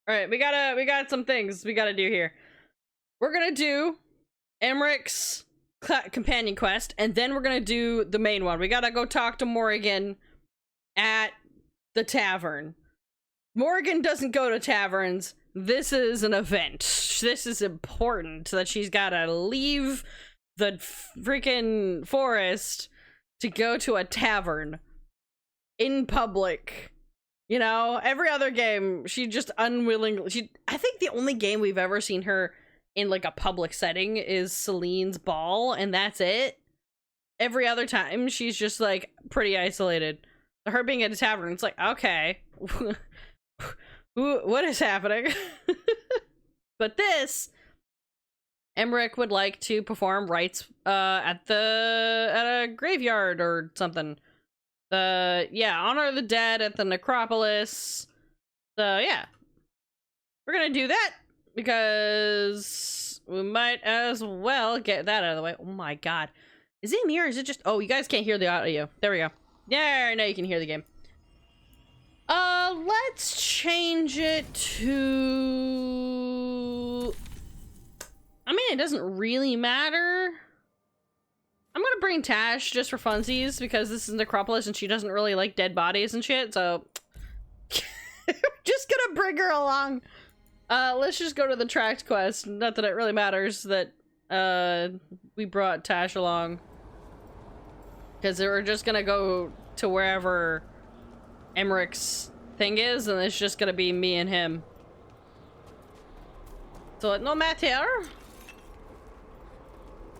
All right, we got some things we gotta do here. We're gonna do Emmerich's companion quest, and then we're gonna do the main one. We gotta go talk to Morrigan at the tavern. Morrigan doesn't go to taverns. This is an event. This is important that she's gotta leave the freaking forest to go to a tavern in public. You know, every other game, she just unwillingly... I think the only game we've ever seen her in, like, a public setting is Celine's Ball, and that's it. Every other time, she's just, like, pretty isolated. Her being at a tavern, it's like, okay. What is happening? But this... Emmerich would like to perform rites, at a graveyard or something. Yeah, honor the dead at the necropolis. So yeah, we're gonna do that because we might as well get that out of the way. Oh my god, is it me or is it just... oh, you guys can't hear the audio. There we go. Yeah, now you can hear the game. Let's change it to... I mean, it doesn't really matter. I'm gonna bring Tash just for funsies because this is Necropolis and she doesn't really like dead bodies and shit, so just gonna bring her along. Let's just go to the tracked quest. Not that it really matters that we brought Tash along, because we're just gonna go to wherever Emmerich's thing is, and it's just gonna be me and him. So no matter.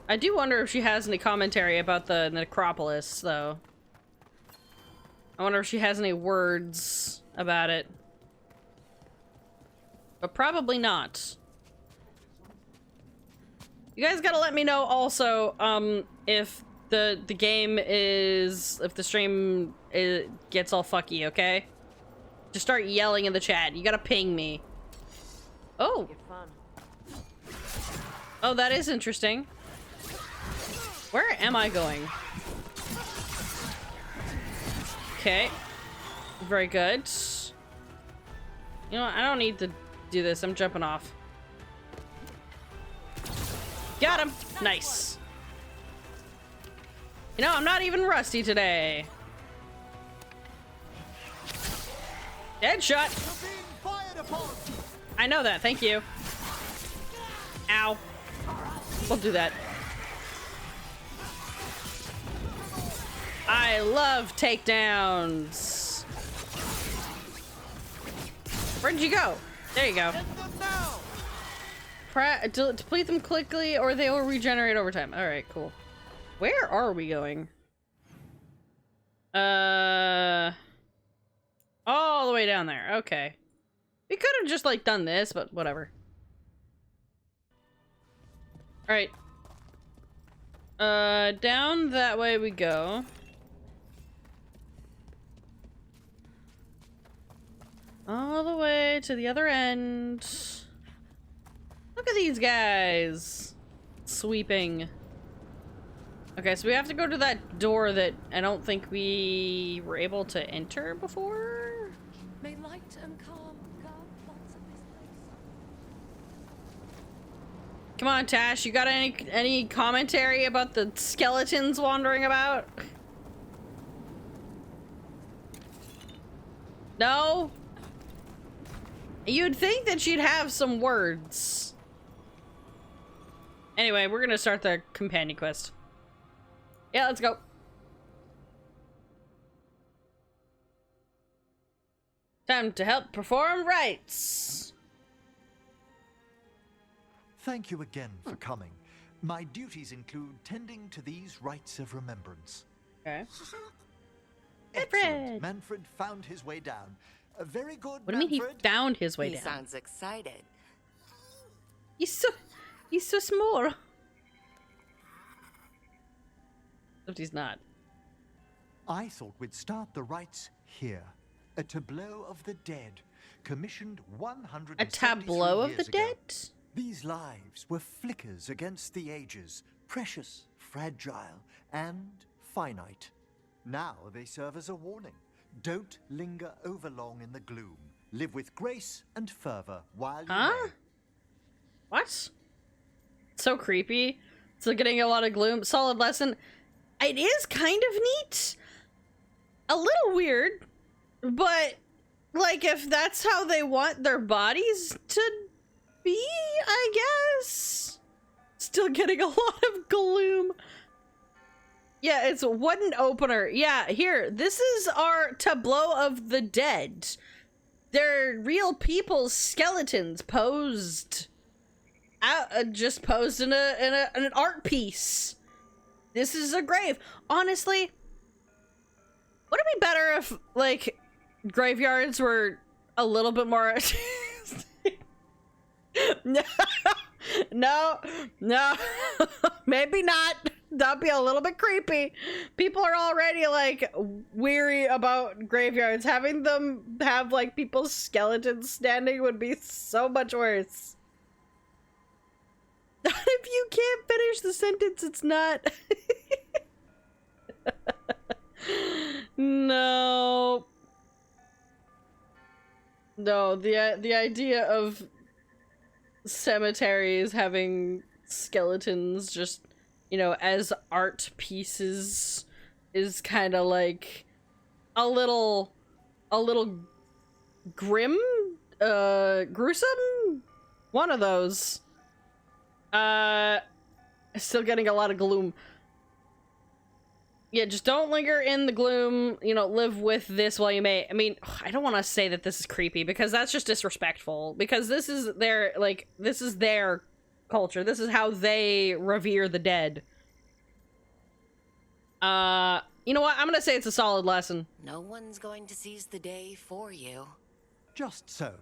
I do wonder if she has any commentary about the necropolis, though. I wonder if she has any words about it. But probably not. You guys gotta let me know also, if the game is... if the stream gets all fucky, okay? Just start yelling in the chat. You gotta ping me. Oh! Oh, that is interesting. Where am I going? Okay. Very good. You know what? I don't need to do this. I'm jumping off. Got him! Nice. You know, I'm not even rusty today. Headshot! I know that. Thank you. Ow. We'll do that. I love takedowns. Where'd you go? There you go. Deplete them quickly or they will regenerate over time. Alright, cool. Where are we going? All the way down there. Okay. We could have just, like, done this, but whatever. Alright. Down that way we go. All the way to the other end. Look at these guys. Sweeping. Okay, so we have to go to that door that I don't think we were able to enter before. May light and calm guard lots of this place. Come on, Tash, you got any commentary about the skeletons wandering about? No? You'd think that she'd have some words. Anyway, we're gonna start the companion quest. Yeah, let's go. Time to help perform rites. Thank you again for coming. My duties include tending to these rites of remembrance. Okay. Excellent. Manfred found his way down. Very good. What do you mean he found his way He down? sounds excited. He's so small. But he's not. I thought we'd start the rites here. A tableau of the dead, commissioned 100. A tableau of the dead? These lives were flickers against the ages, precious, fragile, and finite. Now they serve as a warning. Don't linger overlong in the gloom. Live with grace and fervor while you Huh? may. What? So creepy. So getting a lot of gloom. Solid lesson. It is kind of neat. A little weird, but like if that's how they want their bodies to be, I guess. Still getting a lot of gloom. Yeah, it's a wooden opener. Yeah, here. This is our tableau of the dead. They're real people's skeletons posed out, just posed in an art piece. This is a grave. Honestly, would it be better if like graveyards were a little bit more no, maybe not. That'd be a little bit creepy. People are already like weary about graveyards. Having them have like people's skeletons standing would be so much worse. If you can't finish the sentence, it's not. No. No, the idea of cemeteries having skeletons just, you know, as art pieces is kind of like a little grim, gruesome, one of those. Still getting a lot of gloom. Yeah, just don't linger in the gloom, you know, live with this while you may. I mean, I don't want to say that this is creepy because that's just disrespectful, because this is their, like, this is their culture. This is how they revere the dead. You know what? I'm gonna say it's a solid lesson. No one's going to seize the day for you. Just so.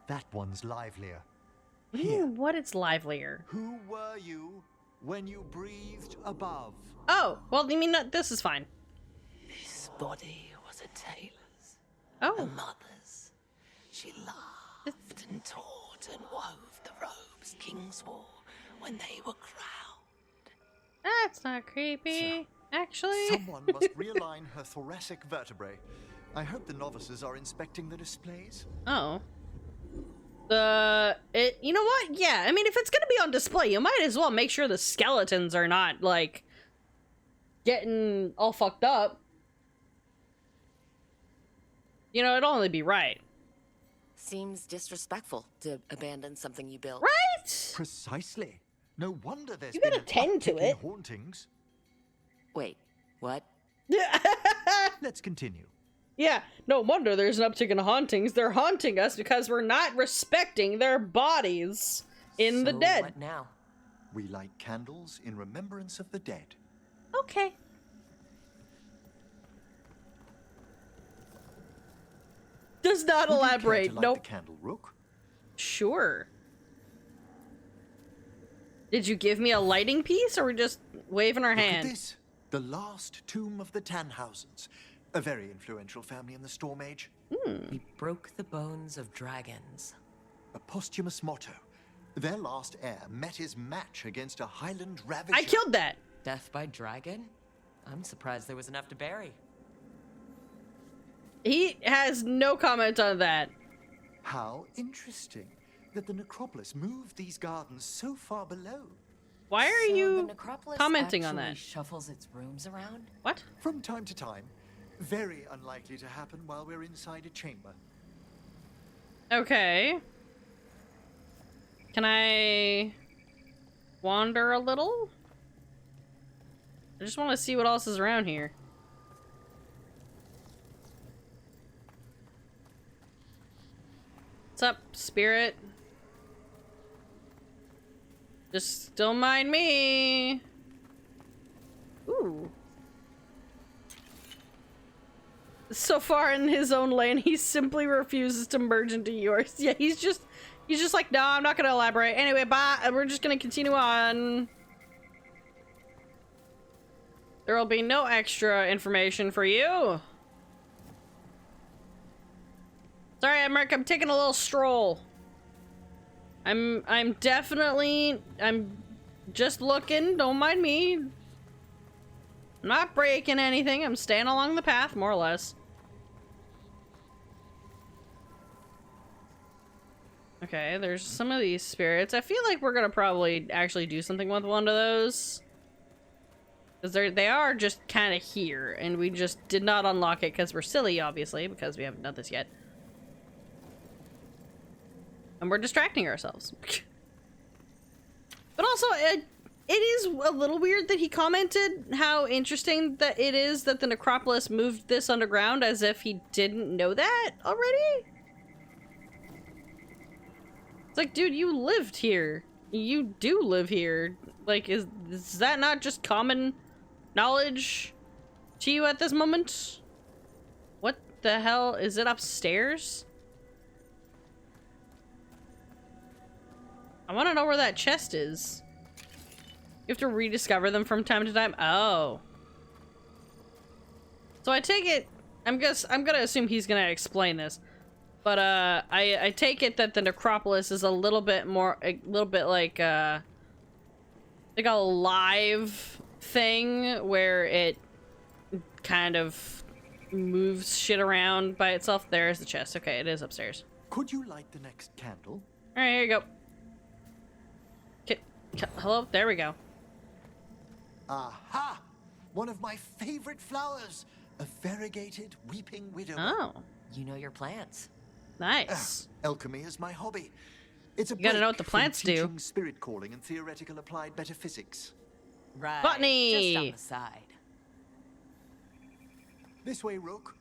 That one's livelier. What do you mean, what it's livelier? Who were you when you breathed above? Oh, well, you mean that this is fine. This body was a tailor's, Oh. a mother's. She laughed and taught and wove the robes kings wore when they were crowned. That's not creepy, actually. Someone must realign her thoracic vertebrae. I hope the novices are inspecting the displays. Oh. You know what? Yeah, I mean, if it's gonna be on display, you might as well make sure the skeletons are not, like, getting all fucked up. You know, it'd only be right. Seems disrespectful to abandon something you built. Right? Precisely. No wonder there's You been gotta an tend to uptick in it. hauntings. Wait, what? Let's continue. Yeah, no wonder there's an uptick in hauntings. They're haunting us because we're not respecting their bodies in the So dead. What now? We light candles in remembrance of the dead. Okay. Does not Would you care elaborate. to light Nope. the candle, Rook? Sure. Did you give me a lighting piece, or we're just waving our Look at hand? this. The last tomb of the Tannhausens. A very influential family in the Storm Age. We broke the bones of dragons. A posthumous motto. Their last heir met his match against a Highland Ravager. I killed that. Death by dragon? I'm surprised there was enough to bury. He has no comment on that. How interesting that the necropolis moved these gardens so far below. Why are So the you necropolis commenting on Actually that? shuffles its rooms around? What? From time to time. Very unlikely to happen while we're inside a chamber. Okay. Can I wander a little? I just want to see what else is around here. What's up, spirit? Just don't mind me. Ooh. So far in his own lane, he simply refuses to merge into yours. Yeah, he's just like, no, I'm not gonna elaborate. Anyway, bye. We're just gonna continue on. There will be no extra information for you. Sorry, Emmerich, I'm taking a little stroll. I'm just looking, don't mind me. I'm not breaking anything, I'm staying along the path, more or less. Okay, there's some of these spirits. I feel like we're gonna probably actually do something with one of those. Because they are just kind of here, and we just did not unlock it because we're silly, obviously, because we haven't done this yet. And we're distracting ourselves. But also, it is a little weird that he commented how interesting that it is that the necropolis moved this underground, as if he didn't know that already. It's like, dude, you lived here. You do live here. Like, is that not just common knowledge to you at this moment? What the hell? Is it upstairs? I want to know where that chest is. You have to rediscover them from time to time. Oh. So I take it, I'm gonna assume he's gonna explain this. But I take it that the necropolis is a little bit like a live thing where it kind of moves shit around by itself. There's the chest. Okay, it is upstairs. Could you light the next candle? All right, here you go. Okay, hello, there we go. Aha! One of my favorite flowers, a variegated weeping widow. Oh, You know your plants. nice. Alchemy is my hobby. It's a You gotta know what the break plants from do. teaching spirit calling and theoretical applied metaphysics. Right. Botany. Just on the side. This way, Rook.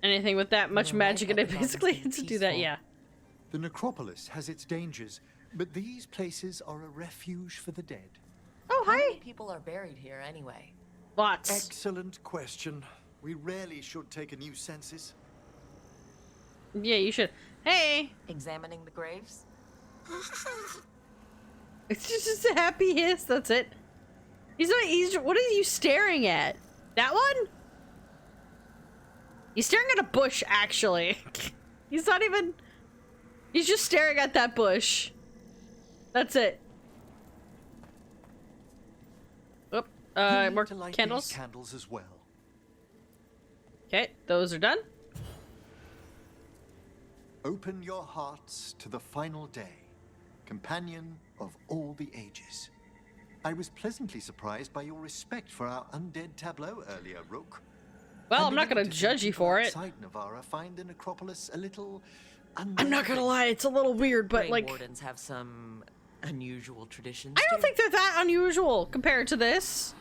Anything with that much You're right magic in about it, the gardens basically, being to do that, peaceful. yeah. The necropolis has its dangers, but these places are a refuge for the dead. Oh, How many hi. people are buried here anyway? Lots. Excellent question. We rarely should take a new census. Yeah, you should. Hey, Examining the graves? it's just a happy hiss. That's it. He's not. What are you staring at? That one? He's staring at a bush, actually. He's not even. He's just staring at that bush. That's it. Oop. You need More to light candles. these candles as well. Okay, those are done. Open your hearts to the final day, companion of all the ages. I was pleasantly surprised by your respect for our undead tableau earlier, Rook. Well, I'm not gonna beginning to judge think you for people it. outside Navarra find the necropolis a little. I'm not gonna lie, it's a little weird, but Grey like, Wardens have some unusual traditions. I don't too. think they're that unusual compared to this.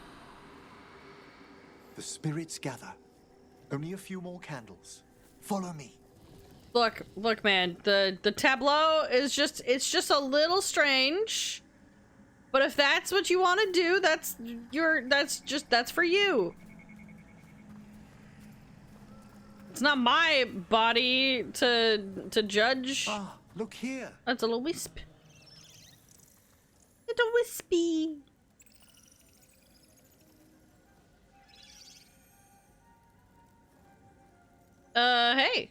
The spirits gather. Only a few more candles. Follow me. Look, man, the tableau is it's just a little strange. But if that's what you want to do, that's for you. It's not my body to judge. Ah, look here. That's a little wisp. Little wispy. Hey.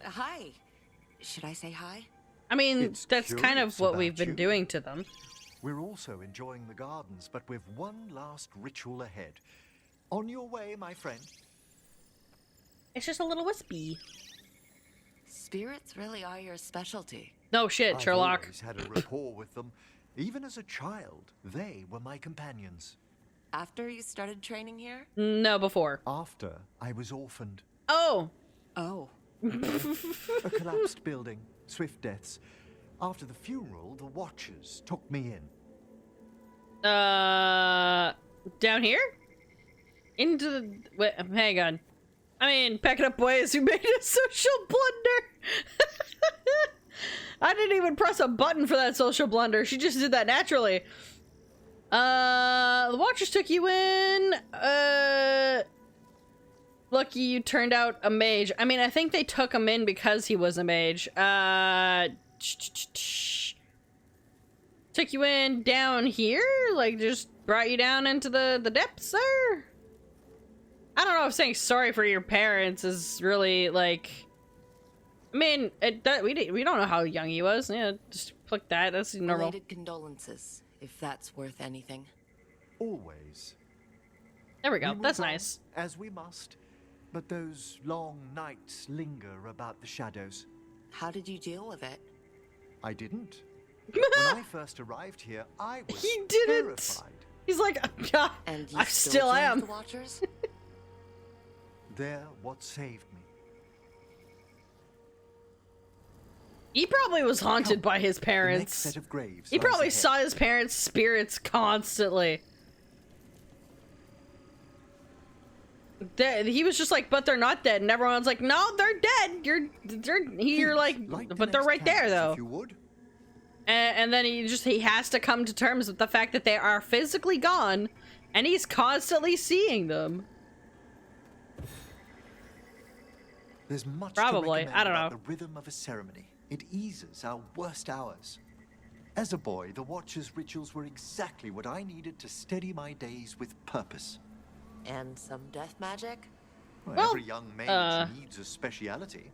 Hi. Should I say hi? I mean, It's that's kind of curious what we've about been you. doing to them. We're also enjoying the gardens, but with one last ritual ahead. On your way, my friend. It's just a little wispy. Spirits really are your specialty. No shit, I've Sherlock. always had a rapport with them. Even as a child, they were my companions. After you started training here? No, before. After I was orphaned. Oh. Oh. A collapsed building, swift deaths. After the funeral, the Watchers took me in. Down here? Into the... Wait, hang on. I mean, packing up boys who made a social blunder. I didn't even press a button for that social blunder. She just did that naturally. The Watchers took you in. Lucky you turned out a mage. I mean, I think they took him in because he was a mage. Took you in down here? Like, just brought you down into the depths there? I don't know if saying sorry for your parents is really, like... I mean, we don't know how young he was. Yeah, just click that. That's normal. Related condolences, if that's worth anything. Always. There we go. We move That's on, nice. As we must. but those long nights linger about the shadows. How did you deal with it? I didn't. When I first arrived here, I was He didn't. terrified. He's like, yeah, And you I still joined am. the Watchers? They're what saved me. He probably was haunted by his The next parents. set of graves He lies probably ahead. saw his parents' spirits constantly. He was just like, but they're not dead, and everyone's like, no, they're dead. You're Please, like, light the but they're next right there candles, though. If you would. And then he has to come to terms with the fact that they are physically gone, and he's constantly seeing them. There's much Probably, to recommend I don't about know. the rhythm of a ceremony. It eases our worst hours. As a boy, the Watcher's rituals were exactly what I needed to steady my days with purpose. And some death magic? Well, every young mage needs a speciality.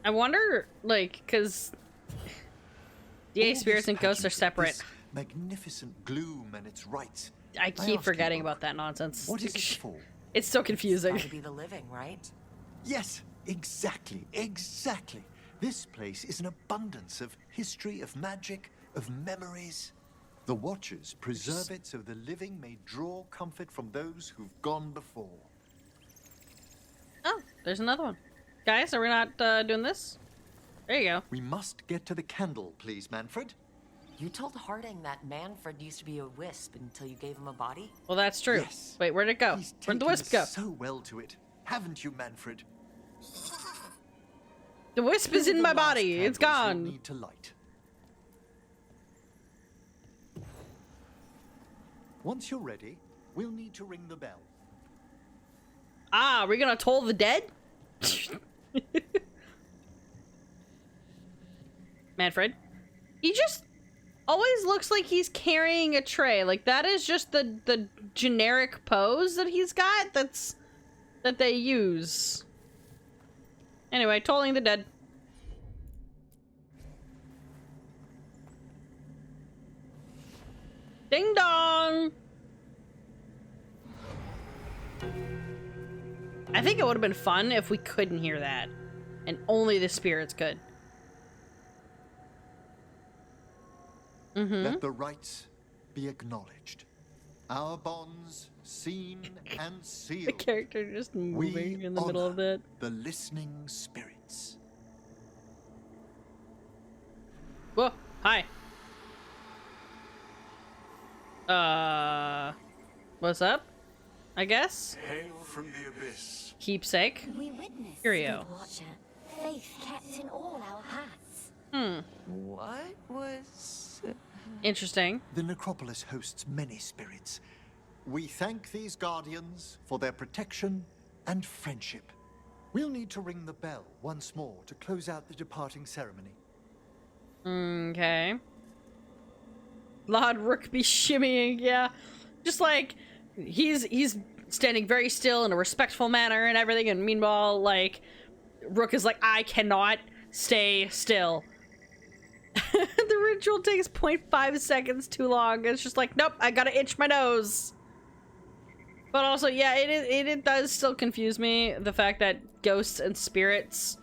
I wonder, like, because DA All spirits this and ghosts are pageantry, separate. this magnificent gloom and its rites. I keep ask forgetting you, about that nonsense. What is it for? It's so confusing. Gotta be the living, right? Yes, exactly, exactly. This place is an abundance of history, of magic, of memories. The Watchers preserve it so the living may draw comfort from those who've gone before. Oh, there's another one. Guys, are we not doing this? There you go. We must get to the candle, please, Manfred. You told Harding that Manfred used to be a wisp until you gave him a body? Well, that's true. Yes. Wait, where'd it go? He's Where'd the taken wisp go? so well to it, haven't you, Manfred? The wisp is Here are in the my last body. It's candles gone. you'll need to light. Once you're ready, we'll need to ring the bell. Ah, are we gonna toll the dead? Manfred? He just always looks like he's carrying a tray. Like, that is just the generic pose that he's got that they use. Anyway, tolling the dead. Ding dong! I think it would have been fun if we couldn't hear that. And only the spirits could. Mm-hmm. Let the rites be acknowledged. Our bonds seen and sealed. The character just moving in the middle of honor that. The listening spirits. Whoa, hi. What's up? I guess? Hail from the abyss. Keepsake. We witnessed, Curio. Good Watcher, faith kept in all our hearts. What was... Interesting. The necropolis hosts many spirits. We thank these guardians for their protection and friendship. We'll need to ring the bell once more to close out the departing ceremony. Okay. Lord Rookby shimmying, yeah. Just like, he's standing very still in a respectful manner and everything, and meanwhile, like, Rook is like, I cannot stay still. The ritual takes 0.5 seconds too long. It's just like, nope, I gotta itch my nose. But also, yeah, it does still confuse me, the fact that ghosts and spirits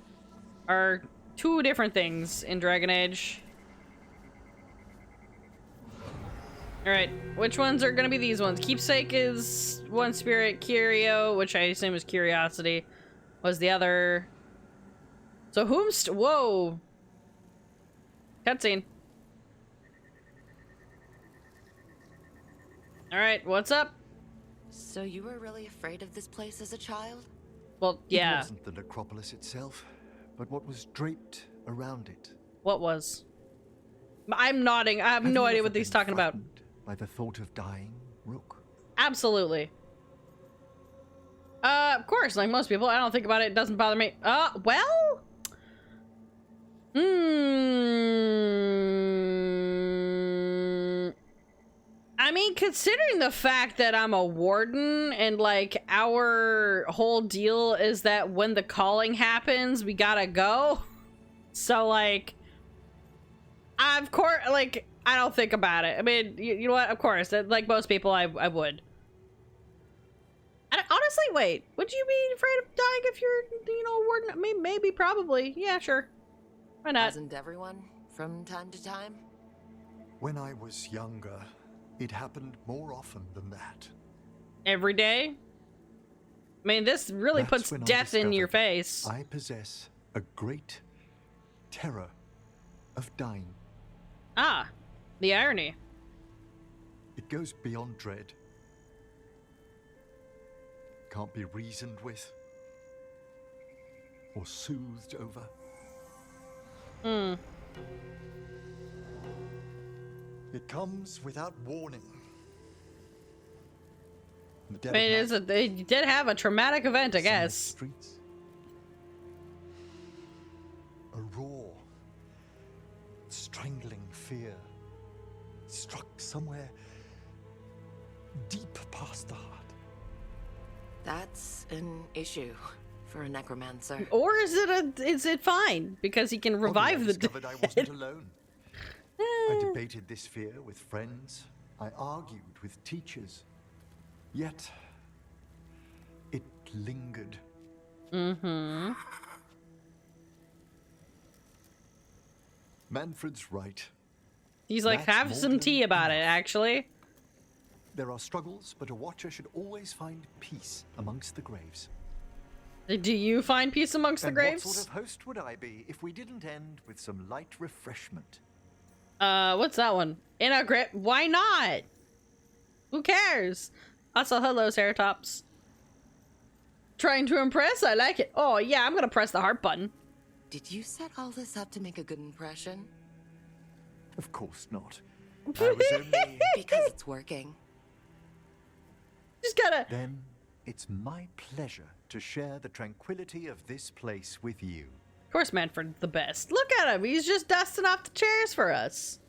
are two different things in Dragon Age. Alright, which ones are gonna be these ones? Keepsake is one spirit, Curio, which I assume is Curiosity, was the other. So whoa! Cutscene. Alright, what's up? So you were really afraid of this place as a child? Well, It yeah. wasn't the necropolis itself, but what was draped around it. What was? I'm nodding. I have no you idea ever what he's been talking about. frightened by the thought of dying, Rook? Absolutely. Of course, like most people, I don't think about it. It doesn't bother me. Well? I mean, considering the fact that I'm a warden and, like, our whole deal is that when the calling happens, we gotta go. So, like, of course, like, I don't think about it. I mean, you know what? Of course, like most people, I would. honestly, wait. Would you be afraid of dying if you're, you know, warden? Maybe, probably. Yeah, sure. Why not? Hasn't everyone from time to time? When I was younger, it happened more often than that. Every day? I mean, this really That's puts when I death in your discovered face. I possess a great terror of dying. Ah, the irony. It goes beyond dread. Can't be reasoned with or soothed over. Hmm. It comes without warning. In the dead I mean, of night, they did have a traumatic event, I sunlit guess. Streets. A raw, strangling fear struck somewhere deep past the heart. That's an issue for a necromancer. Or is it fine because he can Oddly, revive I the discovered I dead? wasn't alone. I debated this fear with friends. I argued with teachers. Yet, it lingered. Mm-hmm. Manfred's right. He's like, That's have some more tea than about it, enough. actually. There are struggles, but a watcher should always find peace amongst the graves. Do you find peace amongst the And graves? what sort of host would I be if we didn't end with some light refreshment? What's that one? In a grip? Why not? Who cares? Also, hello, Ceratops. Trying to impress? I like it. Oh, yeah, I'm gonna press the heart button. Did you set all this up to make a good impression? Of course not. I was only... Because it's working. Just gotta... Then it's my pleasure to share the tranquility of this place with you. Of course, Manfred's the best. Look at him. He's just dusting off the chairs for us.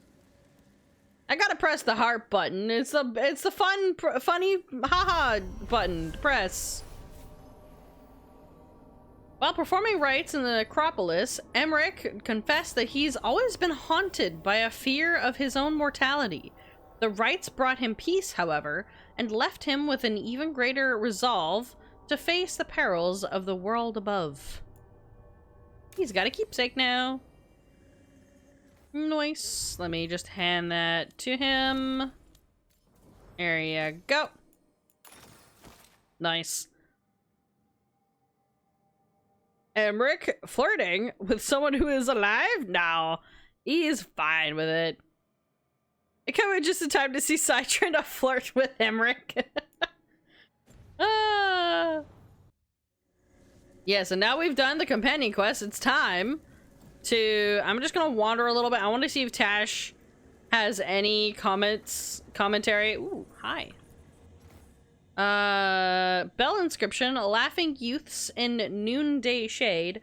I gotta press the heart button. It's the funny haha button to press. While performing rites in the necropolis, Emmerich confessed that he's always been haunted by a fear of his own mortality. The rites brought him peace, however, and left him with an even greater resolve to face the perils of the world above. He's got a keepsake now. Nice. Let me just hand that to him. There you go. Nice. Emmerich flirting with someone who is alive? No, he is fine with it. It came in just in time to see Sai trying to flirt with Emmerich. Ah. Yes, and now we've done the companion quest. It's time to... I'm just gonna wander a little bit. I want to see if Tash has any commentary. Ooh, hi. Bell inscription: laughing youths in noonday shade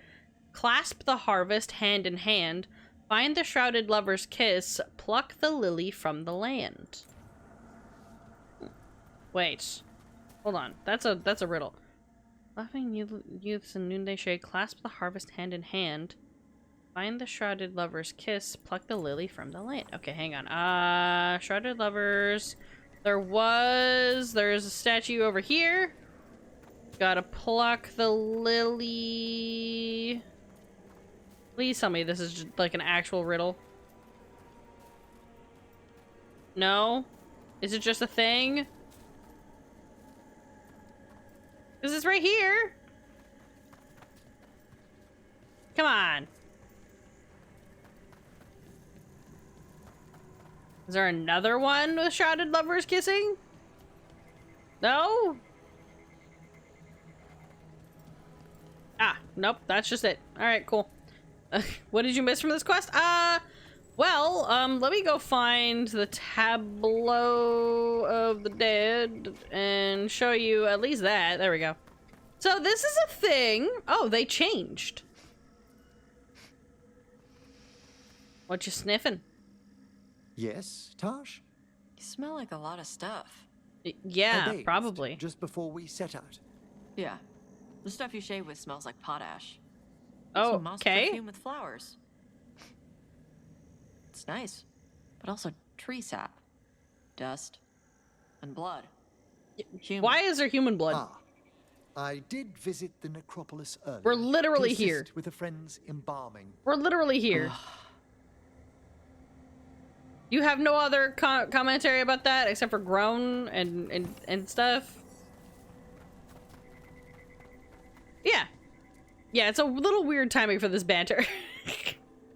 clasp the harvest hand in hand, find the shrouded lover's kiss, pluck the lily from the land. Wait, hold on, that's a riddle. Laughing youths in noonday shade clasp the harvest hand in hand, find the shrouded lover's kiss, pluck the lily from the land. Okay, hang on. Shrouded lovers. There's a statue over here. Gotta pluck the lily. Please tell me this is just like an actual riddle. No? Is it just a thing? Because it's right here. Come on. Is there another one with shrouded lovers kissing? No? Ah, nope, that's just it. Alright, cool. What did you miss from this quest? Well, let me go find the tableau of the dead and show you at least that. There we go. So this is a thing. Oh, they changed. What you sniffing? Yes, Tash? You smell like a lot of stuff. I Yeah, bathed probably. just before we set out. Yeah. The stuff you shave with smells like potash. Oh, Some moss okay. perfume with flowers. It's nice, but also tree sap, dust, and blood. Human. Why is there human blood? Ah, I did visit the necropolis earlier. We're literally to assist here. with a friend's embalming. We're literally here. You have no other commentary about that except for groan and stuff? Yeah. Yeah, it's a little weird timing for this banter.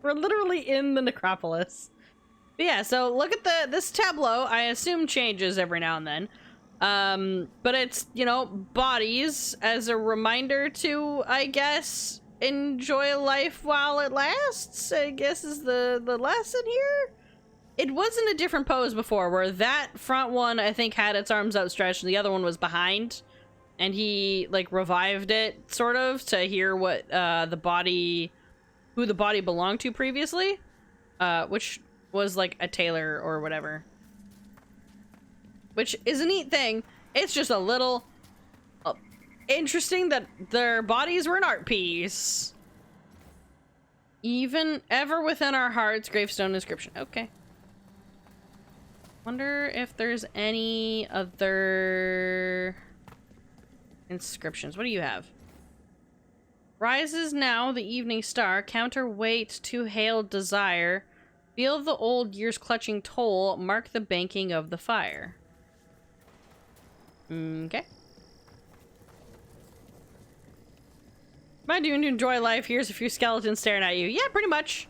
We're literally in the necropolis. But yeah, so look at this tableau. I assume changes every now and then. But it's, you know, bodies as a reminder to, I guess, enjoy life while it lasts, I guess is the lesson here. It was in a different pose before, where that front one, I think, had its arms outstretched and the other one was behind. And he, like, revived it, sort of, to hear what, who the body belonged to previously. Which was, like, a tailor or whatever. Which is a neat thing. It's just a little interesting that their bodies were an art piece. Even ever within our hearts, gravestone inscription. Okay. Wonder if there's any other inscriptions. What do you have? Rises now the evening star, counterweight to hail desire. Feel the old years clutching toll, mark the banking of the fire. Okay. Am I doing to enjoy life? Here's a few skeletons staring at you. Yeah, pretty much.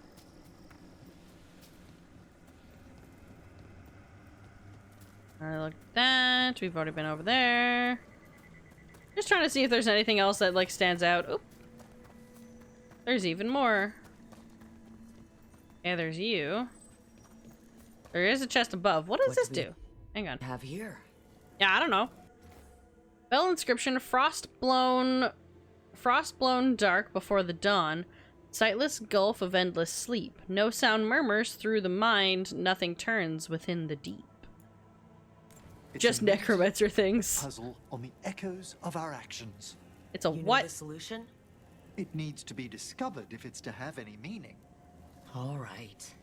Alright, look at that. We've already been over there. Just trying to see if there's anything else that, like, stands out. Oop. There's even more. Yeah, there's you. There is a chest above. What does this do? Hang on. Have here. Yeah, I don't know. Bell inscription, frost blown dark before the dawn, sightless gulf of endless sleep. No sound murmurs through the mind, nothing turns within the deep. It's Just a necromancer things. puzzle on the echoes of our actions. It's a You know what? the solution? It needs to be discovered if it's to have any meaning. All right.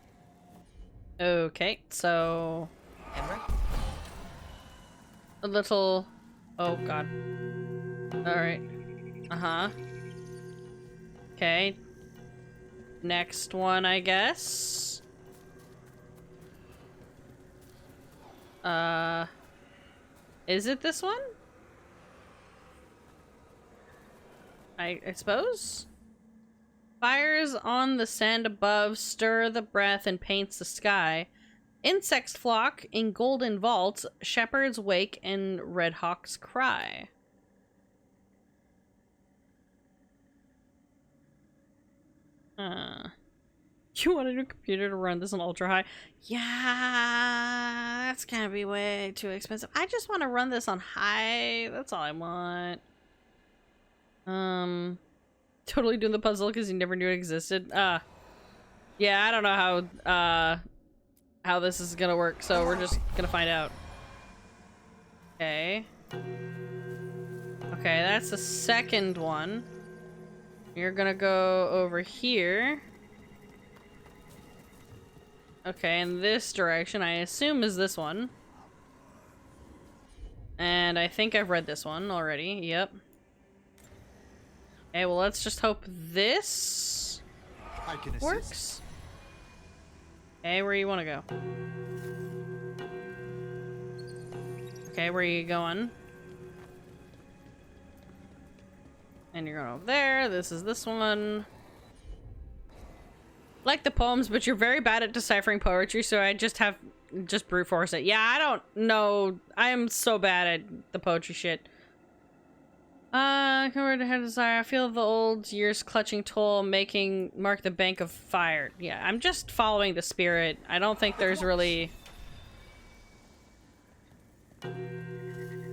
Okay, so Emmerich? a little. Oh god. All right. Uh-huh. Okay. Next one, I guess. Is it this one? I suppose? Fires on the sand above, stir the breath and paints the sky. Insects flock in golden vaults, shepherds wake and red hawks cry. You want a new computer to run this on ultra high? Yeah, that's gonna be way too expensive. I just want to run this on high. That's all I want. Totally doing the puzzle because you never knew it existed. Yeah, I don't know how this is gonna work, so we're just gonna find out. Okay. Okay, that's the second one. You're gonna go over here. Okay, in this direction, I assume is this one. And I think I've read this one already. Yep. Okay, well, let's just hope this I can assist. works. Okay, where you want to go? Okay, where are you going? And you're going over there. This is this one. Like the poems, but you're very bad at deciphering poetry, so I just brute force it. Yeah, I don't know. I am so bad at the poetry shit. Come over to have desire. I feel the old years clutching toll, mark the bank of fire. Yeah, I'm just following the spirit. I don't think there's really. Yeah,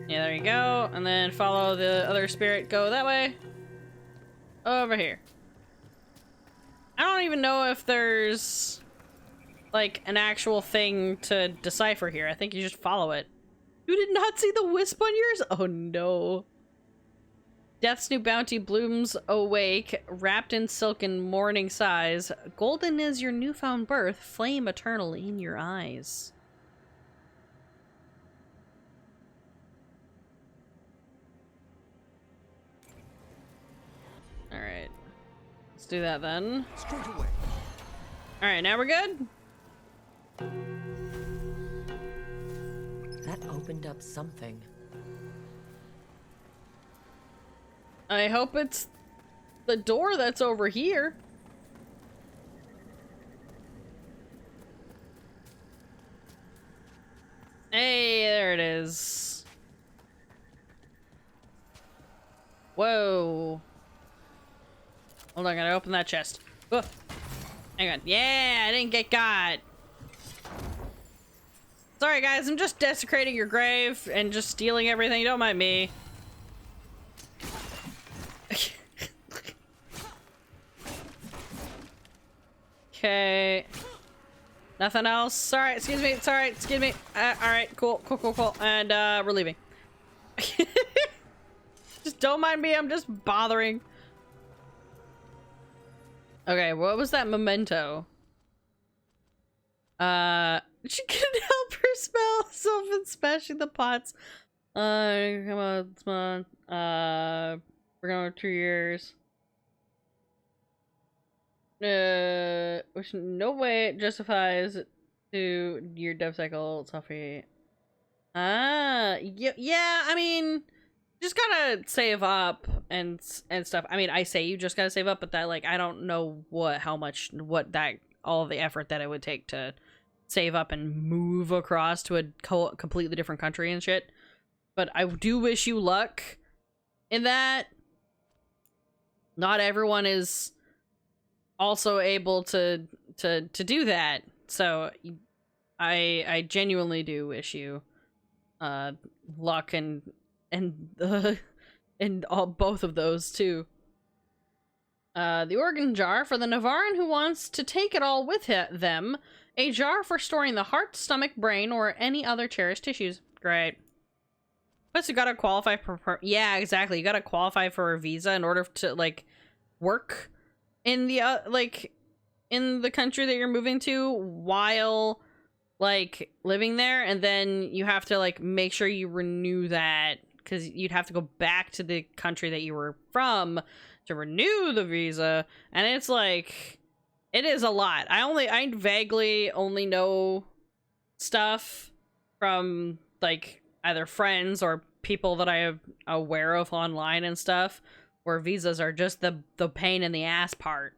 there you go. And then follow the other spirit. Go that way. Over here. I don't even know if there's like an actual thing to decipher here. I think you just follow it. You did not see the wisp on yours? Oh no. Death's new bounty blooms awake, wrapped in silken morning sighs. Golden is your newfound birth, flame eternal in your eyes. Let's do that then. Straight away. All right, now we're good. That opened up something. I hope it's the door that's over here. Hey, there it is. Whoa. Hold on, I gotta open that chest. Oh, hang on. Yeah, I didn't get got. Sorry, guys, I'm just desecrating your grave and just stealing everything. Don't mind me. Okay. Nothing else? Sorry, excuse me. Sorry, excuse me. Alright, cool. And, we're leaving. Just don't mind me, I'm just bothering. Okay, what was that memento? She couldn't help her smell herself and smashing the pots. Come on, it's on. We're going 2 years. Which no way it justifies to your dev cycle selfie. Yeah, I mean, just gotta save up and stuff. I mean, I say you just gotta save up, but that, like, I don't know all the effort that it would take to save up and move across to a completely different country and shit. But I do wish you luck in that. Not everyone is also able to do that, so I genuinely do wish you luck and all both of those too. The organ jar for the Navaran who wants to take it all with them. A jar for storing the heart, stomach, brain, or any other cherished tissues. Great. Plus you gotta qualify for yeah, exactly. You gotta qualify for a visa in order to, like, work in the in the country that you're moving to while, like, living there, and then you have to, like, make sure you renew that, because you'd have to go back to the country that you were from to renew the visa, and it's like, it is a lot. I vaguely only know stuff from, like, either friends or people that I am aware of online and stuff, where visas are just the pain in the ass part.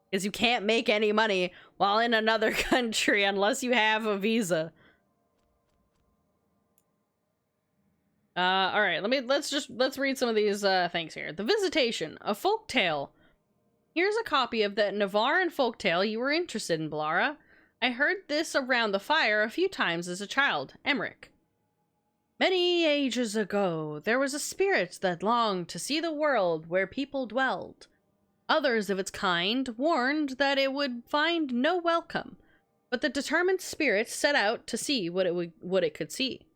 Because you can't make any money while in another country unless you have a visa. Alright, let's read some of these things here. The Visitation, a folk tale. Here's a copy of the Navaran folk tale you were interested in, Blara. I heard this around the fire a few times as a child. Emmerich. Many ages ago, there was a spirit that longed to see the world where people dwelled. Others of its kind warned that it would find no welcome, but the determined spirit set out to see what it could see.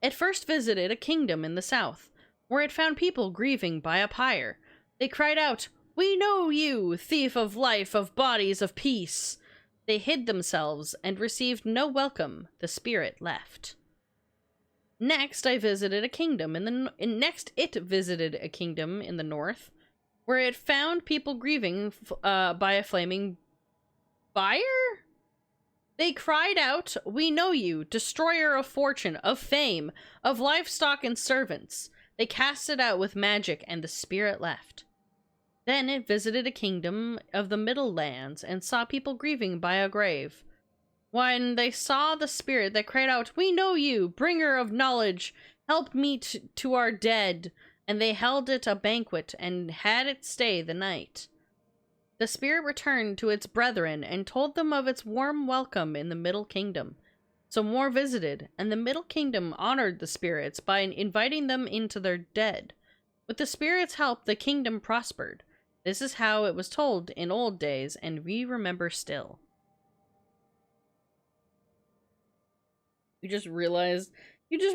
It first visited a kingdom in the south, where it found people grieving by a pyre. They cried out, "We know you, thief of life, of bodies, of peace!" They hid themselves and received no welcome. The spirit left. Next, it visited a kingdom in the north, where it found people grieving by a flaming fire? They cried out, "We know you, destroyer of fortune, of fame, of livestock and servants." They cast it out with magic, and the spirit left. Then it visited a kingdom of the Middle Lands and saw people grieving by a grave. When they saw the spirit, they cried out, "We know you, bringer of knowledge, help meet to our dead." And they held it a banquet and had it stay the night. The spirit returned to its brethren and told them of its warm welcome in the Middle Kingdom. So more visited, and the Middle Kingdom honored the spirits by inviting them into their dead. With the spirits' help, the kingdom prospered. This is how it was told in old days, and we remember still. You just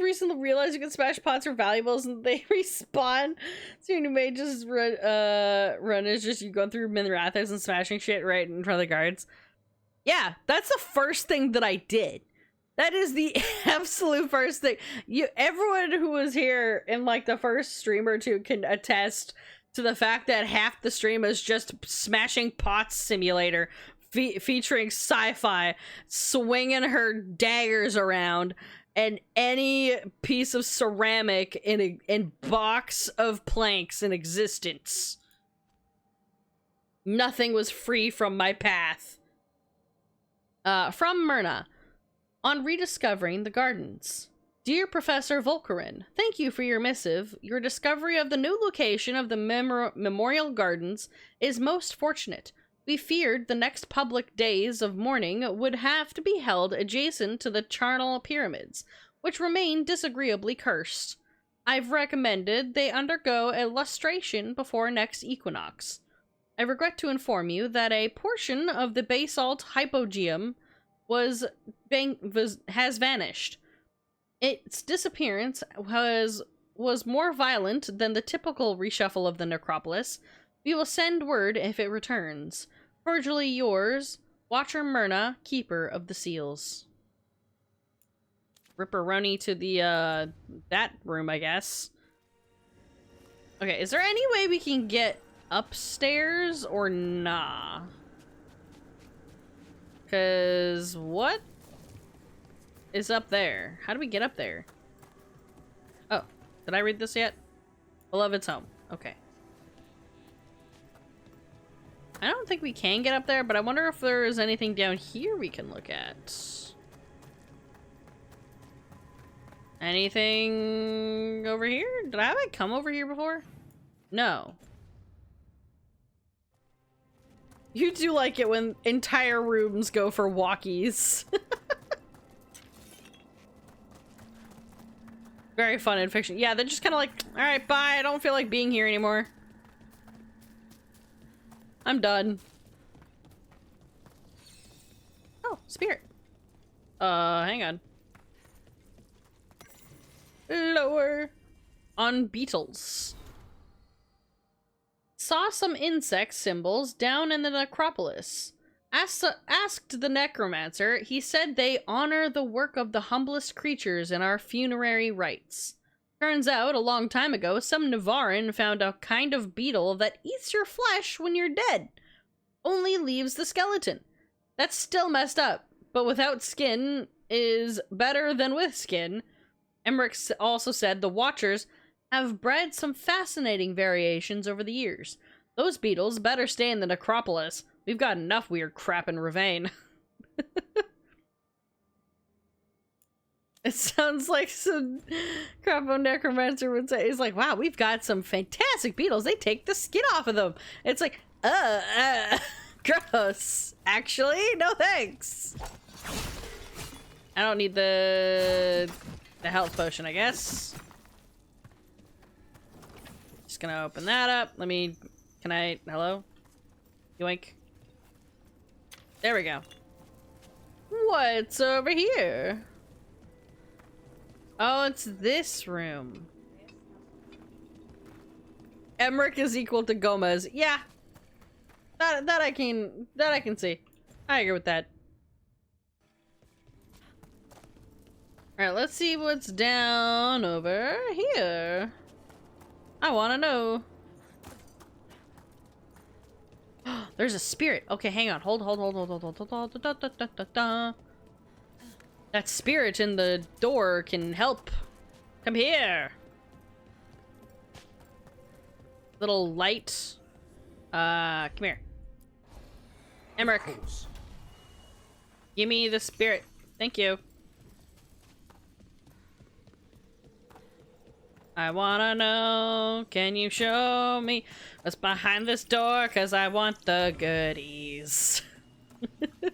recently realized you can smash pots or valuables and they respawn. So you may just run is just you going through Minrathos and smashing shit right in front of the guards. Yeah, that's the first thing that I did. That is the absolute first thing. Everyone who was here in, like, the first stream or two can attest to the fact that half the stream is just Smashing Pots Simulator, featuring sci-fi, swinging her daggers around, and any piece of ceramic in a box of planks in existence. Nothing was free from my path. From Myrna. On rediscovering the gardens. Dear Professor Volcarin, thank you for your missive. Your discovery of the new location of the Memorial Gardens is most fortunate. We feared the next public days of mourning would have to be held adjacent to the charnel pyramids, which remain disagreeably cursed. I've recommended they undergo a lustration before next equinox. I regret to inform you that a portion of the basalt hypogeum has vanished. Its disappearance was more violent than the typical reshuffle of the necropolis. We will send word if it returns. Cordially yours, Watcher Myrna, Keeper of the Seals. Ripperoni to the, that room, I guess. Okay, is there any way we can get upstairs or nah? Because what is up there? How do we get up there? Oh, did I read this yet? Beloved's home. Okay. I don't think we can get up there, but I wonder if there is anything down here we can look at. Anything over here? Did I come over here before? No. You do like it when entire rooms go for walkies. Very fun in fiction. Yeah, they're just kind of like, alright, bye, I don't feel like being here anymore. I'm done. Oh, spirit. Hang on. Lower. On beetles. Saw some insect symbols down in the necropolis. Asked the necromancer, he said they honor the work of the humblest creatures in our funerary rites. Turns out, a long time ago, some Navarin found a kind of beetle that eats your flesh when you're dead. Only leaves the skeleton. That's still messed up, but without skin is better than with skin. Emmerich also said the Watchers have bred some fascinating variations over the years. Those beetles better stay in the necropolis. We've got enough weird crap in Ravane. It sounds like some Crapo Necromancer would say. It's like, wow, we've got some fantastic beetles. They take the skin off of them. It's like, gross. Actually, no thanks. I don't need the health potion, I guess. Just gonna open that up. Hello? Yoink. There we go. What's over here? Oh, it's this room. Emmerich is equal to Gomez. Yeah. That I can see. I agree with that. Alright, let's see what's down over here. I wanna know. There's a spirit. Okay, hang on. Hold. That spirit in the door can help. Come here. Little light. Come here. Emmerich. Give me the spirit. Thank you. I wanna know, can you show me what's behind this door? 'Cause I want the goodies. Come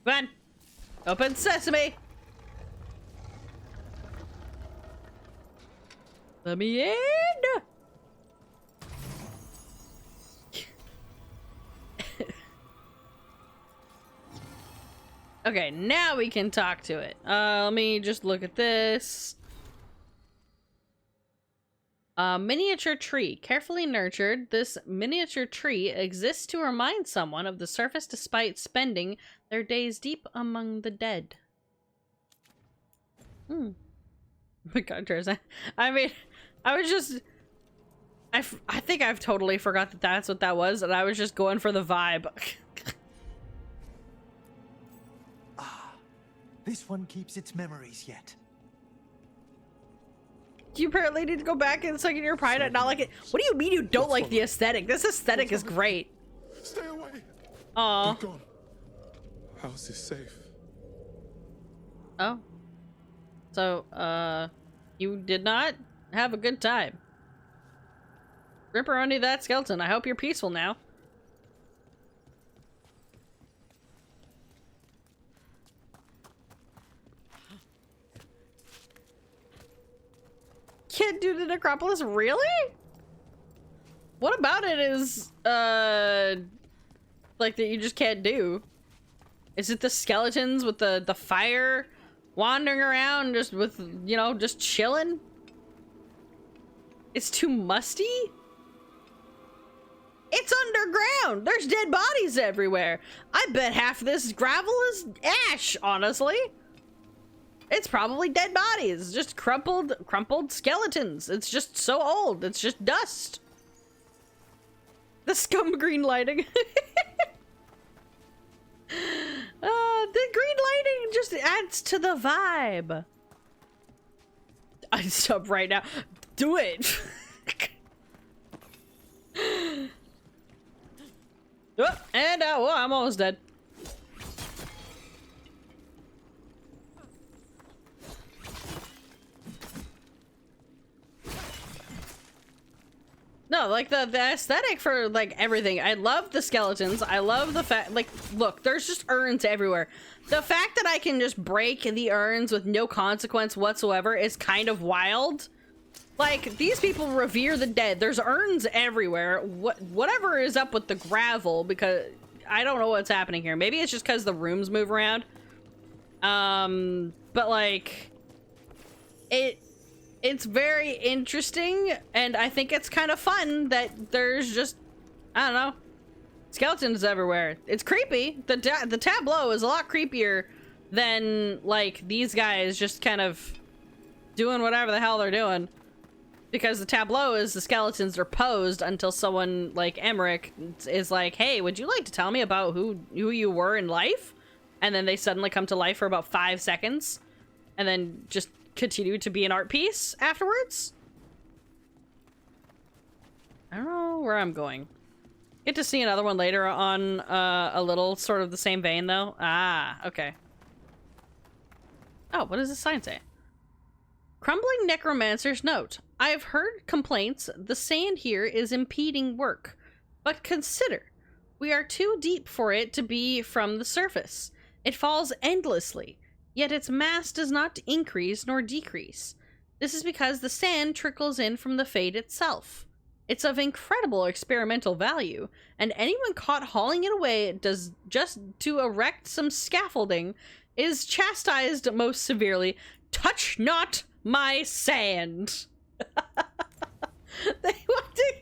on. Open sesame. Let me in. Okay, now we can talk to it. Let me just look at this. Miniature tree. Carefully nurtured, this miniature tree exists to remind someone of the surface despite spending their days deep among the dead. Oh my god, Tarzan. I mean, I was just... I think I've totally forgot that that's what that was, and I was just going for the vibe. This one keeps its memories yet. You apparently need to go back and suck in your pride and not like it. What do you mean you don't like the aesthetic? This aesthetic is great. Stay away. Aw. They're gone. House is safe. Oh. So, you did not have a good time. Ripper undo that skeleton. I hope you're peaceful now. Can't do the necropolis, really? What about it is, like that you just can't do? Is it the skeletons with the fire wandering around just with, you know, just chilling? It's too musty? It's underground! There's dead bodies everywhere! I bet half of this gravel is ash, honestly. It's probably dead bodies, just crumpled skeletons. It's just so old, it's just dust. The scum green lighting. The green lighting just adds to the vibe. I'd stop right now. Do it. Oh, and well, I'm almost dead. No, like the aesthetic for like everything. I love the skeletons. I love the fact, like, look, there's just urns everywhere. The fact that I can just break the urns with no consequence whatsoever is kind of wild. Like, these people revere the dead. There's urns everywhere. Whatever is up with the gravel, because I don't know what's happening here. Maybe it's just because the rooms move around. But like, it's very interesting, and I think it's kind of fun that there's just, I don't know, skeletons everywhere. It's creepy. The tableau is a lot creepier than, like, these guys just kind of doing whatever the hell they're doing. Because the tableau is the skeletons are posed until someone like Emmerich is like, hey, would you like to tell me about who you were in life? And then they suddenly come to life for about 5 seconds. And then just continue to be an art piece afterwards. I don't know where I'm going. Get to see another one later on, a little sort of the same vein though. Ah, okay. Oh, what does this sign say? Crumbling Necromancer's Note. I have heard complaints the sand here is impeding work, but consider, we are too deep for it to be from the surface. It falls endlessly, yet its mass does not increase nor decrease. This is because the sand trickles in from the fade itself. It's of incredible experimental value, and anyone caught hauling it away just to erect some scaffolding is chastised most severely. Touch not my sand. They want to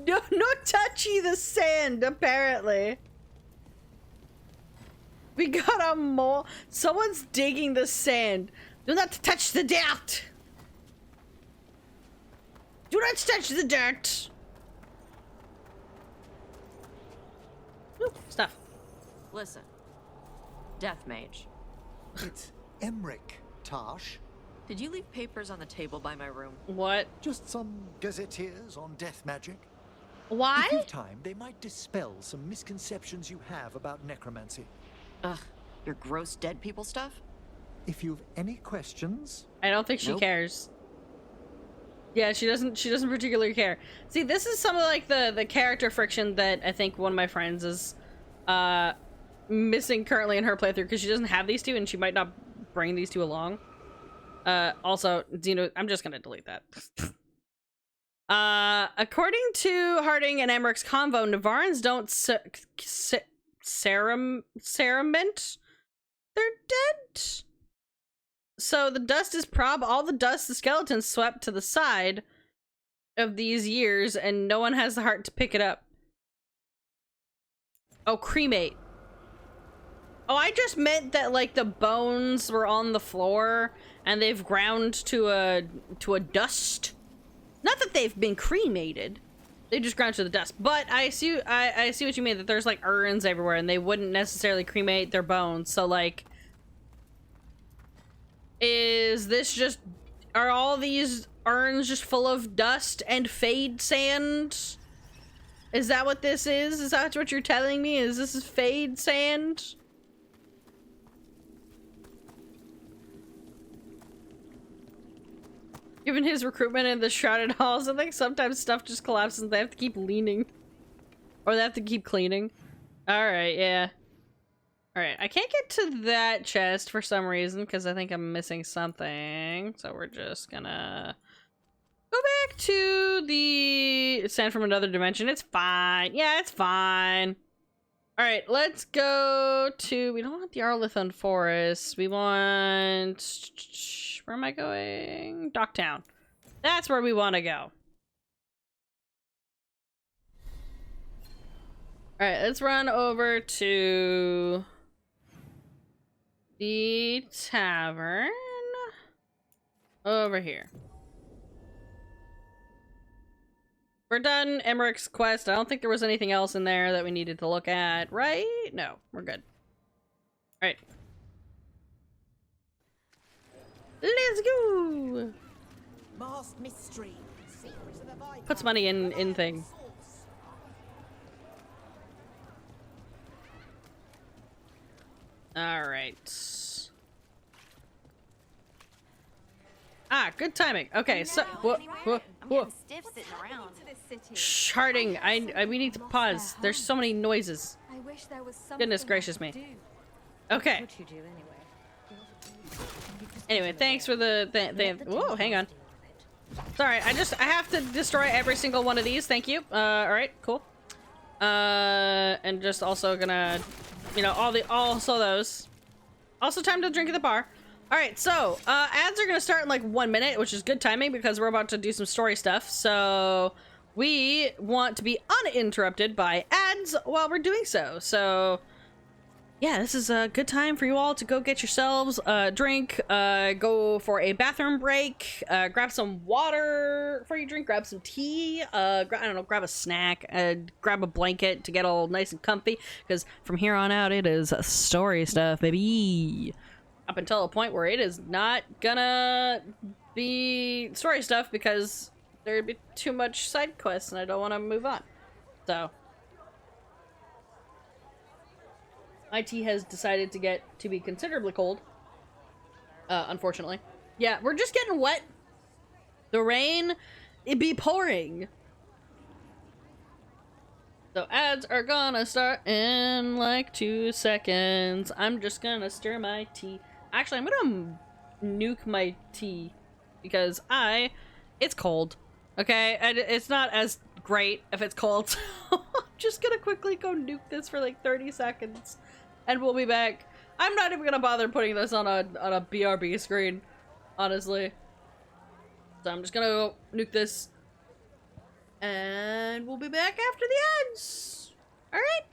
no touchy the sand, apparently. We got a mole. Someone's digging the sand. Do not touch the dirt. Do not touch the dirt. Ooh, stuff. Listen, Death Mage, It's Emmerich, Tash. did you leave papers on the table by my room? What? Just some gazetteers on death magic. Why? If you've time, they might dispel some misconceptions you have about necromancy. Ugh, your gross dead people stuff? If you've any questions, I don't think she Nope. cares. Yeah, she doesn't particularly care. See, this is some of like the character friction that I think one of my friends is missing currently in her playthrough, because she doesn't have these two and she might not bring these two along. Also, Zeno, I'm just gonna delete that. According to Harding and Emmerich's convo, Navarans don't cerament. They're dead. So the dust is all the dust the skeletons swept to the side of these years, and no one has the heart to pick it up. Oh, cremate. Oh, I just meant that like the bones were on the floor and they've ground to a dust. Not that they've been cremated. They just ground to the dust. But I see what you mean, that there's like urns everywhere and they wouldn't necessarily cremate their bones. So like, is this just, are all these urns just full of dust and fade sand? Is that what this is? Is that what you're telling me? Is this fade sand? Given his recruitment in the shrouded halls, I think sometimes stuff just collapses and they have to keep leaning. Or they have to keep cleaning. Alright, yeah. Alright, I can't get to that chest for some reason because I think I'm missing something. So we're just gonna go back to the sand from another dimension. It's fine. Yeah, it's fine. Alright, let's go to... We don't want the Arlithon Forest. We want... Where am I going? Docktown. That's where we want to go. Alright, let's run over to the tavern over here. We're done Emmerich's quest. I don't think there was anything else in there that we needed to look at, right? No, we're good. Alright. Let's go! Mystery. Secrets of the Veilguard. Puts money in thing. Alright. Ah, good timing. Okay, so whoa. Stiff sitting around. Sharding. We need to pause. There's so many noises. I wish there was something Goodness gracious me. Okay. What you do anyway? Anyway, thanks for the whoa, hang on. Sorry, I have to destroy every single one of these. Thank you. Alright, cool. And just also gonna, you know, also those. Also time to drink at the bar. Alright, so, ads are gonna start in like 1 minute, which is good timing because we're about to do some story stuff. So, we want to be uninterrupted by ads while we're doing so. So, yeah, this is a good time for you all to go get yourselves a drink, go for a bathroom break, grab some water for your drink, grab some tea, I don't know, grab a snack, grab a blanket to get all nice and comfy, because from here on out, it is story stuff, baby. Up until a point where it is not gonna be story stuff, because there'd be too much side quests, and I don't want to move on. So... my tea has decided to be considerably cold. Unfortunately. Yeah, we're just getting wet. The rain, it be pouring. So ads are gonna start in like 2 seconds. I'm just gonna stir my tea. Actually, I'm gonna nuke my tea because it's cold. Okay, and it's not as great if it's cold. I'm just gonna quickly go nuke this for like 30 seconds. And we'll be back. I'm not even gonna bother putting this on a BRB screen, honestly. So I'm just gonna go nuke this. And we'll be back after the ads. Alright?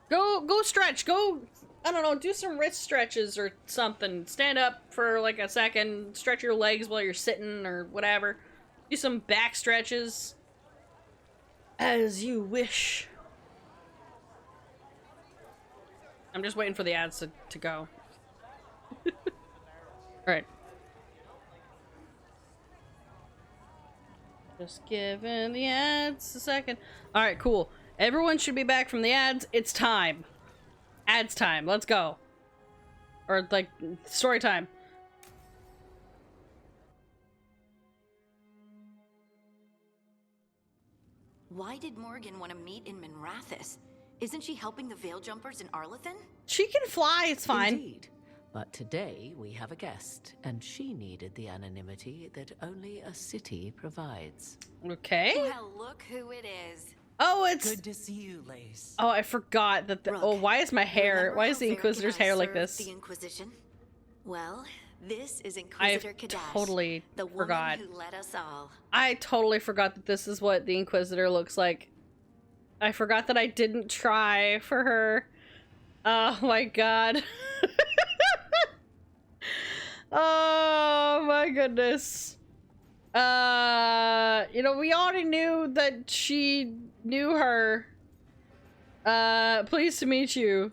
Go stretch. Go, I don't know, do some wrist stretches or something. Stand up for like a second. Stretch your legs while you're sitting or whatever. Do some back stretches. As you wish. I'm just waiting for the ads to go. Alright. Just giving the ads a second. Alright, cool. Everyone should be back from the ads. It's time. Ads time. Let's go. Or, like, story time. Why did Morgan want to meet in Minrathous? Isn't she helping the Veil Jumpers in Arlithon? She can fly, it's fine. Indeed. But today we have a guest, and she needed the anonymity that only a city provides. Okay. Well, look who it is. Oh, it's... Good to see you, Lace. Oh, I forgot that the... Brooke, oh, why is my hair... remember Why how is the Varric Inquisitor's and I hair like served this? The Inquisition? Well, this is I Inquisitor Kadash, totally the woman forgot. who led us all. I totally forgot that this is what the Inquisitor looks like. I forgot that I didn't try for her. Oh my god. Oh my goodness. You know, we already knew that she knew her. Pleased to meet you.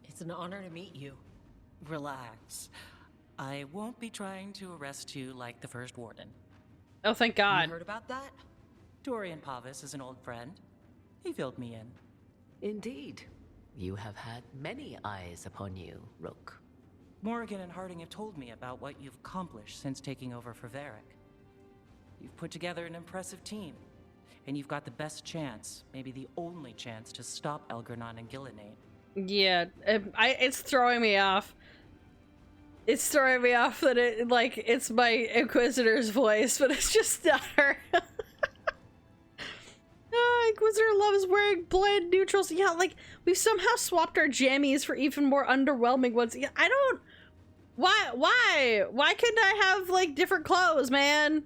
It's an honor to meet you. Relax. I won't be trying to arrest you like the first warden. Oh, thank You God. heard about that? Dorian Pavis is an old friend. He filled me in. Indeed. You have had many eyes upon you, Rook. Morrigan and Harding have told me about what you've accomplished since taking over for Varric. You've put together an impressive team, and you've got the best chance, maybe the only chance, to stop Elgernon and Gillenane. Yeah, it's throwing me off. It's throwing me off that it's my Inquisitor's voice, but it's just not her. Inquisitor loves wearing bland neutrals. Yeah, like, we've somehow swapped our jammies for even more underwhelming ones. Yeah, I don't... Why couldn't I have, like, different clothes, man?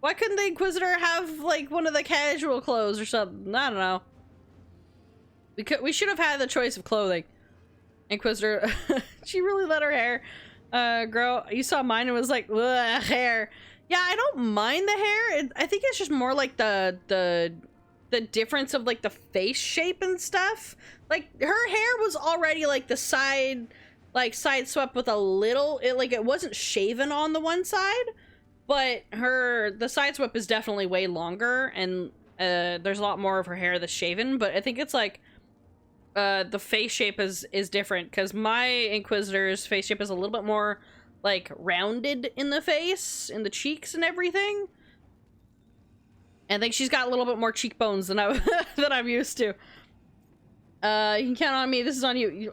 Why couldn't the Inquisitor have, like, one of the casual clothes or something? I don't know. We should have had the choice of clothing. Inquisitor, she really let her hair grow. You saw mine and was like, ugh, hair. Yeah, I don't mind the hair. I think it's just more like the difference of like the face shape and stuff. Like her hair was already like the side swept with a little, it wasn't shaven on the one side, but the side swept is definitely way longer, and there's a lot more of her hair that's shaven. But I think it's like the face shape is different, because my Inquisitor's face shape is a little bit more like rounded in the face, in the cheeks and everything. I think she's got a little bit more cheekbones than than I'm used to. You can count on me. This is on you.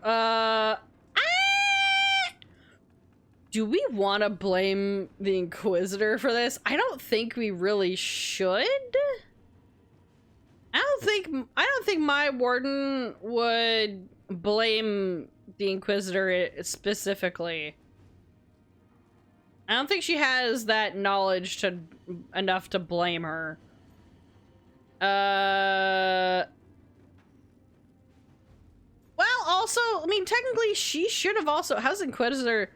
Do we want to blame the Inquisitor for this? I don't think we really should. I don't think my warden would blame the Inquisitor specifically. I don't think she has that knowledge enough to blame her. Well, also, I mean, technically she should have also... How's Inquisitor...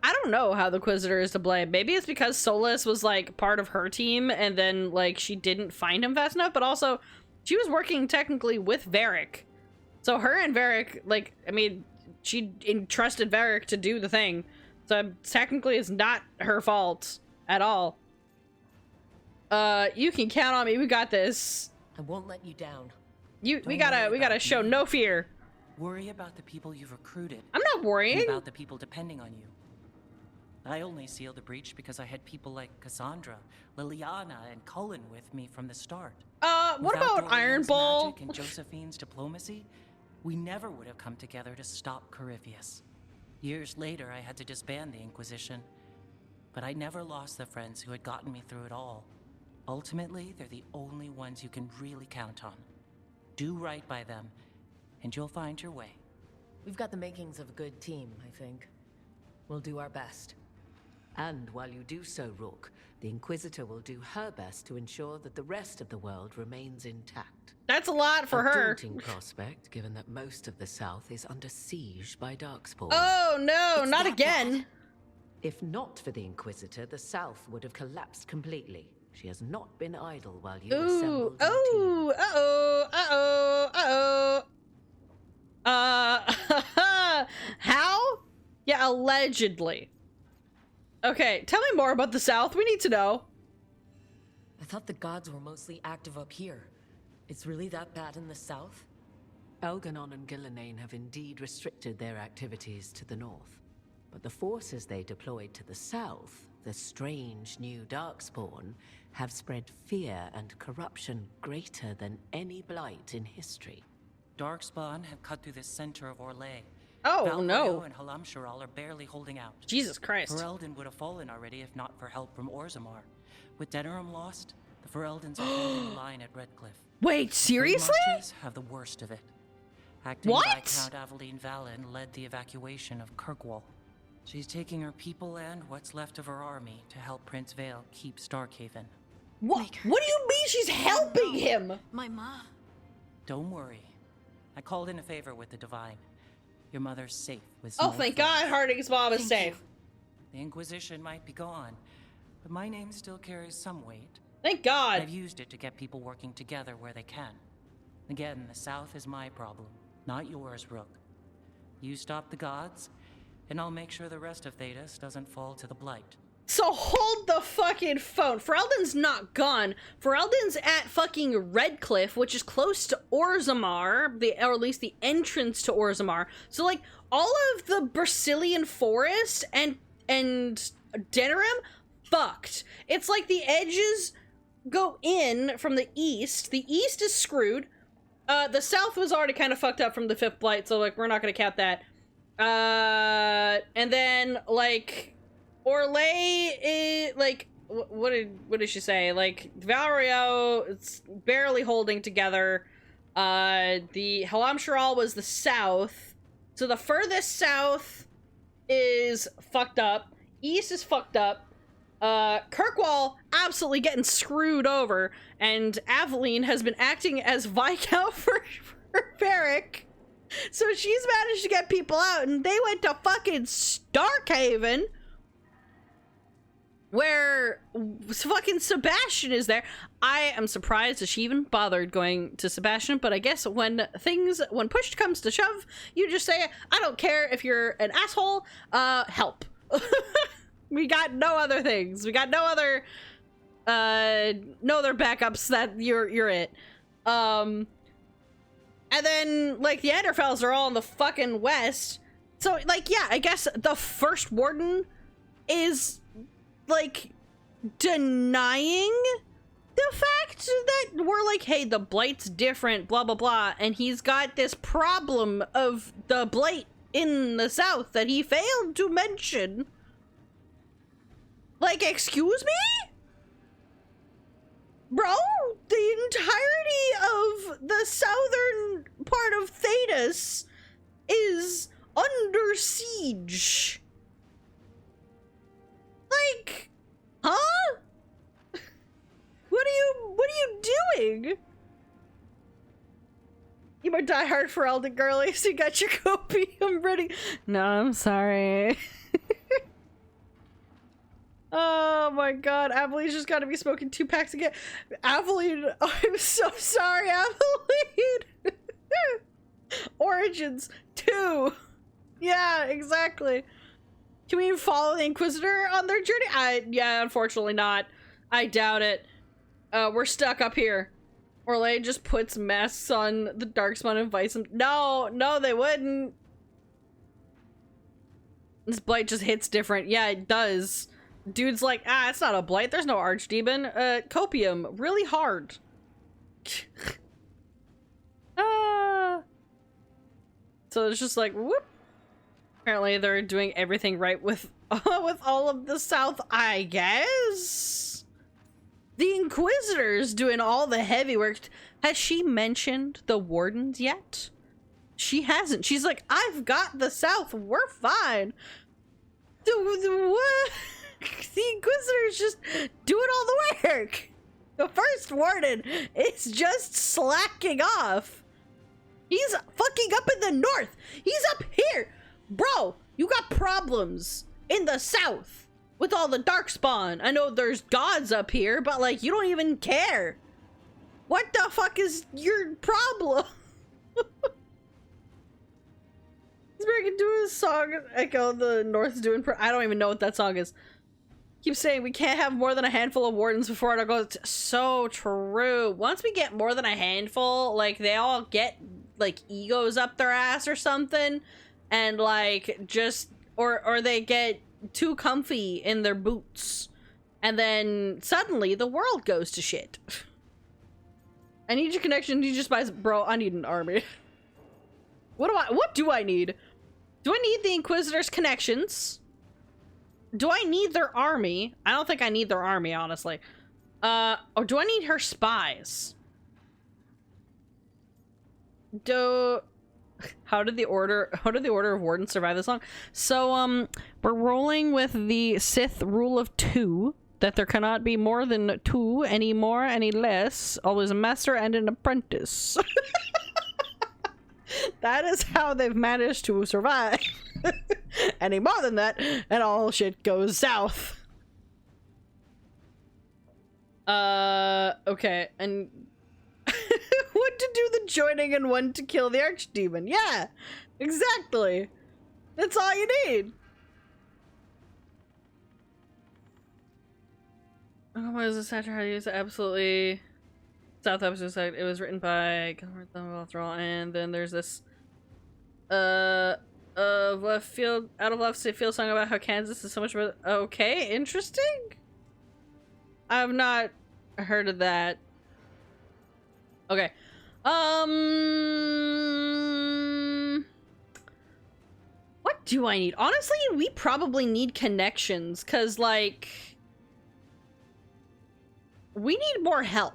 I don't know how the Inquisitor is to blame. Maybe it's because SOLAS was, like, part of her team, and then, like, she didn't find him fast enough, but also, she was working technically with Varric. So her and Varric, like, I mean, she entrusted Varric to do the thing. So technically it's not her fault at all. You can count on me. We got this. I won't let you down. We gotta show no fear. Worry about the people you've recruited. I'm not worrying about the people depending on you. I only sealed the breach because I had people like Cassandra, Liliana, and Cullen with me from the start. What about Iron Ball? Magic and Josephine's diplomacy, we never would have come together to stop Corypheus. Years later, I had to disband the Inquisition, but I never lost the friends who had gotten me through it all. Ultimately, they're the only ones you can really count on. Do right by them, and you'll find your way. We've got the makings of a good team, I think. We'll do our best. And while you do so, Rook, the Inquisitor will do her best to ensure that the rest of the world remains intact. That's a lot for her. A daunting prospect, given that most of the South is under siege by Darkspawn. Oh no, not again. If not for the Inquisitor, the South would have collapsed completely. She has not been idle while you assembled your team. How? Yeah, allegedly. Okay, tell me more about the South. We need to know. I thought the gods were mostly active up here. It's really that bad in the south? Elgernon and Gillenane have indeed restricted their activities to the north. But the forces they deployed to the south, the strange new Darkspawn, have spread fear and corruption greater than any blight in history. Darkspawn have cut through the center of Orlais. Oh, Valkyrie no. and Halamsharal are barely holding out. Jesus Christ. Ferelden would have fallen already if not for help from Orzammar. With Denerim lost, the Fereldans are holding the line at Redcliffe. Wait, seriously? The Marches have the worst of it. Acting by Count Aveline Valen led the evacuation of Kirkwall. She's taking her people and what's left of her army to help Prince Vale keep Starkhaven. What do you mean she's helping him? My ma. Don't worry. I called in a favor with the Divine. Your mother's safe with Oh, thank God Harding's mom is safe. The Inquisition might be gone, but my name still carries some weight. Thank God. I've used it to get people working together where they can. Again, the South is my problem, not yours, Rook. You stop the gods, and I'll make sure the rest of Thedas doesn't fall to the Blight. So hold the fucking phone. Ferelden's not gone. Ferelden's at fucking Redcliffe, which is close to Orzammar, or at least the entrance to Orzammar. So like all of the Brazilian forest and Denerim fucked. It's like the edges go in from the east. The east is screwed. The south was already kind of fucked up from the fifth blight, so like we're not gonna count that. And then like Orlais is like what did she say? Like Valerio, it's barely holding together. The Halam Sharal was the south, so the furthest south is fucked up. East is fucked up. Kirkwall absolutely getting screwed over, and Aveline has been acting as Viscount for Varric. So she's managed to get people out, and they went to fucking Starkhaven, where fucking Sebastian is there. I am surprised that she even bothered going to Sebastian, but I guess when push comes to shove, you just say, I don't care if you're an asshole, help. We got no other things. We got no other backups that you're it. And then like the Enderfells are all in the fucking west. So like yeah, I guess the first warden is like denying the fact that we're like, hey, the Blight's different, blah blah blah, and he's got this problem of the Blight in the south that he failed to mention. Like, excuse me? Bro, the entirety of the southern part of Thedas is under siege. Like, huh? What are you doing? You might die hard for Elden Girly, so you got your copy. I'm ready. No, I'm sorry. Oh my god, Aveline's just gotta be smoking 2 packs again. Aveline, oh, I'm so sorry, Aveline. Origins 2. Yeah, exactly. Can we follow the Inquisitor on their journey? Yeah, unfortunately not. I doubt it. We're stuck up here. Orlais just puts masks on the Darkspawn and invites them. No, they wouldn't. This blight just hits different. Yeah, it does. Dude's like, it's not a blight. There's no archdemon. Copium, really hard. So it's just like, whoop. Apparently they're doing everything right with all of the south, I guess. The Inquisitor's doing all the heavy work. Has she mentioned the wardens yet? She hasn't. She's like, I've got the south. We're fine. What? The Inquisitor's just doing all the work. The first warden is just slacking off. He's fucking up in the north. He's up here. Bro, you got problems in the south with all the Darkspawn. I know there's gods up here, but like, you don't even care. What the fuck is your problem? He's doing a song, Echo the North's doing. I don't even know what that song is. Keep saying we can't have more than a handful of wardens before it goes. So true. Once we get more than a handful, like they all get like egos up their ass or something, and like just or they get too comfy in their boots, and then suddenly the world goes to shit. I need your connection. You just buy, bro. I need an army. What do I need? Do I need the Inquisitor's connections? Do I need their army? I don't think I need their army, honestly. Or do I need her spies? How did the order of wardens survive this long? So, we're rolling with the Sith rule of 2, that there cannot be more than 2, any more, any less. Always a master and an apprentice. That is how they've managed to survive. Any more than that, and all shit goes south. Okay, and one to do the joining and one to kill the archdemon. Yeah, exactly. That's all you need. Oh, what is this after how to use it? Absolutely. South episode. It was written by and then there's this of left field out of left field song about how Kansas is so much better. Okay, interesting. I've not heard of that. Okay. What do I need? Honestly, we probably need connections, cause like we need more help.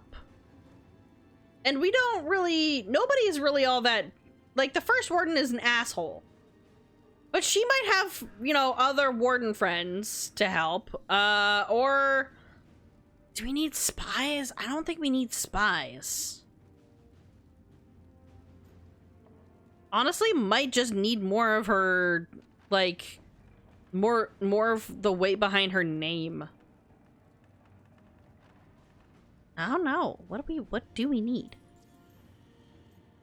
And we don't really, nobody is really all that, like the first warden is an asshole. But she might have, you know, other warden friends to help. Or do we need spies? I don't think we need spies. Honestly, might just need more of her, like, more of the weight behind her name. I don't know. What do we need?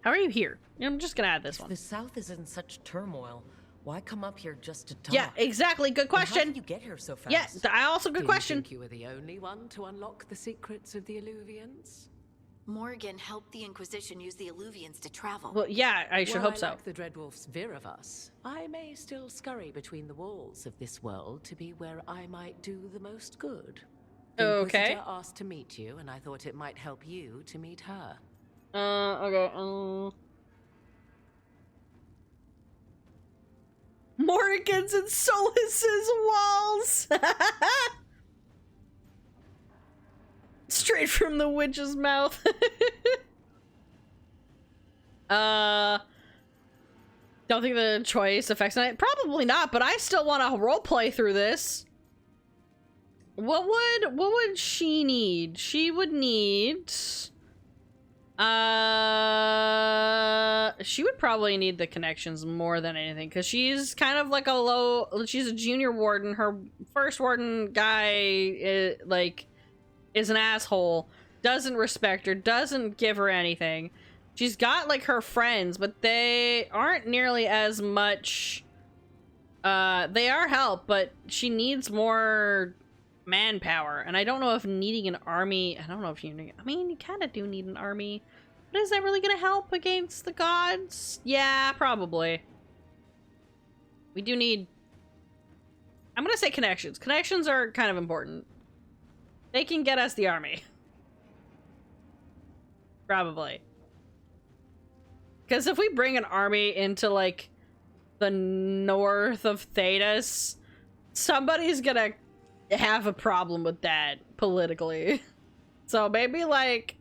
How are you here? I'm just gonna add this one. The South is in such turmoil. Why come up here just to talk? Yeah, exactly. Good question. And how did you get here so fast? Yeah, I also good question. You think you were the only one to unlock the secrets of the Illuvians? Morgan helped the Inquisition use the Illuvians to travel. Well, yeah, I should hope so. Like the Dreadwolf's veer of us, I may still scurry between the walls of this world to be where I might do the most good. The Okay. Inquisitor asked to meet you, and I thought it might help you to meet her. Okay. Morgan's and Solas's walls. Straight from the witch's mouth. Don't think the choice affects it. Probably not, but I still want to roleplay through this. What would she need? She would need she would probably need the connections more than anything, because she's kind of like she's a junior warden. Her first warden guy is an asshole, doesn't respect her, doesn't give her anything. She's got like her friends, but they aren't nearly as much. They are help, but she needs more manpower, and I don't know if needing an army, I don't know if you need, I mean, you kind of do need an army, but is that really gonna help against the gods? Yeah, probably. We do need, I'm gonna say connections. Connections are kind of important. They can get us the army. Probably. Because if we bring an army into like the north of Thedas, somebody's gonna have a problem with that politically. So maybe like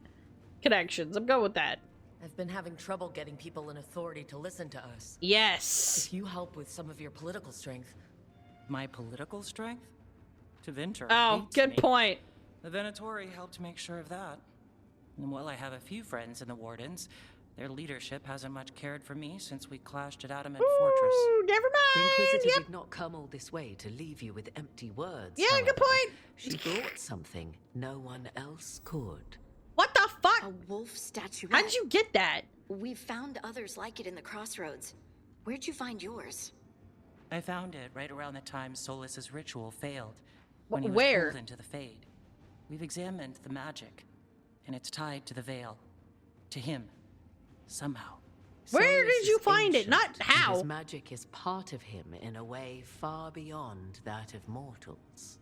connections. I'm going with that. I've been having trouble getting people in authority to listen to us. Yes. If you help with some of your political strength. My political strength? Tevinter Oh, hates good me. point. The Venatori helped make sure of that. And while I have a few friends in the Wardens, their leadership hasn't much cared for me since we clashed at Adamant Fortress. Ooh, never The mind. Inquisitor did not come all this way to leave you with empty words. Yeah, however. good point. She brought something no one else could. What the fuck? A wolf statuette. How did you get that? We've found others like it in the crossroads. Where'd you find yours? I found it right around the time Solas's ritual failed, when he was Where? pulled into the Fade. We've examined the magic, and it's tied to the Veil. To him. Somehow. Where Solus did you is find it? ancient, Not and how. His magic is part of him in a way far beyond that of mortals.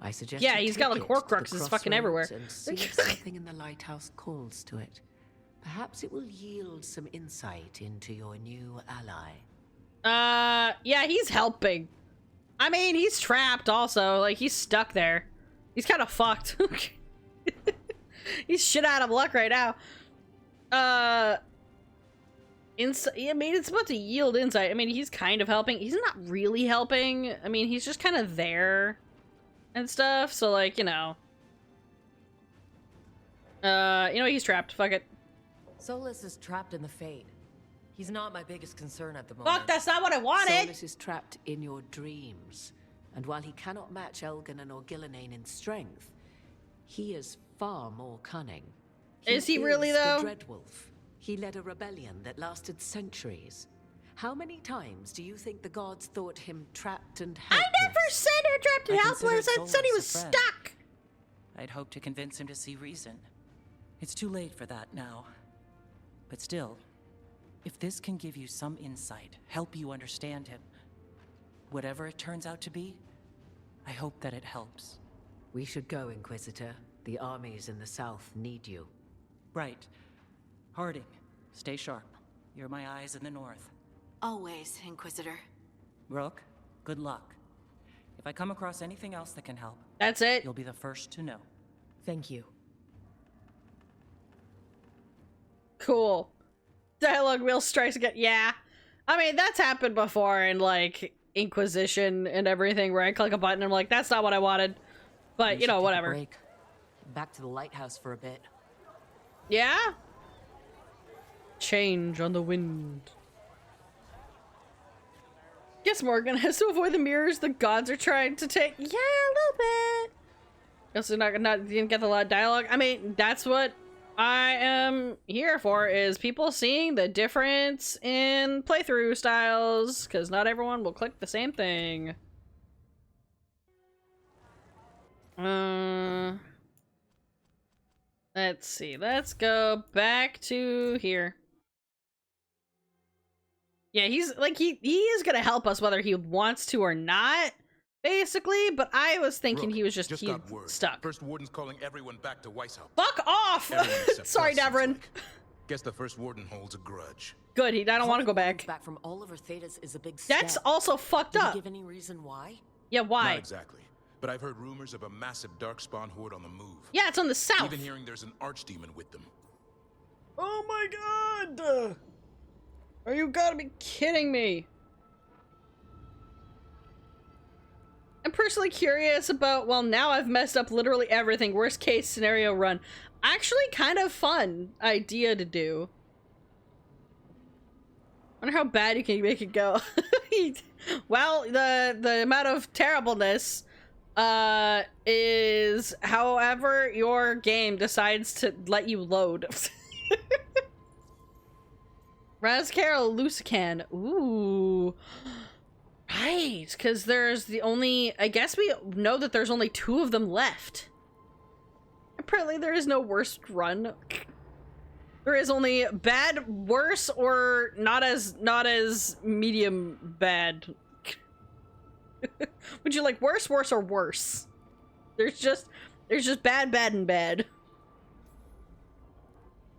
I suggest Yeah, you he's got, take like, it to the Horcruxes fucking everywhere. crossroads and see if something in the lighthouse calls to it. Perhaps it will yield some insight into your new ally. Yeah, he's helping. I mean, he's trapped also. Like, he's stuck there. He's kind of fucked. He's shit out of luck right now. I mean, it's about to yield insight. I mean, he's kind of helping. He's not really helping. I mean, he's just kind of there and stuff. So, like, you know, he's trapped. Fuck it. Solus is trapped in the Fade. He's not my biggest concern at the moment. Fuck, that's not what I wanted. Solus is trapped in your dreams, and while he cannot match Elganon or Gillenane in strength, He is far more cunning. Is he really, though? The Dreadwolf. He led a rebellion that lasted centuries. How many times do you think the gods thought him trapped and helpless? I never said he trapped and I helpless. I considered said he Solas was a friend. stuck. I'd hoped to convince him to see reason. It's too late for that now. But still, if this can give you some insight, help you understand him, whatever it turns out to be, I hope that it helps. We should go, Inquisitor. The armies in the south need you. Right. Harding, stay sharp. You're my eyes in the north. Always, Inquisitor. Rook, good luck. If I come across anything else that can help, That's it. you'll be the first to know. Thank you. Cool. Dialogue wheel strikes again. Yeah. I mean, that's happened before in, like, Inquisition and everything, where I click a button and I'm like, that's not what I wanted. But, We you know, should take a whatever. break. Back to the lighthouse for a bit. Yeah? Change on the wind. Guess Morgan has to avoid the mirrors the gods are trying to take. Yeah, a little bit. Guess they're not didn't get a lot of dialogue. I mean, that's what I am here for, is people seeing the difference in playthrough styles, because not everyone will click the same thing. Let's see. Let's go back to here. Yeah, he's like he is gonna help us whether he wants to or not, basically. But I was thinking Rook, he was just got word. stuck. First Warden's calling everyone back to Weishaupt. Fuck off! Everyone except Sorry, us, seems Davrin. like. Guess the First Warden holds a grudge. Good. I don't want to go back. Back from Oliver Thedas is a big step. That's also fucked Did he up. give any reason why? Yeah, why? Not exactly, but I've heard rumors of a massive darkspawn horde on the move. Yeah, it's on the south. Even hearing there's an archdemon with them. Oh my god! Are you gotta be kidding me? I'm personally curious about, well, now I've messed up literally everything. Worst case scenario run. Actually kind of fun idea to do. Wonder how bad you can make it go. Well, the amount of terribleness is however your game decides to let you load. Razcarol Lucican. Ooh. Right, because there's the only... I guess we know that there's only 2 of them left. Apparently there is no worst run. There is only bad, worse, or not as medium bad. Would you like worse, or worse? There's just bad, and bad.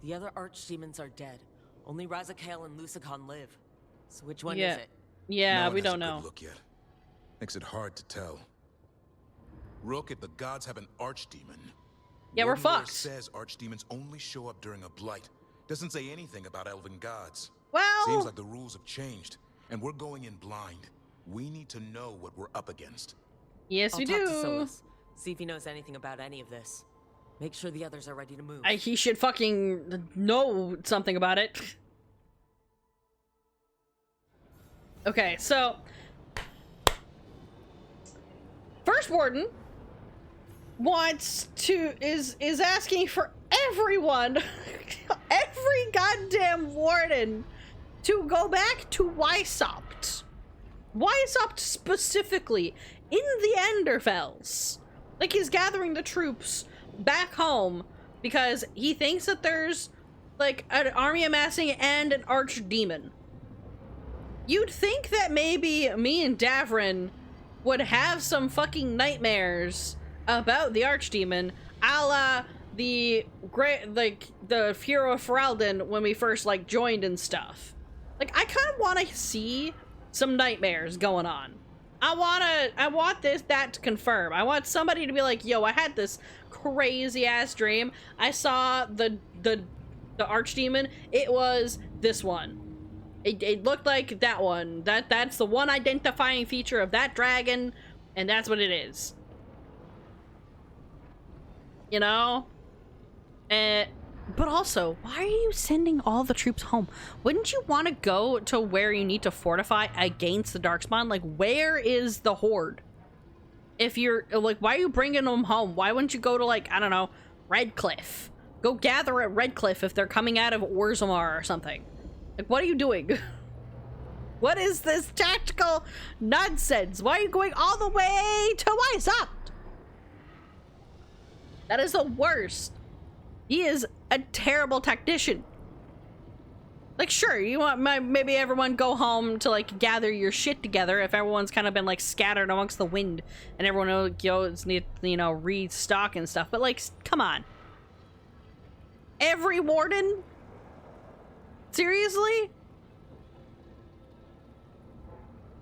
The other archdemons are dead. Only Razakale and Lucican live. So which one Yeah. is it? Yeah, No one we has a don't good know. Look yet. Makes it hard to tell. Rook, if the gods have an archdemon, Yeah, we're Warden Lore fucked. says archdemons only show up during a blight. Doesn't say anything about elven gods. Well, Seems like the rules have changed, and we're going in blind. We need to know what we're up against. yes, I'll we talk to do. SOLAS. See if he knows anything about any of this. Make sure the others are ready to move. He should fucking know something about it. Okay, so First Warden is asking for everyone, every goddamn warden, to go back to Weishaupt. Weishaupt specifically, in the Enderfells. Like, he's gathering the troops back home because he thinks that there's like an army amassing and an archdemon. You'd think that maybe me and Davrin would have some fucking nightmares about the archdemon, a la the great, like, the Furo of Ferelden when we first, like, joined and stuff. Like, I kind of want to see some nightmares going on. I want that to confirm. I want somebody to be like, yo, I had this crazy ass dream. I saw the archdemon. It was this one. It looked like that one. That's the one identifying feature of that dragon, and that's what it is. You know? But also, why are you sending all the troops home? Wouldn't you want to go to where you need to fortify against the Darkspawn? Like, where is the Horde? If you're, like, why are you bringing them home? Why wouldn't you go to, like, I don't know, Redcliffe? Go gather at Redcliffe if they're coming out of Orzammar or something. Like, what are you doing? What is this tactical nonsense? Why are you going all the way to Weissach? That is the worst. He is a terrible tactician. Like, sure, you want maybe everyone go home to, like, gather your shit together if everyone's kind of been, like, scattered amongst the wind and everyone goes, you know, restock and stuff. But, like, come on. Every warden? Seriously?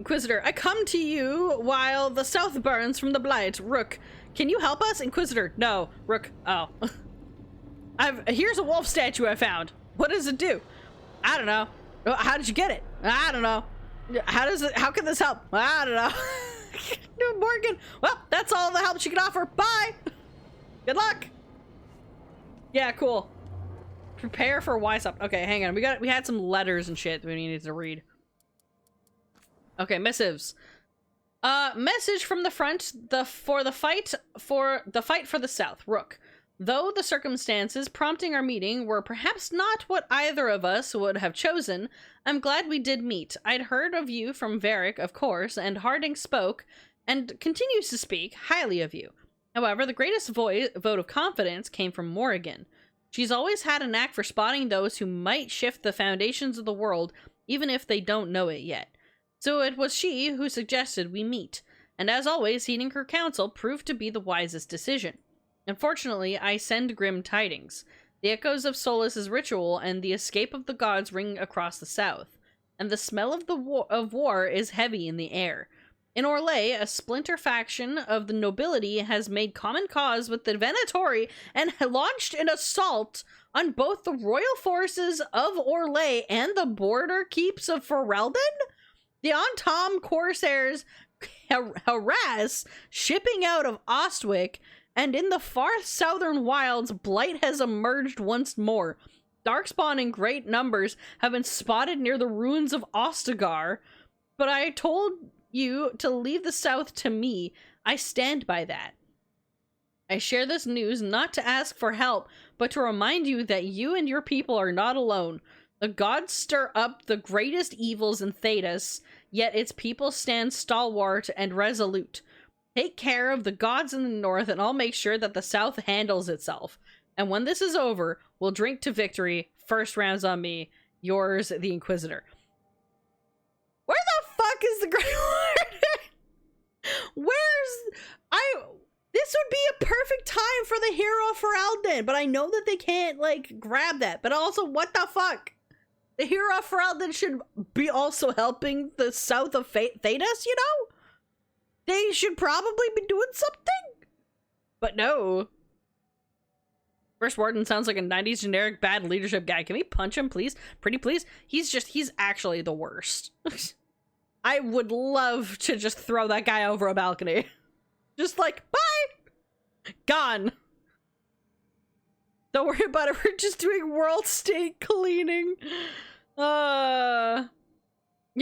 Inquisitor, I come to you while the south burns from the blight. Rook, can you help us? Inquisitor, no. Rook, oh. Here's a wolf statue I found. What does it do? I don't know. How did you get it? I don't know. How can this help? I don't know. Morgan, well, that's all the help she can offer. Bye. Good luck. Yeah, cool. Prepare for Weissach. Okay, hang on. We had some letters and shit that we needed to read. Okay, missives. Message from the front, for the fight for the south. Rook. Though the circumstances prompting our meeting were perhaps not what either of us would have chosen, I'm glad we did meet. I'd heard of you from Varric, of course, and Harding spoke, and continues to speak, highly of you. However, the greatest vote of confidence came from Morrigan. She's always had a knack for spotting those who might shift the foundations of the world, even if they don't know it yet. So it was she who suggested we meet, and as always, heeding her counsel proved to be the wisest decision. Unfortunately, I send grim tidings. The echoes of SOLAS' ritual and the escape of the gods ring across the south, and the smell of war is heavy in the air. In Orlais, a splinter faction of the nobility has made common cause with the Venatori and launched an assault on both the royal forces of Orlais and the border keeps of Ferelden? The Antom corsairs harass shipping out of Ostwick, and in the far southern wilds, blight has emerged once more. Darkspawn in great numbers have been spotted near the ruins of Ostagar, but I told you to leave the south to me. I stand by that. I share this news not to ask for help, but to remind you that you and your people are not alone. The gods stir up the greatest evils in Thedas, yet its people stand stalwart and resolute. Take care of the gods in the north, and I'll make sure that the south handles itself. And when this is over, we'll drink to victory. First round's on me. Yours, the Inquisitor. Where the fuck is the Grey Warden? This would be a perfect time for the hero for Ferelden, but I know that they can't, like, grab that. But also, what the fuck? The hero for Ferelden should be also helping the south of Thedas, you know? They should probably be doing something. But no. First Warden sounds like a 90s generic bad leadership guy. Can we punch him, please? Pretty please? He's actually the worst. I would love to just throw that guy over a balcony. Just like, bye! Gone. Don't worry about it. We're just doing world state cleaning. Yeah,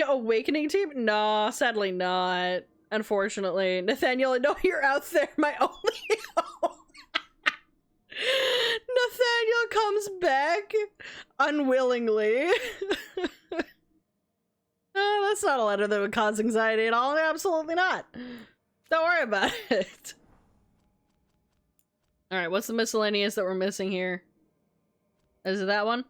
Awakening team? No, sadly not. Unfortunately. Nathaniel, I know you're out there, my only hope. Nathaniel comes back unwillingly. Oh, that's not a letter that would cause anxiety at all. Absolutely not. Don't worry about it. Alright, what's the miscellaneous that we're missing here? Is it that one?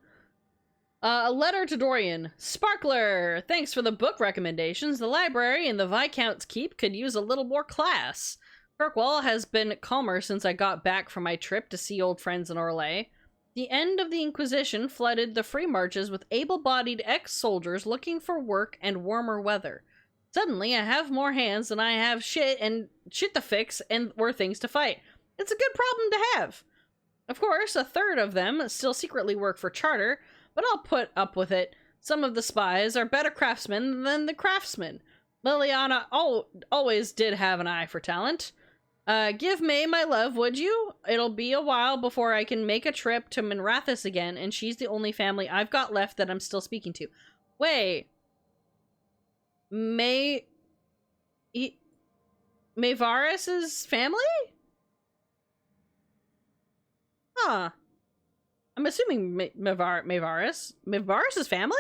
A letter to Dorian. Sparkler! Thanks for the book recommendations. The library in the Viscount's Keep could use a little more class. Kirkwall has been calmer since I got back from my trip to see old friends in Orlais. The end of the Inquisition flooded the free marches with able-bodied ex-soldiers looking for work and warmer weather. Suddenly, I have more hands than I have shit to fix or things to fight. It's a good problem to have. Of course, a third of them still secretly work for Charter, but I'll put up with it. Some of the spies are better craftsmen than the craftsmen. Liliana always did have an eye for talent. Give May my love, would you? It'll be a while before I can make a trip to Minrathous again, and she's the only family I've got left that I'm still speaking to. Wait. May... Maevaris's family? Huh. I'm assuming Maevaris's family?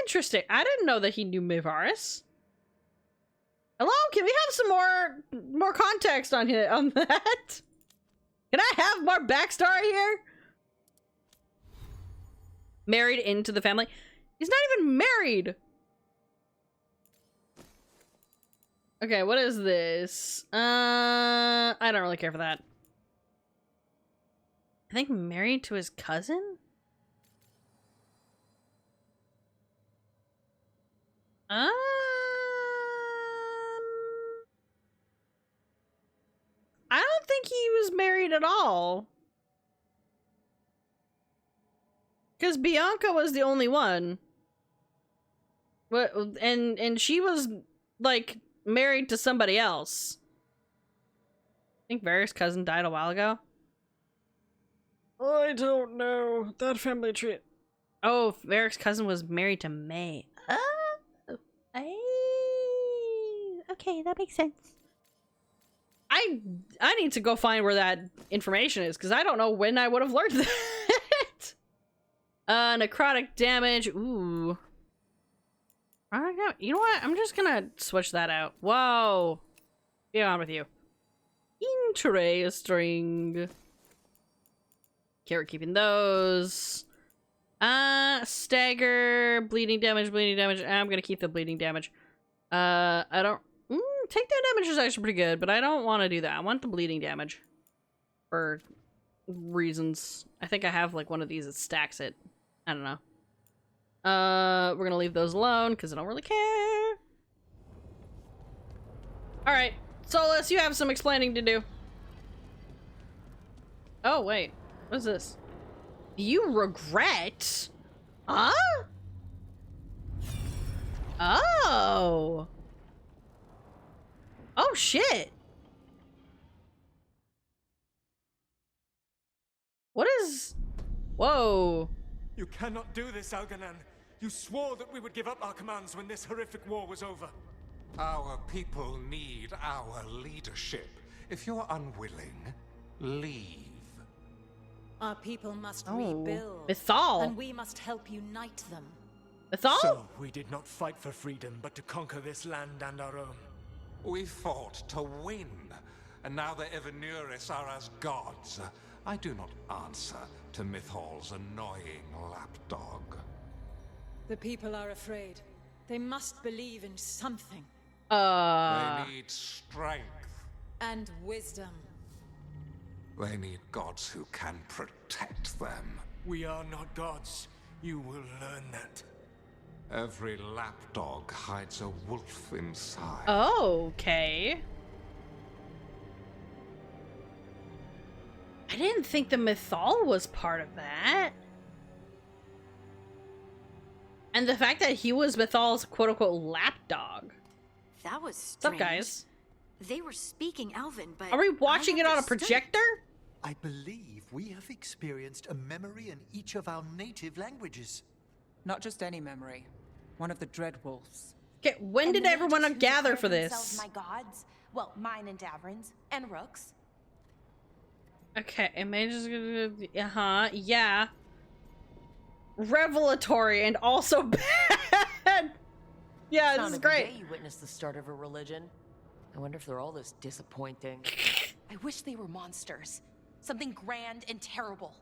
Interesting. I didn't know that he knew Maevaris. Hello? Can we have some more context on that? Can I have more backstory here? Married into the family? He's not even married! Okay, what is this? I don't really care for that. I think married to his cousin? I don't think he was married at all. Because Bianca was the only one. What? And she was, like, married to somebody else. I think Varys' cousin died a while ago. I don't know. That family tree. Oh, Varys' cousin was married to May. Oh. Okay, that makes sense. I need to go find where that information is, because I don't know when I would have learned that. Necrotic damage. Ooh. You know what? I'm just gonna switch that out. Whoa. Be on with you. Interesting. Okay, we're keeping those. Stagger, bleeding damage. I'm gonna keep the bleeding damage. I don't... take that damage is actually pretty good, but I don't want to do that. I want the bleeding damage. For reasons. I think I have, like, one of these that stacks it. I don't know. We're gonna leave those alone, because I don't really care. Alright. Solas, you have some explaining to do. Oh, wait. What is this? You regret? Huh? Oh. Oh, shit. What is... Whoa. You cannot do this, Algernon. You swore that we would give up our commands when this horrific war was over. Our people need our leadership. If you're unwilling, leave. Our people must rebuild. Mythal. And we must help unite them. Mythal? So, we did not fight for freedom, but to conquer this land and our own. We fought to win, and now the Evenuris are as gods. I do not answer to Mythal's annoying lapdog. The people are afraid. They must believe in something. They need strength. And wisdom. They need gods who can protect them. We are not gods. You will learn that. Every lapdog hides a wolf inside. Okay. I didn't think the Mythal was part of that. And the fact that he was Mythal's quote-unquote lapdog. That was What's strange. up, guys? They were speaking Elven, but Are we watching it on a understood. projector? I believe we have experienced a memory in each of our native languages. Not just any memory. One of the Dread Wolves. Okay, when did everyone gather for this? My gods. Well, mine and Davrin's. And Rook's. Okay, am I just gonna... yeah. Revelatory and also bad! Yeah, this is great. Day you witnessed the start of a religion. I wonder if they're all this disappointing. I wish they were monsters. Something grand and terrible.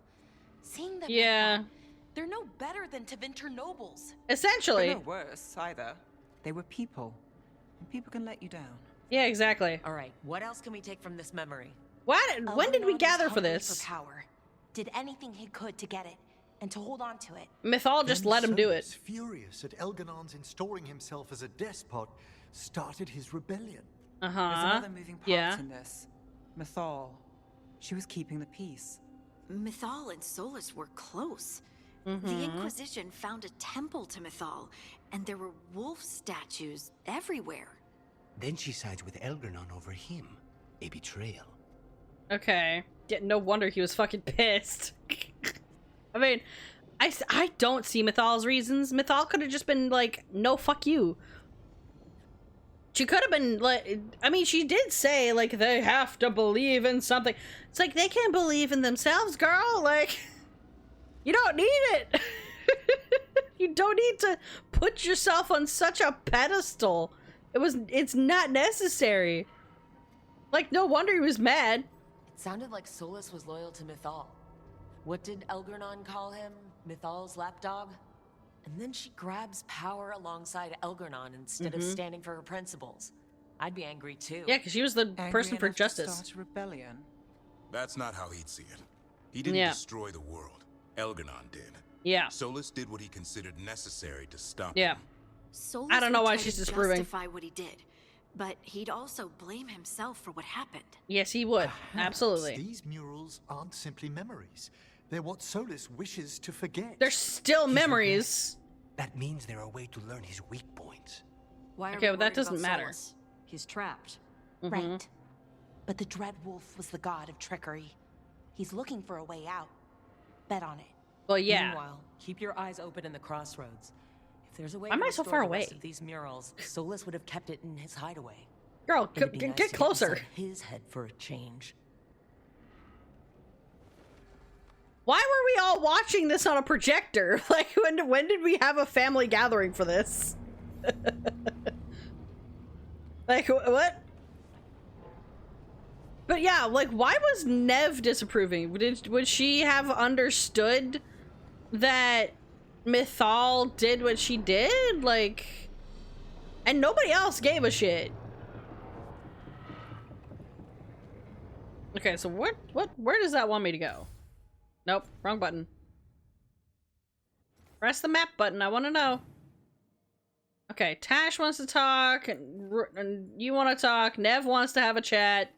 Seeing them Yeah. like that, they're no better than Tevinter nobles. Essentially. They're no worse, either. They were people. And people can let you down. Yeah, exactly. Alright, what else can we take from this memory? When did we gather for hungry this? For power. Did anything he could to get it, and to hold on to it. Mythal just Then let him do Solus, it. furious at Elganon's installing himself as a despot, started his rebellion. There's another moving part in this. Mythal. She was keeping the peace. Mythal and Solus were close. The Inquisition found a temple to Mythal, and there were wolf statues everywhere. Then she sides with Elgernon over him. A betrayal. Okay. Yeah, no wonder he was fucking pissed. I mean, I don't see Mythal's reasons. Mythal could have just been like, no, fuck you. She could have been like, I mean, she did say like they have to believe in something. It's like they can't believe in themselves, girl. Like, you don't need it. You don't need to put yourself on such a pedestal. It's not necessary. Like, no wonder he was mad. It sounded like Solus was loyal to Mythal. What did Elgernon call him? Mythal's lapdog? And then she grabs power alongside Elgernon instead of standing for her principles. I'd be angry too. Yeah, because she was the person for justice. Start a rebellion. That's not how he'd see it. He didn't destroy the world. Elgernon did. Yeah. Solus did what he considered necessary to stop him. Solus I don't know why would try she's to disproving. justify what he did, but he'd also blame himself for what happened. Yes, he would. Perhaps Absolutely. These murals aren't simply memories. They're what Solus wishes to forget. They're still memories. That means they're a way to learn his weak points. Why are Okay, we well, that worried doesn't about matter. Solus? He's trapped. Right. But the Dread Wolf was the god of trickery. He's looking for a way out. Bet on it. Well, yeah. Meanwhile, keep your eyes open in the crossroads. If there's a way Why am to I so restore far the rest away? of these murals, Solus would have kept it in his hideaway. Girl, It'd be nice to get closer. inside his head for a change. Why were we all watching this on a projector? Like, when did we have a family gathering for this? Like, what? But yeah, like, why was Nev disapproving? Would she have understood that Mythal did what she did? Like, and nobody else gave a shit. Okay, so where does that want me to go? Nope, wrong button. Press the map button, I want to know. Okay, Tash wants to talk, and you want to talk, Nev wants to have a chat.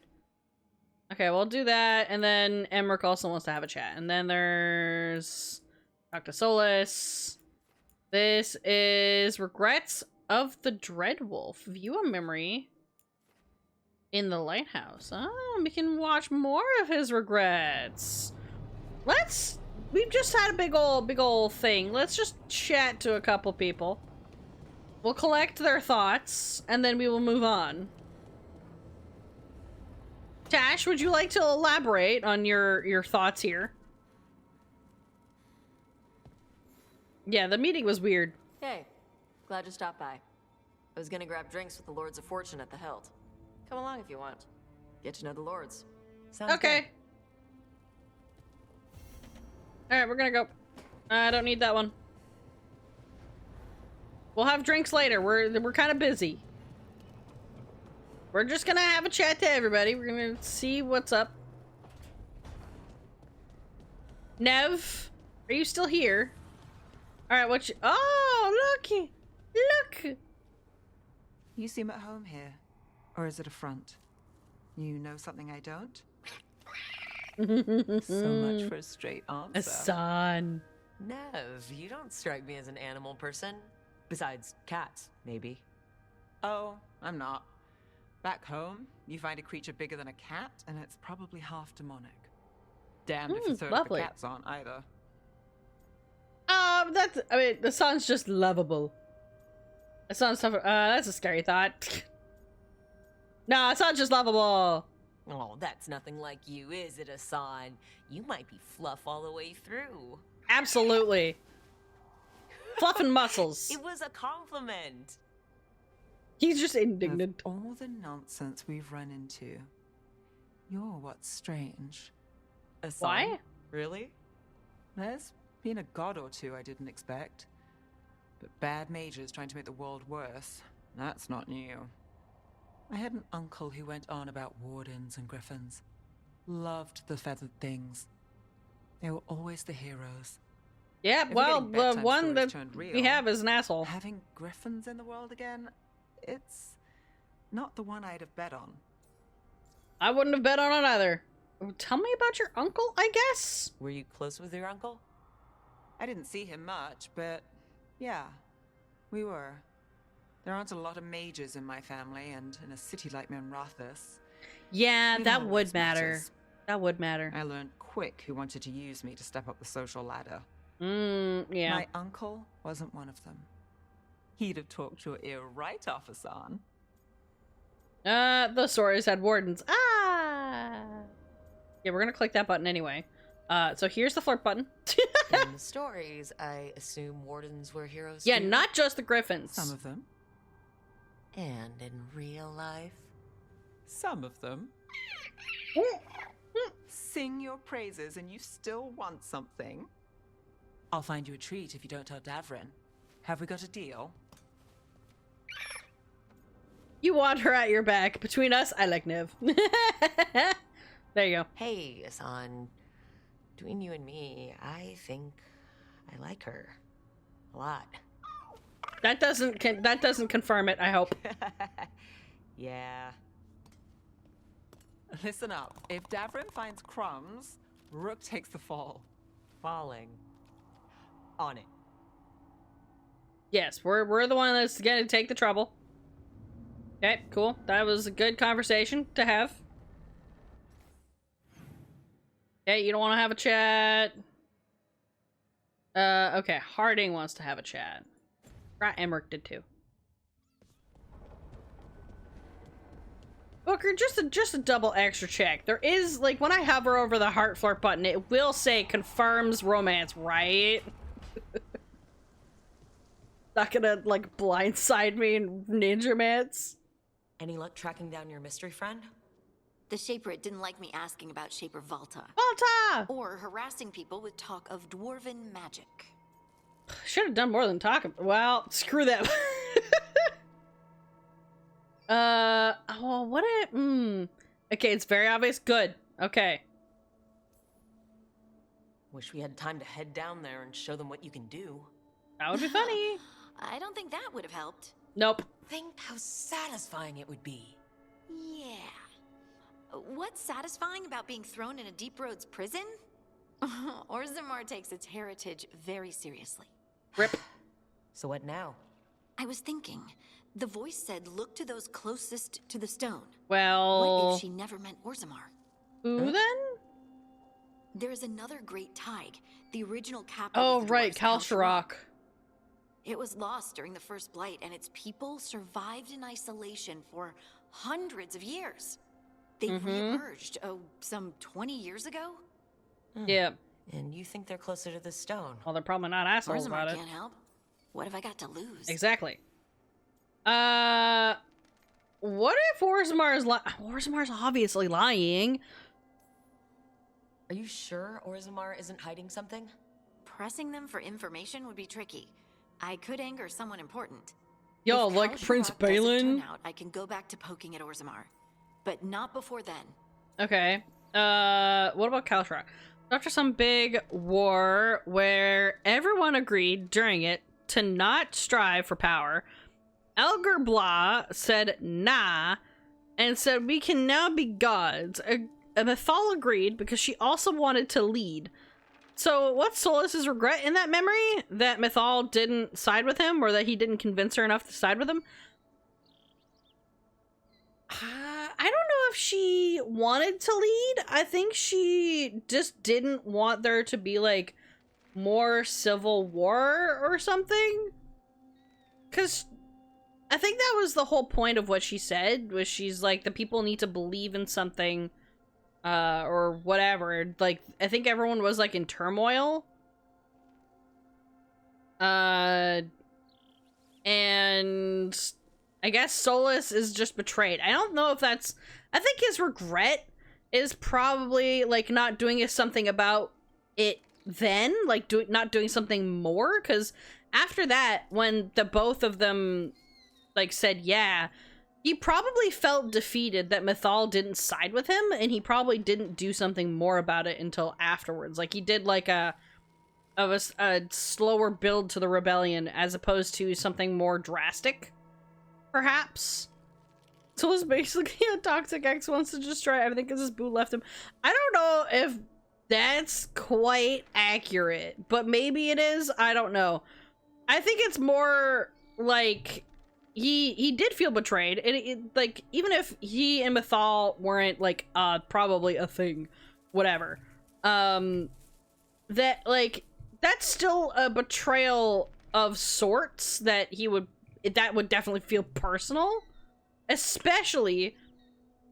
Okay, we'll do that, and then Emmerich also wants to have a chat. And then there's Dr. Solus. This is Regrets of the Dreadwolf. View a memory in the lighthouse. Oh, we can watch more of his regrets. We've just had a big old thing. Let's just chat to a couple people. We'll collect their thoughts, and then we will move on. Tash, would you like to elaborate on your thoughts here? Yeah, the meeting was weird. Hey, glad you stopped by. I was gonna grab drinks with the Lords of Fortune at the Hilt. Come along if you want. Get to know the Lords. Sounds okay. Alright, we're gonna go. I don't need that one. We'll have drinks later. We're kind of busy. We're just gonna have a chat to everybody. We're gonna see what's up. Nev, are you still here? Alright, oh, looky! Look! You seem at home here. Or is it a front? You know something I don't? So much for a straight answer. A son. Nev, you don't strike me as an animal person. Besides cats, maybe. Oh, I'm not. Back home, you find a creature bigger than a cat, and it's probably half demonic. Damned if a third of the cats aren't either. I mean, the son's just lovable. The son's tough. That's a scary thought. No, it's not just lovable. Oh, that's nothing like you, is it, Hassan? You might be fluff all the way through. Absolutely. Fluff and muscles. It was a compliment. He's just indignant. Of all the nonsense we've run into, you're what's strange. Hassan? Why? Really? There's been a god or two I didn't expect. But bad mages trying to make the world worse, that's not new. I had an uncle who went on about wardens and griffins. Loved the feathered things. They were always the heroes. Yeah, If well, getting the bedtime one stories that turned we real, have is an asshole. Having griffins in the world again, it's not the one I'd have bet on. I wouldn't have bet on it either. Tell me about your uncle, I guess? Were you close with your uncle? I didn't see him much, but yeah, we were. There aren't a lot of mages in my family, and in a city like Minrathous. Yeah, it that always would matter. matters. That would matter. I learned quick who wanted to use me to step up the social ladder. Yeah. My uncle wasn't one of them. He'd have talked your ear right off, Hassan. Those stories had wardens. Ah! Yeah, we're gonna click that button anyway. So here's the flirt button. In the stories, I assume wardens were heroes Yeah, too? not just the griffins. Some of them. And in real life? Some of them. Sing your praises and you still want something. I'll find you a treat if you don't tell Davrin. Have we got a deal? You want her at your back. Between us, I like Niv. There you go. Hey, Asan. Between you and me, I think I like her. A lot. That doesn't confirm it, I hope. Yeah. Listen up. If Davrin finds crumbs, Rook takes the fall. Falling. On it. Yes, we're the one that's gonna take the trouble. Okay, cool. That was a good conversation to have. Okay, you don't want to have a chat. Okay, Harding wants to have a chat. Right, Emmerich did too. Booker, just a double extra check. There is, like, when I hover over the heart flirt button, it will say confirms romance, right? Not gonna, like, blindside me in Ninja Mats. Any luck tracking down your mystery friend? The Shaper didn't like me asking about Shaper Volta. Volta! Or harassing people with talk of dwarven magic. Should have done more than talk. Well, screw that. Oh, what a, Okay, it's very obvious. Good. Okay. Wish we had time to head down there and show them what you can do. That would be funny. I don't think that would have helped. Nope. Think how satisfying it would be. Yeah. What's satisfying about being thrown in a Deep Roads prison? Orzammar takes its heritage very seriously. Rip. So what now? I was thinking, the voice said look to those closest to the stone. Well... What if she never meant Orzammar? Who then? There is another great Tig, the original capital Oh, of the right, dwarves, Kalsharok. It was lost during the First Blight, and its people survived in isolation for hundreds of years. They re-emerged, some 20 years ago? Yeah. And you think they're closer to the stone? Well, they're probably not assholes about it. Can't help. What have I got to lose? Exactly. What if Orzammar's obviously lying? Are you sure Orzammar isn't hiding something? Pressing them for information would be tricky. I could anger someone important. Yo, If like Kalsharok Prince doesn't Balin? turn out, I can go back to poking at Orzammar. But not before then. Okay. What about Kalsharok? After some big war where everyone agreed during it to not strive for power, Elgar Blah said nah and said we can now be gods. Mythal agreed because she also wanted to lead. So what's Solas's regret in that memory? That Mythal didn't side with him, or that he didn't convince her enough to side with him? I don't know if she wanted to lead. I think she just didn't want there to be, like, more civil war or something. Because I think that was the whole point of what she said, was she's like, the people need to believe in something, or whatever. Like, I think everyone was, like, in turmoil. And I guess Solas is just betrayed. I don't know if that's... I think his regret is probably, like, not doing something about it then. Like, not doing something more. Because after that, when the both of them, like, said yeah, he probably felt defeated that Mythal didn't side with him. And he probably didn't do something more about it until afterwards. Like, he did, like, a slower build to the rebellion as opposed to something more drastic. Perhaps. So it's basically a toxic ex wants to destroy everything because his boo left him. I don't know if that's quite accurate, but maybe it is. I don't know. I think it's more like he did feel betrayed. And like, even if he and Mythal weren't like probably a thing, whatever. That like that's still a betrayal of sorts that would definitely feel personal. Especially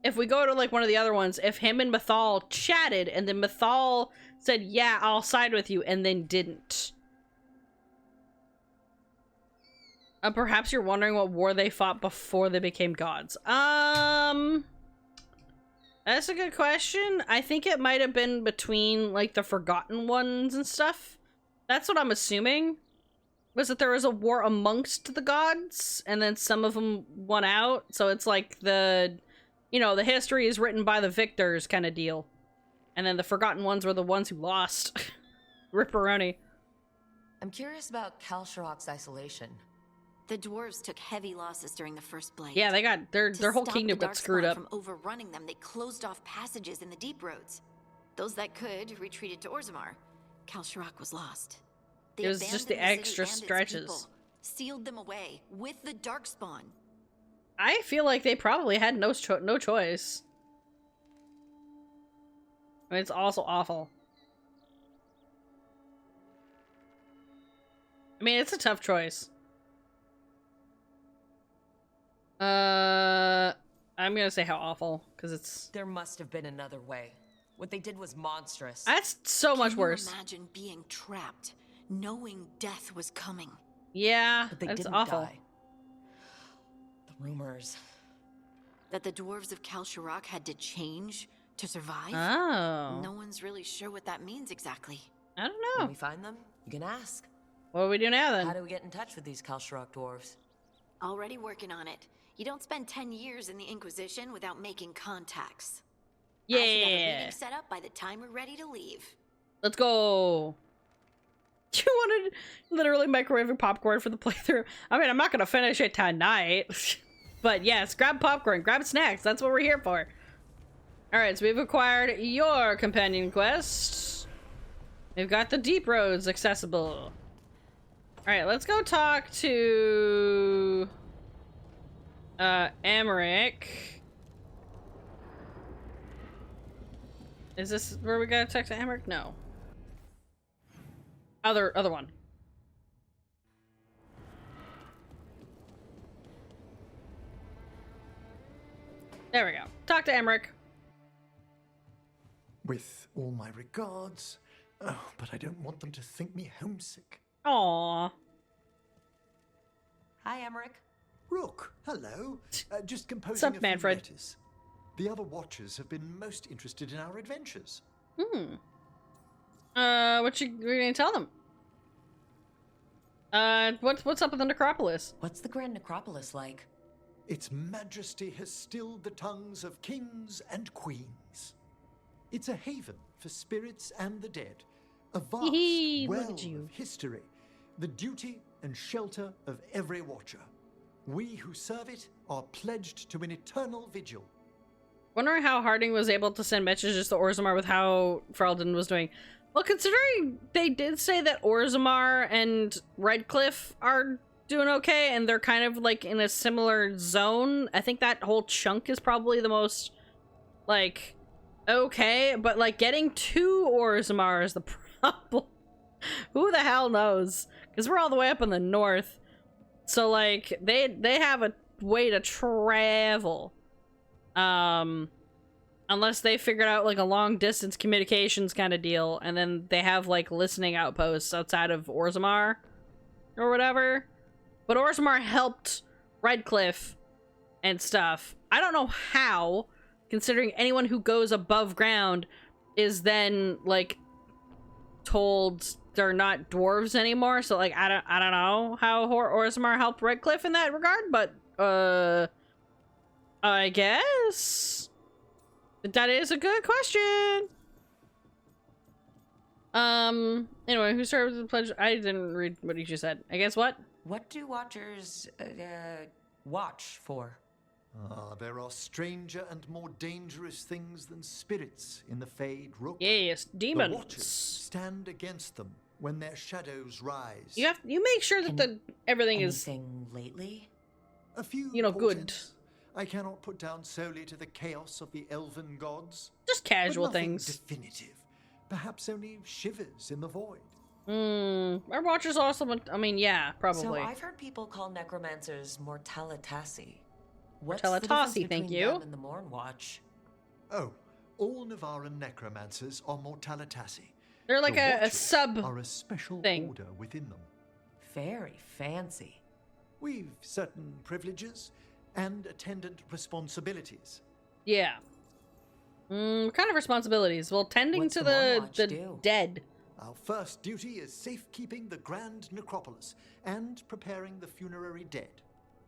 if we go to like one of the other ones, if him and Mythal chatted and then Mythal said, yeah, I'll side with you, and then didn't. Perhaps you're wondering what war they fought before they became gods. That's a good question. I think it might have been between like the Forgotten Ones and stuff. That's what I'm assuming. Was that there was a war amongst the gods, and then some of them won out. So it's like the, you know, the history is written by the victors kind of deal. And then the Forgotten Ones were the ones who lost. Ripperoni. I'm curious about Kalsharok's isolation. The dwarves took heavy losses during the First Blight. Yeah, they got their whole kingdom got screwed up. From overrunning them, they closed off passages in the deep roads. Those that could retreated to Orzammar. Kalsharok was lost. They it was just the extra stretches. People, sealed them away with the Darkspawn. I feel like they probably had no choice. I mean, it's also awful. I mean, it's a tough choice. I'm gonna say how awful, because it's... There must have been another way. What they did was monstrous. That's so much worse. Imagine being trapped, knowing death was coming. Yeah, but they that's didn't awful. Die. The rumors. That the dwarves of Kalsharok had to change to survive? Oh. No one's really sure what that means exactly. I don't know. When we find them, you can ask. What do we do now, then? How do we get in touch with these Kalsharok dwarves? Already working on it. You don't spend 10 years in the Inquisition without making contacts. Yeah. I should have a meeting set up by the time we're ready to leave. Let's go. You wanted literally microwaving popcorn for the playthrough. I mean, I'm not gonna finish it tonight. But yes, grab popcorn, grab snacks. That's what we're here for. Alright, so we've acquired your companion quest. We've got the deep roads accessible. Alright, let's go talk to... Emmerich. Is this where we gotta talk to Emmerich? No. Other one. There we go. Talk to Emmerich. With all my regards. Oh, but I don't want them to think me homesick. Aww. Hi, Emmerich. Rook, hello. Just composing a few Manfred? letters. The other Watchers have been most interested in our adventures. What you gonna tell them? What's up with the necropolis? What's the Grand Necropolis like? Its majesty has stilled the tongues of kings and queens. It's a haven for spirits and the dead. A vast well of history. The duty and shelter of every Watcher. We who serve it are pledged to an eternal vigil. Wondering how Harding was able to send messages to Orzammar with how Ferelden was doing. Well, considering they did say that Orzammar and Redcliffe are doing okay, and they're kind of like in a similar zone, I think that whole chunk is probably the most, like, okay, but like getting to Orzammar is the problem. Who the hell knows? Because we're all the way up in the north. So like they have a way to travel. Unless they figured out like a long distance communications kind of deal, and then they have like listening outposts outside of Orzammar or whatever. But Orzammar helped Redcliffe and stuff. I don't know how, considering anyone who goes above ground is then like told they're not dwarves anymore. So like I don't know how Orzammar helped Redcliffe in that regard, but I guess that is a good question. Anyway, who started with the pledge? I didn't read what you just said. I guess what? What do Watchers watch for? There are stranger and more dangerous things than spirits in the Fade Rook. Yes, demons. The Watchers stand against them when their shadows rise. You make sure that everything is lately. A few, good. portents I cannot put down solely to the chaos of the elven gods. Just casual but nothing things. Definitive. Perhaps only shivers in the void. Our Watchers also. I mean, yeah, probably. So I've heard people call necromancers mortalitasi. What's Tell a the difference Tossie, thank between you. them and the Morn Watch? Oh, all Navaran necromancers are mortalitasi. They're like The a Watchers sub are a special thing. order within them. Very fancy. We've certain privileges and attendant responsibilities. Yeah. What kind of responsibilities? Well, tending What's to the Morn the Watch do? dead. Our first duty is safekeeping the Grand Necropolis and preparing the funerary dead.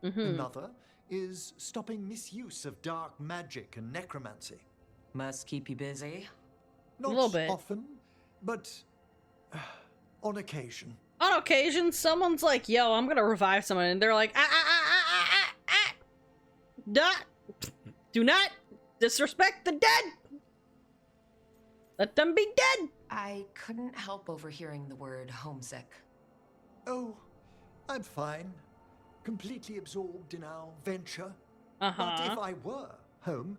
Another is stopping misuse of dark magic and necromancy. Must keep you busy. Not little bit. often, but on occasion. On occasion, someone's like, yo, I'm gonna revive someone, and they're like, do not disrespect the dead. Let them be dead. I couldn't help overhearing the word homesick. Oh, I'm fine. Completely absorbed in our venture. Uh-huh. But if I were home,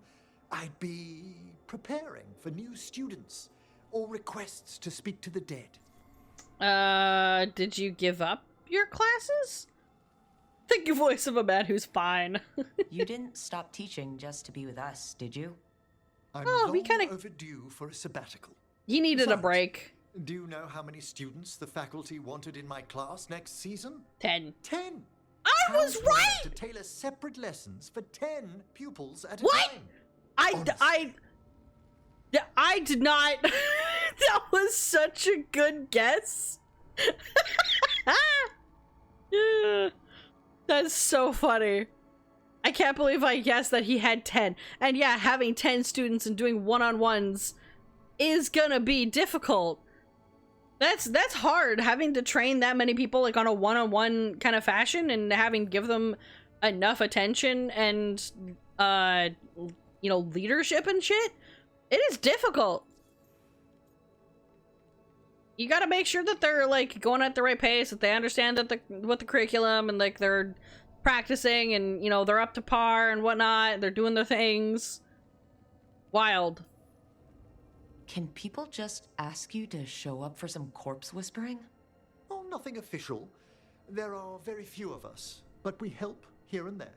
I'd be preparing for new students or requests to speak to the dead. Did you give up your classes? Think your voice of a man who's fine. You didn't stop teaching just to be with us, did you? I'm we long kinda- overdue for a sabbatical. He needed a Besides, break. Do you know how many students the faculty wanted in my class next season? 10. 10! I was Towns wanted right! To tailor separate lessons for 10 pupils at a What? time. I did not. That was such a good guess. That's so funny. I can't believe I guessed that he had 10. And yeah, having 10 students and doing one-on-ones is gonna be difficult. That's hard, having to train that many people like on a one-on-one kind of fashion and having to give them enough attention and you know, leadership and shit. It is difficult. You gotta make sure that they're like going at the right pace, that they understand that what the curriculum and like they're practicing and, you know, they're up to par and whatnot. They're doing their things. Wild. Can people just ask you to show up for some corpse whispering? Oh, nothing official. There are very few of us, but we help here and there.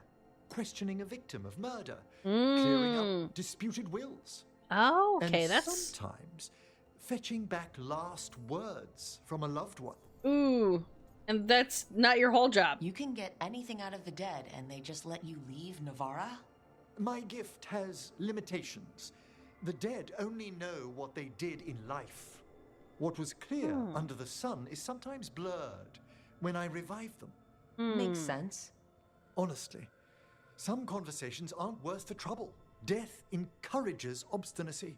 Questioning a victim of murder, clearing up disputed wills. Oh, okay, and that's... sometimes fetching back last words from a loved one. Ooh, and that's not your whole job. You can get anything out of the dead and they just let you leave Navara? My gift has limitations. The dead only know what they did in life. What was clear under the sun is sometimes blurred when I revive them. Makes sense. Honestly, some conversations aren't worth the trouble. Death encourages obstinacy.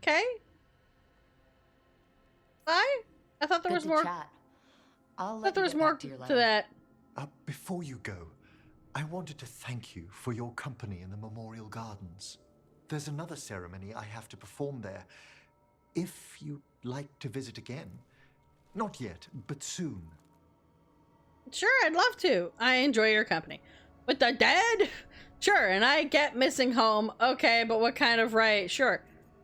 Okay. Bye? I thought there Good was to more. Chat. I'll I let thought there you was get more back to your to letter. that. Before you go, I wanted to thank you for your company in the Memorial Gardens. There's another ceremony I have to perform there. If you'd like to visit again. Not yet, but soon. Sure, I'd love to. I enjoy your company. With the dead? Sure, and I get missing home. Okay, but what kind of right? Sure.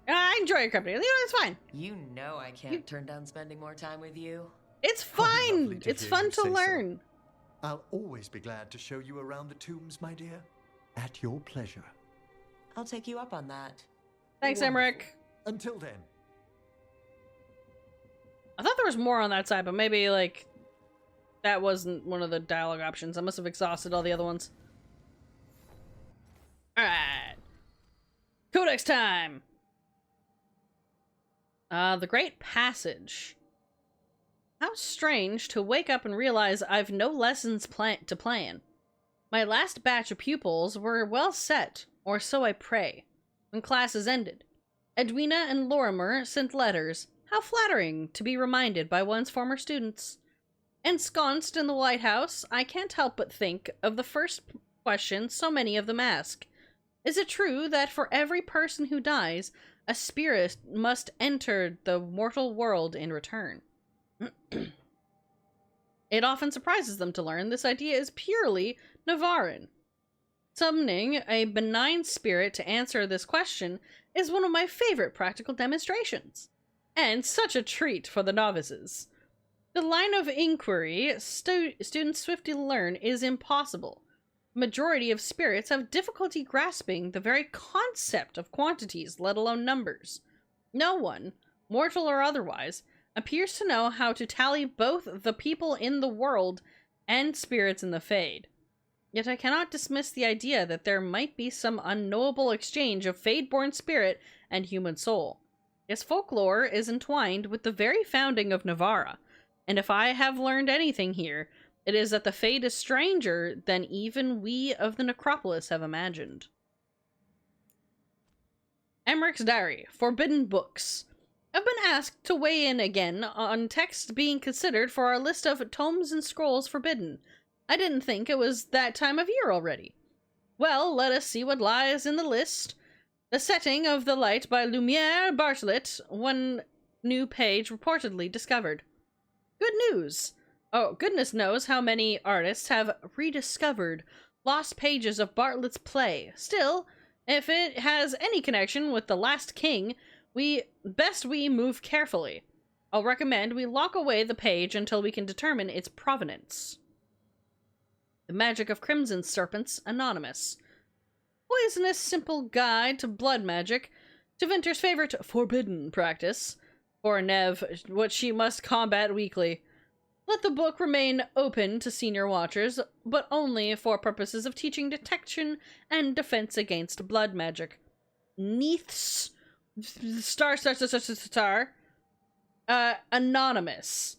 I enjoy your company. You know, it's fine. You know I can't turn down spending more time with you. It's How fine. lovely to It's hear fun you to say so. learn. I'll always be glad to show you around the tombs, my dear. At your pleasure. I'll take you up on that. Thanks, Wonderful. Emmerich. Until then. I thought there was more on that side, but maybe, like, that wasn't one of the dialogue options. I must have exhausted all the other ones. Alright. Codex time! The Great Passage. How strange to wake up and realize I've no lessons to plan. My last batch of pupils were well set, or so I pray, when classes ended. Edwina and Lorimer sent letters. How flattering to be reminded by one's former students. Ensconced in the White House, I can't help but think of the first question so many of them ask. Is it true that for every person who dies, a spirit must enter the mortal world in return? It often surprises them to learn this idea is purely Navaran. Summoning a benign spirit to answer this question is one of my favorite practical demonstrations. And such a treat for the novices. The line of inquiry students swiftly learn is impossible. Majority of spirits have difficulty grasping the very concept of quantities, let alone numbers. No one, mortal or otherwise, appears to know how to tally both the people in the world and spirits in the Fade. Yet I cannot dismiss the idea that there might be some unknowable exchange of Fade-born spirit and human soul. Its folklore is entwined with the very founding of Navarra, and if I have learned anything here, it is that the Fade is stranger than even we of the Necropolis have imagined. Emmerich's Diary, Forbidden Books. I've been asked to weigh in again on texts being considered for our list of tomes and scrolls forbidden. I didn't think it was that time of year already. Well, let us see what lies in the list. The Setting of the Light by Lumiere Bartlett, one new page reportedly discovered. Good news! Oh, goodness knows how many artists have rediscovered lost pages of Bartlett's play. Still, if it has any connection with The Last King, we move carefully. I'll recommend we lock away the page until we can determine its provenance. The Magic of Crimson Serpents, Anonymous. Poisonous simple guide to blood magic, to Vinter's favorite forbidden practice. For Nev, what she must combat weekly. Let the book remain open to senior watchers, but only for purposes of teaching detection and defense against blood magic. Neath's Anonymous.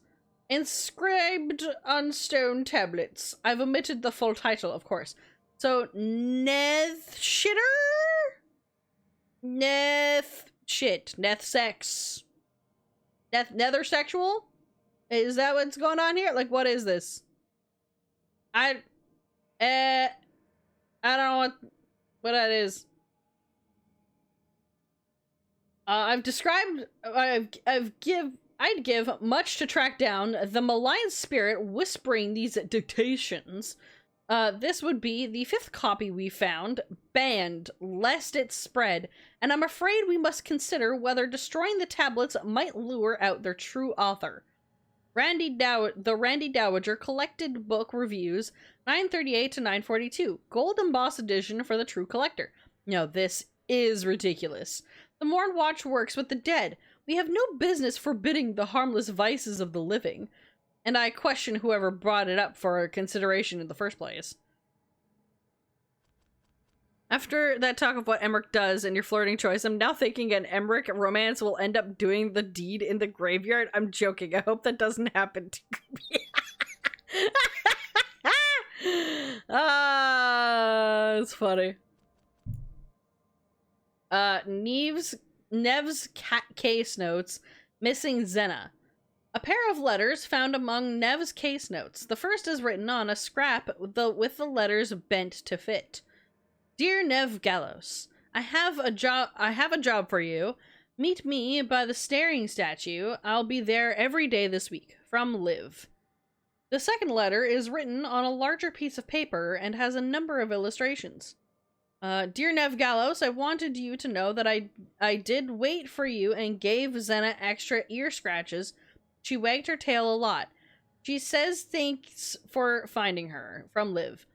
Inscribed on stone tablets. I've omitted the full title, of course. So, Neth sex. Nether sexual? Is that what's going on here? Like, what is this? I don't know what that is. I'd give much to track down the malign spirit whispering these dictations. This would be the 5th copy we found, banned, lest it spread, and I'm afraid we must consider whether destroying the tablets might lure out their true author. The Randy Dowager Collected Book Reviews, 938 to 942, Gold Embossed Edition for the true collector. Now, this is ridiculous. The Morn Watch works with the dead. We have no business forbidding the harmless vices of the living. And I question whoever brought it up for consideration in the first place. After that talk of what Emmerich does and your flirting choice, I'm now thinking an Emmerich romance will end up doing the deed in the graveyard. I'm joking. I hope that doesn't happen to me. It's funny. Nev's case notes, missing Zena. A pair of letters found among Nev's case notes. The first is written on a scrap with the letters bent to fit. Dear Nev Gallos, I have a job for you. Meet me by the staring statue. I'll be there every day this week. From Liv. The second letter is written on a larger piece of paper and has a number of illustrations. Dear Nev Gallos, I wanted you to know that I did wait for you and gave Zena extra ear scratches. She wagged her tail a lot. She says thanks for finding her. From Liv.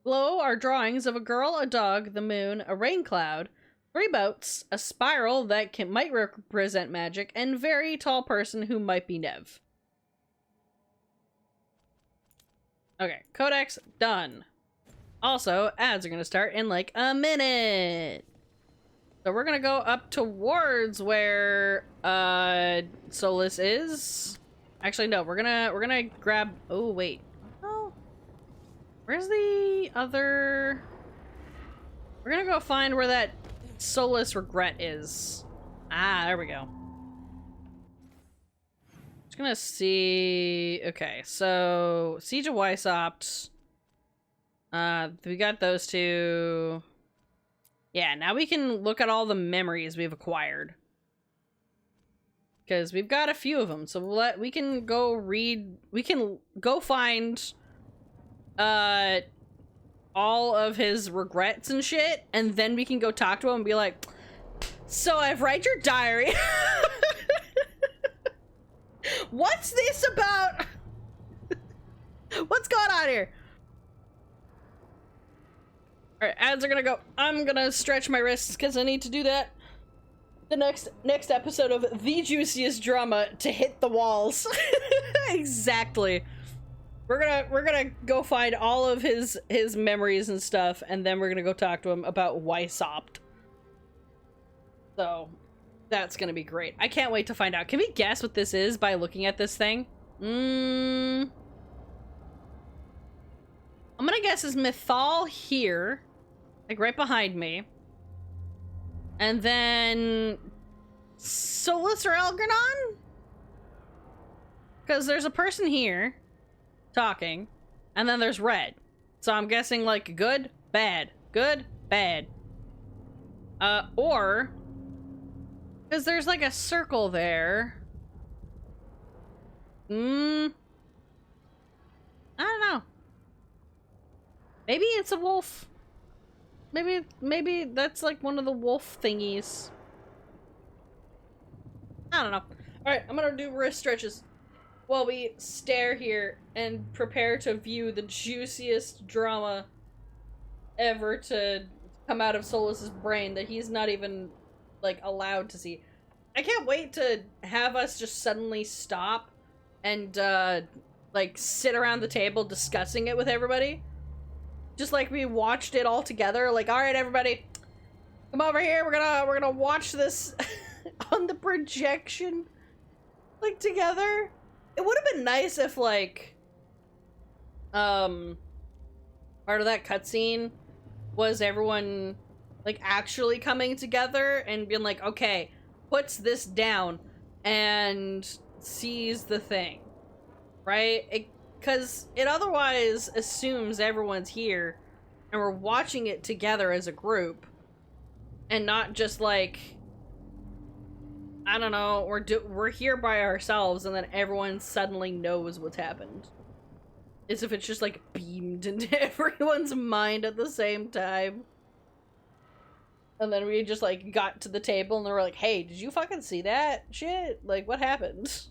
Below are drawings of a girl, a dog, the moon, a rain cloud, 3 boats, a spiral that might represent magic, and very tall person who might be Nev. Okay, codex done. Also, ads are gonna start in like a minute. So we're gonna go up towards where SOLAS is. Actually, no, we're gonna grab. Oh wait, oh, where's the other? We're gonna go find where that SOLAS regret is. Ah, there we go. Just gonna see. Okay, so Siege of Weishaupt. We got those two. Yeah, now we can look at all the memories we've acquired. Because we've got a few of them, so we can go read, we can go find all of his regrets and shit, and then we can go talk to him and be like, so I've read your diary. What's this about? out of here. Alright, ads are gonna go. I'm gonna stretch my wrists because I need to do that. The next episode of The Juiciest Drama to hit the walls. Exactly. We're gonna go find all of his memories and stuff, and then we're gonna go talk to him about Weissopt. So that's gonna be great. I can't wait to find out. Can we guess what this is by looking at this thing? I'm gonna guess is Mythal here, like right behind me, and then Solus or Elgranon? Because there's a person here talking, and then there's red. So I'm guessing like good, bad, good, bad. Or because there's like a circle there. I don't know. Maybe it's a wolf. Maybe that's like one of the wolf thingies. I don't know. Alright, I'm gonna do wrist stretches while we stare here and prepare to view the juiciest drama ever to come out of Solas's brain that he's not even like allowed to see. I can't wait to have us just suddenly stop and like sit around the table discussing it with everybody. Just like we watched it all together. Like, all right, everybody, come over here. We're gonna watch this on the projection, like together. It would have been nice if like, part of that cutscene was everyone like actually coming together and being like, okay, puts this down and sees the thing, right? Because it otherwise assumes everyone's here and we're watching it together as a group and not just like, I don't know, we're here by ourselves and then everyone suddenly knows what's happened. As if it's just like beamed into everyone's mind at the same time. And then we just like got to the table and they were like, hey, did you fucking see that shit? Like, what happened?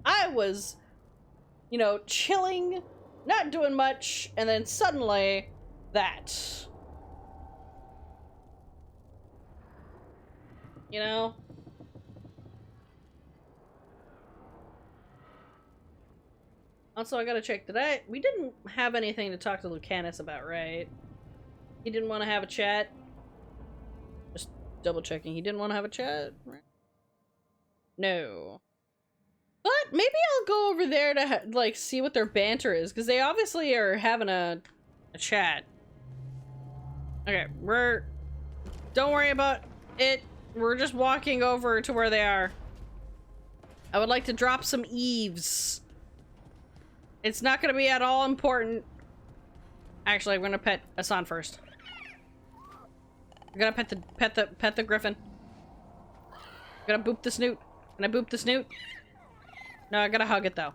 I was, you know, chilling, not doing much, and then suddenly that. You know? Also, I gotta check, we didn't have anything to talk to Lucanus about, right? He didn't want to have a chat? Just double checking, he didn't want to have a chat, right? No. But maybe I'll go over there to like see what their banter is, because they obviously are having a chat. Okay, don't worry about it. We're just walking over to where they are. I would like to drop some eaves. It's not gonna be at all important. Actually, I'm gonna pet Asan first. I'm gonna pet the griffin. I'm gonna boop the snoot. Can I boop the snoot? No, I gotta hug it though.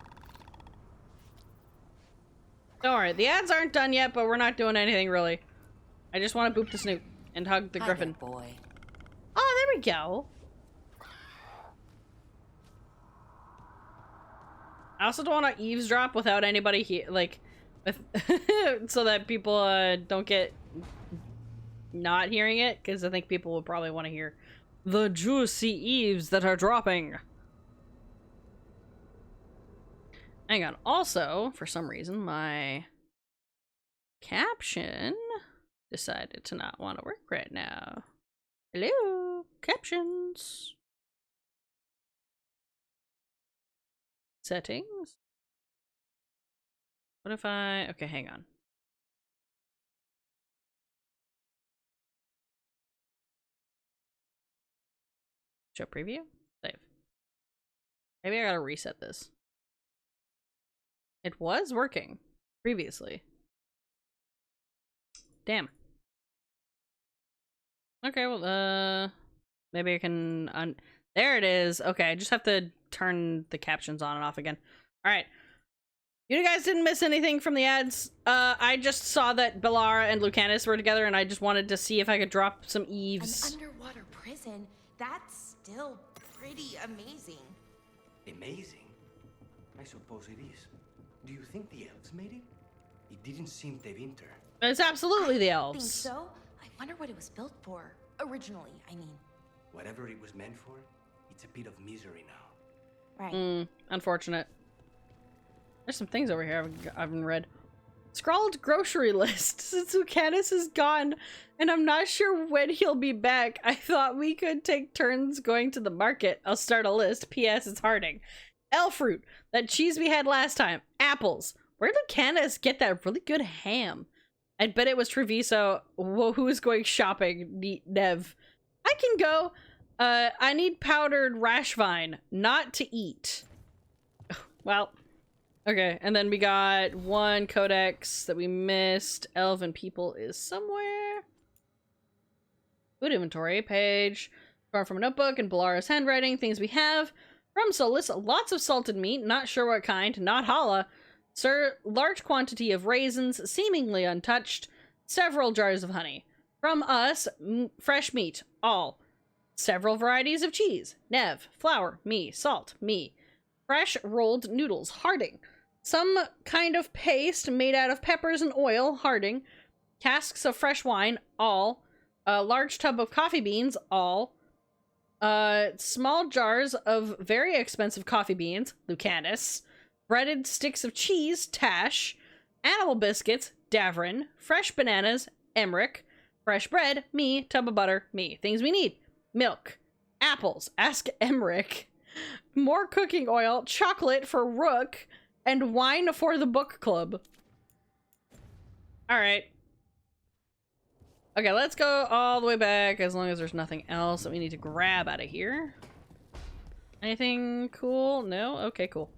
Don't worry, the ads aren't done yet, but we're not doing anything really. I just want to boop the snoot and hug the griffin. There, boy. Oh, there we go. I also don't want to eavesdrop without anybody here, like, with so that people don't get not hearing it, because I think people will probably want to hear the juicy eaves that are dropping. Hang on. Also, for some reason, my caption decided to not want to work right now. Hello, captions. Settings. What if I... Okay, hang on. Show preview? Save. Maybe I gotta reset this. It was working previously. Damn. Okay, well, maybe I can there it is. Okay, I just have to turn the captions on and off again. Alright. You guys didn't miss anything from the ads. I just saw that Bellara and Lucanus were together and I just wanted to see if I could drop some eaves. An underwater prison? That's still pretty amazing. Amazing? I suppose it is. Do you think the elves made it? It didn't seem de winter. It's absolutely the I elves. think so. I wonder what it was built for. Originally, I mean. Whatever it was meant for, it's a bit of misery now. Right. Unfortunate. There's some things over here I haven't read. Scrawled grocery list. Since Lucanus is gone, and I'm not sure when he'll be back, I thought we could take turns going to the market. I'll start a list. P.S. It's Harding. Elf fruit. That cheese we had last time. Apples. Where did Lucanus get that really good ham? I bet it was Treviso. Whoa, who is going shopping? Nev. I can go. I need powdered rash vine. Not to eat. Well... Okay, and then we got one codex that we missed. Elven people is somewhere. Food inventory page. Drawn from a notebook and Balara's handwriting. Things we have. From Solus, lots of salted meat. Not sure what kind. Not challah. Sir, large quantity of raisins, seemingly untouched. Several jars of honey. From us, fresh meat. All. Several varieties of cheese. Nev. Flour. Me. Salt. Me. Fresh rolled noodles. Harding. Some kind of paste made out of peppers and oil. Harding. Casks of fresh wine. All. A large tub of coffee beans. All. Small jars of very expensive coffee beans. Lucanus. Breaded sticks of cheese. Tash. Animal biscuits. Davrin. Fresh bananas. Emmerich. Fresh bread. Me. Tub of butter. Me. Things we need. Milk. Apples. Ask Emmerich. More cooking oil. Chocolate for Rook. And wine for the book club. Alright. Okay, let's go all the way back as long as there's nothing else that we need to grab out of here. Anything cool? No? Okay, cool.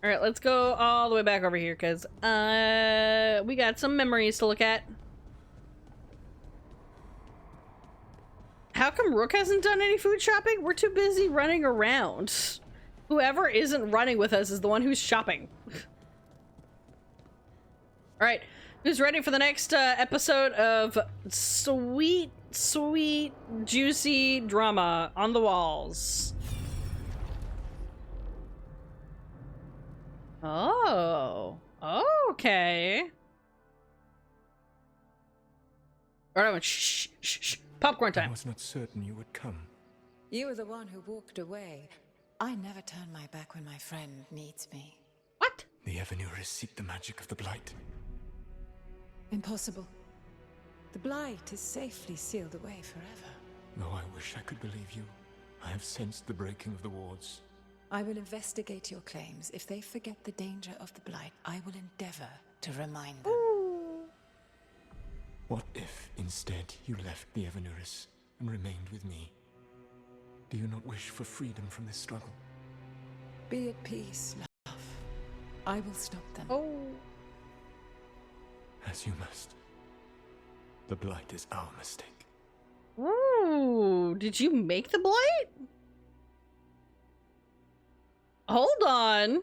Alright, let's go all the way back over here because we got some memories to look at. How come Rook hasn't done any food shopping? We're too busy running around. Whoever isn't running with us is the one who's shopping. Alright, who's ready for the next episode of sweet, sweet, juicy drama on the walls? Oh, okay. Alright, shh, shh, shh. Popcorn time. I was not certain you would come. You were the one who walked away. I never turn my back when my friend needs me. What? The Evanuris seek the magic of the Blight. Impossible. The Blight is safely sealed away forever. Though I wish I could believe you, I have sensed the breaking of the wards. I will investigate your claims. If they forget the danger of the Blight, I will endeavor to remind them. What if, instead, you left the Evanuris and remained with me? Do you not wish for freedom from this struggle? Be at peace, love. I will stop them. Oh. As you must. The Blight is our mistake. Ooh, did you make the Blight? Hold on.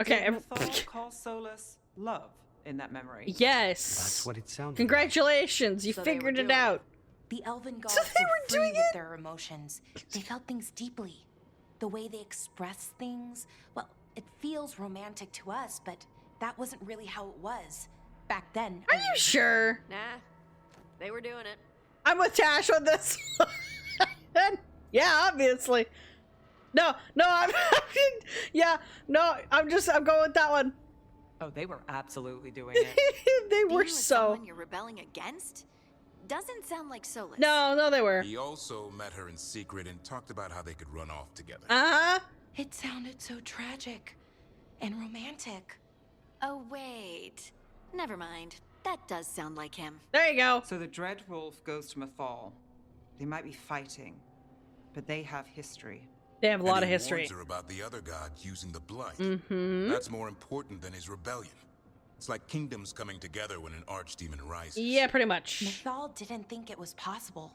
Okay. Did call SOLAS love in that memory? Yes. That's what it sounded Congratulations, you So they figured were it doing out. The elven gods So they were were free doing with it? their emotions. They felt things deeply. The way they express things, well, it feels romantic to us, but that wasn't really how it was back then. Are you sure? Nah, they were doing it. I'm with Tash on this. Yeah, obviously. No, I'm I'm going with that one. Oh, they were absolutely doing it. They were Being with so. someone you're rebelling against doesn't sound like Solus. No, they were. He also met her in secret and talked about how they could run off together. Uh-huh. It sounded so tragic and romantic. Oh, wait. Never mind. That does sound like him. There you go. So the Dreadwolf goes to Mythal. They might be fighting, but they have history. They have a lot And of he history. warns her about the other god using the Blight. Mm-hmm. That's more important than his rebellion. It's like kingdoms coming together when an archdemon rises. Yeah, pretty much. Mythal didn't think it was possible.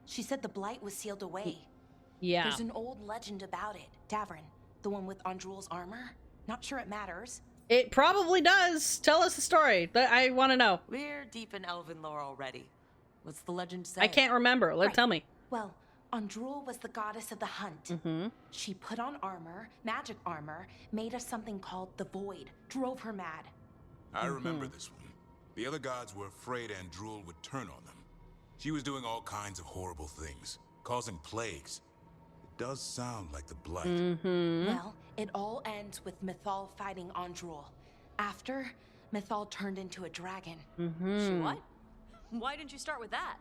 She said the Blight was sealed away. Yeah. There's an old legend about it. Davrin, the one with Andrul's armor. Not sure it matters. It probably does. Tell us the story. I want to know. We're deep in elven lore already. What's the legend say? I can't remember. Right. Tell me. Well, Andrul was the goddess of the hunt. She put on armor, magic armor, made us something called the Void, drove her mad. I remember this one. The other gods were afraid Andrul would turn on them. She was doing all kinds of horrible things, causing plagues. It does sound like the Blight. Well, it all ends with Mythal fighting Andrul. After, Mythal turned into a dragon. She what? Why didn't you start with that?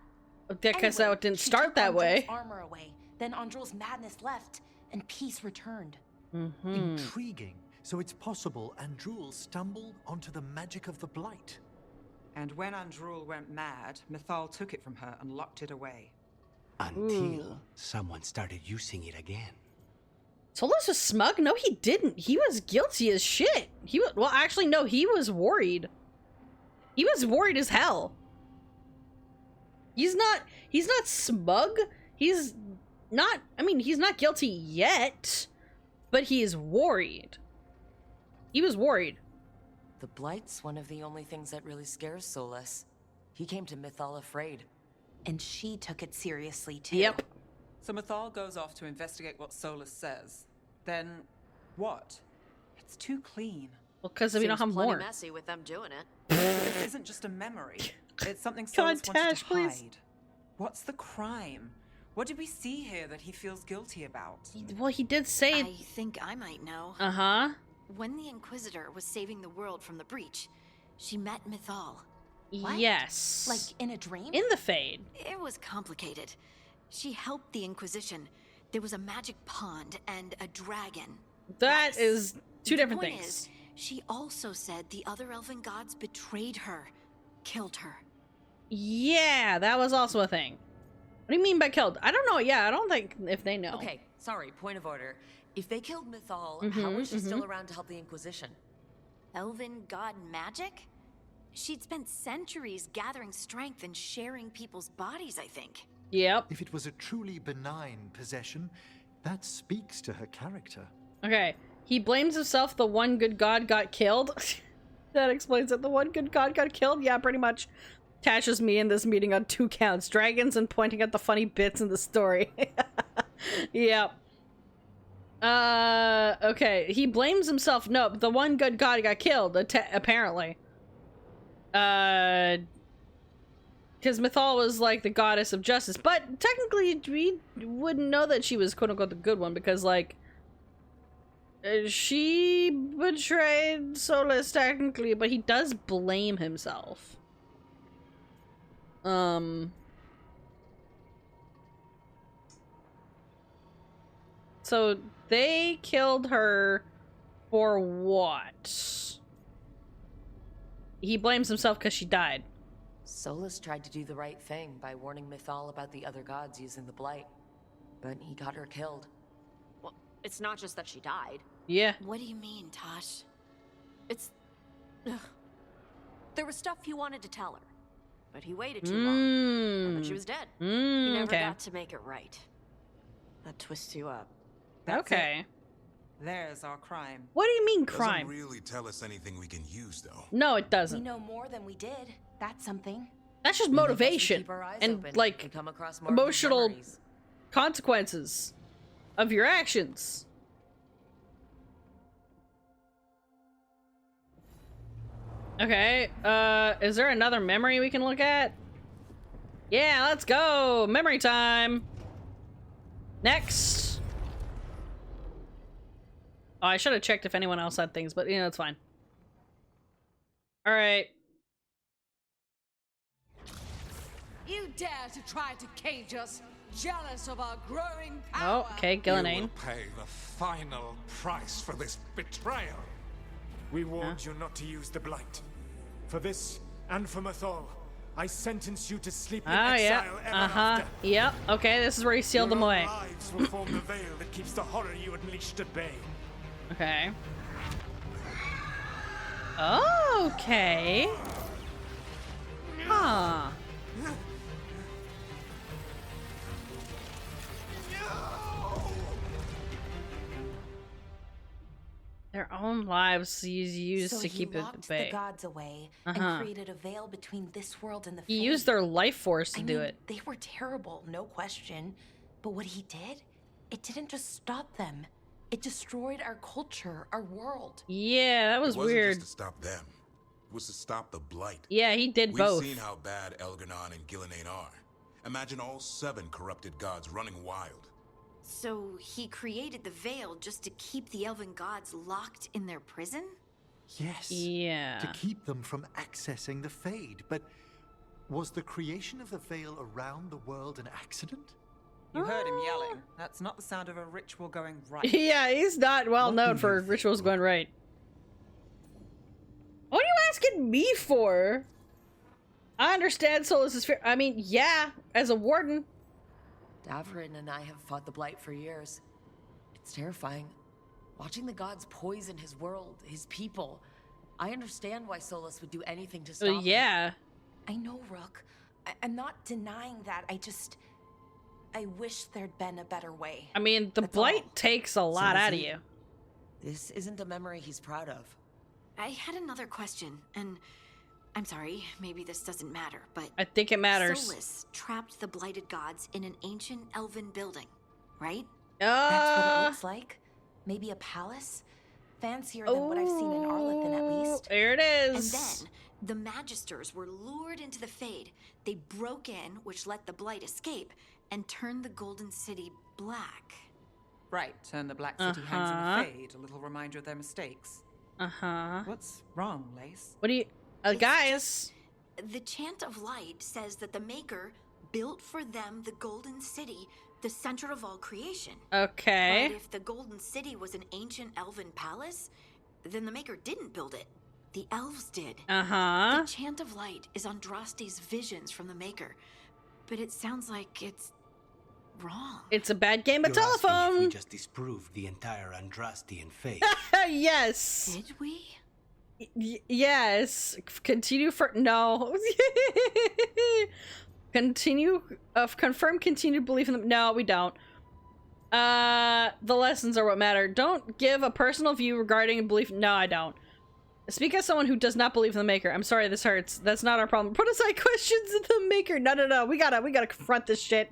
Because Anyway, that didn't she start took that way. Andrul's armor away. Then Andrul's madness left, and peace returned. Intriguing. So it's possible Andrul stumbled onto the magic of the Blight. And when Andrul went mad, Mythal took it from her and locked it away. Until someone started using it again. Solas was smug? No, he didn't. He was guilty as shit. He was, well, actually, no, he was worried. He was worried as hell. He's not smug. He's not, I mean, he's not guilty yet, but he is worried. He was worried. The Blight's one of the only things that really scares Solas. He came to Mythal afraid. And she took it seriously, too. Yep. So Mythal goes off to investigate what Solus says. Then, what? It's too clean. Well, because we don't have more. Messy with them doing it. This isn't just a memory. It's something Solus wanted to hide. What's the crime? What did we see here that he feels guilty about? Well, he did say... I think I might know. Uh-huh. When the Inquisitor was saving the world from the breach, she met Mythal. What? Yes. Like in a dream? In the Fade. It was complicated. She helped the Inquisition. There was a magic pond and a dragon. That is two different The point things. is, she also said the other elven gods betrayed her, killed her. Yeah, that was also a thing. What do you mean by killed? I don't know. Yeah, I don't think if they know. Okay, sorry, point of order. If they killed Mythal, how was she still around to help the Inquisition? Elven god magic? She'd spent centuries gathering strength and sharing people's bodies, I think. Yep. If it was a truly benign possession, that speaks to her character. Okay. He blames himself. The one good god got killed. That explains it. The one good god got killed? Yeah, pretty much. Tasha's me in this meeting on 2 counts. Dragons and pointing at the funny bits in the story. Yep. Okay. He blames himself. No, the one good god got killed, apparently. Because Mythal was like the goddess of justice, but technically we wouldn't know that she was quote unquote the good one because like she betrayed Solas technically, but he does blame himself. So they killed her for what? He blames himself because she died. Solus tried to do the right thing by warning Mythal about the other gods using the Blight. But he got her killed. Well, it's not just that she died. Yeah. What do you mean, Tosh? It's... Ugh. There was stuff he wanted to tell her, but he waited too long. And then she was dead. He never got to make it right. That twists you up. That's okay. It. There's our crime. What do you mean crime? Doesn't really tell us anything we can use, though. No, it doesn't. We know more than we did. That's something. That's just motivation and open. like Come across more emotional memories. consequences of your actions. Okay, is there another memory we can look at? Yeah, let's go! Memory time! Next! Oh, I should have checked if anyone else had things, but you know, it's fine. Alright. You dare to try to cage us, jealous of our growing power. Oh, okay, You Gillenane. will pay the final price for this betrayal. We warned you not to use the Blight. For this, and for Mythal, I sentence you to sleep in Oh, yeah. exile ever after. Yep. Okay, this is where he sealed them Your away. own lives will form the veil that keeps the horror you unleashed at bay. Okay. Okay. Huh. Their own lives he's used So to he keep it locked at bay. the gods away Uh-huh. and created a veil between this world and the He Fade. used their life force to I do mean, it. They were terrible, no question. But what he did, it didn't just stop them. It destroyed our culture, our world. Yeah, that was weird. It wasn't just to stop them. It was to stop the Blight. Yeah, he did both. We've seen how bad Elgar'nan and Gillenane are. Imagine all 7 corrupted gods running wild. So he created the Veil just to keep the elven gods locked in their prison? Yes. Yeah. To keep them from accessing the Fade. But was the creation of the Veil around the world an accident? You heard him yelling. That's not the sound of a ritual going right. Yeah, he's not well known for rituals going right. What are you asking me for? I understand Solas' fear. I mean, yeah, as a warden. Davrin and I have fought the Blight for years. It's terrifying. Watching the gods poison his world, his people. I understand why Solas would do anything to stop yeah. I know, Rook. I'm not denying that. I wish there'd been a better way. I mean, the Blight takes a lot out of you. This isn't a memory he's proud of. I had another question, and I'm sorry, maybe this doesn't matter, but I think it matters. SOLAS trapped the blighted gods in an ancient elven building, right? That's what it looks like. Maybe a palace? Fancier than what I've seen in Arlethan, at least. There it is. And then the Magisters were lured into the Fade. They broke in, which let the Blight escape, and turned the Golden City black. Right, turn the Black City hands in the Fade, a little reminder of their mistakes. What's wrong, Lace? What do you... guys? The Chant of Light says that the Maker built for them the Golden City, the center of all creation. Okay. But if the Golden City was an ancient elven palace, then the Maker didn't build it. The elves did. The Chant of Light is Andraste's visions from the Maker, but it sounds like it's wrong. It's a bad game of You're asking telephone. if we just disproved the entire Andrastian faith. Yes. Did we? Yes. Continue for... No. Continue... confirm continued belief in them. No, we don't. The lessons are what matter. Don't give a personal view regarding belief. No, I don't. Speak as someone who does not believe in the Maker. I'm sorry, this hurts. That's not our problem. Put aside questions in the Maker. No. We gotta confront this shit.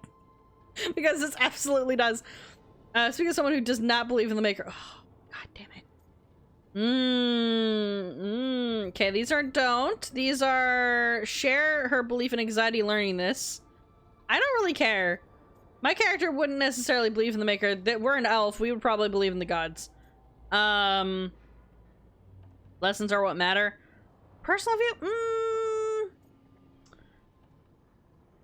Because this absolutely does. Speak as someone who does not believe in the Maker. Oh, god damn it. Okay, these are don't. These are share her belief in anxiety learning this. I don't really care. My character wouldn't necessarily believe in the Maker. That we're an elf. We would probably believe in the gods. Lessons are what matter. Personal view?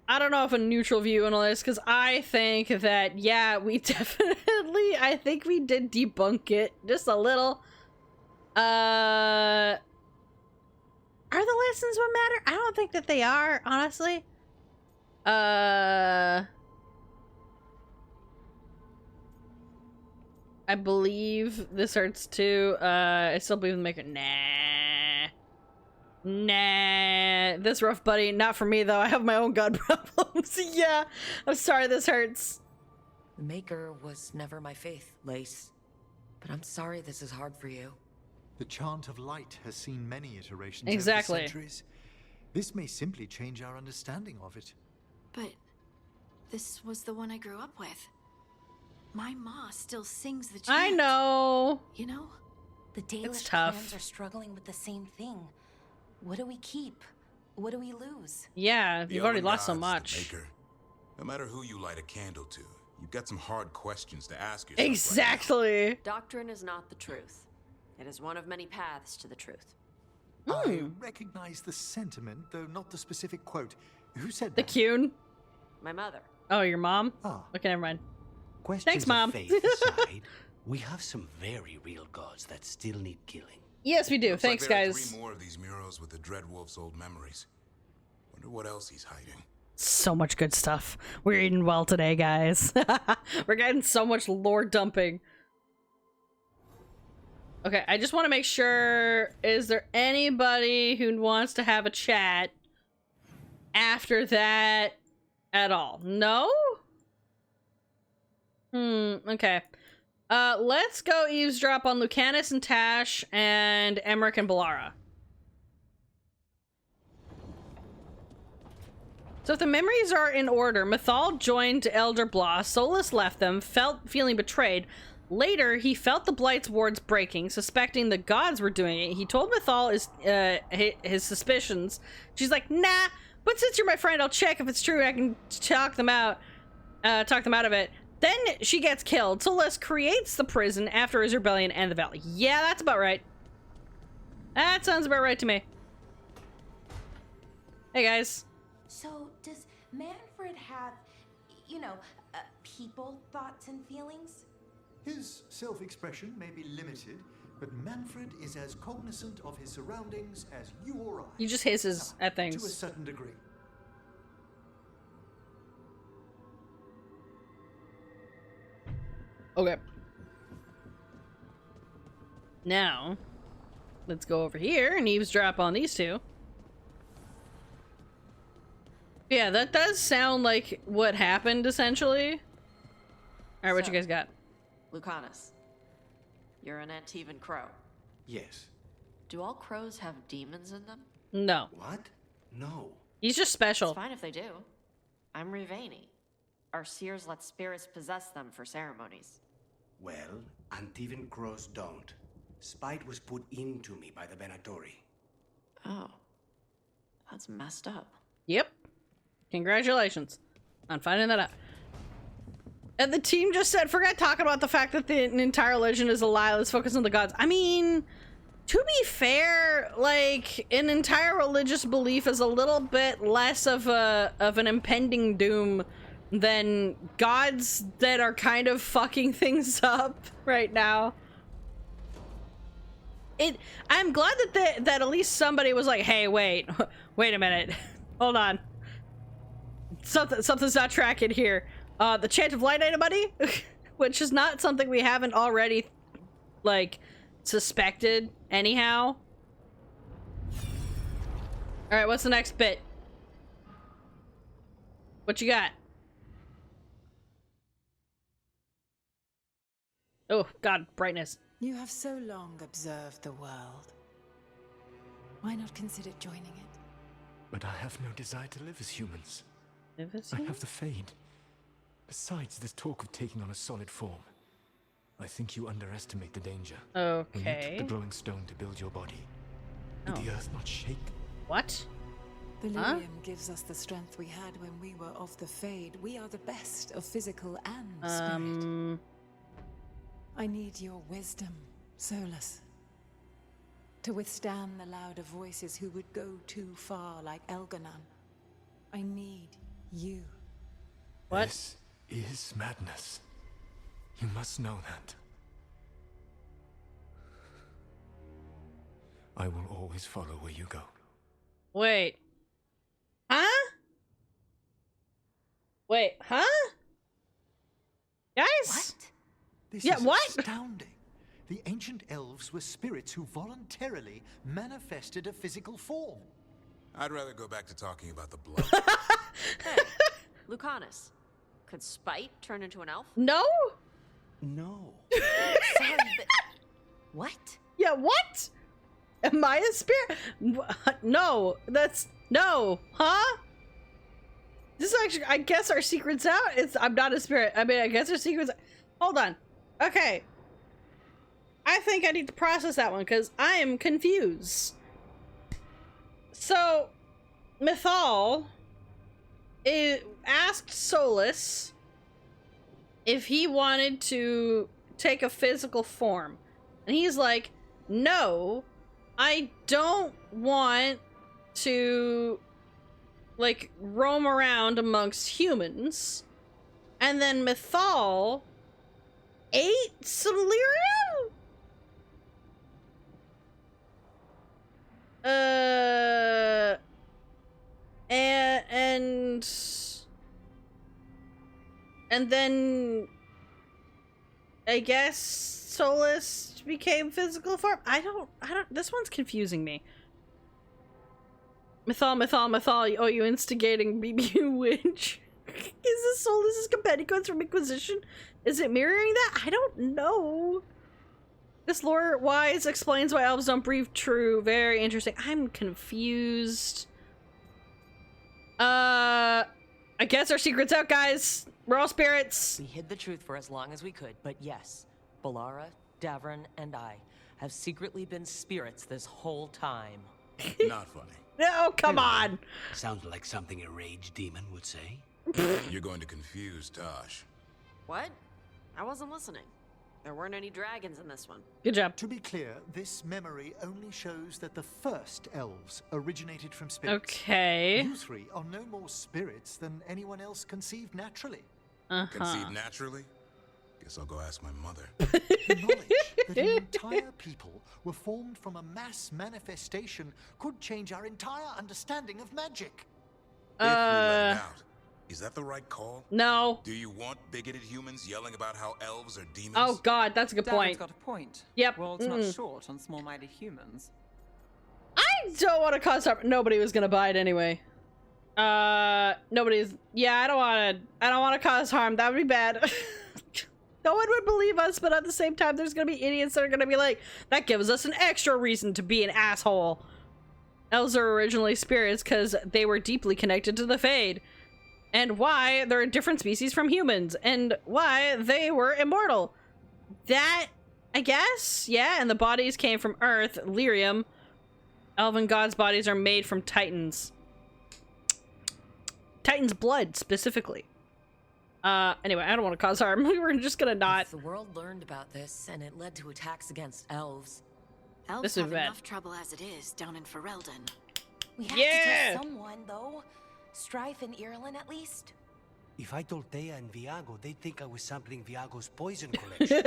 I don't know if a neutral view on all this, because I think that, yeah, we definitely, I think we did debunk it just a little. Are the lessons what matter? I don't think that they are, honestly. I believe this hurts too. I still believe in the Maker. Nah. This rough, buddy. Not for me, though. I have my own god problems. Yeah. I'm sorry this hurts. The Maker was never my faith, Lace. But I'm sorry this is hard for you. The Chant of Light has seen many iterations Exactly. over the centuries. This may simply change our understanding of it. But this was the one I grew up with. My ma still sings the chant. I know. You know? The Dalish tough. clans are struggling with the same thing. What do we keep? What do we lose? Yeah, The you've already elven lost so gods, the much. Maker. No matter who you light a candle to, you've got some hard questions to ask yourself. Exactly. Doctrine is not the truth. It is one of many paths to the truth. I recognize the sentiment, though not the specific quote. Who said The that? Cune. My mother. Oh, your mom? Ah. Okay, never mind. Questions Thanks, Mom. of faith aside, we have some very real gods that still need killing. Yes, we do. Looks Thanks, like there are guys. 3 more of these murals with the Dreadwolf's old memories. Wonder what else he's hiding. So much good stuff. We're eating well today, guys. We're getting so much lore dumping. Okay, I just want to make sure, is there anybody who wants to have a chat after that at all? No? Okay. Let's go eavesdrop on Lucanus and Tash and Emmerich and Balara. So if the memories are in order, Mythal joined Elder Blah, Solus left them, feeling betrayed. Later, he felt the Blight's wards breaking, suspecting the gods were doing it. He told Mythal his suspicions. She's like, nah, but since you're my friend, I'll check if it's true. I can talk them out of it. Then she gets killed. Solus creates the prison after his rebellion and the valley. Yeah, that's about right. That sounds about right to me. Hey, guys. So, does Manfred have, you know, people, thoughts, and feelings? His self-expression may be limited, but Manfred is as cognizant of his surroundings as you or I. He just hisses at things. To a certain degree. Okay. Now, let's go over here and eavesdrop on these two. Yeah, that does sound like what happened, essentially. Alright, what you guys got? Lucanus, you're an Antivan crow. Yes. Do all crows have demons in them? No. What? No. He's just special. It's fine if they do. I'm Rivani. Our seers let spirits possess them for ceremonies. Well, Antivan crows don't. Spite was put into me by the Venatori. Oh. That's messed up. Yep. Congratulations on finding that out. And the team just said, forget talking about the fact that the entire legend is a lie. Let's focus on the gods. I mean, to be fair, like, an entire religious belief is a little bit less of an impending doom than gods that are kind of fucking things up right now. I'm glad that at least somebody was like, hey, wait a minute. Hold on. Something's not tracking here. The Chant of Light, anybody? Which is not something we haven't already, like, suspected anyhow. Alright, what's the next bit? What you got? Oh, God, brightness. You have so long observed the world. Why not consider joining it? But I have no desire to live as humans. Live as I humans? have the Fade. Besides, this talk of taking on a solid form. I think you underestimate the danger. Okay. When you took the glowing stone to build your body, did the earth not shake? What? Valyrium gives us the strength we had when we were of the Fade. We are the best of physical and spirit. I need your wisdom, Solus. To withstand the louder voices who would go too far like Elgar'nan. I need you. What? This is madness. You must know that. I will always follow where you go. Wait. Huh? Wait, huh? Guys? What? This Yeah, is what? astounding. The ancient elves were spirits who voluntarily manifested a physical form. I'd rather go back to talking about the blood. Hey, Lucanus, could Spite turn into an elf? No? No. Sorry, but... What? Yeah, what? Am I a spirit? No, that's... No. Huh? This is actually... I guess our secret's out. I'm not a spirit. I mean, I guess our secret's... Hold on. Okay. I think I need to process that one, because I am confused. So, Mythal asked Solus if he wanted to take a physical form. And he's like, no, I don't want to, like, roam around amongst humans. And then Mythal ate some lyrium? And then I guess Solus became physical form. I don't, this one's confusing me. Mythal, oh, you instigating BB witch. Is this Solus's companion codes from Inquisition? Is it mirroring that? I don't know. This lore wise explains why elves don't breathe true. Very interesting. I'm confused. I guess our secret's out, guys. We're all spirits. We hid the truth for as long as we could, but yes, Balara, Davron, and I have secretly been spirits this whole time. Not funny. No, come on. Sounds like something a rage demon would say. You're going to confuse Tosh. What? I wasn't listening. There weren't any dragons in this one. Good job. To be clear, this memory only shows that the first elves originated from spirits. Okay. You three are no more spirits than anyone else conceived naturally. Conceived naturally? Guess I'll go ask my mother. The knowledge that an entire people were formed from a mass manifestation could change our entire understanding of magic. If we let it out, is that the right call? No. Do you want bigoted humans yelling about how elves are demons? Oh God, that's a good point. Dad's got a point. Yep. World's not short on small-minded humans. I don't want to cause harm. Nobody was gonna buy it anyway. Nobody's. Yeah, I don't want to cause harm. That would be bad. No one would believe us, but at the same time, there's gonna be idiots that are gonna be like, that gives us an extra reason to be an asshole. Elves are originally spirits because they were deeply connected to the Fade. And why they're a different species from humans. And why they were immortal. That, I guess? Yeah, and the bodies came from Earth, Lyrium. Elven gods' bodies are made from Titans. Titan's blood, specifically. Anyway, I don't want to cause harm. We were just gonna not. If the world learned about this, and it led to attacks against elves. Elves have enough trouble as it is down in Ferelden. We have to tell someone, though. Strife and Irulan, at least. If I told Thea and Viago, they'd think I was sampling Viago's poison collection.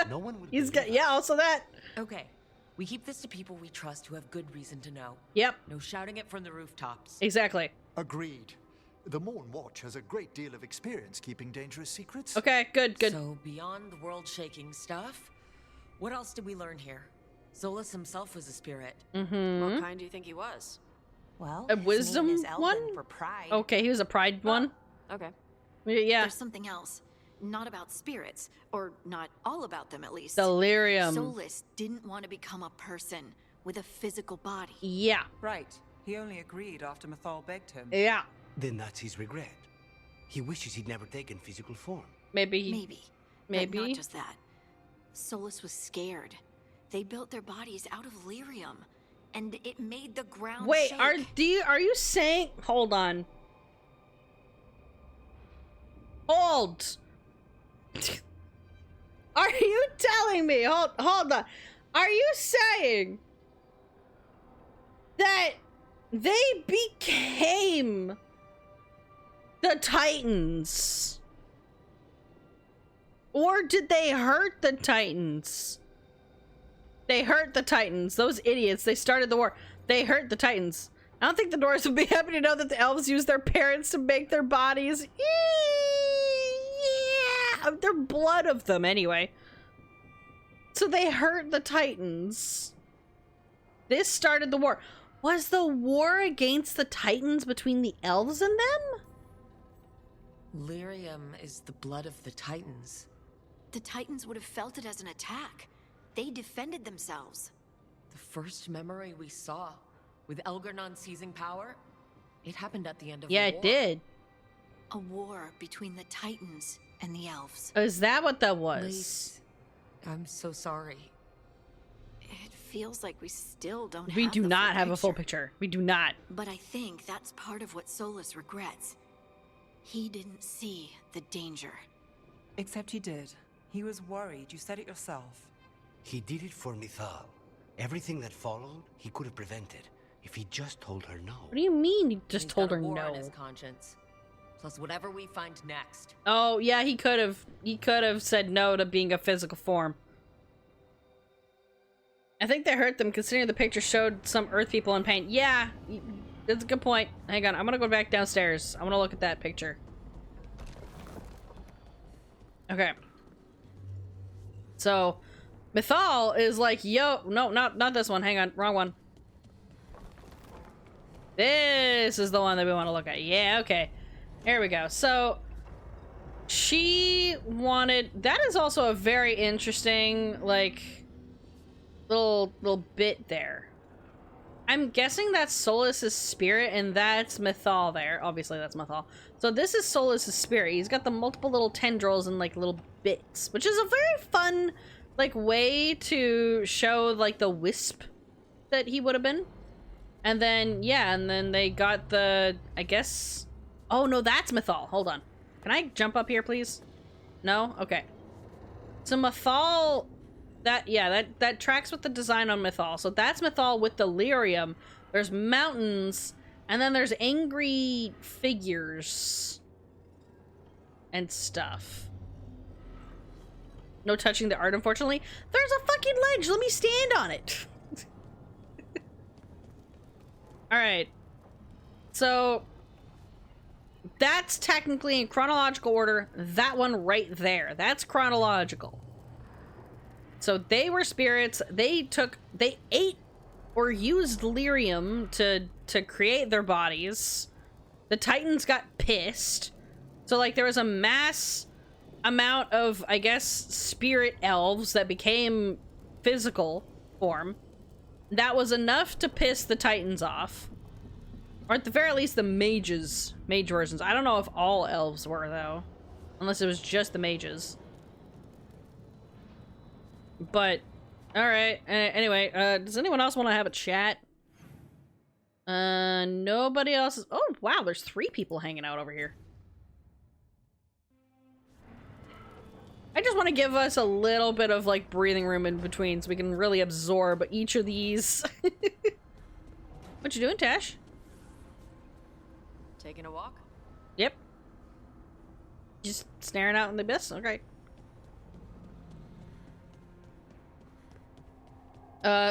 No one would. He's got, yeah, also that. Okay, we keep this to people we trust who have good reason to know. Yep. No shouting it from the rooftops. Exactly. Agreed. The Morn Watch has a great deal of experience keeping dangerous secrets. Okay, good, good. So, beyond the world-shaking stuff, what else did we learn here? Solas himself was a spirit. Mm-hmm. What kind do you think he was? Well, a wisdom one? For pride. Okay, he was a pride one. Okay. Yeah. There's something else. Not about spirits, or not all about them at least. Delirium. Solas didn't want to become a person with a physical body. Yeah. Right. He only agreed after Mythal begged him. Yeah. Then that's his regret. He wishes he'd never taken physical form. Maybe. But not just that. Solas was scared. They built their bodies out of lyrium, and it made the ground Wait, shake. are you saying? Hold on. Hold. Are you telling me? Hold on. Are you saying that they became the Titans? Or did they hurt the Titans? They hurt the Titans. Those idiots. They started the war. They hurt the Titans. I don't think the Norse would be happy to know that the elves used their parents to make their bodies. Yeah, their blood of them anyway. So they hurt the Titans. This started the war. Was the war against the Titans between the elves and them? Lyrium is the blood of the Titans. The Titans would have felt it as an attack. They defended themselves. The first memory we saw, with Elgarnon seizing power, it happened at the end of the war. Yeah, it did. A war between the Titans and the elves. Is that what that was? Lise, I'm so sorry. It feels like we still don't We have do the not full have a full picture. picture. We do not. But I think that's part of what Solas regrets. He didn't see the danger. Except he did. He was worried. You said it yourself. He did it for Mythal. Everything that followed, he could have prevented if he just told her no. What do you mean he just He's told got her a war no? on his conscience. Plus whatever we find next. Oh, yeah, he could have. He could have said no to being a physical form. I think they hurt them considering the picture showed some Earth people in pain. Yeah, that's a good point. Hang on, I'm gonna go back downstairs. I want to look at that picture. Okay. So, Mythal is like, yo, no, not this one. Hang on, wrong one. This is the one that we want to look at. Yeah, okay. Here we go. So, she wanted... That is also a very interesting, like, little bit there. I'm guessing that's Solas's spirit, and that's Mythal there. Obviously, that's Mythal. So this is Solas's spirit. He's got the multiple little tendrils and like little bits, which is a very fun like way to show like the wisp that he would have been. And then yeah, and then they got the, I guess, oh no, that's Mythal. Hold on. Can I jump up here, please? No? Okay. So Mythal, that tracks with the design on Mythal. So that's Mythal with the lyrium. There's mountains, and then there's angry figures and stuff. No touching the art, unfortunately. There's a fucking ledge. Let me stand on it. All right. So that's technically in chronological order. That one right there. That's chronological. So they were spirits. They ate or used lyrium to create their bodies. The Titans got pissed. So like there was a mass amount of, I guess, spirit elves that became physical form. That was enough to piss the Titans off. Or at the very least the mage versions. I don't know if all elves were though. Unless it was just the mages. But, alright. Anyway, does anyone else want to have a chat? Nobody else is... Oh, wow, there's 3 people hanging out over here. I just want to give us a little bit of, like, breathing room in between so we can really absorb each of these. What you doing, Tash? Taking a walk? Yep. Just staring out in the abyss? Okay.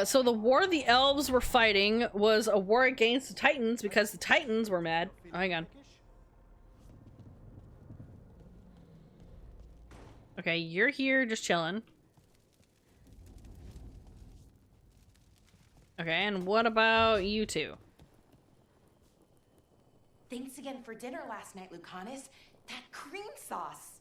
So the war the elves were fighting was a war against the Titans because the Titans were mad. Oh, hang on. Okay, you're here just chilling. Okay, and what about you two? Thanks again for dinner last night, Lucanus. That cream sauce.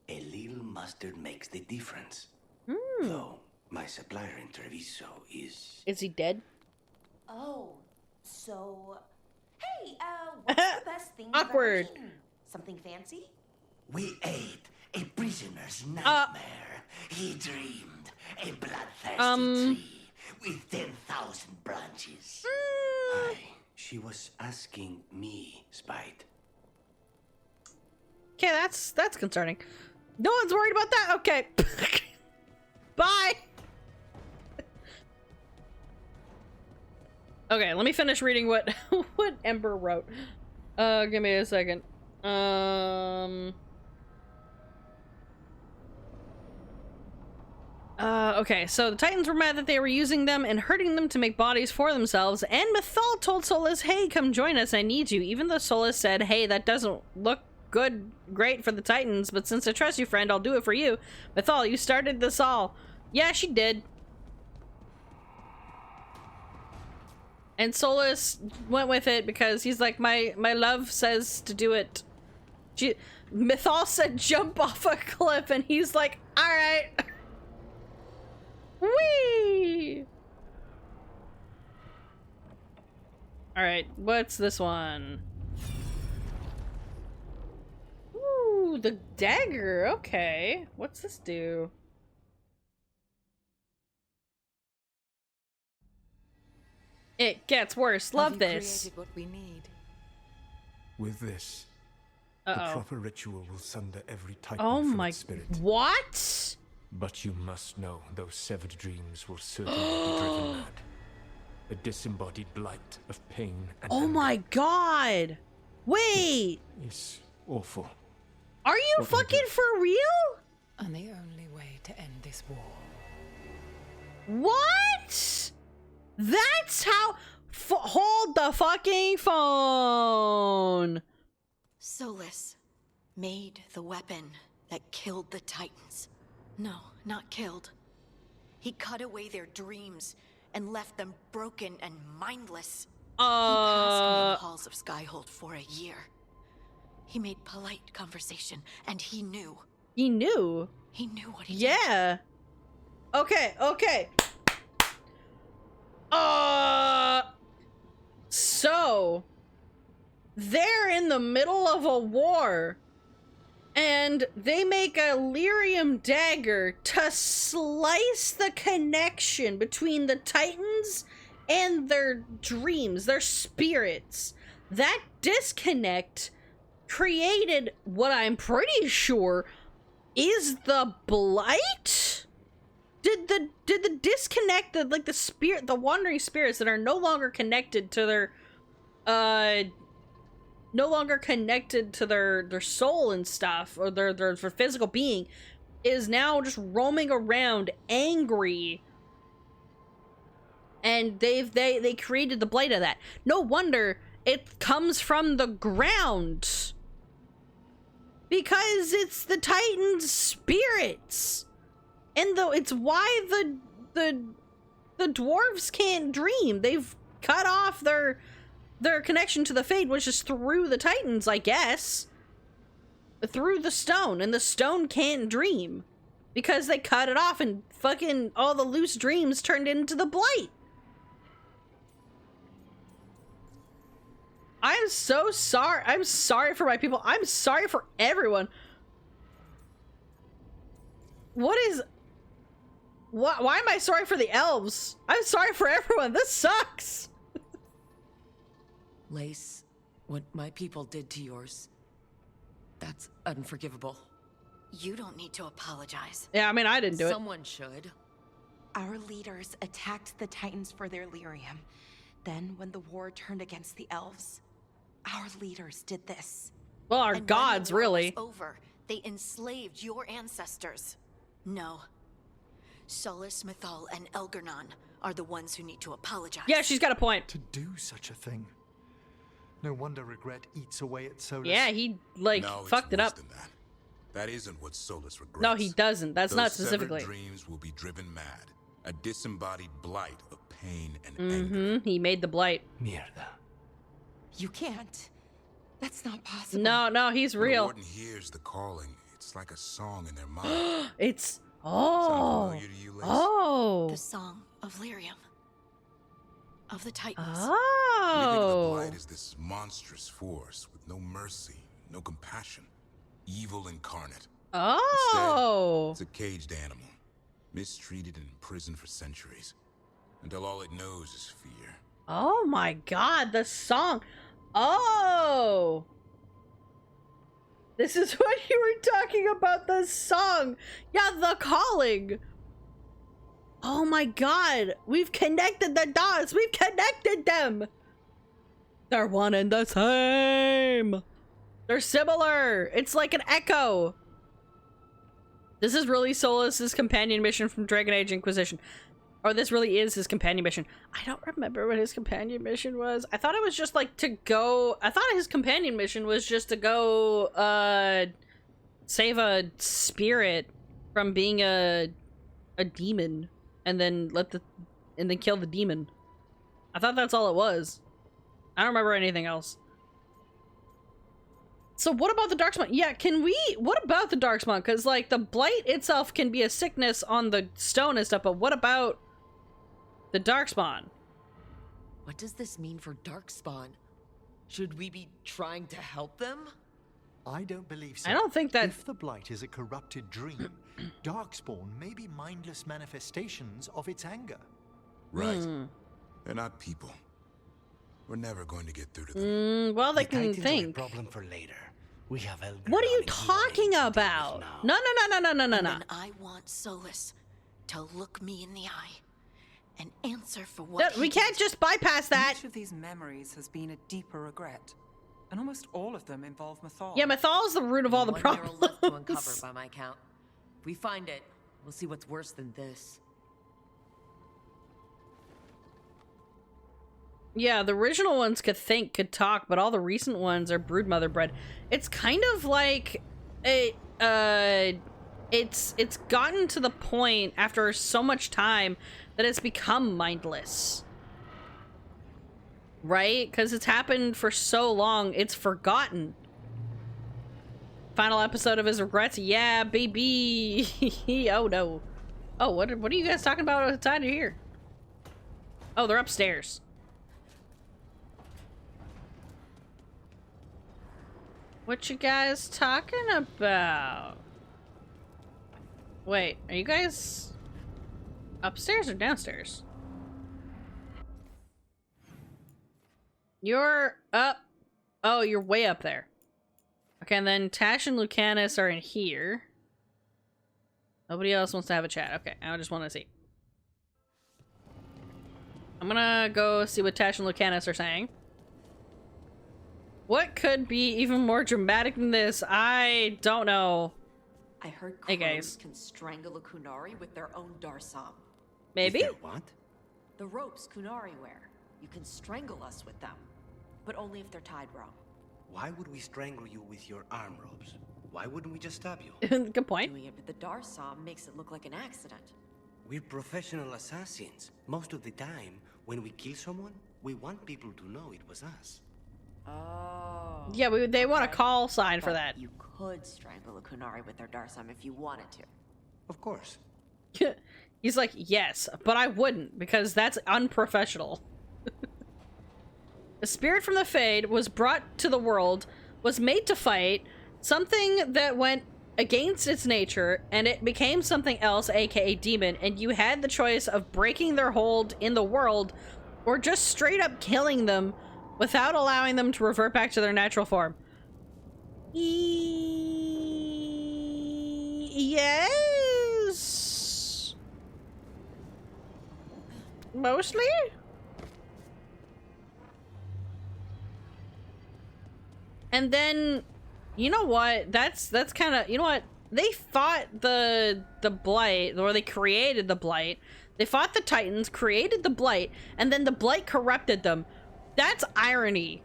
A little mustard makes the difference. Hmm. Though my supplier in Treviso is... Is he dead? Oh, so... Hey, what's the best thing you've Awkward. ever eaten? Something fancy? We ate a prisoner's nightmare. He dreamed a bloodthirsty tree with 10,000 branches. She was asking me, Spite. Okay, that's concerning. No one's worried about that? Okay. Bye! Okay, let me finish reading what Ember wrote. Give me a second. Okay, so the Titans were mad that they were using them and hurting them to make bodies for themselves, and Mythal told Solas, hey, come join us, I need you, even though Solas said, hey, that doesn't look great for the Titans, but since I trust you, friend, I'll do it for you. Mythal, you started this all. Yeah, she did. And Solas went with it because he's like, my love says to do it. Mythal said jump off a cliff, and he's like, alright. Whee! Alright, what's this one? Ooh, the dagger. Okay. What's this do? It gets worse. Love this. Created what we need. With this, the proper ritual will sunder every Titan from its spirit. What? But you must know those severed dreams will certainly be driven mad. A disembodied blight of pain and anger. My god! Wait! It's awful. Are you fucking for real? And the only way to end this war. What? That's how... hold the fucking phone! Solas made the weapon that killed the Titans. No, not killed. He cut away their dreams and left them broken and mindless. He passed me in the halls of Skyhold for a year. He made polite conversation, and he knew. He knew? He knew what he did. Yeah. Okay. So they're in the middle of a war, and they make a lyrium dagger to slice the connection between the Titans and their dreams, their spirits. That disconnect created what I'm pretty sure is the Blight? Did the disconnect, the spirit, the wandering spirits that are no longer connected to their soul and stuff, or their physical being, is now just roaming around angry, and they created the Blight of that. No wonder it comes from the ground, because it's the Titan's spirits. And though it's why the dwarves can't dream. They've cut off their connection to the Fade, which is through the Titans, I guess. Through the stone, and the stone can't dream. Because they cut it off, and fucking all the loose dreams turned into the Blight. I'm so sorry. I'm sorry for my people. I'm sorry for everyone. Why am I sorry for the elves? I'm sorry for everyone. This sucks. Lace, what my people did to yours, that's unforgivable. You don't need to apologize. Yeah, I mean, I didn't do it. Someone should. Our leaders attacked the Titans for their lyrium. Then, when the war turned against the elves, our leaders did this. Well, our And gods, when the war really. was over, they enslaved your ancestors. No. Solus, Mythal, and Elgernon are the ones who need to apologize. Yeah, she's got a point. To do such a thing. No wonder regret eats away at Solus. Yeah, he, fucked it up. That isn't what Solus regrets. No, he doesn't. That's Those not specifically. severed dreams will be driven mad. A disembodied blight of pain and anger. He made the Blight. Mierda. You can't. That's not possible. No, he's real. When the warden hears the calling, it's like a song in their mind. It's... Sound familiar to you, Lace? The song of Lyrium. Of the Titans. We think of the Oh. Blight as this monstrous force with no mercy, no compassion. Evil incarnate. Oh. Instead, it's a caged animal, mistreated and imprisoned for centuries, until all it knows is fear. Oh my god, the song. Oh. This is what you were talking about, the song. Yeah, the calling. Oh my god, we've connected the dots. We've connected them. They're one and the same. They're similar. It's like an echo. This is really Solas's companion mission from Dragon Age Inquisition. Or this really is his companion mission. I don't remember what his companion mission was. I thought it was just like to go... I thought his companion mission was just to go, save a spirit from being a demon. And then and then kill the demon. I thought that's all it was. I don't remember anything else. So what about the Darkspawn? Yeah, what about the Darkspawn? Because, like, the Blight itself can be a sickness on the stone and stuff, but what about the Darkspawn? What does this mean for Darkspawn? Should we be trying to help them? I don't believe so. I don't think that... If the Blight is a corrupted dream, Darkspawn may be mindless manifestations of its anger. Right. They're not people. We're never going to get through to them. Well, they The can Titans are a think. problem for later. We have Elgar. What are you talking about? No. And I want Solus to look me in the eye and answer for what We can't just bypass that. Each of these memories has been a deeper regret. And almost all of them involve Mythal. Yeah, Mythal's the root of all the One barrel left to uncover problems. by my count. If we find it, we'll see what's worse than this. Yeah, the original ones could think, could talk, but all the recent ones are broodmother bred. It's kind of like it's gotten to the point after so much time that it's become mindless. Right? Because it's happened for so long, it's forgotten. Final episode of his regrets. Yeah, baby. Oh no. Oh, what are you guys talking about outside of here? Oh, they're upstairs. What you guys talking about? Wait, are you guys upstairs or downstairs? You're up. Oh, you're way up there. Okay, and then Tash and Lucanus are in here. Nobody else wants to have a chat. Okay, I just want to see. I'm gonna go see what Tash and Lucanus are saying. What could be even more dramatic than this? I don't know. I heard hey guys, can strangle a Kunari with their own Darsam. Maybe? What? The ropes Kunari wear. You can strangle us with them, but only if they're tied wrong. Why would we strangle you with your arm ropes? Why wouldn't we just stab you? Good point. Doing it with the Darsam makes it look like an accident. We're professional assassins. Most of the time, when we kill someone, we want people to know it was us. Oh. Yeah, they want a call sign for that. You could strangle a Kunari with their Darsam if you wanted to. Of course. He's like, yes, but I wouldn't, because that's unprofessional. A spirit from the Fade was brought to the world, was made to fight, something that went against its nature, and it became something else, aka demon, and you had the choice of breaking their hold in the world, or just straight up killing them without allowing them to revert back to their natural form. Yes. Mostly? And then, you know what? That's kind of, you know what? They fought the Blight, or they created the Blight. They fought the Titans, created the Blight, and then the Blight corrupted them. That's irony.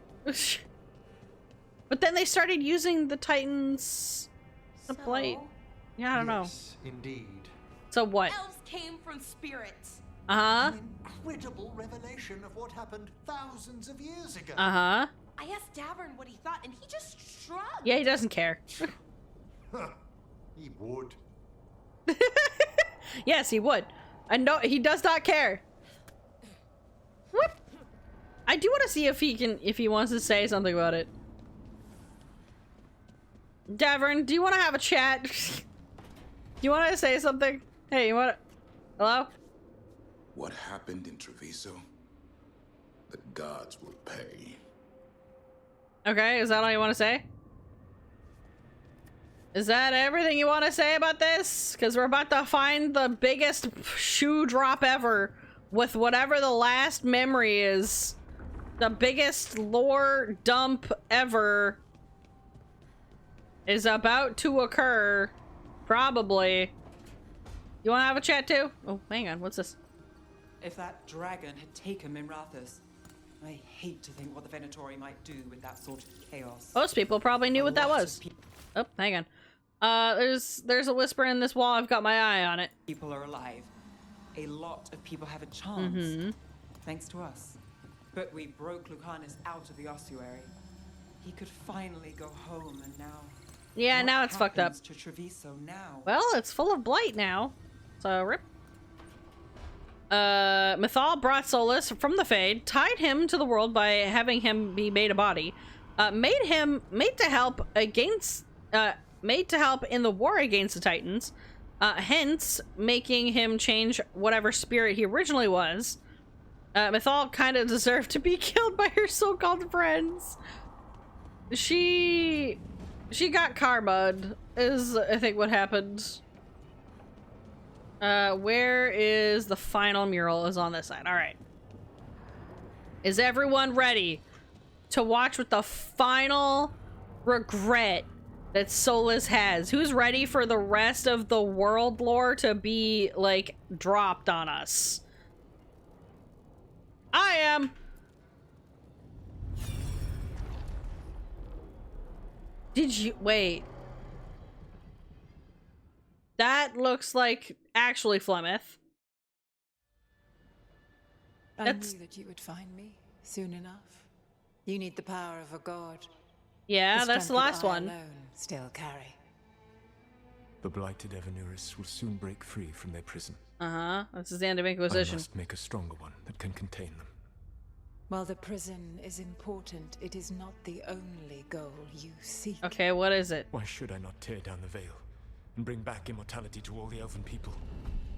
But then they started using the Titans, the Blight. Yeah, I don't know. Indeed. So what? Elves came from spirits. Uh-huh. An incredible revelation of what happened thousands of years ago. Uh-huh. I asked Davern what he thought, and he just shrugged. Yeah, he doesn't care. He would. Yes, he would. And no, he does not care. What? I do want to see if he wants to say something about it. Davern, do you want to have a chat? Do you want to say something? Hey, you want to... Hello? What happened in Treviso? The gods will pay. Okay, is that all you want to say? Is that everything you want to say about this? Because we're about to find the biggest shoe drop ever with whatever the last memory is. The biggest lore dump ever is about to occur. Probably. You want to have a chat too? Oh, hang on. What's this? If that dragon had taken Minrathous, I hate to think what the Venatori might do with that sort of chaos. Most people probably knew what that was. Oh, hang on. There's a whisper in this wall. I've got my eye on it. People are alive. A lot of people have a chance, thanks to us. But we broke Lucanus out of the ossuary. He could finally go home, and now... Yeah, what now it's fucked up. happens to Treviso now? Well, it's full of blight now. So, rip. Mythal brought Solas from the Fade, tied him to the world by having him be made a body, made to help in the war against the Titans, hence making him change whatever spirit he originally was. Mythal kind of deserved to be killed by her so-called friends. She got karma'd, is I think what happened. Where is the final mural? Is on this side. All right. Is everyone ready to watch with the final regret that SOLAS has? Who's ready for the rest of the world lore to be, like, dropped on us? I am. Did you wait? That looks like actually Flemeth. I knew that you would find me soon enough. You need the power of a god. Yeah, that's the last one. Alone still carry. The blighted Evanuris will soon break free from their prison. This is the end of Inquisition. I must make a stronger one that can contain them. While the prison is important, it is not the only goal you seek. Okay, what is it? Why should I not tear down the veil and bring back immortality to all the elven people?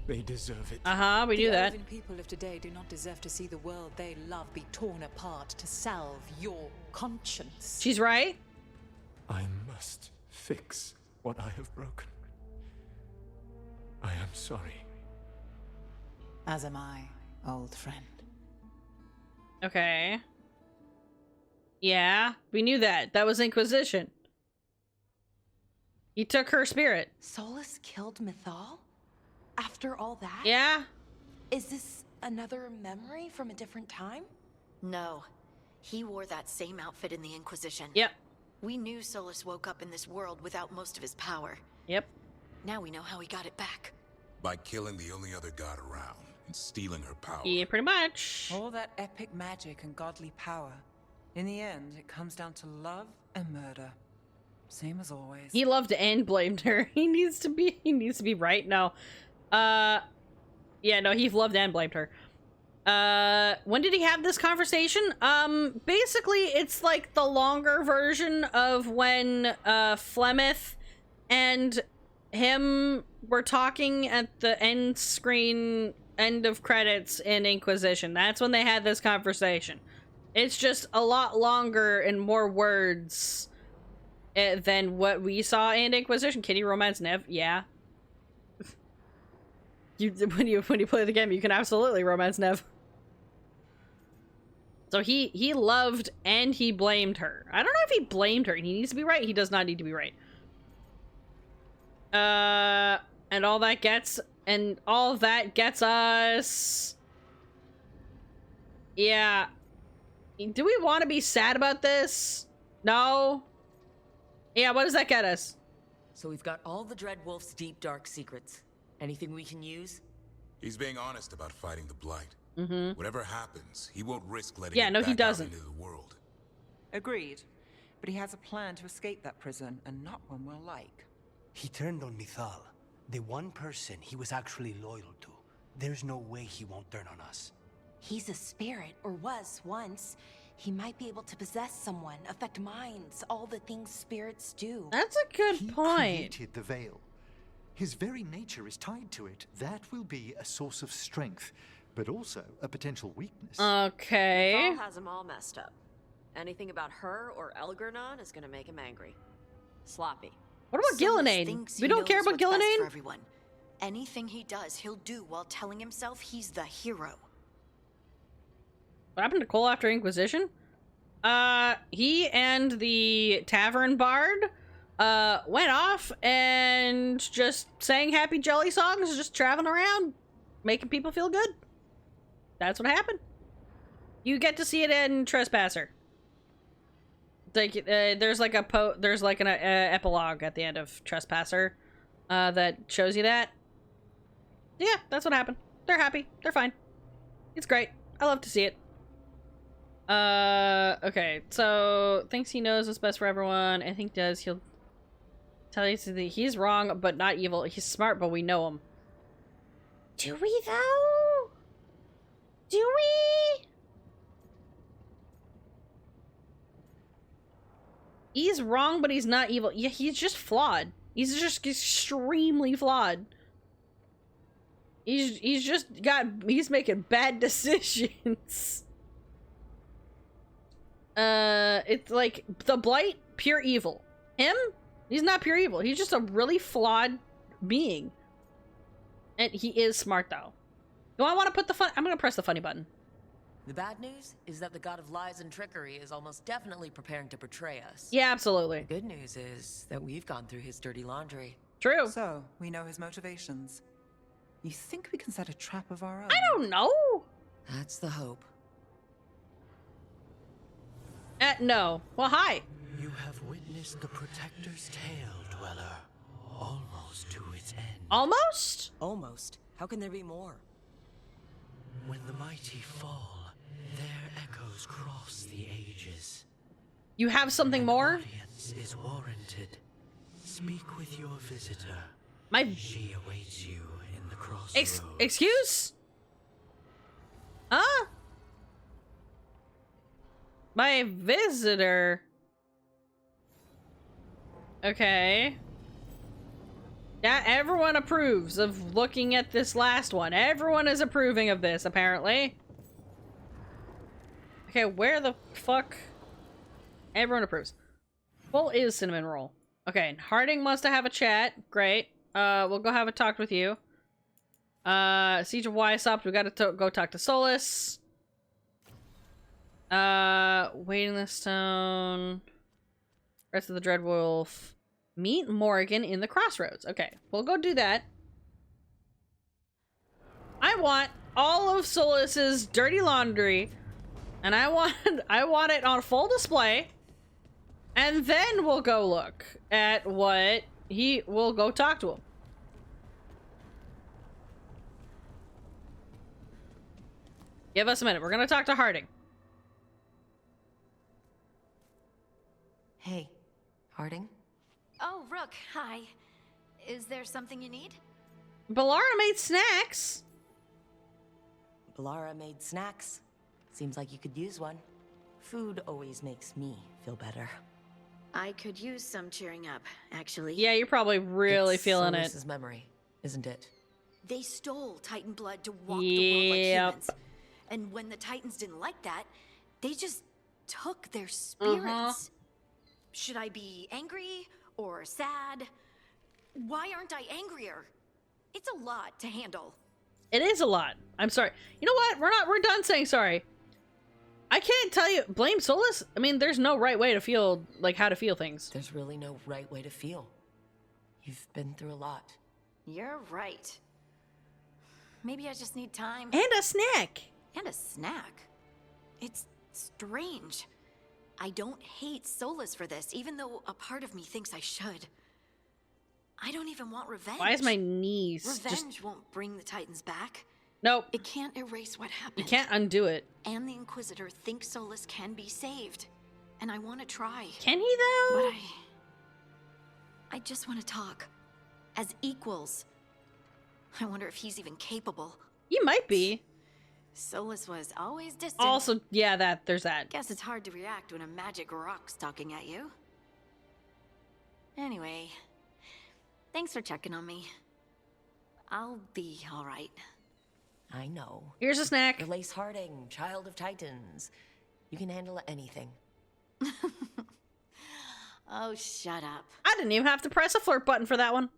They deserve it. We knew that. The elven people of today do not deserve to see the world they love be torn apart to salve your conscience. She's right. I must fix what I have broken. I am sorry. As am I, old friend. Okay. Yeah, we knew that. That was Inquisition. He took her spirit. SOLAS killed Mythal? After all that? Yeah. Is this another memory from a different time? No. He wore that same outfit in the Inquisition. Yep. We knew SOLAS woke up in this world without most of his power. Yep. Now we know how he got it back. By killing the only other god around and stealing her power. Yeah, pretty much. All that epic magic and godly power. In the end, it comes down to love and murder. Same as always. He loved and blamed her. He needs to be right. No. Yeah, no, he loved and blamed her. When did he have this conversation? Basically, it's like the longer version of when, Flemeth and him were talking at the end screen, end of credits in Inquisition. That's when they had this conversation. It's just a lot longer and more words than what we saw in Inquisition. Can you romance Nev? Yeah. When you play the game, you can absolutely romance Nev. So he loved and he blamed her. I don't know if he blamed her. He needs to be right. He does not need to be right. And all that gets us. Yeah. Do we want to be sad about this? No. Yeah, what does that get us? So we've got all the Dreadwolf's deep, dark secrets. Anything we can use? He's being honest about fighting the Blight. Mm-hmm. Whatever happens, he won't risk letting yeah, it no, back he doesn't. out into the world. Agreed. But he has a plan to escape that prison, and not one we'll like. He turned on Mythal, the one person he was actually loyal to. There's no way he won't turn on us. He's a spirit, or was once. He might be able to possess someone, affect minds, all the things spirits do. That's a good point. He created the veil. His very nature is tied to it. That will be a source of strength, but also a potential weakness. Okay. Mythal has him all messed up. Anything about her or Elgernon is gonna make him angry. Sloppy. What about Gillenane? We don't care about Gillenane? For everyone. Anything he does, he'll do while telling himself he's the hero. What happened to Cole after Inquisition? He and the tavern bard went off and just sang happy jelly songs, just traveling around, making people feel good. That's what happened. You get to see it in Trespasser. Like, there's like an epilogue at the end of Trespasser, that shows you that. Yeah, that's what happened. They're happy. They're fine. It's great. I love to see it. Okay, so thinks he knows what's best for everyone. I think he'll tell you that he's wrong, but not evil. He's smart, but we know him. Do we though? Do we? He's wrong, but he's not evil. Yeah, he's just flawed. He's just extremely flawed. He's making bad decisions. It's like the Blight, pure evil. Him? He's not pure evil. He's just a really flawed being. And he is smart, though. Do I want to put the fun? I'm gonna press the funny button. The bad news is that the god of lies and trickery is almost definitely preparing to betray us. Yeah, absolutely. The good news is that we've gone through his dirty laundry. True. So, we know his motivations. You think we can set a trap of our own? I don't know. That's the hope. No. Well, hi. You have witnessed the Protector's tale, Dweller. Almost to its end. Almost? Almost. How can there be more? When the mighty fall, their echoes cross the ages. You have something more? Audience is warranted. Speak with your visitor. She awaits you in the crossroads. Excuse? Huh? My visitor. Okay. Yeah, everyone approves of looking at this last one. Everyone is approving of this, apparently. Okay, where the fuck? Everyone approves. Full is cinnamon roll. Okay, Harding wants to have a chat. Great. We'll go have a talk with you. Siege of Wysop, we gotta go talk to Solas. Waiting the Stone. Rest of the Dreadwolf. Meet Morrigan in the Crossroads. Okay, we'll go do that. I want all of Solas's dirty laundry, and I want it on full display, and then we'll go look at we'll go talk to him. Give us a minute. We're gonna talk to Harding. Hey, Harding? Oh, Rook, hi. Is there something you need? Balara made snacks. Balara made snacks. Seems like you could use one. Food always makes me feel better. I could use some cheering up, actually. Yeah, you're probably really feeling it. It's memory, isn't it? They stole Titan blood to walk the world like humans. And when the Titans didn't like that, they just took their spirits. Should I be angry or sad? Why aren't I angrier? It's a lot to handle. It is a lot. I'm sorry. You know what? We're done saying sorry. I can't tell you. Blame Solas? I mean, there's no right way to feel, like, how to feel things. There's really no right way to feel. You've been through a lot. You're right. Maybe I just need time. And a snack. And a snack. It's strange. I don't hate Solas for this, even though a part of me thinks I should. I don't even want revenge. Why is my knees Revenge won't bring the Titans back. Nope. It can't erase what happened. You can't undo it. And the Inquisitor thinks Solas can be saved. And I want to try. Can he, though? But I just want to talk. As equals. I wonder if he's even capable. He might be. Solas was always distant. Also, yeah, there's that. Guess it's hard to react when a magic rock's talking at you. Anyway, thanks for checking on me. I'll be all right. I know. Here's a snack. Lace Harding, child of Titans. You can handle anything. Oh, shut up. I didn't even have to press a flirt button for that one.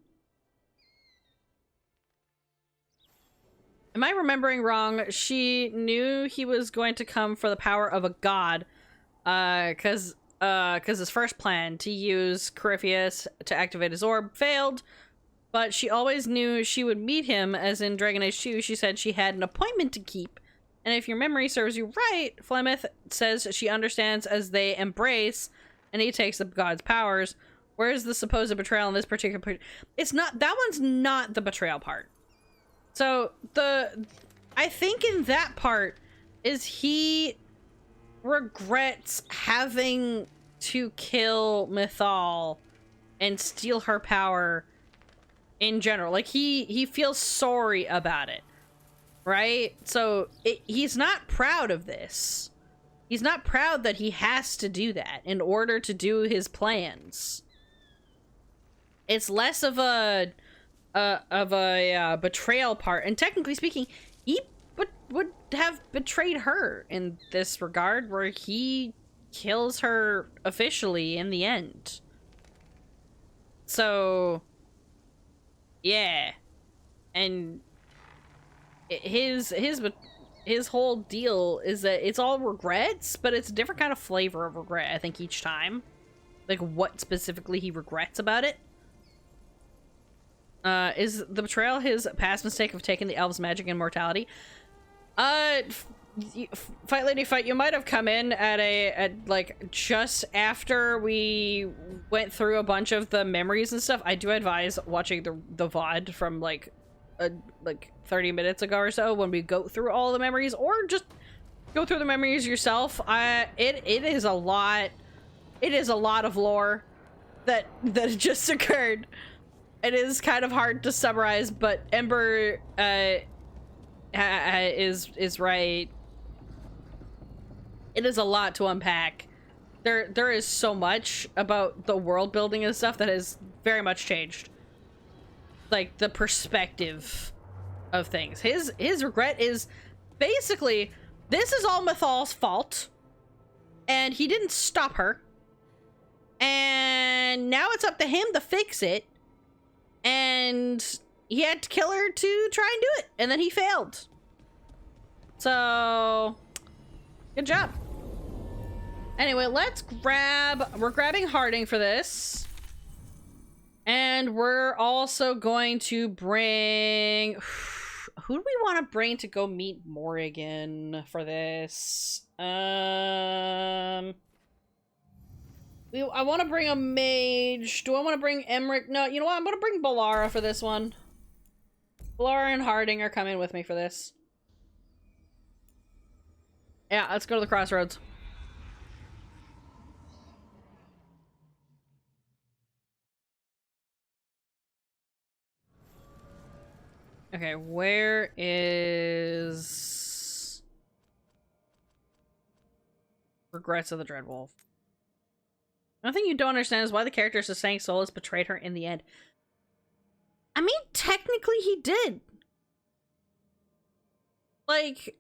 Am I remembering wrong? She knew he was going to come for the power of a god. Cause his first plan to use Corypheus to activate his orb failed. But she always knew she would meet him, as in Dragon Age 2, she said she had an appointment to keep. And if your memory serves you right, Flemeth says she understands as they embrace, and he takes the god's powers. Where's the supposed betrayal in this particular part? It's not, that one's not the betrayal part. So, I think in that part is he regrets having to kill Mythal and steal her power in general. Like, he feels sorry about it, right? So, he's not proud of this. He's not proud that he has to do that in order to do his plans. It's less of a betrayal part, and technically speaking, he would have betrayed her in this regard, where he kills her officially in the end. So, yeah, and his whole deal is that it's all regrets, but it's a different kind of flavor of regret, I think, each time. Like, what specifically he regrets about it. Is the betrayal his past mistake of taking the elves' magic and mortality? Fight Lady Fight, you might have come in at like just after we went through a bunch of the memories and stuff. I do advise watching the VOD from like 30 minutes ago or so when we go through all the memories, or just go through the memories yourself. It is a lot. It is a lot of lore that just occurred. It is kind of hard to summarize, but Ember is right. It is a lot to unpack. There is so much about the world building and stuff that has very much changed. Like, the perspective of things. His regret is basically, this is all Mythal's fault, and he didn't stop her, and now it's up to him to fix it, and he had to kill her to try and do it, and then he failed. So, good job. Anyway, we're grabbing Harding for this. And we're also going to bring, who do we want to bring to go meet Morrigan for this? I want to bring a mage. Do I want to bring Emmerich? No, you know what? I'm going to bring Balara for this one. Balara and Harding are coming with me for this. Yeah, let's go to the crossroads. Okay, where is Regrets of the Dreadwolf? Nothing you don't understand is why the characters is saying SOLAS betrayed her in the end. I mean, technically he did. Like,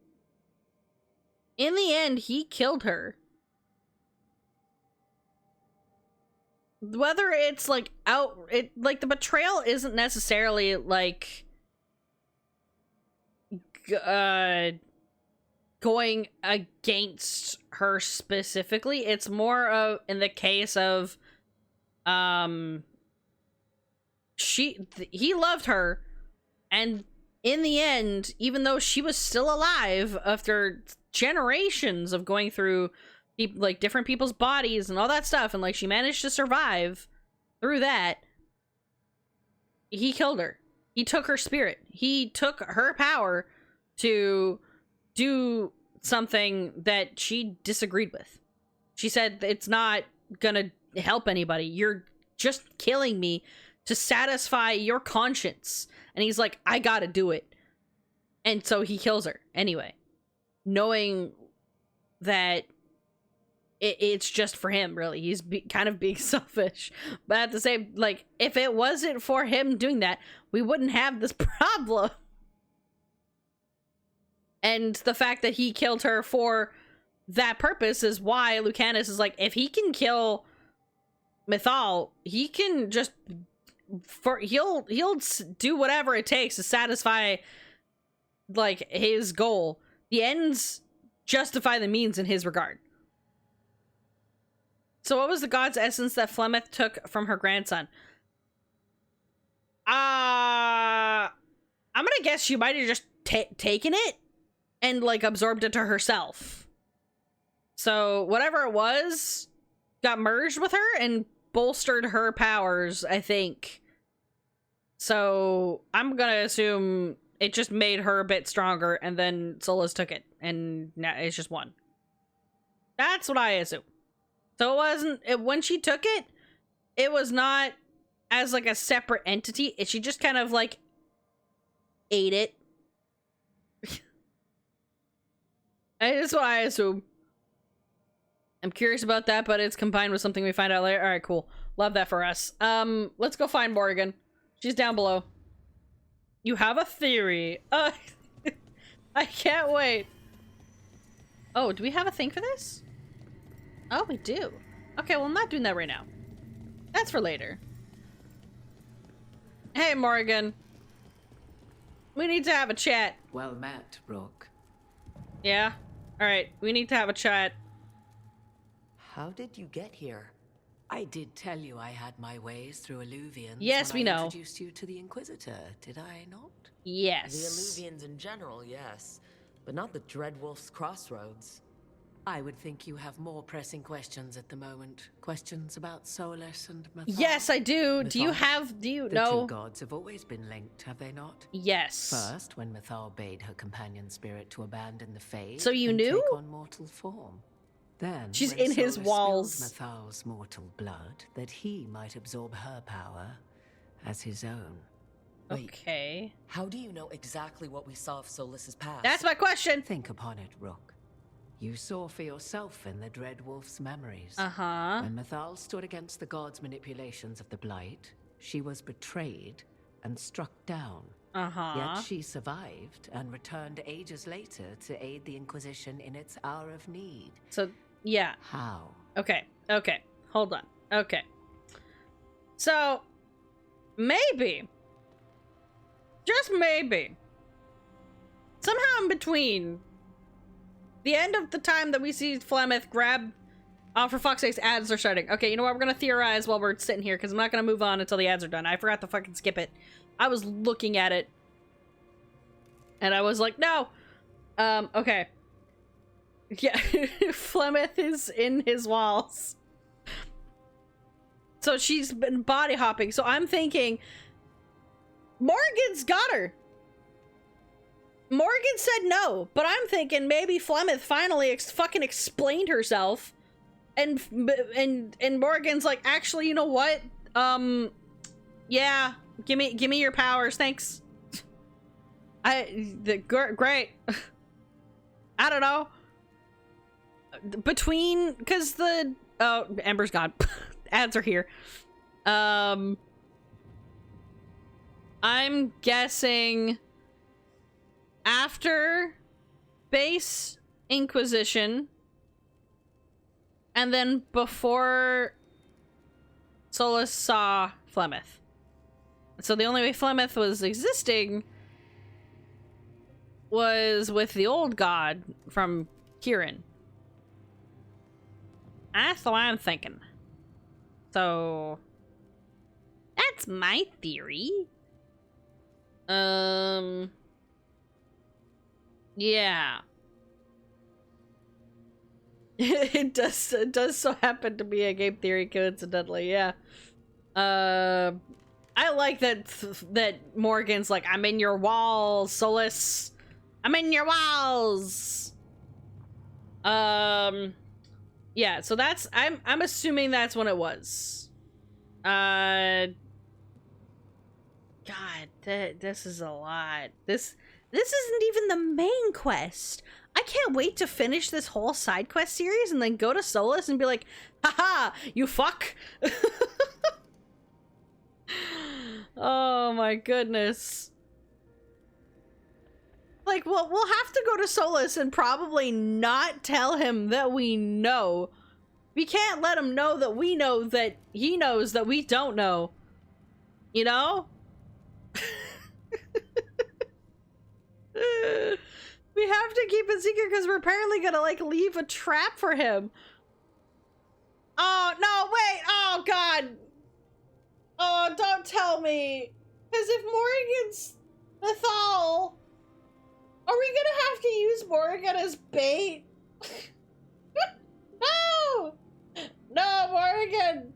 in the end, he killed her. Whether it's like like the betrayal isn't necessarily like going against her specifically. It's more of in the case of he loved her, and in the end, even though she was still alive after generations of going through like different people's bodies and all that stuff, and like she managed to survive through that, he killed her. He took her spirit. He took her power to do something that she disagreed with. She said, it's not gonna help anybody. You're just killing me to satisfy your conscience. And he's like, I gotta do it. And so he kills her anyway, knowing that it's just for him, really. He's kind of being selfish. But at the same, like, if it wasn't for him doing that, we wouldn't have this problem. And the fact that he killed her for that purpose is why Lucanus is like, if he can kill Mythal, he can just he'll do whatever it takes to satisfy like his goal. The ends justify the means in his regard. So what was the god's essence that Flemeth took from her grandson? I'm gonna guess she might have just taken it and like absorbed it to herself. So whatever it was got merged with her and bolstered her powers, I think. So I'm gonna assume it just made her a bit stronger, and then SOLAS took it, and now it's just one. That's what I assume. So it wasn't, when she took it, it was not as like a separate entity. She just kind of like ate it. That's what I assume. I'm curious about that, but it's combined with something we find out later. All right, cool. Love that for us. Let's go find Morrigan. She's down below. You have a theory. I can't wait. Oh, do we have a thing for this? Oh, we do. Okay, well, I'm not doing that right now. That's for later. Hey, Morrigan. We need to have a chat. Well met, Rook. Yeah? Alright, we need to have a chat. How did you get here? I did tell you I had my ways through Illuvians. Yes, we know. I introduced you to the Inquisitor, did I not? Yes. The Illuvians in general, yes. But not the Dreadwolf's crossroads. I would think you have more pressing questions at the moment. Questions about SOLAS and Mythal. Yes, I do. Mythal? Do you the know? The two gods have always been linked, have they not? Yes. First, when Mythal bade her companion spirit to abandon the Fade. So you and knew? Take on mortal form. Then, she's when in his SOLAS walls. spilled Mythal's mortal blood, that he might absorb her power as his own. Wait, okay. How do you know exactly what we saw of SOLAS's past? That's my question. Think upon it, Rook. You saw for yourself in the Dread Wolf's memories. Uh-huh. When Mythal stood against the gods' manipulations of the Blight, she was betrayed and struck down. Uh-huh. Yet she survived and returned ages later to aid the Inquisition in its hour of need. So, yeah. How? Okay. Hold on. Okay. So, maybe, just maybe, somehow in between the end of the time that we see Flemeth grab... Oh, for fuck's sakes, ads are starting. Okay, you know what? We're gonna theorize while we're sitting here, because I'm not gonna move on until the ads are done. I forgot to fucking skip it. I was looking at it, and I was like, no! Okay. Yeah, Flemeth is in his walls. So she's been body hopping, so I'm thinking... Morgan's got her! Morgan said no, but I'm thinking maybe Flemeth finally fucking explained herself, and Morgan's like, actually, you know what? Yeah, give me your powers, thanks. Great. I don't know. Between, cause Ember's gone. Ads are here. I'm guessing after base Inquisition, and then before SOLAS saw Flemeth. So the only way Flemeth was existing was with the old god from Kieran. That's what I'm thinking. So that's my theory. Yeah. it does so happen to be a game theory, coincidentally, yeah. I like that Morgan's like, I'm in your walls, SOLAS. I'm in your walls. Yeah, so that's I'm assuming that's when it was. God, this is a lot. This isn't even the main quest. I can't wait to finish this whole side quest series and then go to SOLAS and be like, haha, you fuck. Oh my goodness. Like, well, we'll have to go to SOLAS and probably not tell him that we know. We can't let him know that we know that he knows that we don't know. You know? We have to keep it secret because we're apparently gonna, like, leave a trap for him. Oh, no, wait! Oh, God! Oh, don't tell me! Because if Morgan's Mythal... Are we gonna have to use Morgan as bait? No! No, Morgan!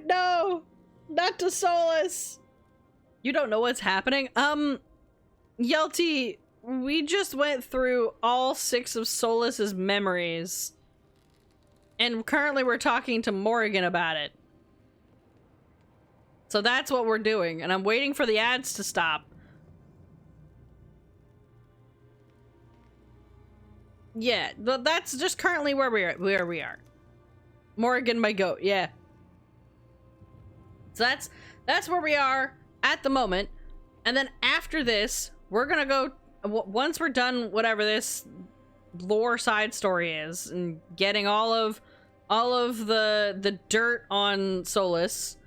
No! Not to SOLAS! You don't know what's happening? Yelty, we just went through all 6 of SOLAS's memories. And currently we're talking to Morgan about it. So that's what we're doing, and I'm waiting for the ads to stop. Yeah, that's just currently where we are. Morgan, my goat, yeah. So that's where we are at the moment. And then after this, we're gonna go, once we're done whatever this lore side story is, and getting all of the dirt on SOLAS,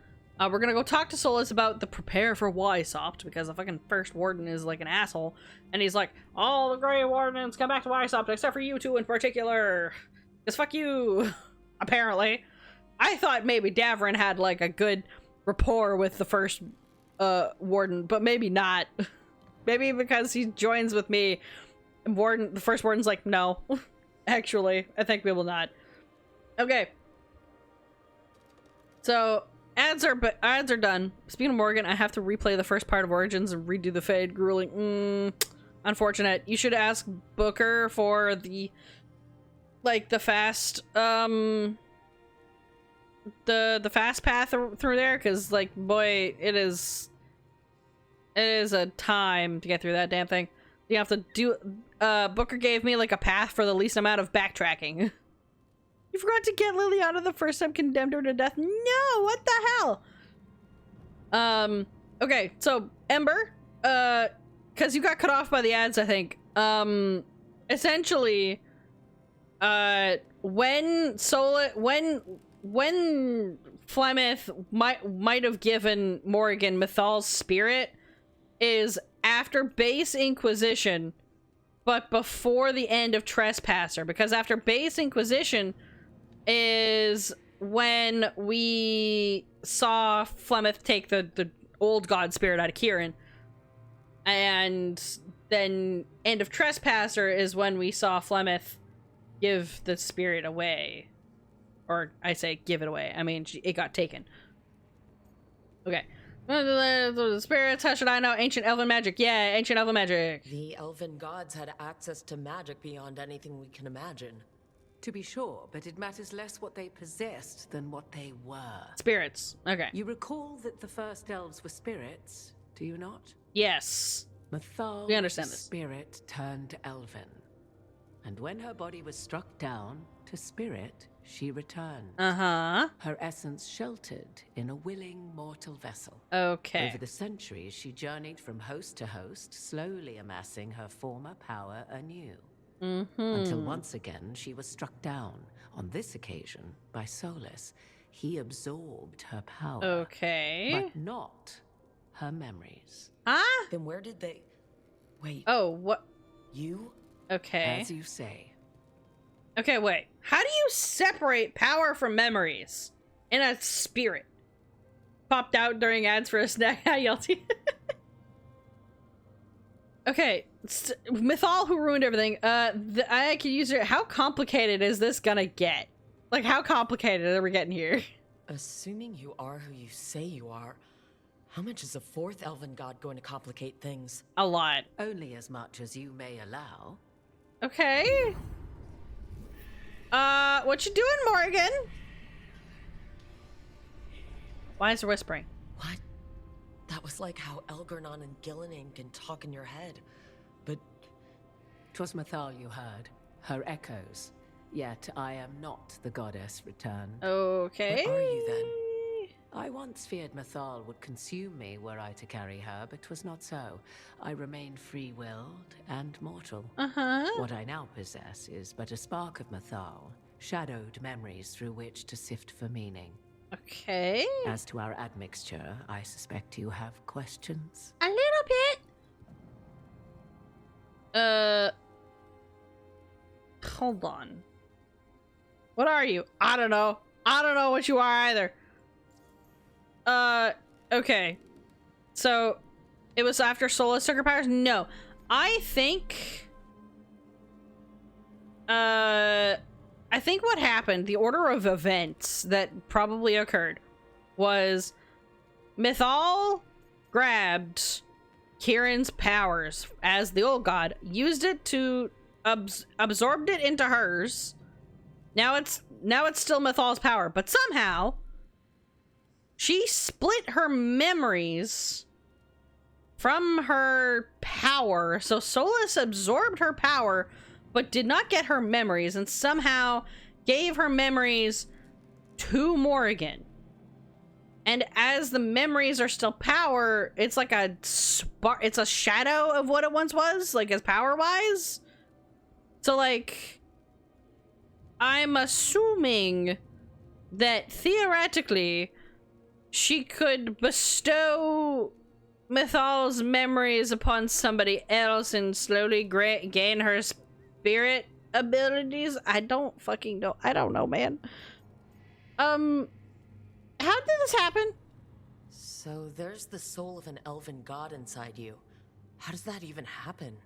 we're gonna go talk to SOLAS about the prepare for Weishaupt, because the fucking first warden is like an asshole, and he's like, all the Grey Wardens come back to Weishaupt except for you two in particular, because fuck you. Apparently. I thought maybe Davrin had like a good rapport with the first warden, but maybe not. Maybe because he joins with me, the first warden's like, no. Actually, I think we will not. Okay. So ads are done. Speaking of Morgan, I have to replay the first part of Origins and redo the Fade. Grueling. Unfortunate. You should ask Booker for the fast the fast path through there, because boy, it is a time to get through that damn thing. You have to do. Booker gave me like a path for the least amount of backtracking. You forgot to get Liliana the first time, condemned her to death. No, what the hell? Okay, so Ember, because you got cut off by the ads, I think. Essentially, when Flemeth might have given Morrigan Mythal's spirit is after Base Inquisition, but before the end of Trespasser, because after Base Inquisition is when we saw Flemeth take the old god spirit out of Kieran, and then end of Trespasser is when we saw Flemeth give the spirit away. Or I say give it away, I mean it got taken. Okay. The spirits, how should I know? Ancient elven magic. Yeah, ancient elven magic. The elven gods had access to magic beyond anything we can imagine. To be sure, but it matters less what they possessed than what they were. Spirits. Okay. You recall that the first elves were spirits, do you not? Yes. Mythal's we understand this. Spirit turned elven. And when her body was struck down to spirit, she returned. Uh-huh. Her essence sheltered in a willing mortal vessel. Okay. Over the centuries, she journeyed from host to host, slowly amassing her former power anew. Until once again, she was struck down, on this occasion, by SOLAS. He absorbed her power. Okay. But not her memories. Huh? Then where did they... Wait. Oh, what? You? Okay. As you say. Okay, wait. How do you separate power from memories in a spirit? Popped out during ads for a snack. Yelty. Okay, Mythal who ruined everything. I can use it. How complicated is this gonna get? Like, how complicated are we getting here? Assuming you are who you say you are, how much is a fourth elven god going to complicate things? A lot. Only as much as you may allow. Okay. What you doing, Morgan? Why is there whispering? What? That was like how Elgernon and Gillenane can talk in your head, but... 'Twas Mythal you heard, her echoes. Yet I am not the goddess returned. Okay. What are you then? I once feared Mythal would consume me were I to carry her, but 'twas not so. I remain free-willed and mortal. What I now possess is but a spark of Mythal, shadowed memories through which to sift for meaning. Okay. As to our admixture, I suspect you have questions. A little bit. Hold on. What are you? I don't know. I don't know what you are either. Okay. So, it was after SOLAS took her powers? No. I think what happened, the order of events that probably occurred, was Mythal grabbed Kieran's powers as the old god, used it to absorbed it into hers. Now it's still Mythal's power, but somehow she split her memories from her power. So SOLAS absorbed her power, but did not get her memories, and somehow gave her memories to Morrigan. And as the memories are still power, it's like it's a shadow of what it once was, like as power-wise. So like, I'm assuming that theoretically she could bestow Mythal's memories upon somebody else and slowly gain her spirit abilities. I don't fucking know. I don't know, man. How did this happen? So there's the soul of an elven god inside you. How does that even happen?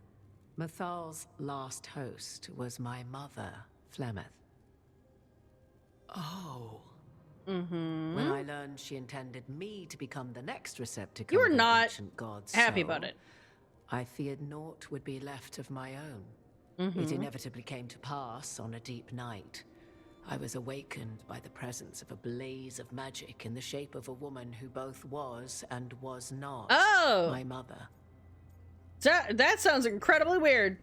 Mythal's last host was my mother, Flemeth. Oh. When I learned she intended me to become the next receptacle You were of an not ancient god's happy soul, about it. I feared naught would be left of my own. It inevitably came to pass on a deep night. I was awakened by the presence of a blaze of magic in the shape of a woman who both was and was not my mother. That sounds incredibly weird.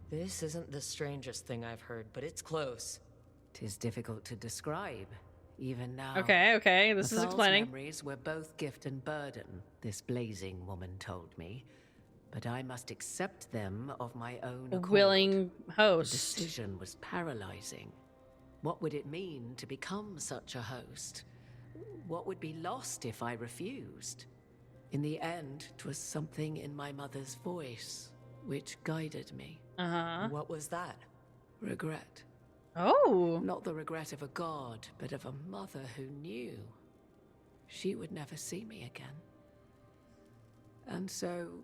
This isn't the strangest thing I've heard, but it's close. 'Tis difficult to describe, even now. Okay, this is Mathal's explaining. memories were both gift and burden, this blazing woman told me. But I must accept them of my own accord. A willing host. The decision was paralyzing. What would it mean to become such a host? What would be lost if I refused? In the end, 'twas something in my mother's voice which guided me. What was that? Regret. Oh. Not the regret of a god, but of a mother who knew she would never see me again. And so,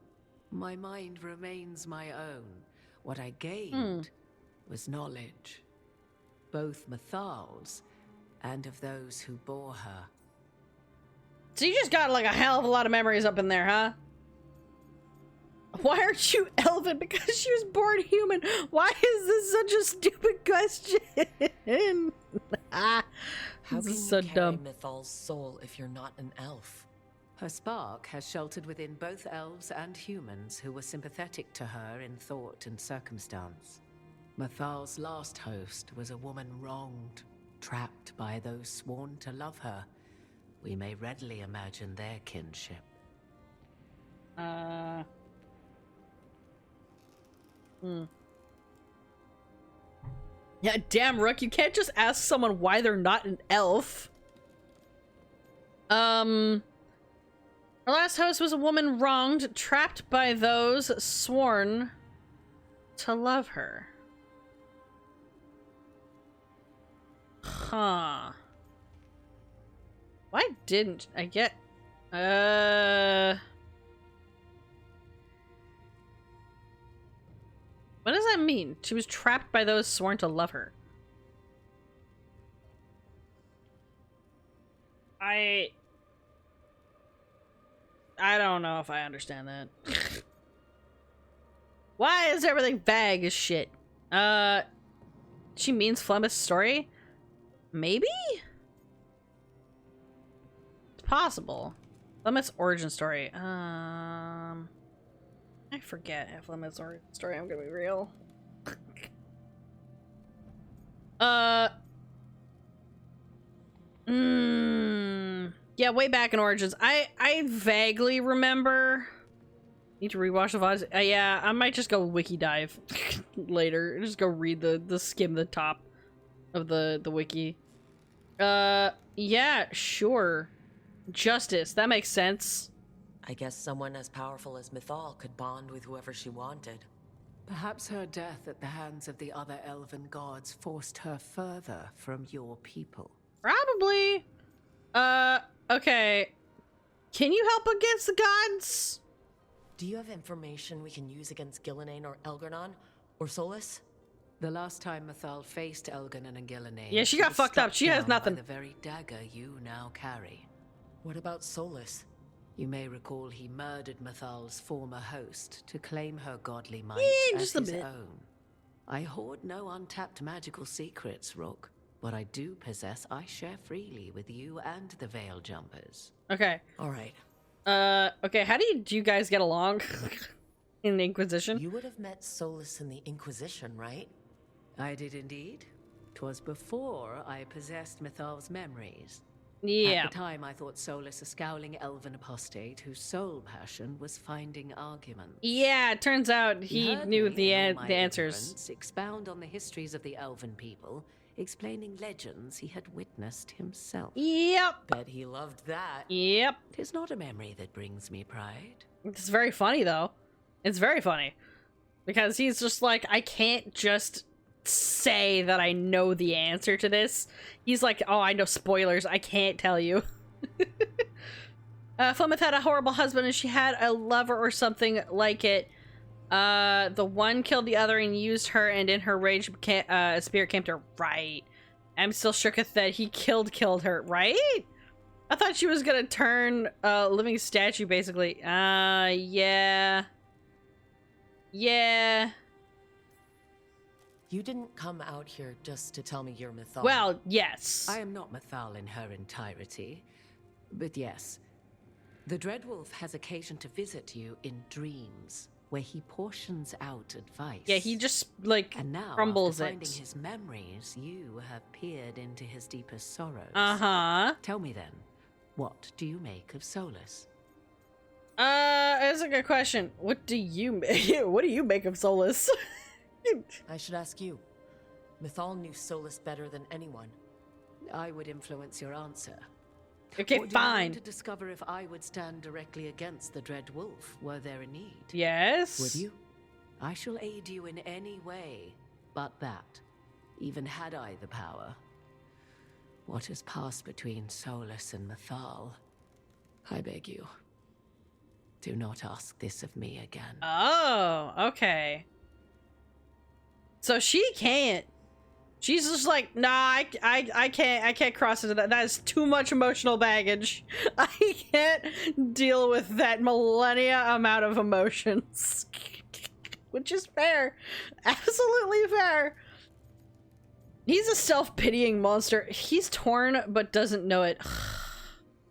my mind remains my own. What I gained was knowledge, both Mathal's and of those who bore her. So you just got like a hell of a lot of memories up in there, huh? Why aren't you elven? Because she was born human. Why is this such a stupid question? How This can is so you carry dumb. Mithal's soul if you're not an elf? Her spark has sheltered within both elves and humans who were sympathetic to her in thought and circumstance. Mathal's last host was a woman wronged, trapped by those sworn to love her. We may readily imagine their kinship. Yeah, damn, Rook, you can't just ask someone why they're not an elf. Her last host was a woman wronged, trapped by those sworn to love her. Huh. Why didn't I get... What does that mean? She was trapped by those sworn to love her. I don't know if I understand that. Why is everything vague as shit? She means Flemeth's story? Maybe? It's possible. Flemeth's origin story. I forget Flemeth's origin story, I'm gonna be real. Yeah, way back in Origins. I vaguely remember. Need to rewatch the VODs. Yeah, I might just go wiki dive later. Just go read the skim the top of the wiki. Yeah, sure. Justice, that makes sense. I guess someone as powerful as Mythal could bond with whoever she wanted. Perhaps her death at the hands of the other elven gods forced her further from your people. Probably. Okay. Can you help against the gods? Do you have information we can use against Gillenane or Elgernon? Or Solas? The last time Mythal faced Elgernon and Gillenane... Yeah, she got was fucked up. struck She has down nothing. by the very dagger you now carry. What about Solas? You may recall he murdered Mythal's former host to claim her godly might as just a his bit. own. I hoard no untapped magical secrets, Rook. What I do possess, I share freely with you and the Veil Jumpers. Okay. All right. Okay, how do you guys get along in the Inquisition? You would have met Solas in the Inquisition, right? I did indeed. 'Twas before I possessed Mythal's memories. Yeah. At the time, I thought Solas a scowling elven apostate whose sole passion was finding arguments. Yeah, it turns out he heard knew me the in all my answers. ignorance expound on the histories of the elven people, explaining legends he had witnessed himself. Yep. Bet he loved that. Yep. 'Tis not a memory that brings me pride. It's very funny, though. It's very funny. Because he's just like, I can't just say that I know the answer to this. He's like, oh, I know spoilers. I can't tell you. Flemeth had a horrible husband and she had a lover or something like it. The one killed the other and used her, and in her rage, a spirit came to her. Right. I'm still shooketh that he killed her. Right? I thought she was gonna turn a living statue, basically. Yeah. Yeah. You didn't come out here just to tell me you're Mythal. Well, yes. I am not Mythal in her entirety, but yes. The Dreadwolf has occasion to visit you in dreams. where he portions out advice. Yeah, he just, like, and now, crumbles after it. finding his memories, you have peered into his deepest sorrows. Uh-huh. Tell me then, what do you make of Solus? That's a good question. What do you make of Solus? I should ask you. Mythal knew Solus better than anyone. I would influence your answer. Okay, or do fine. You want to discover if I would stand directly against the Dread Wolf were there a need? Yes. Would you? I shall aid you in any way, but that, even had I the power, what has passed between Solus and Mythal, I beg you, do not ask this of me again. Oh, okay. So she can't. She's just like, nah, I can't cross into that. That is too much emotional baggage. I can't deal with that millennia amount of emotions. Which is fair. Absolutely fair. He's a self-pitying monster. He's torn, but doesn't know it.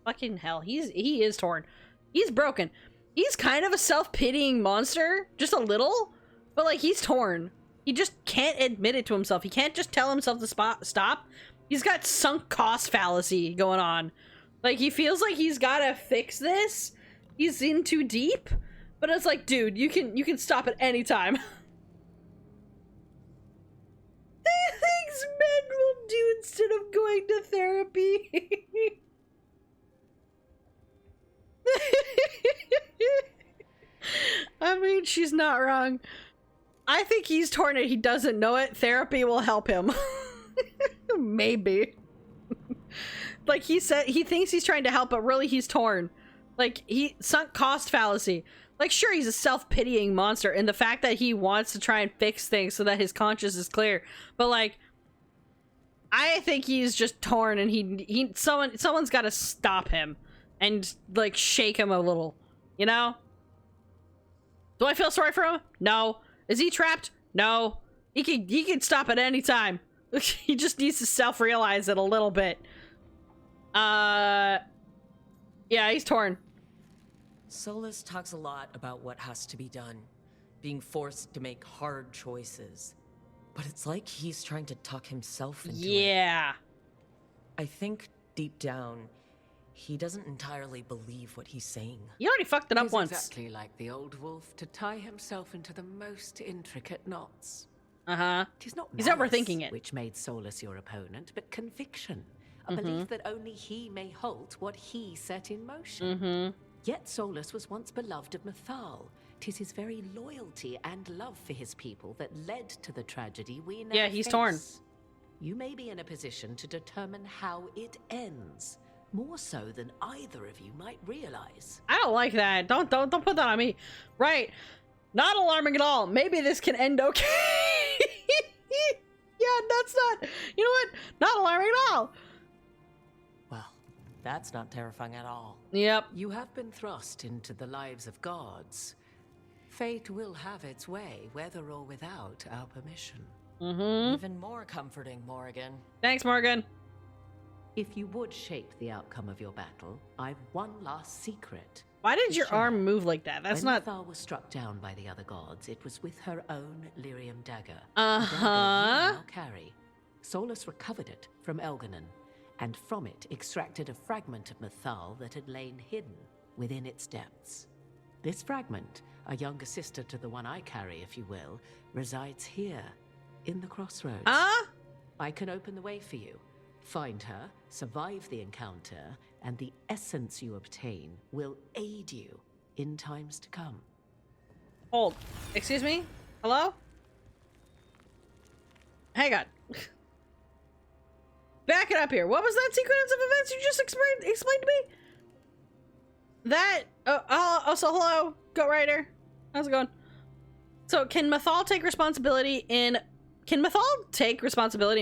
Fucking hell. He is torn. He's broken. He's kind of a self-pitying monster. Just a little. But, like, he's torn. He just can't admit it to himself. He can't just tell himself to stop. He's got sunk cost fallacy going on. Like, he feels like he's gotta fix this. He's in too deep. But it's like, dude, you can stop at any time. Things men will do instead of going to therapy. I mean, she's not wrong. I think he's torn and he doesn't know it. Therapy will help him. Maybe. Like he said, he thinks he's trying to help, but really he's torn. Like, he sunk cost fallacy. Like, sure, he's a self-pitying monster, and the fact that he wants to try and fix things so that his conscience is clear. But, like, I think he's just torn, and someone's got to stop him and, like, shake him a little. You know? Do I feel sorry for him? No. Is he trapped? No. He can stop at any time. He just needs to self-realize it a little bit. Yeah, he's torn. Solus talks a lot about what has to be done, being forced to make hard choices. But it's like he's trying to talk himself into it. I think deep down, he doesn't entirely believe what he's saying. He already fucked it up once. Exactly like the old wolf to tie himself into the most intricate knots. Uh-huh. He's not He's overthinking it. Which made Solus your opponent, but conviction. A belief that only he may halt what he set in motion. Yet Solus was once beloved of Mythal. 'Tis his very loyalty and love for his people that led to the tragedy we now he's torn. You may be in a position to determine how it ends, more so than either of you might realize. I don't like that. Don't put that on me. Right. Not alarming at all. Maybe this can end okay. Yeah, that's not... You know what? Not alarming at all. Well, that's not terrifying at all. Yep. You have been thrust into the lives of gods. Fate will have its way, whether or without our permission. Even more comforting, Morrigan. Thanks, Morgan. If you would shape the outcome of your battle, I've one last secret. Why did your arm move like that? That's when not... Mythal was struck down by the other gods, it was with her own lyrium dagger. Uh-huh. A dagger you now carry. Solus recovered it from Elganon, and from it extracted a fragment of Mythal that had lain hidden within its depths. This fragment, a younger sister to the one I carry, if you will, resides here, in the crossroads. I can open the way for you. Find her, survive the encounter, and the essence you obtain will aid you in times to come. Hold. Excuse me? Hello? Hang on. Back it up here. What was that sequence of events you just explained to me? That... so hello, Goat Rider. How's it going? So, can Mythal take responsibility in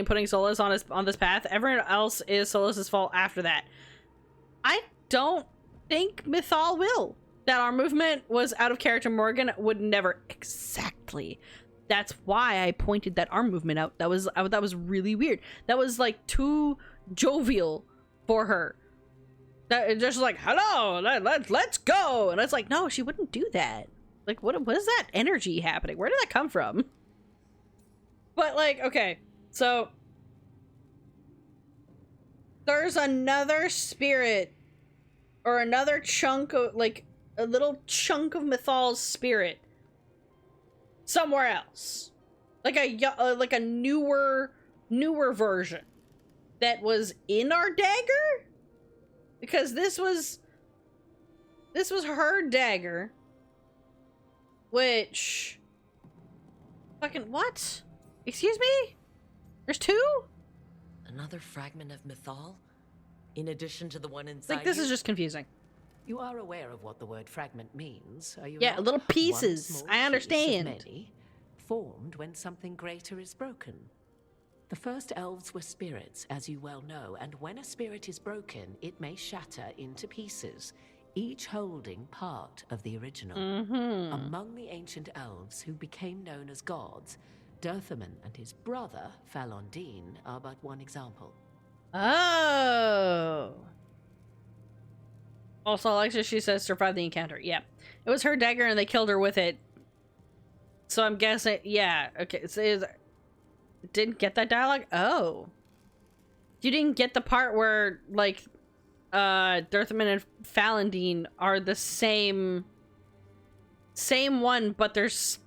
putting Solus on this path? Everyone else is Solus's fault after that. I don't think Mythal will. That our movement was out of character. Morgan would never exactly. That's why I pointed that arm movement out. That was really weird. That was like too jovial for her. That just like, hello, let's go, and it's like, no, she wouldn't do that. Like, what is that energy happening? Where did that come from? But, like, okay. So, there's another spirit, or another chunk of, like, a little chunk of Mythal's spirit somewhere else. Like a newer version that was in our dagger? Because this was her dagger, which fucking what? Excuse me? There's two? Another fragment of Mythal? In addition to the one inside Like, this you? is just confusing. You are aware of what the word fragment means, are you Yeah, not? little pieces. One small I understand. piece of many, formed when something greater is broken. The first elves were spirits, as you well know, and when a spirit is broken, it may shatter into pieces, each holding part of the original. Among the ancient elves who became known as gods, Dirthaman and his brother, Falondine, are but one example. Oh. Also, Alexa, she says, survived the encounter. Yeah. It was her dagger and they killed her with it. So I'm guessing, yeah. Okay, so didn't get that dialogue? Oh. You didn't get the part where, like, Dirthaman and Falondine are the same one, but there's,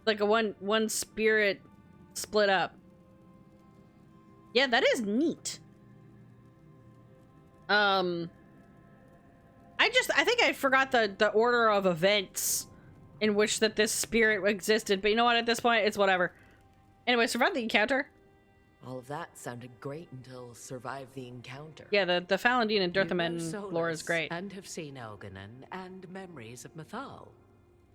like, a one spirit split up. Yeah, that is neat. I think I forgot the order of events in which that this spirit existed, but you know what, at this point, it's whatever. Anyway, survived the encounter. All of that sounded great until survive the encounter. Yeah, the Falondine and Dirthaman You know lore is SOLAS great. And have seen Elganon and memories of Mythal.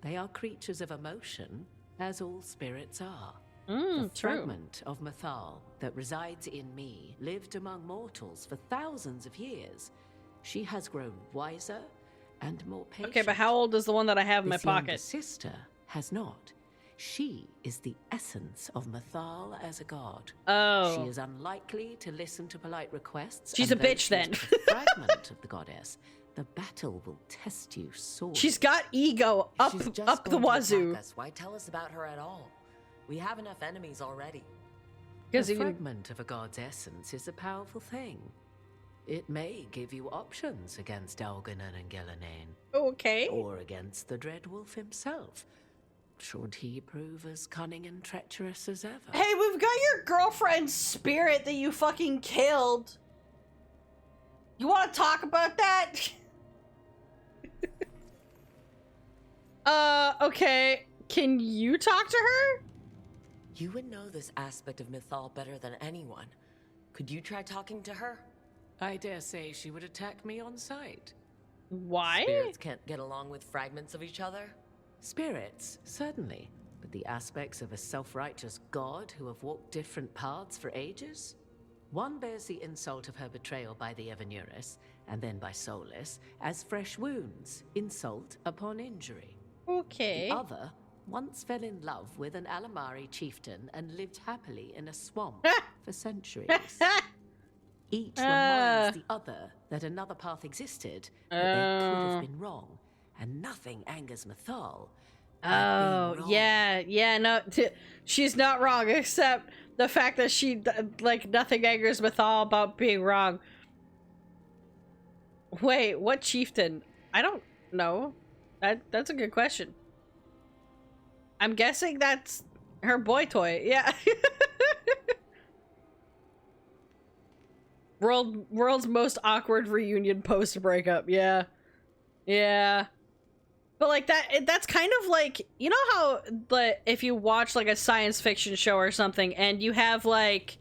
They are creatures of emotion, as all spirits are. The True. fragment of Mythal that resides in me lived among mortals for thousands of years. She has grown wiser and more patient. Okay, but how old is the one that I have in my This younger pocket? sister has not. She is the essence of Mythal as a god. Oh. She is unlikely to listen to polite requests. She's and a though bitch she then. is a fragment of the goddess. The battle will test you sorely. She's got ego up She's just up the going to wazoo. attack us. Why tell us about her at all? We have enough enemies already. Because The you can- fragment of a god's essence is a powerful thing. It may give you options against Elganon and Gillenane. Okay. Or against the Dread Wolf himself, should he prove as cunning and treacherous as ever. Hey, we've got your girlfriend's spirit that you fucking killed. You want to talk about that? Okay. Can you talk to her? You would know this aspect of Mythal better than anyone. Could you try talking to her? I dare say she would attack me on sight. Why? Spirits can't get along with fragments of each other? Spirits, certainly. But the aspects of a self-righteous god who have walked different paths for ages? One bears the insult of her betrayal by the Evanuris, and then by Solas, as fresh wounds, insult upon injury. Okay. The other once fell in love with an Alamari chieftain and lived happily in a swamp for centuries. Each reminds the other that another path existed, but they could have been wrong, and nothing angers Mythal. Oh, yeah, no, she's not wrong, except the fact that she, like, nothing angers Mythal about being wrong. Wait, what chieftain? I don't know. That's a good question. I'm guessing that's her boy toy, yeah. World's most awkward reunion post-breakup, yeah. Yeah. But, like, that's kind of like, you know how, if you watch, like, a science fiction show or something, and you have, like,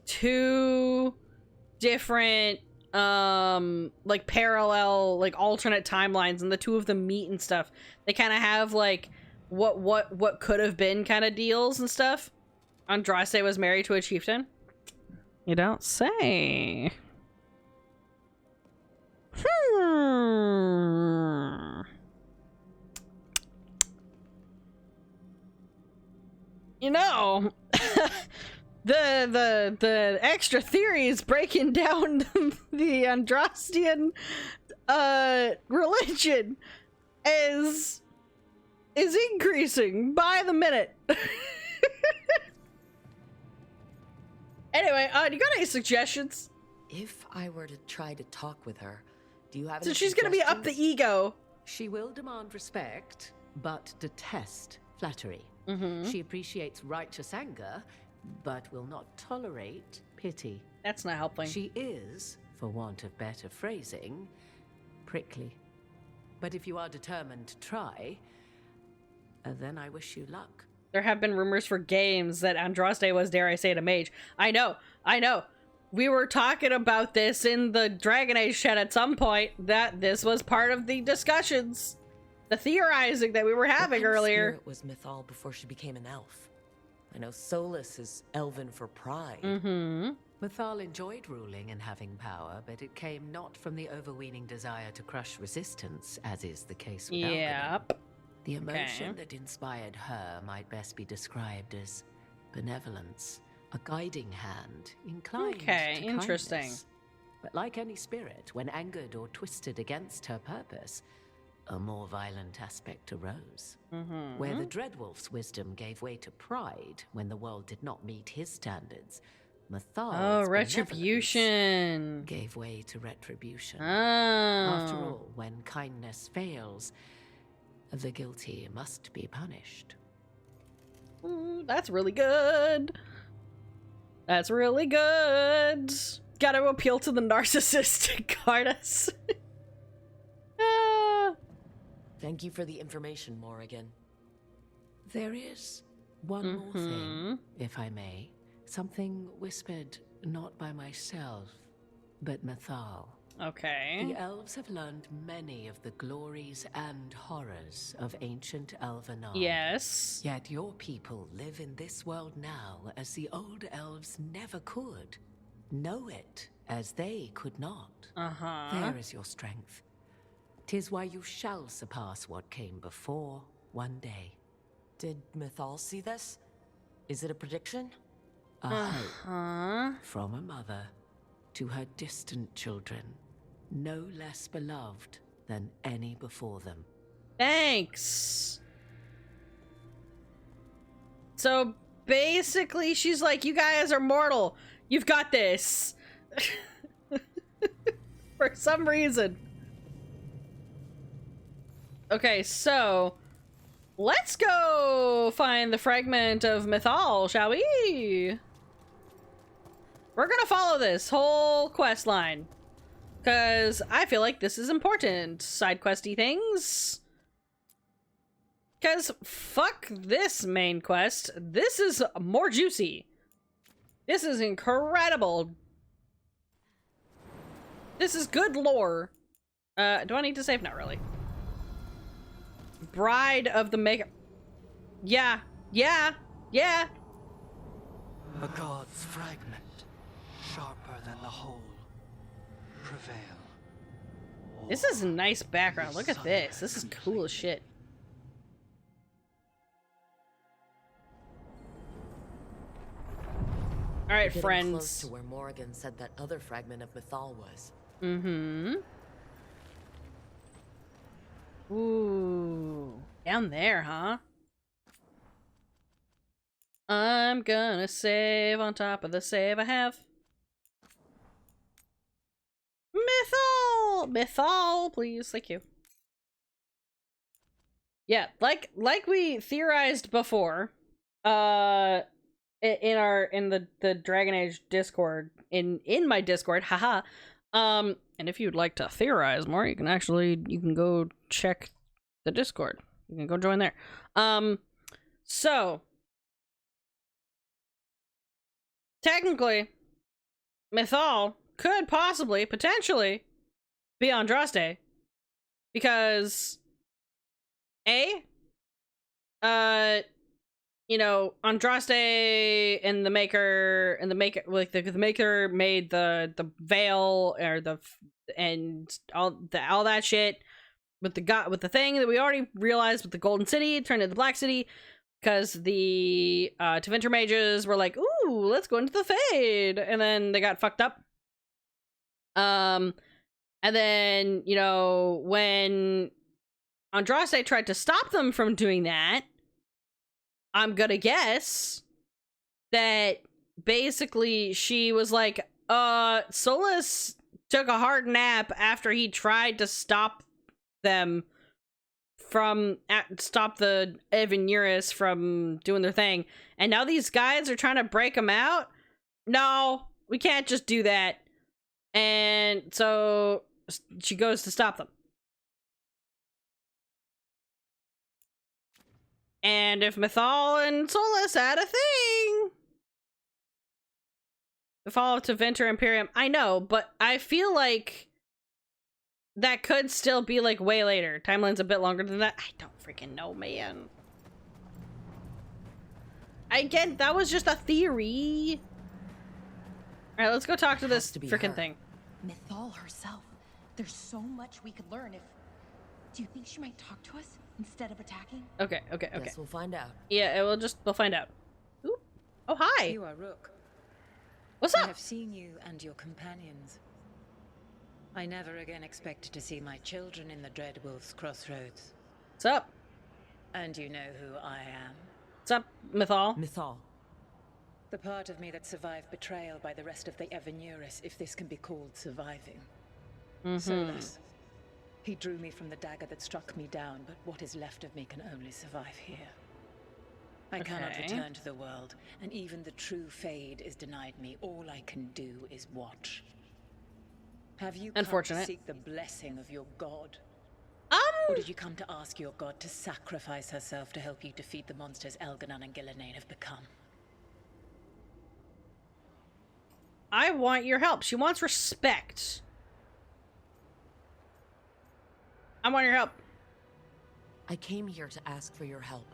two different, like, parallel, like, alternate timelines, and the two of them meet and stuff. They kind of have, like, what could have been kind of deals and stuff. Andraste was married to a chieftain. You don't say. You know, the extra theories breaking down the Andrastian religion is is increasing by the minute. Anyway, do you got any suggestions? If I were to try to talk with her, do you have So any she's gonna be up the ego. She will demand respect, but detest flattery. Mm-hmm. She appreciates righteous anger, but will not tolerate pity. That's not helping. She is, for want of better phrasing, prickly. But if you are determined to try, then I wish you luck. There have been rumors for games that Andraste was, dare I say it, a mage. I know. We were talking about this in the Dragon Age chat at some point, that this was part of the discussions. The theorizing that we were having earlier. Spirit was Mythal before she became an elf. I know SOLAS is Elven for pride. Mm-hmm. Mythal enjoyed ruling and having power, but it came not from the overweening desire to crush resistance, as is the case with Yep. The emotion that inspired her might best be described as benevolence, a guiding hand, inclined to interesting. kindness. But like any spirit, when angered or twisted against her purpose, a more violent aspect arose. Mm-hmm. Where the Dreadwolf's wisdom gave way to pride when the world did not meet his standards, Mythal's retribution gave way to retribution. Oh. After all, when kindness fails, the guilty must be punished. Ooh, that's really good. That's really good. Gotta appeal to the narcissistic Gardas. Thank you for the information, Morrigan. There is one more thing, if I may. Something whispered not by myself, but Mythal. Okay. The elves have learned many of the glories and horrors of ancient Elvenar. Yes. Yet your people live in this world now as the old elves never could. Know it as they could not. There is your strength. 'Tis why you shall surpass what came before one day. Did Mythal see this? Is it a prediction? A hope from a mother to her distant children, no less beloved than any before them. Thanks. So basically she's like, you guys are mortal. You've got this. For some reason. Okay, so let's go find the fragment of Mythal, shall we? We're gonna follow this whole quest line because I feel like this is important. Side questy things. Because fuck this main quest. This is more juicy. This is incredible. This is good lore. Do I need to save? Not really. Bride of the Maker. Yeah. A god's fragment, sharper than the whole. Prevail. This is a nice background. Look at this. This is cool as shit. All right, friends. Close to where Morrigan said that other fragment of Mythal was. Mm-hmm. Ooh, down there, huh? I'm gonna save on top of the save I have. Mythal, please, thank you. Yeah, like we theorized before, in the Dragon Age Discord, in my Discord, haha. And if you'd like to theorize more, you can go check the Discord. You can go join there. So technically, Mythal could possibly, potentially, be Andraste, because Andraste and the Maker like the Maker made the veil or all that shit with the thing that we already realized with the Golden City turned into the Black City, because the Tevinter mages were like, ooh, let's go into the Fade, and then they got fucked up. And then when Andraste tried to stop them from doing that. I'm gonna guess that basically she was like, Solus took a hard nap after he tried to stop them from, stop the Evanuris from doing their thing. And now these guys are trying to break him out? No, we can't just do that. And so she goes to stop them. And if Mythal and Solus had a thing, the follow-up to Venture Imperium, I know, but I feel like that could still be like way later. Timeline's a bit longer than that. I don't freaking know, man. Again, that was just a theory. All right, let's go talk to this freaking thing. Mythal herself. There's so much we could learn if... Do you think she might talk to us instead of attacking? Okay. Guess we'll find out. Yeah, we'll find out. Ooh. Oh, hi. You are Rook. What's up? I have seen you and your companions. I never again expected to see my children in the Dread Wolf's crossroads. What's up? And you know who I am. What's up, Mythal? Mythal. The part of me that survived betrayal by the rest of the Evanuris, if this can be called surviving. Solus. He drew me from the dagger that struck me down, but what is left of me can only survive here. I cannot return to the world, and even the true Fade is denied me. All I can do is watch. Have you come to seek the blessing of your god? Or did you come to ask your god to sacrifice herself to help you defeat the monsters Elganon and Gillenane have become? I want your help. She wants respect. I want your help. I came here to ask for your help.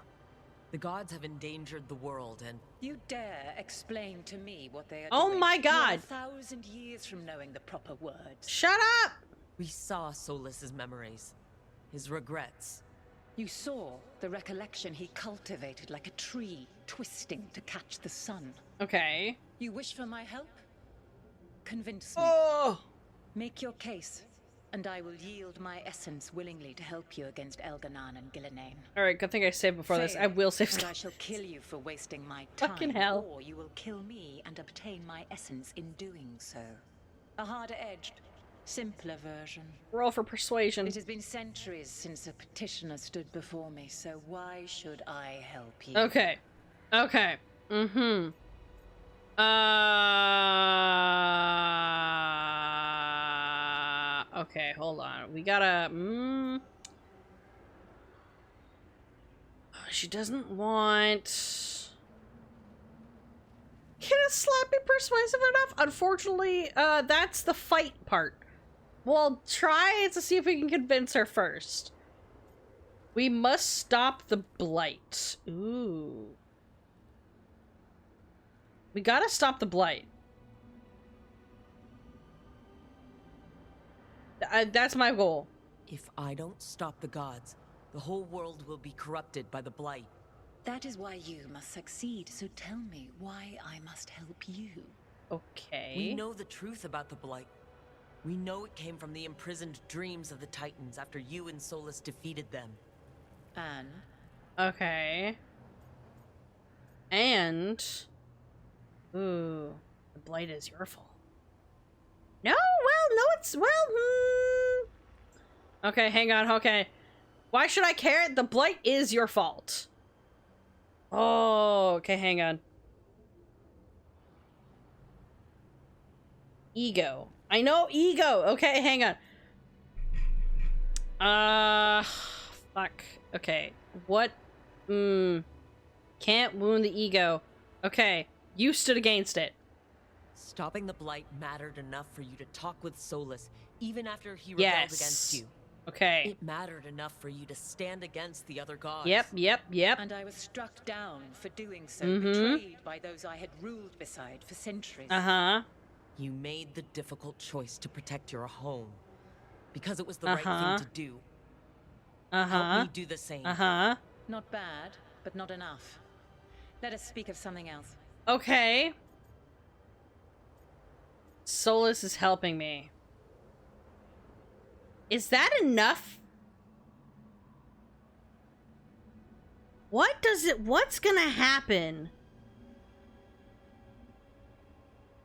The gods have endangered the world, and... You dare explain to me what they are doing? Oh my god! You're 1,000 years from knowing the proper words. Shut up! We saw Solas's memories. His regrets. You saw the recollection he cultivated like a tree, twisting to catch the sun. Okay. You wish for my help? Convince me. Oh! Make your case, and I will yield my essence willingly to help you against Elganon and Gillenane. Alright, good thing I saved before this. I will save and stuff. I shall kill you for wasting my time. Fucking hell. Or you will kill me and obtain my essence in doing so. A harder-edged, simpler version. Roll for persuasion. It has been centuries since a petitioner stood before me, so why should I help you? Okay. Okay. Okay, hold on. We gotta... She doesn't want... Can a slap be persuasive enough? Unfortunately, that's the fight part. We'll try to see if we can convince her first. We must stop the blight. Ooh. We gotta stop the blight. That's my goal. If I don't stop the gods, the whole world will be corrupted by the blight. That is why you must succeed, so tell me why I must help you. Okay. We know the truth about the blight. We know it came from the imprisoned dreams of the Titans after you and Solus defeated them. And? Okay. And... Ooh. The blight is your fault. No, well, no, it's... Well, Okay, hang on, okay. Why should I care? The blight is your fault. Oh, okay, hang on. Ego. I know ego. Okay, hang on. Fuck. Okay. What? Can't wound the ego. Okay. You stood against it. Stopping the blight mattered enough for you to talk with Solus, even after he rebelled against you. Okay. It mattered enough for you to stand against the other gods. Yep. And I was struck down for doing so, betrayed by those I had ruled beside for centuries. You made the difficult choice to protect your home, because it was the right thing to do. Help me do the same. Not bad, but not enough. Let us speak of something else. Okay. Solus is helping me. Is that enough? What's gonna happen?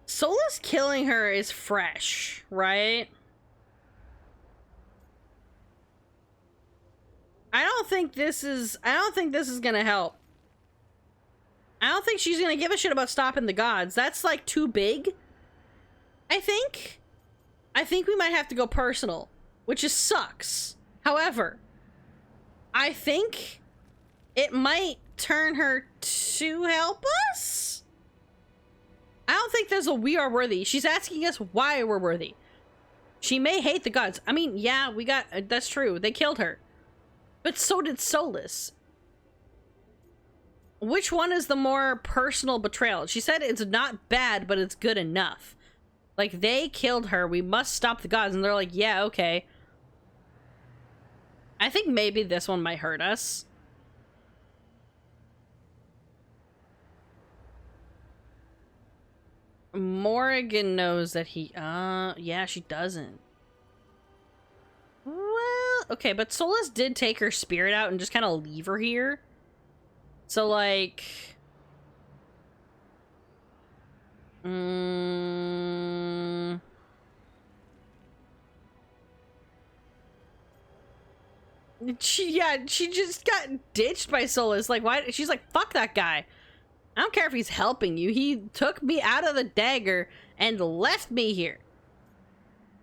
SOLAS killing her is fresh, right? I don't think this is gonna help. I don't think she's gonna give a shit about stopping the gods. That's like too big. I think we might have to go personal, which just sucks. However, I think it might turn her to help us. I don't think there's a we are worthy. She's asking us why we're worthy. She may hate the gods. I mean, yeah, that's true. They killed her. But so did SOLAS. Which one is the more personal betrayal? She said it's not bad, but it's good enough. Like, they killed her. We must stop the gods. And they're like, yeah, okay. I think maybe this one might hurt us. Morrigan knows that he... yeah, she doesn't. Well, okay, but SOLAS did take her spirit out and just kind of leave her here. So, like... She just got ditched by SOLAS. Like, why? She's like, fuck that guy. I don't care if he's helping you. He took me out of the dagger and left me here.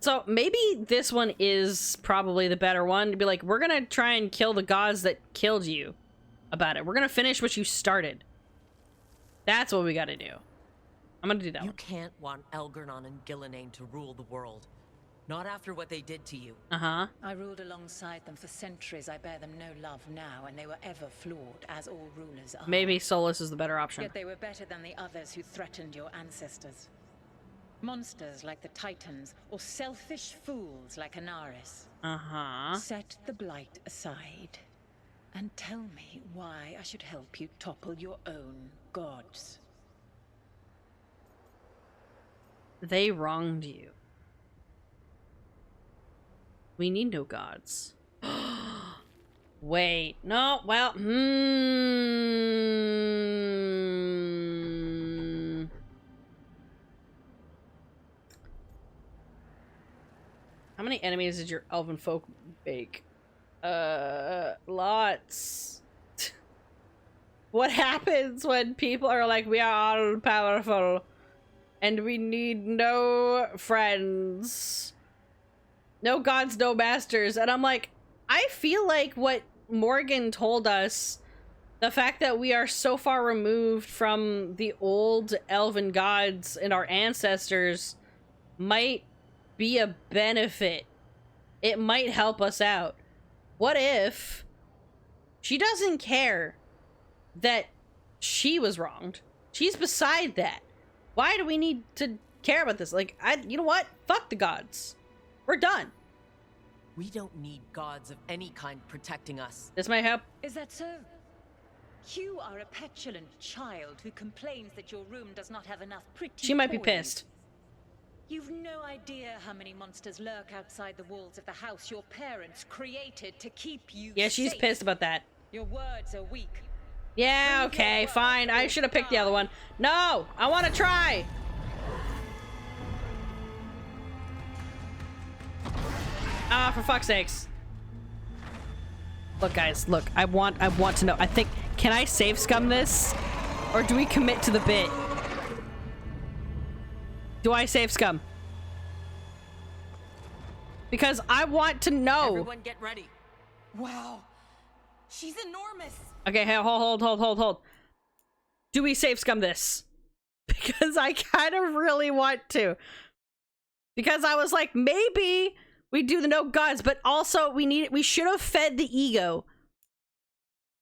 So maybe this one is probably the better one. To be like, we're gonna try and kill the gods that killed you about it. We're gonna finish what you started. That's what we gotta do. I'm gonna do that one. You can't want Elgernon and Gillenane to rule the world. Not after what they did to you. Uh-huh. I ruled alongside them for centuries. I bear them no love now, and they were ever flawed, as all rulers are. Maybe SOLAS is the better option. Yet they were better than the others who threatened your ancestors. Monsters like the Titans, or selfish fools like Anaris. Uh-huh. Set the blight aside, and tell me why I should help you topple your own gods. They wronged you. We need no gods. Wait, no, well, How many enemies did your elven folk make? Lots. What happens when people are like, we are all powerful and we need no friends? No gods, no masters. And I'm like, I feel like what Morgan told us, the fact that we are so far removed from the old elven gods and our ancestors might be a benefit. It might help us out. What if she doesn't care that she was wronged? She's beside that. Why do we need to care about this? Like, you know what? Fuck the gods. We're done. We don't need gods of any kind protecting us. This might help. Is that so? You are a petulant child who complains that your room does not have enough pretty She might be toys. pissed. You've no idea how many monsters lurk outside the walls of the house your parents created to keep you Yeah, she's safe. pissed about that. Your words are weak. Yeah, okay, fine. I should have picked the other one. No, I want to try. Ah, for fuck's sakes. Look, guys, look. I want to know. I think, can I save scum this? Or do we commit to the bit? Do I save scum? Because I want to know. Everyone get ready. Wow. She's enormous. Okay, hey, hold. Do we save scum this? Because I kind of really want to. Because I was like, maybe we do the no gods, but also we should have fed the ego.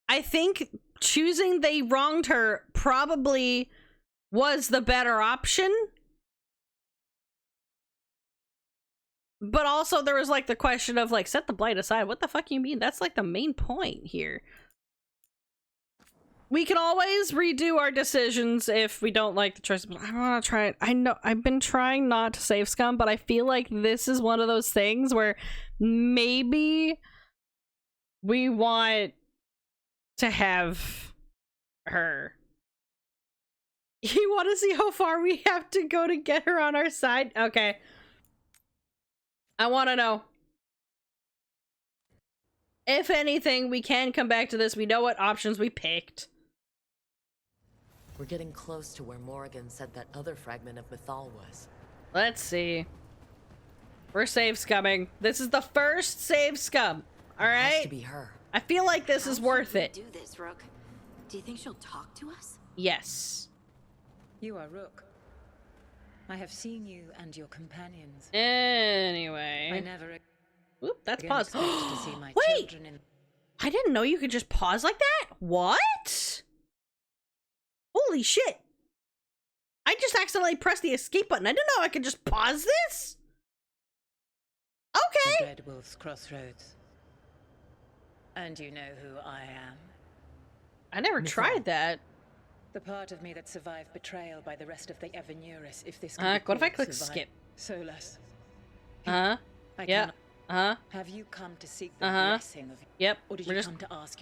I think choosing they wronged her probably was the better option. But also there was like the question of like, set the blight aside. What the fuck you mean? That's like the main point here. We can always redo our decisions if we don't like the choice. But I want to try it. I know I've been trying not to save scum, but I feel like this is one of those things where maybe we want to have her. You want to see how far we have to go to get her on our side? Okay. I want to know. If anything, we can come back to this. We know what options we picked. We're getting close to where Morrigan said that other fragment of Mythal was. Let's see. We're save scumming. This is the first save scum. All right? It has to be her. I feel like this is worth it. Do this, Rook. Do you think she'll talk to us? Yes. You are Rook. I have seen you and your companions. Anyway. I never. Oop, that's pause. To see my Wait! children in... I didn't know you could just pause like that? What? Holy shit. I just accidentally pressed the escape button. I didn't know I could just pause this. Okay. The Dead Wolf's Crossroads. And you know who I am. I never tried that. The part of me that survived betrayal by the rest of the Evanuris, if this what if I click skip? SOLAS. Yeah. Have you come to seek the blessing of... Yep. Or did you come to ask...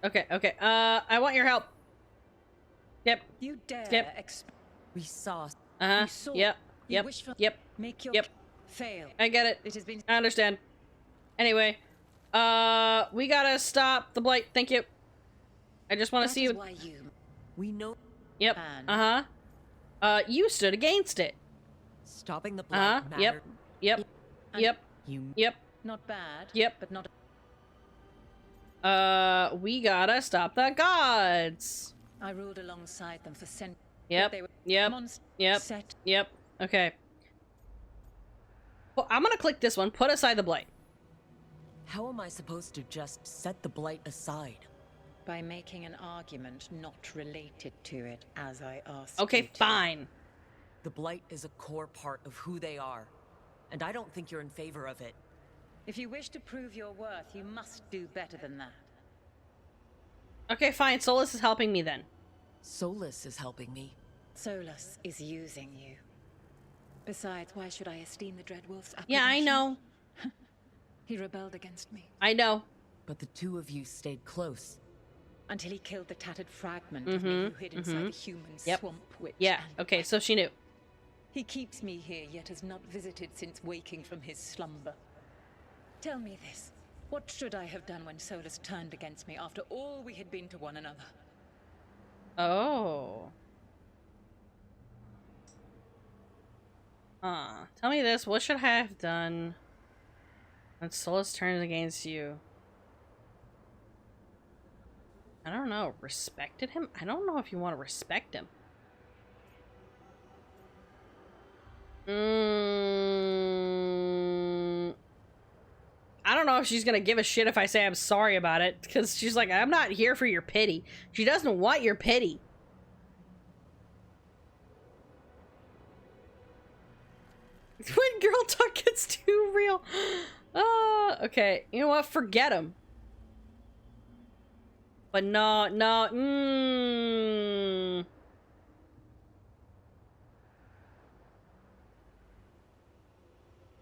Okay. I want your help. Yep. You dare... Yep. We saw... You saw... Yep. You Yep. wish for... Yep. Make your... Yep. Fail. I get it. It has been... I understand. Anyway. We gotta stop the blight. Thank you. I just want to see you... why you... We know... Yep. You stood against it. Stopping the blight mattered. Yep. Not bad. Yep. But not... we gotta stop the gods. I ruled alongside them for centuries. Yep. Yep. Okay. Well, I'm gonna click this one. Put aside the blight. How am I supposed to just set the blight aside? By making an argument not related to it, as I asked. Okay, fine. The blight is a core part of who they are, and I don't think you're in favor of it. If you wish to prove your worth, you must do better than that. Okay, fine. Solus is helping me then. Solus is helping me. Solus is using you. Besides, why should I esteem the Dreadwolf's approbation? Yeah, I know. He rebelled against me. I know. But the two of you stayed close. Until he killed the tattered fragment of me who hid inside the human swamp witch. Yeah, okay, so she knew. He keeps me here, yet has not visited since waking from his slumber. Tell me this. What should I have done when Solus turned against me after all we had been to one another? Oh. Tell me this. What should I have done when Solus turns against you? I don't know. Respected him? I don't know if you want to respect him. I don't know if she's gonna give a shit if I say I'm sorry about it, because she's like, I'm not here for your pity. She doesn't want your pity. When girl talk gets too real. Okay. You know what? Forget him. But no.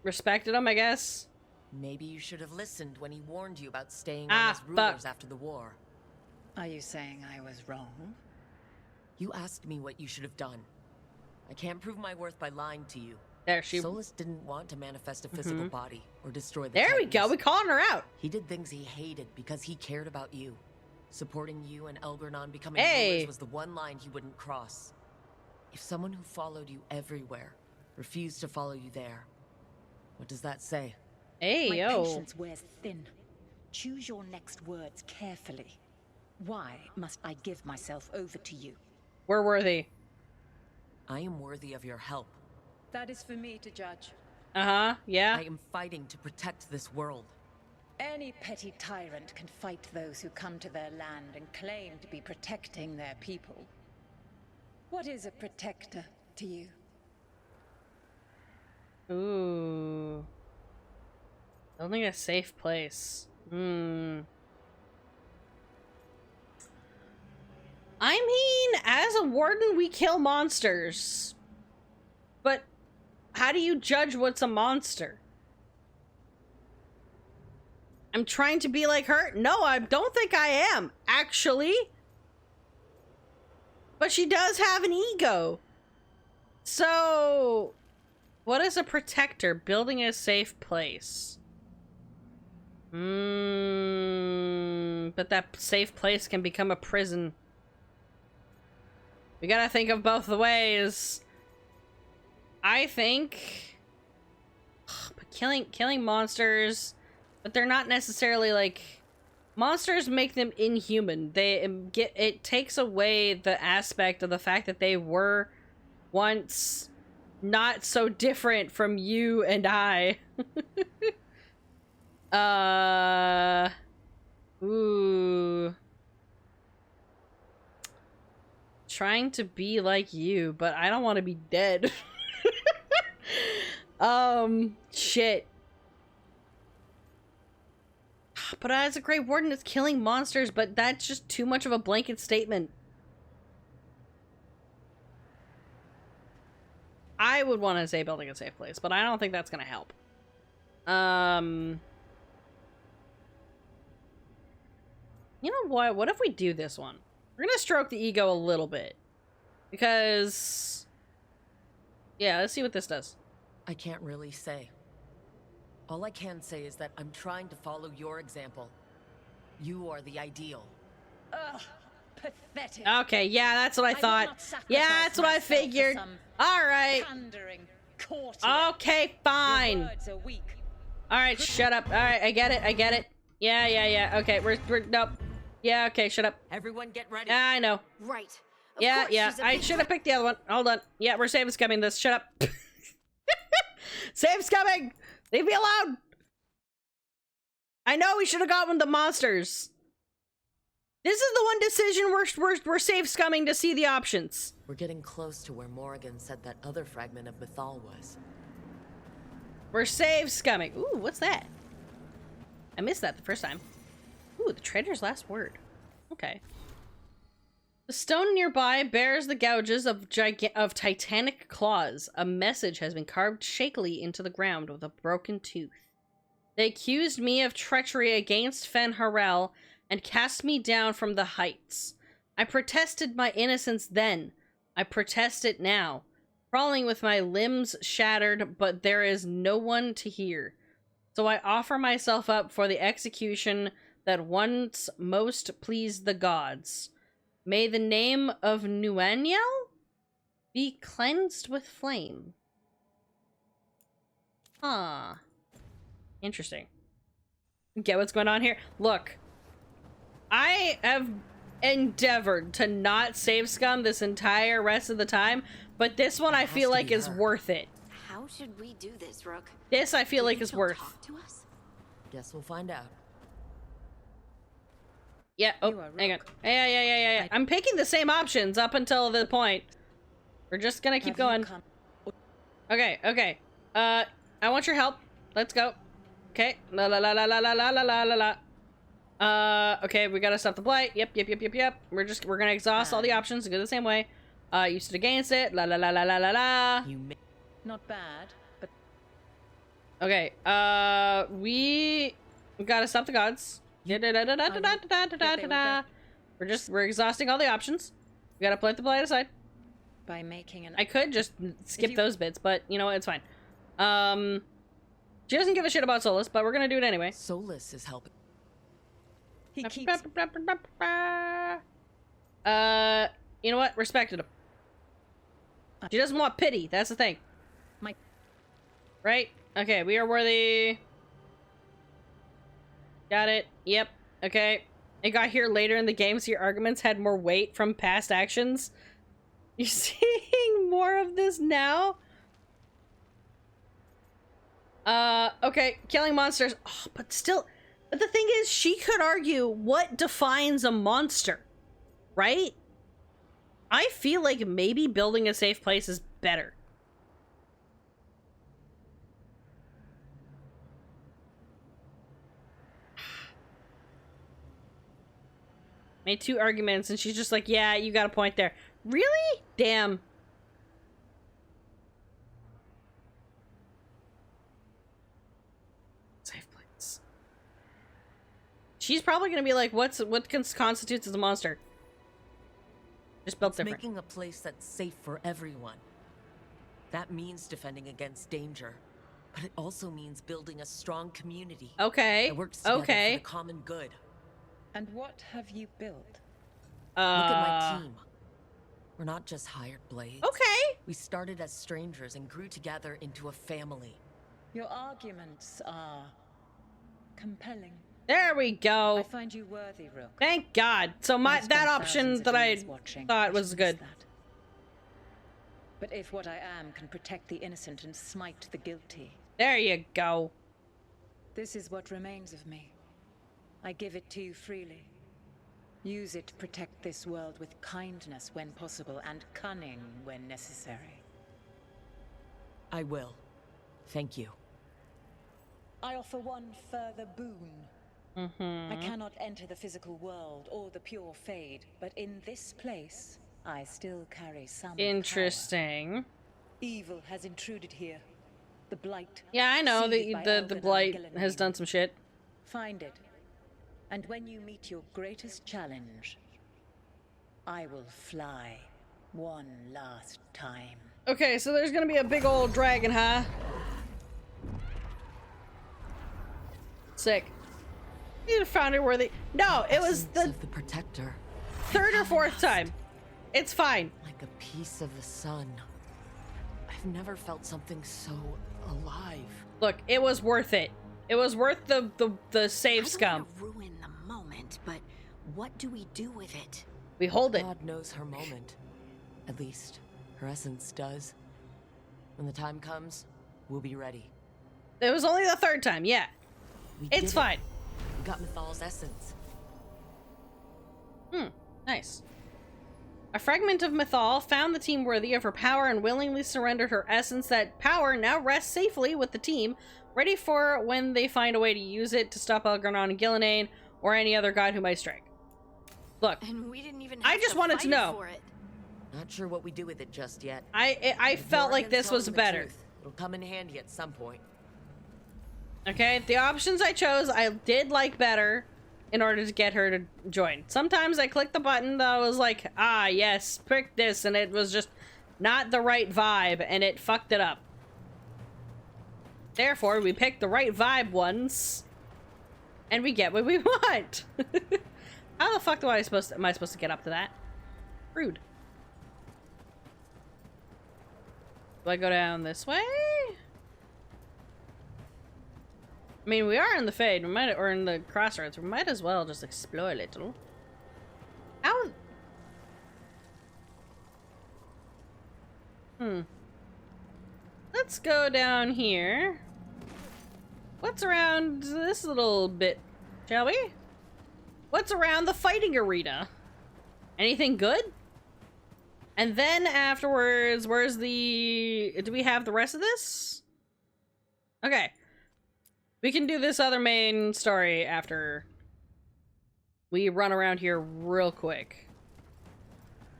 Respected him, I guess. Maybe you should have listened when he warned you about staying on as rulers after the war. Are you saying I was wrong? You asked me what you should have done. I can't prove my worth by lying to you. There, she... Solus didn't want to manifest a physical body or destroy the There Titans. we go, we calling her out. He did things he hated because he cared about you. Supporting you and Elgernon becoming rulers was the one line he wouldn't cross. If someone who followed you everywhere refused to follow you there, what does that say? My patience wears thin. Choose your next words carefully. Why must I give myself over to you? We're worthy. I am worthy of your help. That is for me to judge. Yeah. I am fighting to protect this world. Any petty tyrant can fight those who come to their land and claim to be protecting their people. What is a protector to you? Ooh. Building a safe place. I mean, as a warden, we kill monsters. But how do you judge what's a monster? I'm trying to be like her. No, I don't think I am, actually. But she does have an ego. So, what is a protector? Building a safe place. But that safe place can become a prison. We gotta think of both the ways. I think... But killing monsters... But they're not necessarily, like... Monsters make them inhuman. It takes away the aspect of the fact that they were once not so different from you and I. Ooh. Trying to be like you, but I don't want to be dead. Shit. But as a Great Warden, it's killing monsters, but that's just too much of a blanket statement. I would want to say building a safe place, but I don't think that's gonna help. You know what? What if we do this one? We're gonna stroke the ego a little bit. Because... Yeah, let's see what this does. I can't really say. All I can say is that I'm trying to follow your example. You are the ideal. Ugh, pathetic. Okay, yeah, that's what I thought. Yeah, that's what I figured. Alright. Okay, fine. Alright, shut up. Alright, I get it. Yeah. Okay, we're nope. Yeah, okay, shut up. Everyone get ready. I know. Right. Yeah. I should have picked the other one. Hold on. Yeah, we're safe scumming this. Shut up. Safe scumming! Leave me alone! I know we should have got one of the monsters. This is the one decision we're safe scumming to see the options. We're getting close to where Morrigan said that other fragment of Mythal was. We're safe scumming. Ooh, what's that? I missed that the first time. Ooh, the trader's last word. Okay. The stone nearby bears the gouges of titanic claws. A message has been carved shakily into the ground with a broken tooth. They accused me of treachery against Fen Harel and cast me down from the heights. I protested my innocence then. I protest it now. Crawling with my limbs shattered, but there is no one to hear. So I offer myself up for the execution that once most pleased the gods. May the name of Nuaniel be cleansed with flame. Huh. Interesting. Get what's going on here? Look. I have endeavored to not save scum this entire rest of the time, but this one I feel like is worth it. How should we do this, Rook? This I feel like is worth. Talk to us? Guess we'll find out. Yeah, oh, hang on. Yeah. I'm picking the same options up until the point. We're just gonna keep going. Okay. I want your help. Let's go. Okay. La. Okay, we gotta stop the blight. Yep. We're gonna exhaust all the options and go the same way. Use it against it. La. Not bad, but... Okay, we gotta stop the gods. We're exhausting all the options. We gotta put the blight aside. By making an... I could just skip those bits, but you know what? It's fine. She doesn't give a shit about SOLAS, but we're gonna do it anyway. SOLAS is helping. He keeps... You know what? Respected him. She doesn't want pity. That's the thing. Right? Okay, we are worthy. Got it. Yep. Okay. It got here later in the game, so your arguments had more weight from past actions. You're seeing more of this now? Okay. Killing monsters. Oh, but still... But the thing is, she could argue what defines a monster, right? I feel like maybe building a safe place is better. Made two arguments and she's just like, yeah, you got a point there. Really? Damn. Safe place. She's probably gonna be like, what constitutes as a monster? Just built different. Making a place that's safe for everyone. That means defending against danger, but it also means building a strong community. Okay. That works together for the common good. And what have you built? Look at my team. We're not just hired blades. Okay. We started as strangers and grew together into a family. Your arguments are compelling. There we go. I find you worthy, Rook. Thank God. So that option that I thought was good. But if what I am can protect the innocent and smite the guilty. There you go. This is what remains of me. I give it to you freely. Use it to protect this world with kindness when possible and cunning when necessary. I will. Thank you. I offer one further boon. I cannot enter the physical world or the pure Fade, but in this place, I still carry some Interesting. power. Evil has intruded here. The Blight. Yeah, I know. The Blight has done some shit. Find it. And when you meet your greatest challenge, I will fly one last time. Okay, so there's gonna be a big old dragon, huh? Sick. You found it worthy. No, it was the protector. Third or fourth time. It's fine. Like a piece of the sun. I've never felt something so alive. Look, it was worth it. It was worth the save scum. I don't want to ruin the moment, but what do we do with it? We hold it. God knows her moment. At least, her essence does. When the time comes, we'll be ready. It was only the third time, yeah. It's fine. We got Mythal's essence. Nice. A fragment of Mythal found the team worthy of her power and willingly surrendered her essence. That power now rests safely with the team, ready for when they find a way to use it to stop Elgranon and Gillenane or any other god who might strike. Look, and we didn't even I just wanted to know. For it. Not sure what we do with it just yet. I felt like this was better. It'll come in handy at some point. Okay, the options I chose, I did like better in order to get her to join. Sometimes I clicked the button that was like, ah, yes, pick this, and it was just not the right vibe, and it fucked it up. Therefore, we picked the right vibe ones, and we get what we want. How the fuck am I supposed to get up to that? Rude. Do I go down this way? I mean, we are in the Fade, or in the Crossroads. We might as well just explore a little. How? Let's go down here. What's around this little bit, shall we? What's around the fighting arena? Anything good? And then afterwards, where's the... Do we have the rest of this? Okay. We can do this other main story after we run around here real quick.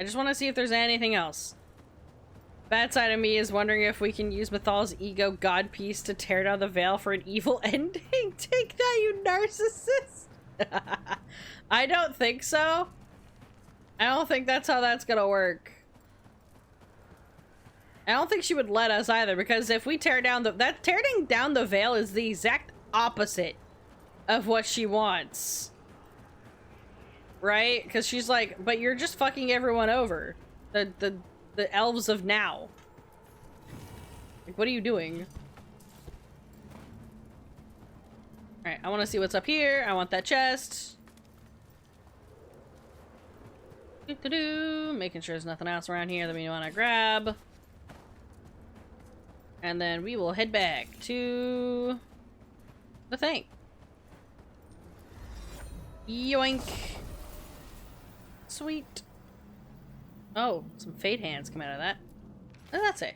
I just want to see if there's anything else. Bad side of me is wondering if we can use Mythal's ego god piece to tear down the veil for an evil ending. Take that, you narcissist! I don't think so. I don't think that's how that's gonna work. I don't think she would let us either, because if we tear down tearing down the veil is the exact opposite of what she wants. Right? Because she's like, but you're just fucking everyone over. The elves of now. Like, what are you doing? Alright, I want to see what's up here. I want that chest. Making sure there's nothing else around here that we want to grab. And then we will head back to the thing. Yoink. Sweet. Oh, some Fade hands come out of that. What did that say?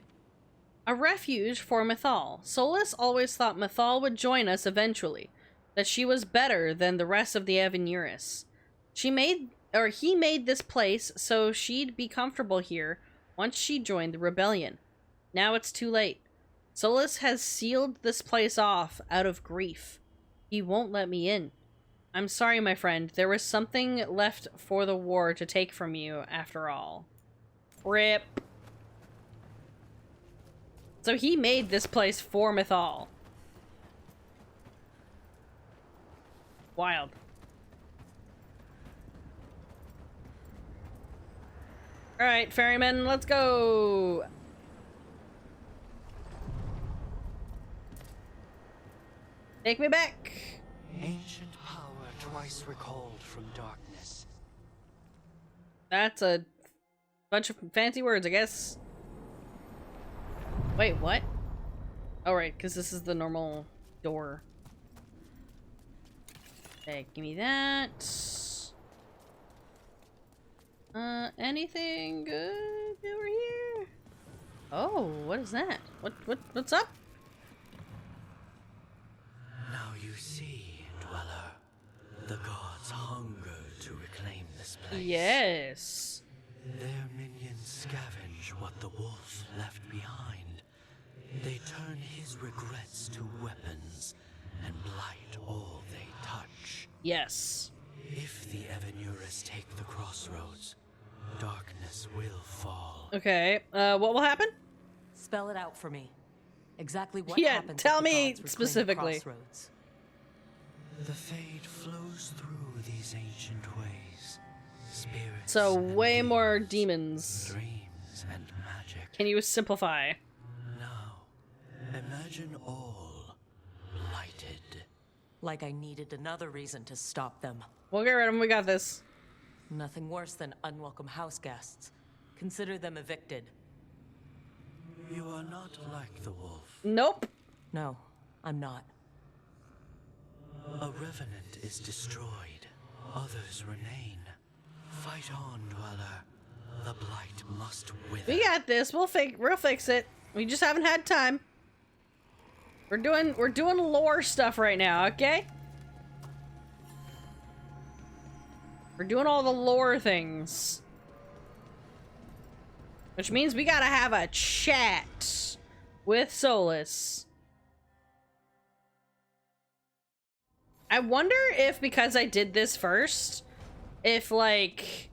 A refuge for Mythal. Solas always thought Mythal would join us eventually. That she was better than the rest of the Evanuris. He made this place so she'd be comfortable here once she joined the rebellion. Now it's too late. Solas has sealed this place off out of grief. He won't let me in. I'm sorry, my friend. There was something left for the war to take from you, after all. RIP. So he made this place for Mythal. Wild. Alright, ferryman, let's go! Take me back! Ancient power twice recalled from darkness. That's a bunch of fancy words, I guess. Wait, what? Oh, right, because this is the normal door. Okay, give me that. Anything good over here? Oh, what is that? What's up? Now you see, Dweller, the gods hunger to reclaim this place. Yes. Their minions scavenge what the wolf left behind. They turn his regrets to weapons and blight all they touch. Yes. If the Evanuris take the crossroads, darkness will fall. Okay, what will happen? Spell it out for me. Exactly what Yeah, happens tell if the me gods reclaim specifically. the crossroads. The fade flows through these ancient ways. Spirits So, and way more demons, demons. dreams and magic. Can you simplify? Now, imagine all blighted. Like I needed another reason to stop them. We'll get rid of them, we got this. Nothing worse than unwelcome house guests. Consider them evicted. You are not like the wolf. Nope. No, I'm not. A revenant is destroyed. Others remain. Fight on, Dweller. The blight must wither. We got this. We'll fix it. We just haven't had time. We're doing lore stuff right now, okay? We're doing all the lore things. Which means we gotta have a chat with SOLAS. I wonder if, because I did this first, if, like,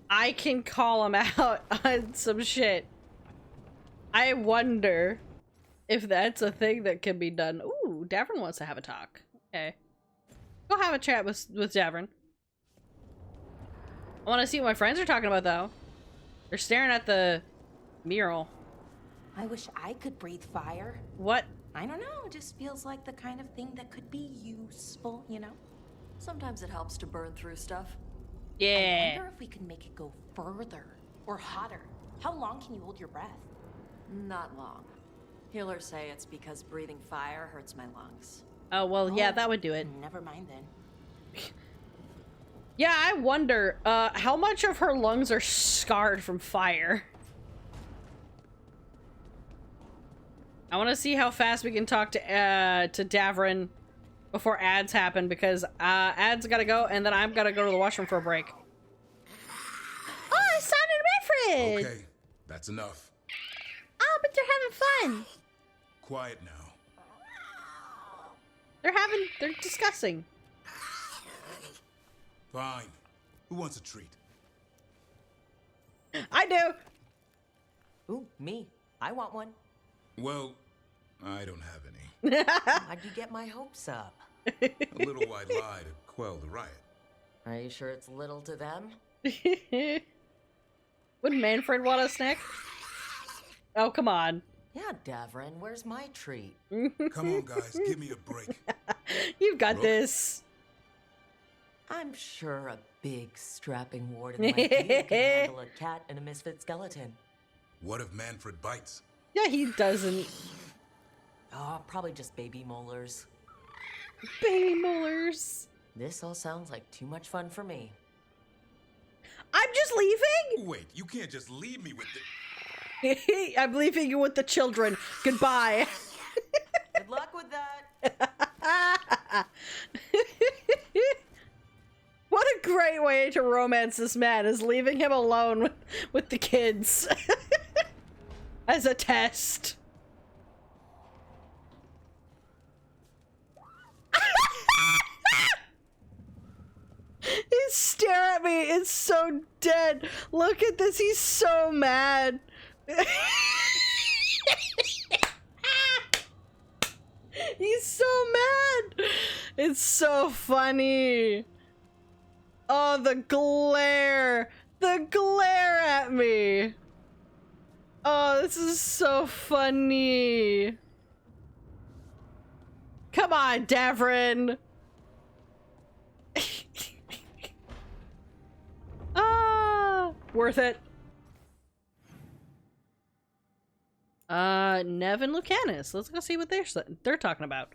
I can call him out on some shit. I wonder if that's a thing that can be done. Ooh, Davrin wants to have a talk. Okay. Go have a chat with Davrin. I want to see what my friends are talking about, though. They're staring at the mural. I wish I could breathe fire. What? I don't know, it just feels like the kind of thing that could be useful, you know? Sometimes it helps to burn through stuff. Yeah. I wonder if we can make it go further or hotter. How long can you hold your breath? Not long. Healers say it's because breathing fire hurts my lungs. Oh, well, yeah, that would do it. Never mind then. Yeah, I wonder, how much of her lungs are scarred from fire? I want to see how fast we can talk to Davrin before ads happen, because ads gotta go, and then I'm gotta go to the washroom for a break. Oh, it's Simon and Manfred! Okay, that's enough. Oh, but they're having fun! Quiet now. They're discussing. Fine. Who wants a treat? I do! Ooh, me. I want one. Well, I don't have any. How'd you get my hopes up? A little white lie to quell the riot. Are you sure it's little to them? Would Manfred want a snack? Oh, come on. Yeah, Davrin, where's my treat? Come on, guys, give me a break. You've got Brooke? this. I'm sure a big, strapping warden like you can handle a cat and a misfit skeleton. What if Manfred bites? Yeah, he doesn't. Oh, probably just baby molars. Baby molars. This all sounds like too much fun for me. I'm just leaving? Wait, you can't just leave me with the... I'm leaving you with the children. Goodbye. Good luck with that. What a great way to romance this man, is leaving him alone with the kids. As a test. stare at me. It's so dead. Look at this. He's so mad. He's so mad. It's so funny. Oh, the glare. The glare at me. Oh, this is so funny. Come on, Davrin. Ah, worth it. Nev and Lucanus. Let's go see what they're talking about.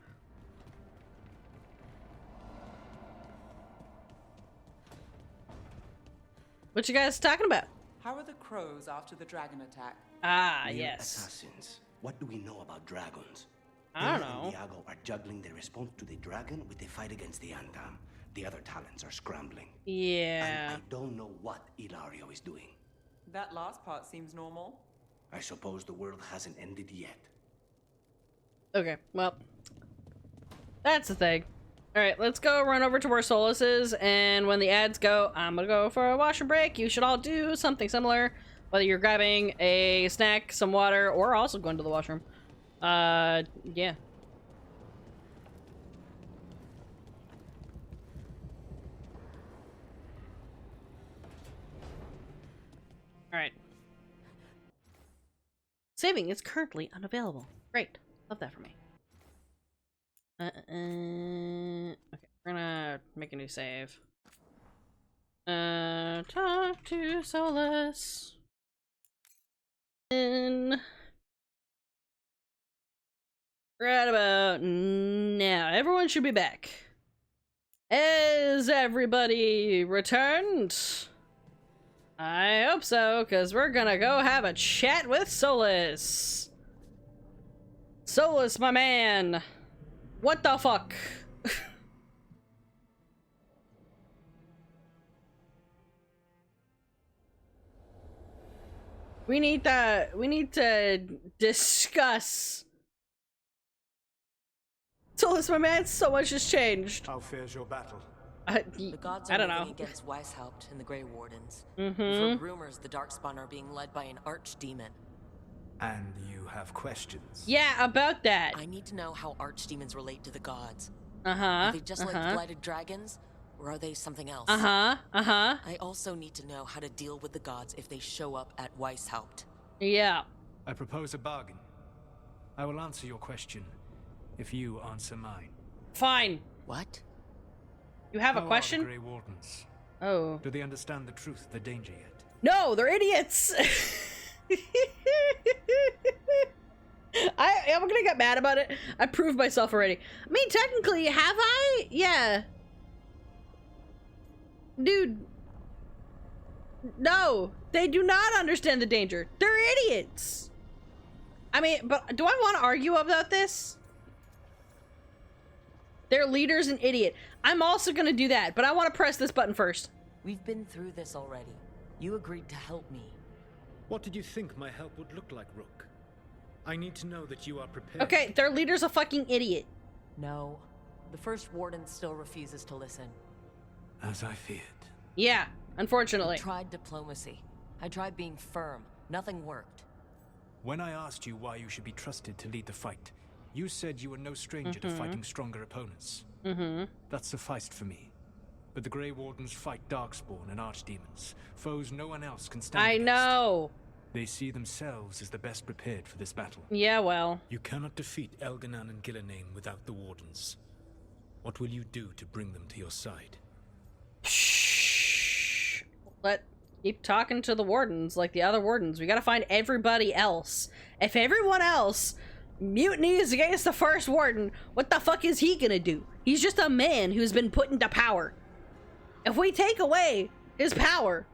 What you guys talking about? How are the crows after the dragon attack? Ah, We're yes. Assassins. What do we know about dragons? I don't They know. and Iago are juggling their response to the dragon with the fight against the Andam. The other talents are scrambling. Yeah. And I don't know what Ilario is doing. That last part seems normal. I suppose the world hasn't ended yet. Okay, well, that's the thing. All right, let's go run over to where Solas is, and when the ads go, I'm gonna go for a washroom break. You should all do something similar, whether you're grabbing a snack, some water, or also going to the washroom. Yeah. All right. Saving is currently unavailable. Great. Love that for me. Okay, we're gonna make a new save. Talk to Solas. In right about now. Everyone should be back. Is everybody returned? I hope so, because we're gonna go have a chat with Solas. Solas, my man. What the fuck? we need to discuss. Solas, my man, so much has changed. How fares your battle? The gods are I don't moving know. against Weishaupt and the Grey Wardens. Mhm. We've heard rumors the Darkspawn are being led by an archdemon. And you have questions? Yeah, about that. I need to know how archdemons relate to the gods. Uh-huh. Are they just like blighted dragons, or are they something else? I also need to know how to deal with the gods if they show up at Weishaupt. Yeah. I propose a bargain. I will answer your question if you answer mine. Fine. What? You have a How question? Are the Grey Wardens? Oh. Do they understand the truth of the danger yet? No, they're idiots. I'm gonna get mad about it. I proved myself already. I mean, technically, have I? Yeah. Dude. No, they do not understand the danger. They're idiots. I mean, but do I want to argue about this? Their leader's an idiot. I'm also gonna do that, but I want to press this button first. We've been through this already. You agreed to help me. What did you think my help would look like, Rook? I need to know that you are prepared. Okay, their leader's a fucking idiot. No. The First Warden still refuses to listen. As I feared. Yeah, unfortunately. I tried diplomacy. I tried being firm. Nothing worked. When I asked you why you should be trusted to lead the fight, you said you were no stranger to fighting stronger opponents. That sufficed for me. But the Grey Wardens fight Darkspawn and Archdemons, foes no one else can stand against. know. They see themselves as the best prepared for this battle. Yeah, well. You cannot defeat Elganan and Gillenane without the Wardens. What will you do to bring them to your side? Shh. Keep talking to the Wardens like the other Wardens. We gotta find everybody else. If everyone else mutinies against the First Warden, what the fuck is he gonna do? He's just a man who's been put into power. If we take away his power,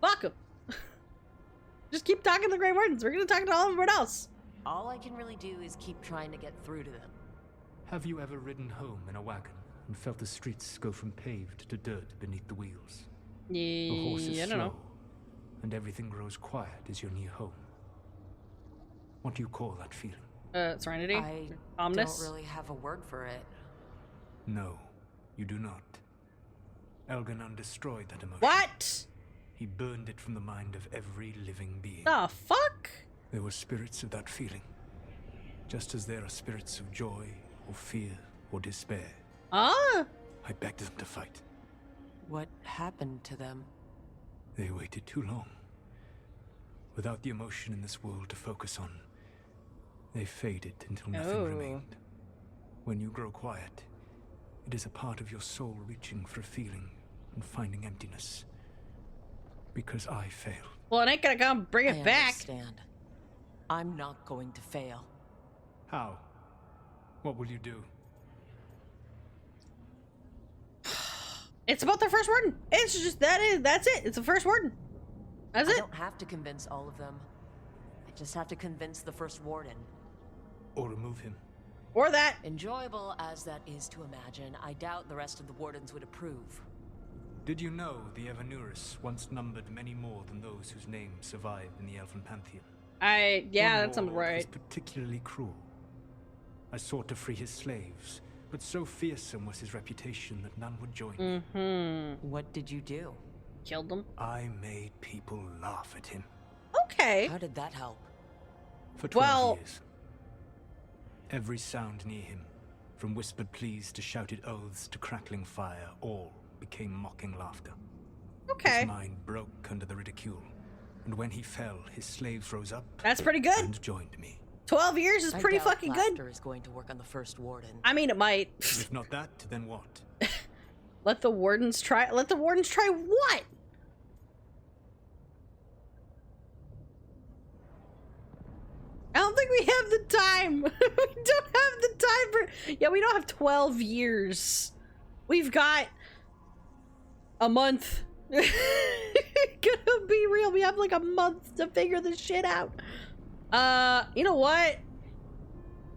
fuck him. Just keep talking to the Grey Wardens. We're gonna talk to all everyone else. All I can really do is keep trying to get through to them. Have you ever ridden home in a wagon and felt the streets go from paved to dirt beneath the wheels? The horse is I don't slow, know. and everything grows quiet as your new home. What do you call that feeling? Serenity? I Calmness? don't really have a word for it. No, you do not. Elganon destroyed that emotion. What? He burned it from the mind of every living being. The fuck? There were spirits of that feeling. Just as there are spirits of joy, or fear, or despair. Ah? I begged them to fight. What happened to them? They waited too long. Without the emotion in this world to focus on, they faded until nothing remained. When you grow quiet, it is a part of your soul reaching for a feeling and finding emptiness. Because I failed. Well, it ain't gonna come bring it back. Understand. I'm not going to fail. How? What will you do? It's about the first warden. It's just that's it. It's the first warden. That's it. I don't have to convince all of them. I just have to convince the first warden. Or remove him. Or that. Enjoyable as that is to imagine, I doubt the rest of the wardens would approve. Did you know the Evanurus once numbered many more than those whose names survive in the Elven Pantheon? Yeah, that sounds One warlord right. was particularly cruel. I sought to free his slaves, but so fearsome was his reputation that none would join me. What did you do? Killed them? I made people laugh at him. Okay. How did that help? For 12 years. Every sound near him, from whispered pleas to shouted oaths to crackling fire, all became mocking laughter. Okay. His mind broke under the ridicule, and when he fell, his slaves rose up. That's pretty good. And joined me. 12 years is pretty I doubt fucking laughter good. is going to work on the first warden. I mean, it might. If not that, then what? Let the wardens try. Let the wardens try what? I don't think we have the time. We don't have the time for. Yeah, we don't have 12 years. We've got a month. Gonna be real. We have like a month to figure this shit out. You know what?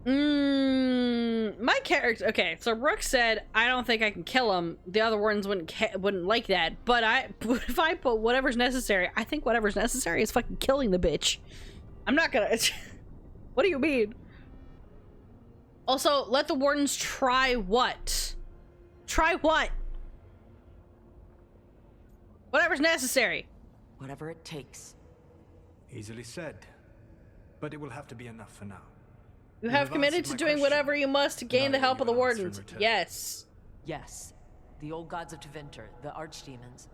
My character. Okay, so Rook said, "I don't think I can kill him." The other wardens wouldn't like that. But if I put whatever's necessary, I think whatever's necessary is fucking killing the bitch. I'm not gonna. What do you mean? Also, let the wardens try what? Try what? Whatever's necessary. Whatever it takes. Easily said. But it will have to be enough for now. You have committed to doing whatever you must to gain the help of the wardens. Yes. Yes. The old gods of Tevinter, the archdemons.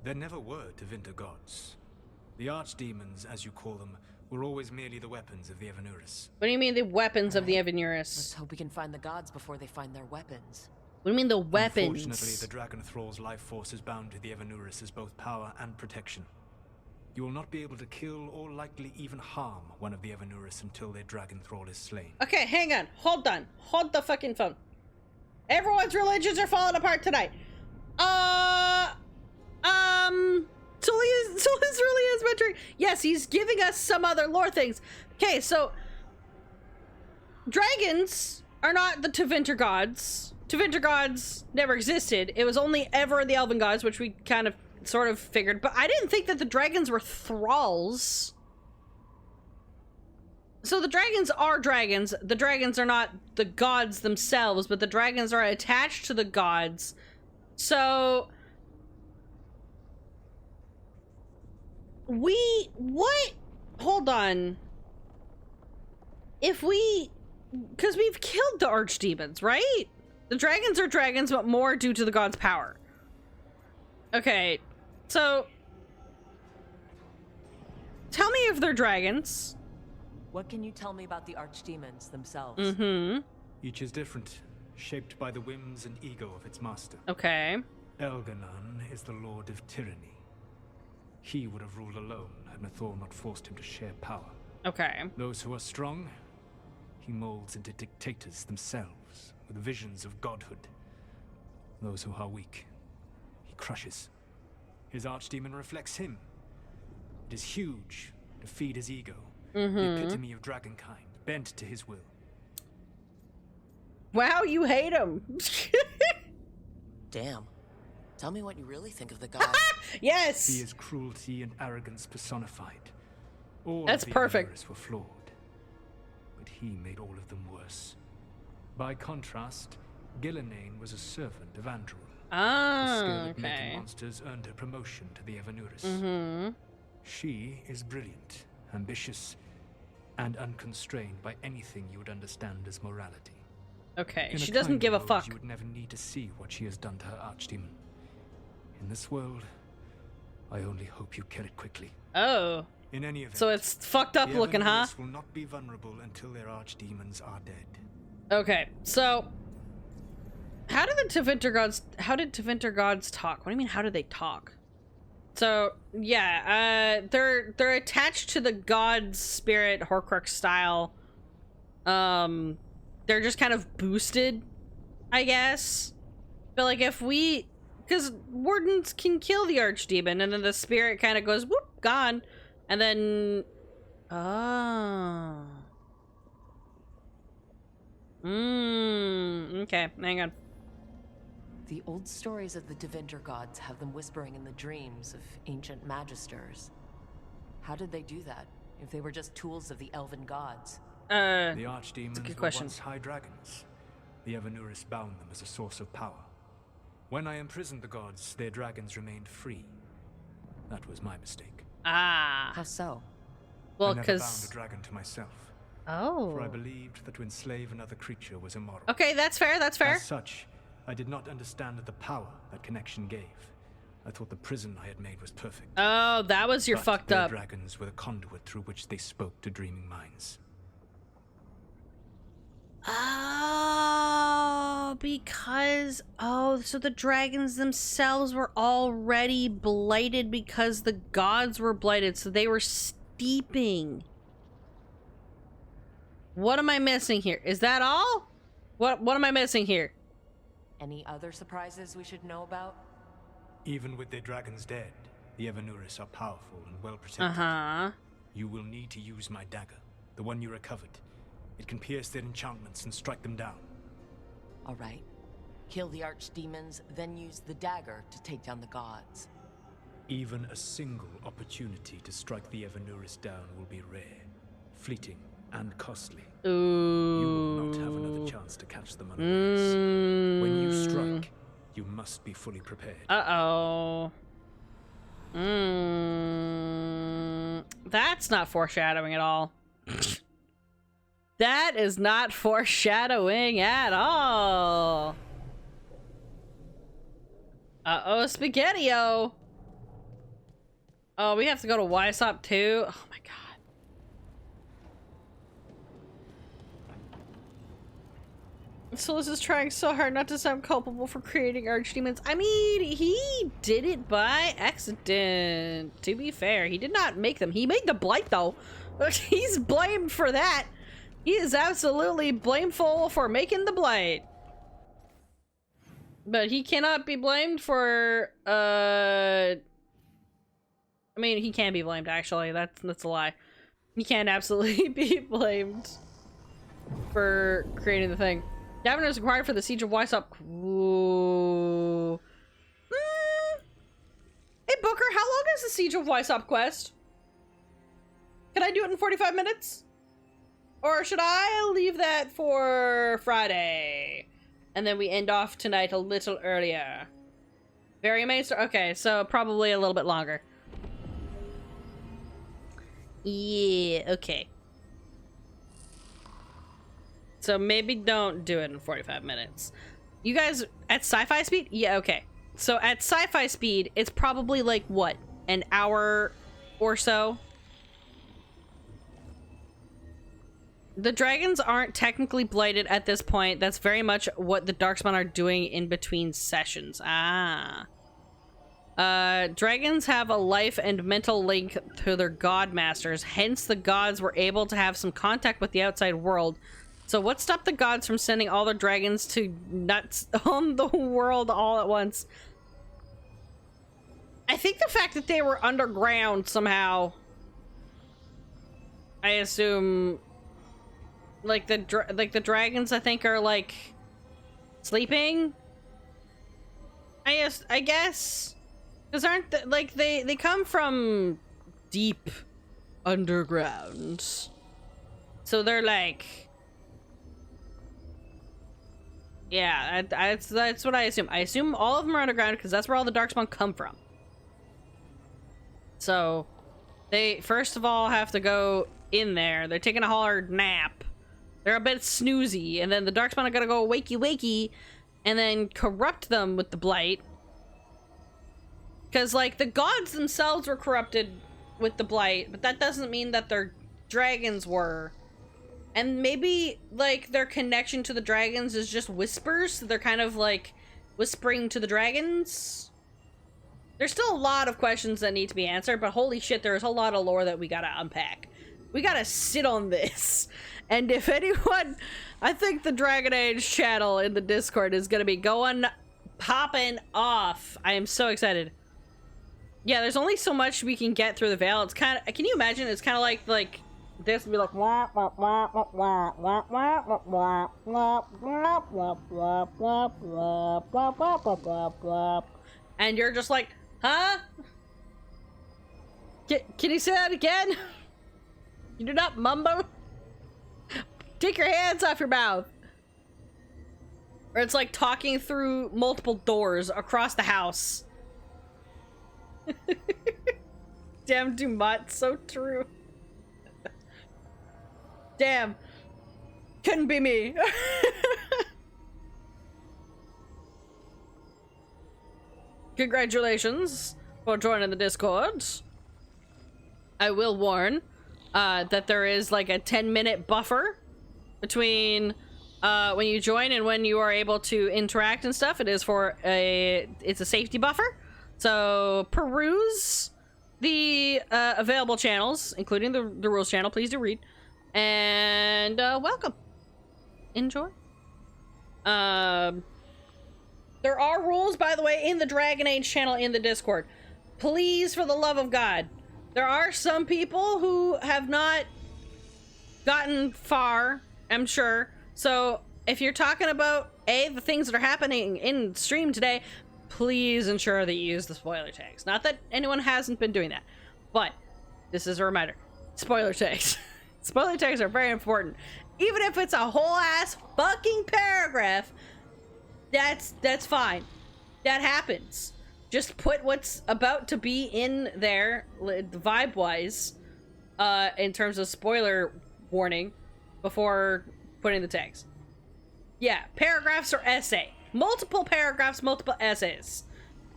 There never were Tevinter gods. The archdemons, as you call them, were always merely the weapons of the Evanurus. What do you mean the weapons of the Evanurus? Let's hope we can find the gods before they find their weapons. What do you mean the weapons? Unfortunately, the Dragon Thrall's life force is bound to the Evanurus as both power and protection. You will not be able to kill or likely even harm one of the Evanurus until their Dragon Thrall is slain. Okay, hang on. Hold on. Hold the fucking phone. Everyone's religions are falling apart tonight. Solas really is mentoring. Yes, he's giving us some other lore things. Okay, so dragons are not the Tevinter gods. Tevinter gods never existed. It was only ever the Elven gods, which we kind of sort of figured, but I didn't think that the dragons were thralls. So the dragons are dragons. The dragons are not the gods themselves, but the dragons are attached to the gods. So what? Hold on. Because we've killed the archdemons, right? The dragons are dragons, but more due to the god's power. Okay, so tell me if they're dragons. What can you tell me about the archdemons themselves? Each is different, shaped by the whims and ego of its master. Okay. Elganon is the Lord of Tyranny. He would have ruled alone had Mithal not forced him to share power. Okay. Those who are strong, he molds into dictators themselves, with visions of godhood. Those who are weak, he crushes. His archdemon reflects him. It is huge to feed his ego, the epitome of dragonkind, bent to his will. Wow, you hate him. Damn. Tell me what you really think of the god. Yes! He is cruelty and arrogance personified. All That's of the perfect. Evanurus were flawed, but he made all of them worse. By contrast, Gillenane was a servant of Andrul. The skill Ah, at making okay. monsters earned her promotion to the Evanurus. Mm-hmm. She is brilliant, ambitious, and unconstrained by anything you would understand as morality. Okay, In she a doesn't kinder give a mode, fuck. You would never need to see what she has done to her archdemon. In this world, I only hope you kill it quickly. Oh. In any event, so it's fucked up the looking, huh? Evanurus will not be vulnerable until their archdemons are dead. Okay, so how did Tevinter gods talk? What do you mean, how did they talk? So yeah, they're attached to the god spirit Horcrux style. They're just kind of boosted, I guess. But like because wardens can kill the archdemon, and then the spirit kind of goes whoop, gone, and then okay, hang on. The old stories of the Tevinter gods have them whispering in the dreams of ancient magisters. How did they do that, if they were just tools of the elven gods? The archdemons were once high dragons. The Evanurus bound them as a source of power. When I imprisoned the gods, their dragons remained free. That was my mistake. Ah. How so? Well, I never bound a dragon to myself. Oh. For I believed that to enslave another creature was immoral. Okay, that's fair, that's fair. As such, I did not understand the power that connection gave. I thought the prison I had made was perfect. Oh, that was your But fucked their up. dragons were the conduit through which they spoke to dreaming minds. Oh, so the dragons themselves were already blighted because the gods were blighted, so they were steeping. What am I missing here? Is that all? What am I missing here? Any other surprises we should know about? Even with their dragons dead, the Evanurus are powerful and well protected. Uh-huh. You will need to use my dagger, the one you recovered. It can pierce their enchantments and strike them down. All right. Kill the archdemons, then use the dagger to take down the gods. Even a single opportunity to strike the Evanurus down will be rare, fleeting, and costly. Ooh. You will not have another chance to catch them unawares. When you strike, you must be fully prepared. Uh-oh. That's not foreshadowing at all. That is not foreshadowing at all. Uh-oh, Spaghetti-O. Oh, we have to go to Wysop too? Oh my god. Solas is trying so hard not to sound culpable for creating archdemons. I mean, he did it by accident. To be fair, he did not make them. He made the blight, though. He's blamed for that. He is absolutely blameful for making the blight. But he cannot be blamed for, I mean, he can be blamed, actually. That's a lie. He can absolutely be blamed for creating the thing. Davin is required for the Siege of Wysop. Ooh. Hey, Booker, how long is the Siege of Wysop quest? Can I do it in 45 minutes? Or should I leave that for Friday? And then we end off tonight a little earlier. Very main story. Okay, so probably a little bit longer. Yeah, okay. So maybe don't do it in 45 minutes. You guys at sci-fi speed? Yeah, okay. So at sci-fi speed, it's probably like, what, an hour or so? The dragons aren't technically blighted at this point. That's very much what the Darkspawn are doing in between sessions. Ah. Dragons have a life and mental link to their god masters. Hence, the gods were able to have some contact with the outside world. So what stopped the gods from sending all their dragons to nuts on the world all at once? I think the fact that they were underground somehow. I assume, like the dragons, I think, are like sleeping. I guess, because aren't they come from deep underground, so they're like, Yeah, that's what I assume. I assume all of them are underground because that's where all the Darkspawn come from. So, they first of all have to go in there. They're taking a hard nap. They're a bit snoozy, and then the Darkspawn are gonna go wakey wakey, and then corrupt them with the blight. Because, like, the gods themselves were corrupted with the blight, but that doesn't mean that their dragons were. And maybe, like, their connection to the dragons is just whispers. They're kind of, like, whispering to the dragons. There's still a lot of questions that need to be answered, but holy shit, there's a lot of lore that we gotta unpack. We gotta sit on this. And if anyone... I think the Dragon Age channel in the Discord is gonna be popping off. I am so excited. Yeah, there's only so much we can get through the veil. It's kind of... Can you imagine? It's kind of like this would be like... And you're just like, huh? Can you say that again? You do not mumbo? Take your hands off your mouth. Or it's like talking through multiple doors across the house. Damn, Dumont, so true. Damn. Couldn't be me. Congratulations for joining the Discord. I will warn that there is like a 10-minute buffer between when you join and when you are able to interact and stuff. It's a safety buffer. So peruse the available channels, including the rules channel. Please do read. And welcome. Enjoy. There are rules, by the way, in the Dragon Age channel in the Discord. Please, for the love of God. There are some people who have not gotten far, I'm sure. So if you're talking about, the things that are happening in stream today, please ensure that you use the spoiler tags. Not that anyone hasn't been doing that, but this is a reminder. Spoiler tags. Spoiler tags are very important. Even if it's a whole ass fucking paragraph, that's fine. That happens. Just put what's about to be in there, vibe-wise, in terms of spoiler warning, before putting the tags. Yeah, paragraphs or essay. Multiple paragraphs, multiple essays.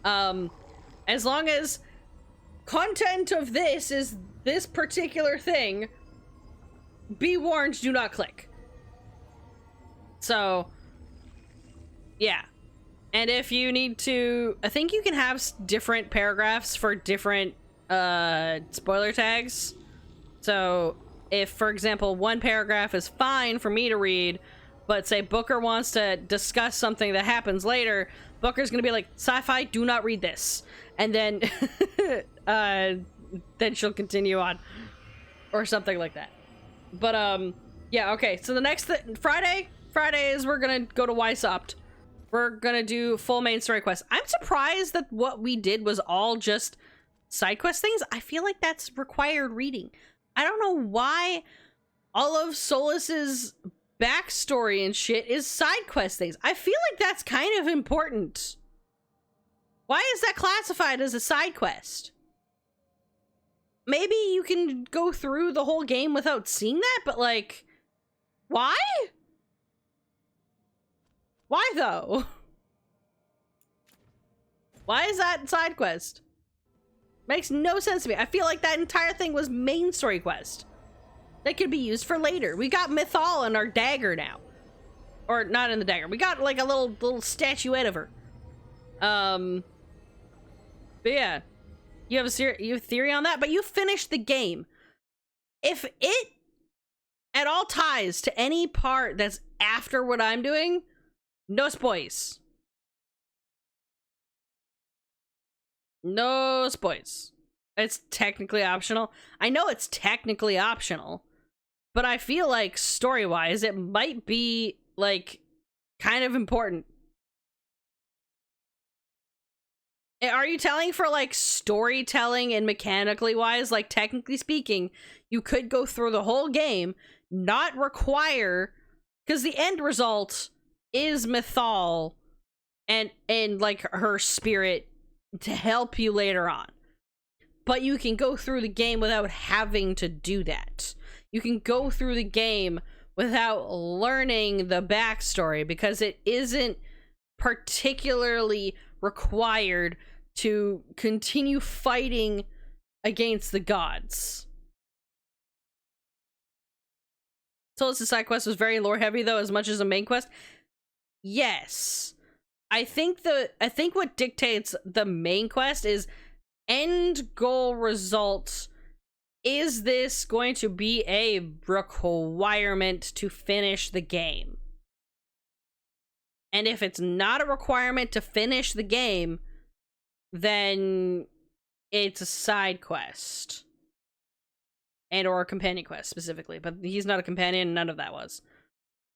As long as content of this is this particular thing, be warned, do not click. So, yeah. And if you need to, I think you can have different paragraphs for different spoiler tags. So if, for example, one paragraph is fine for me to read, but say Booker wants to discuss something that happens later, Booker's gonna be like, sci-fi, do not read this. And then then she'll continue on or something like that. But yeah, okay, so the next Friday is we're gonna go to Weissopt. We're gonna do full main story quests. I'm surprised that what we did was all just side quest things. I feel like that's required reading. I don't know why all of Solas's backstory and shit is side quest things. I feel like that's kind of important. Why is that classified as a side quest? Maybe you can go through the whole game without seeing that, but like, why? Why though? Why is that side quest? Makes no sense to me. I feel like that entire thing was main story quest. That could be used for later. We got Mythal in our dagger now. Or not in the dagger. We got like a little statuette of her. But yeah. You have a theory on that? But you finished the game. If it at all ties to any part that's after what I'm doing, no spoils. No spoils. It's technically optional. I know it's technically optional, but I feel like story-wise, it might be, like, kind of important. Are you telling for, like, storytelling and mechanically-wise? Like, technically speaking, you could go through the whole game, not require... Because the end result is Mythal and like her spirit to help you later on. But you can go through the game without having to do that. You can go through the game without learning the backstory because it isn't particularly required to continue fighting against the gods. Solas' side quest was very lore heavy though, as much as a main quest. Yes. I think what dictates the main quest is end goal result. Is this going to be a requirement to finish the game? And if it's not a requirement to finish the game, then it's a side quest. And or a companion quest specifically. But he's not a companion, none of that was.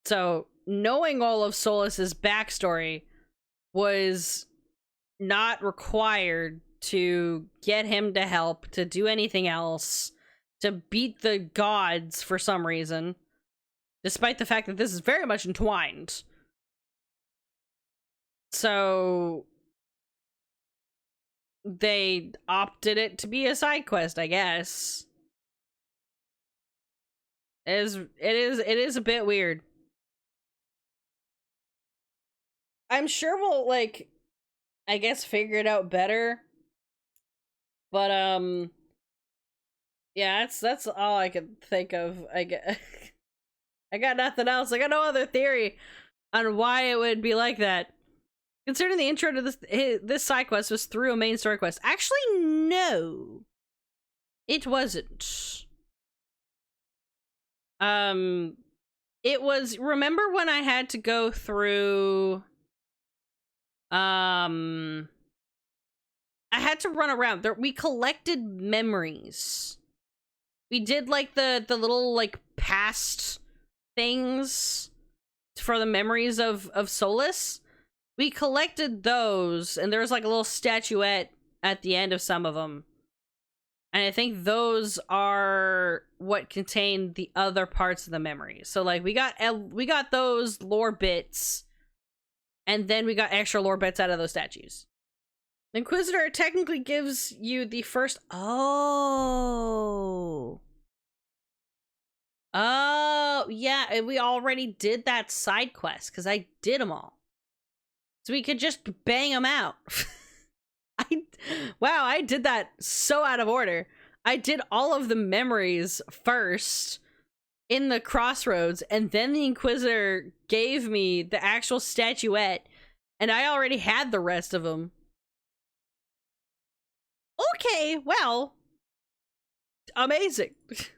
So knowing all of Solas's backstory was not required to get him to help, to do anything else, to beat the gods for some reason, despite the fact that this is very much entwined. So they opted it to be a side quest, I guess. It is a bit weird. I'm sure we'll, like, I guess figure it out better. But yeah, that's all I could think of. I got nothing else. I got no other theory on why it would be like that. Considering the intro to this side quest was through a main story quest. Actually, no. It wasn't. It was, remember when I had to go through I had to run around there. We collected memories. We did like the little like past things for the memories of SOLAS. We collected those, and there was like a little statuette at the end of some of them. And I think those are what contain the other parts of the memories. So like we got those lore bits, and then we got extra lore bits out of those statues. The Inquisitor technically gives you the first... Oh, yeah, and we already did that side quest, because I did them all. So we could just bang them out. Wow, I did that so out of order. I did all of the memories first in the crossroads, and then the Inquisitor gave me the actual statuette, and I already had the rest of them. Okay, well, amazing. Because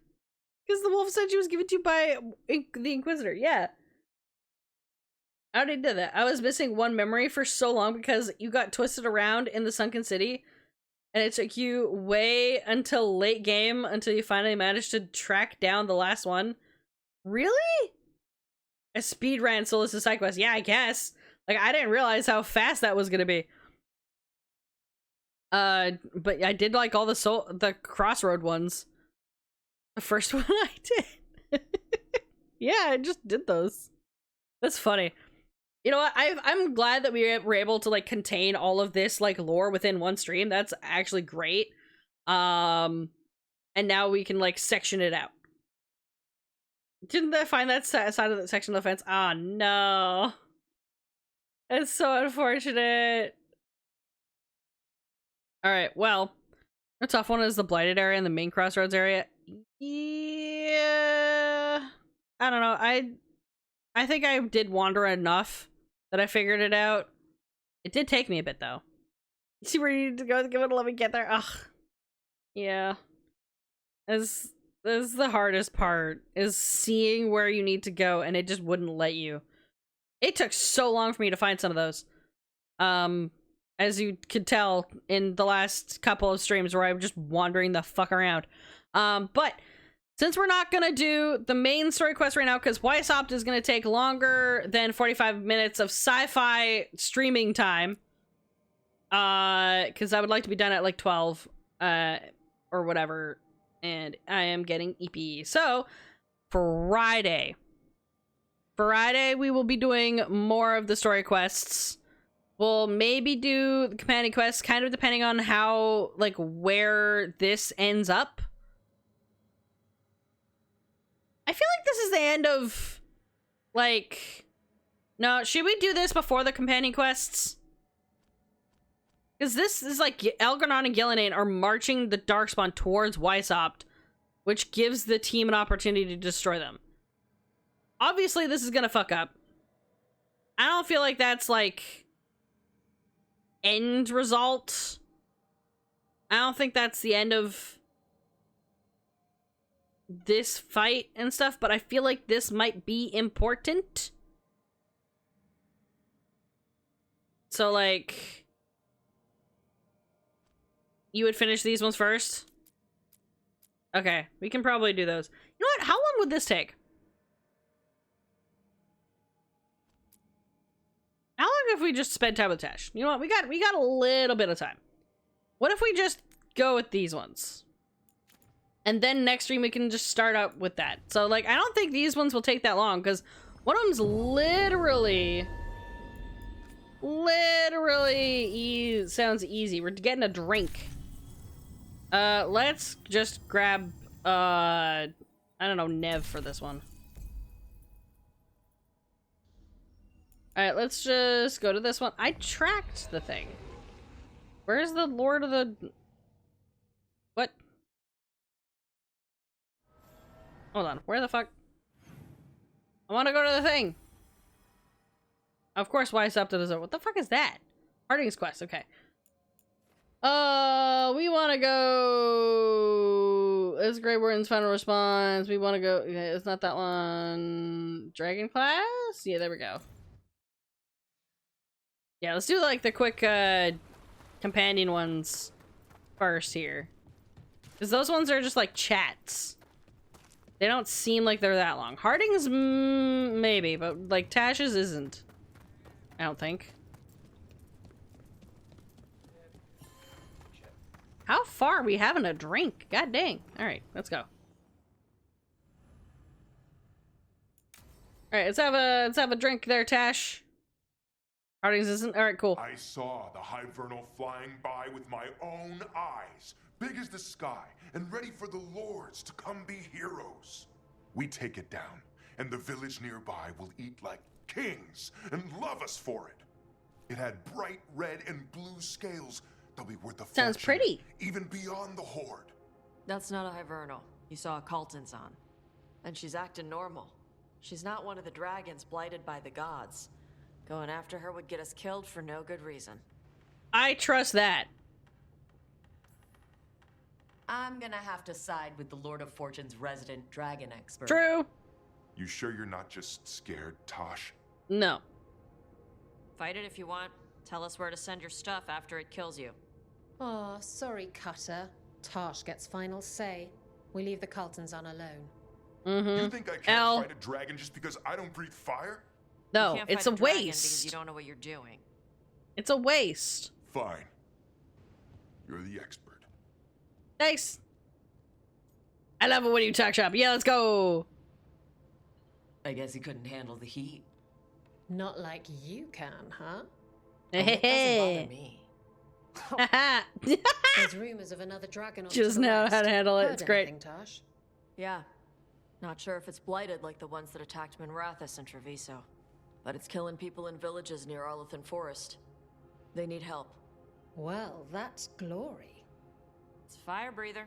the wolf said she was given to you by the Inquisitor. Yeah. I already did that. I was missing one memory for so long because you got twisted around in the Sunken City, and it took you way until late game until you finally managed to track down the last one. Really? A speed ran Solas' side quest. Yeah, I guess. Like, I didn't realize how fast that was gonna be. But I did like all the crossroad ones. The first one I did. Yeah, I just did those. That's funny. You know what? I'm glad that we were able to like contain all of this like lore within one stream. That's actually great. And now we can like section it out. Didn't I find that side of the section of the fence? Oh no. It's so unfortunate. Alright, well, a tough one is the blighted area and the main crossroads area. Yeah, I don't know. I think I did wander enough that I figured it out. It did take me a bit though. See where you need to go? Give it a let me get there. Ugh. Yeah. This is the hardest part, is seeing where you need to go, and it just wouldn't let you. It took so long for me to find some of those. As you could tell in the last couple of streams where I'm just wandering the fuck around. But since we're not gonna do the main story quest right now, because Weishaupt is gonna take longer than 45 minutes of sci-fi streaming time. Because I would like to be done at like 12, or whatever, and I am getting EP. So, Friday, Friday, we will be doing more of the story quests. We'll maybe do the companion quests, kind of depending on how, like, where this ends up. I feel like this is the end of, like... No, should we do this before the companion quests? Because this is like Elgar'nan and Gillenane are marching the Darkspawn towards Weishaupt, which gives the team an opportunity to destroy them. Obviously, this is gonna fuck up. I don't feel like that's like end result. I don't think that's the end of this fight and stuff, but I feel like this might be important. So, like, you would finish these ones first? Okay, we can probably do those. You know what? How long would this take? How long if we just spend time with Tash? You know what? We got a little bit of time. What if we just go with these ones? And then next stream we can just start out with that. So, like, I don't think these ones will take that long, because one of them's literally sounds easy. We're getting a drink. Let's just grab, I don't know, Nev for this one. Alright, let's just go to this one. I tracked the thing. Where's the Lord of the... What? Hold on, where the fuck? I want to go to the thing. Of course, Weishaupt to the zone. What the fuck is that? Harding's quest, okay. We want to go... It's Grey Warden's final response. We want to go... It's not that one. Dragon class? Yeah, there we go. Yeah, let's do, like, the quick, companion ones first here. Because those ones are just, like, chats. They don't seem like they're that long. Harding's, maybe, but, like, Tash's isn't. I don't think. How far are we having a drink? God dang. Alright, let's go. Alright, let's have a drink there, Tash. Harding's isn't? Alright, cool. I saw the Hivernal flying by with my own eyes, big as the sky, and ready for the lords to come be heroes. We take it down, and the village nearby will eat like kings and love us for it. It had bright red and blue scales. They'll be worth a fortune. Sounds pretty. Even beyond the horde. That's not a Hivernal. You saw a Calton's on. And she's acting normal. She's not one of the dragons blighted by the gods. Going after her would get us killed for no good reason. I trust that. I'm gonna have to side with the Lord of Fortune's resident dragon expert. True. You sure you're not just scared, Tosh? No. Fight it if you want. Tell us where to send your stuff after it kills you. Oh, sorry, Cutter. Tosh gets final say. We leave the Caltons on alone. You think I can't fight a dragon just because I don't breathe fire? No, it's a waste. Because you don't know what you're doing. It's a waste. Fine. You're the expert. Nice. I love it when you talk shop. Yeah, let's go. I guess he couldn't handle the heat. Not like you can, huh? It doesn't bother me. There's rumors of another dragon on Just to the know west. how to handle it. Heard It's great. anything, Tosh? Yeah. Not sure if it's blighted like the ones that attacked Minrathous and Treviso. But it's killing people in villages near Arlethan Forest. They need help. Well, that's glory. It's fire breather.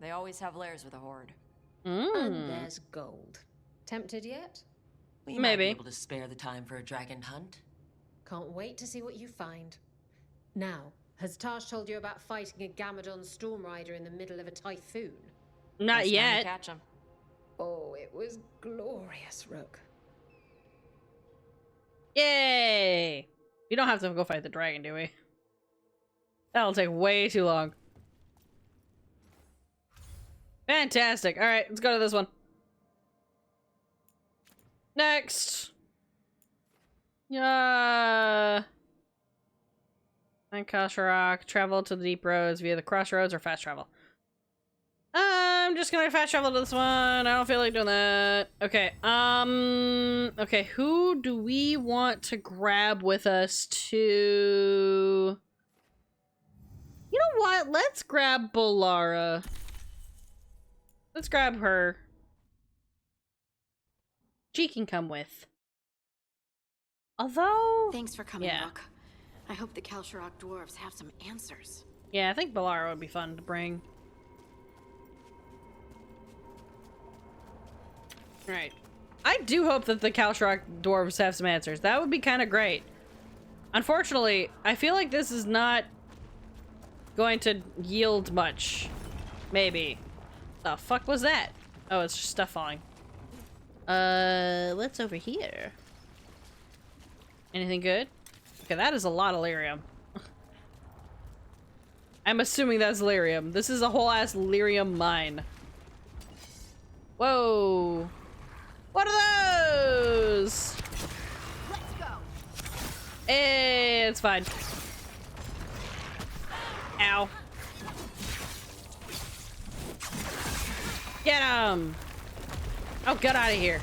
They always have lairs with a horde. And there's gold. Tempted yet? We might be able to spare the time for a dragon hunt. Can't wait to see what you find. Now, has Tosh told you about fighting a Gamadon storm rider in the middle of a typhoon? Not yet. Catch him. Oh, it was glorious, Rook. Yay! We don't have to go fight the dragon, do we? That'll take way too long. Fantastic. Alright, let's go to this one. Next! Find Kasharok. Travel to the deep roads via the crossroads or fast travel. I'm just gonna fast travel to this one. I don't feel like doing that. Okay, okay, who do we want to grab with us to... You know what? Let's grab Bolara. Let's grab her. She can come with. Although... Thanks for coming, yeah. Rook. I hope the Kalsharok dwarves have some answers. Yeah, I think Bolara would be fun to bring. Right. I do hope that the Kalsharok dwarves have some answers. That would be kind of great. Unfortunately, I feel like this is not going to yield much. Maybe. The fuck was that? Oh, it's just stuff falling. What's over here? Anything good? Okay, that is a lot of lyrium. I'm assuming that's lyrium. This is a whole ass lyrium mine. Whoa. What are those? Let's go. Hey, it's fine. Ow. Get him! Oh, get out of here.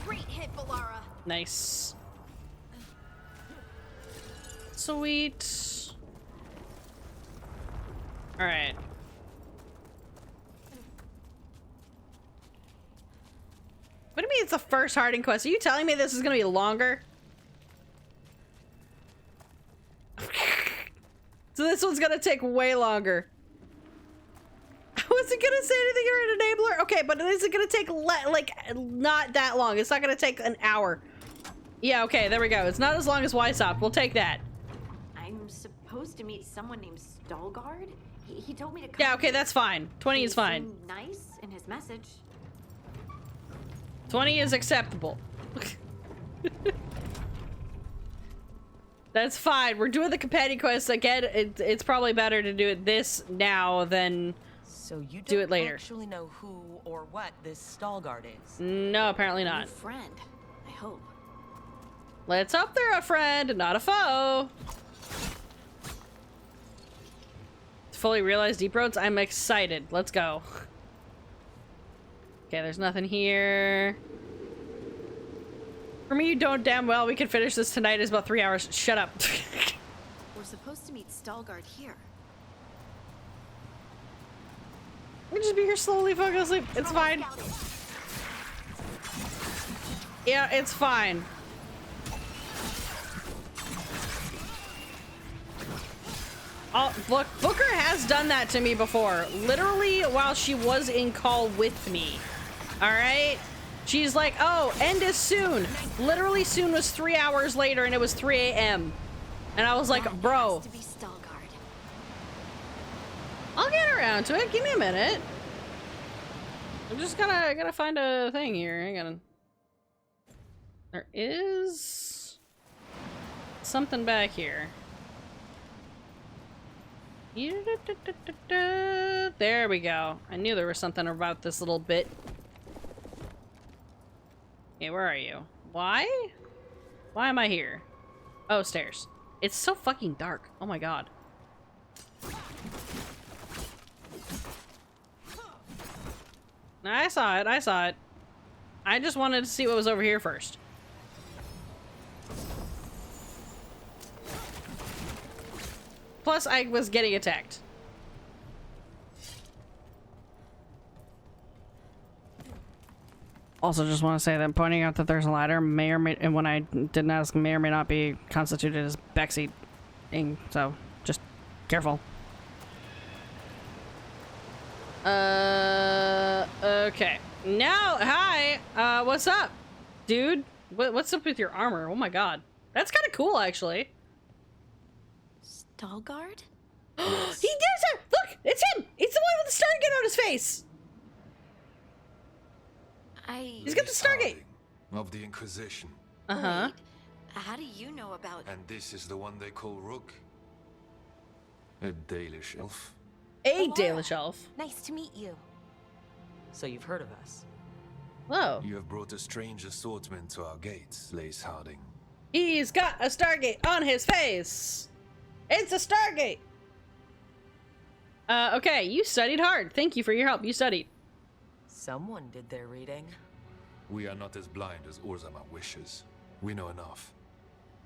Great hit, Bolara. Nice. Sweet. Alright. What do you mean it's the first Harding quest? Are you telling me this is gonna be longer? So this one's gonna take way longer. I wasn't gonna say anything or an enabler. Okay, but is it gonna take like not that long? It's not gonna take an hour. Yeah, okay, there we go. It's not as long as Weishaupt. We'll take that. I'm supposed to meet someone named Veilguard. He told me to come. Yeah, okay, that's fine. 20 is fine. Seemed nice in his message. 20 is acceptable. That's fine. We're doing the companion quest again. It's probably better to do it this now than so you do it later. Actually know who or what this Veilguard is? No, apparently not. New friend, I hope. Let's hope they're a friend, not a foe. Fully realized deep roads. I'm excited. Let's go. Okay, there's nothing here. For me, you don't damn well we can finish this tonight. It's about 3 hours. Shut up. We're supposed to meet Veilguard here. We just be here slowly fucking asleep. It's fine. Yeah, it's fine. Oh, look, Booker has done that to me before. Literally while she was in call with me. Alright? She's like, oh, end is soon. Literally soon was 3 hours later and it was 3 a.m. And I was like, bro. I'll get around to it. Give me a minute. I'm just gotta find a thing here. There is something back here. There we go. I knew there was something about this little bit. Okay, where are you? Why? Why am I here? Oh, stairs. It's so fucking dark. Oh my god. I saw it. I saw it. I just wanted to see what was over here first. Plus, I was getting attacked. Also, just want to say that pointing out that there's a ladder may or may, and when I didn't ask, may or may not be constituted as backseating. So, just careful. Okay. Now, hi. What's up, dude? What's up with your armor? Oh my god, that's kind of cool, actually. Veilguard? He does it! Look! It's him! It's the one with the Stargate on his face! He's got the Stargate! Of the Inquisition. Uh-huh. How do you know about... And this is the one they call Rook? A Dalish elf? A Dalish elf. Nice to meet you. So you've heard of us? Whoa. You have brought a strange assortment to our gates, Lace Harding. He's got a Stargate on his face! It's a Stargate! Okay, you studied hard. Thank you for your help. You studied. Someone did their reading. We are not as blind as Urzama wishes. We know enough.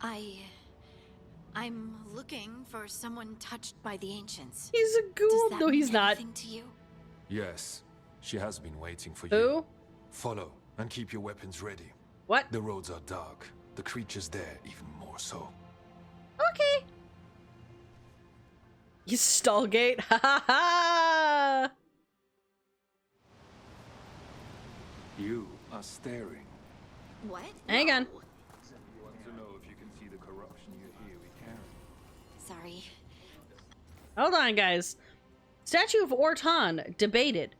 I'm looking for someone touched by the ancients. He's a ghoul. No, he's not. To you? Yes, she has been waiting for Who? you. Follow and keep your weapons ready. What? The roads are dark. The creatures there even more so. Okay. You Stallgate. Ha ha ha. You are staring. What? Hang on. You want to know if you can see the corruption you hear we carry. Sorry. Hold on, guys. Statue of Orton debated.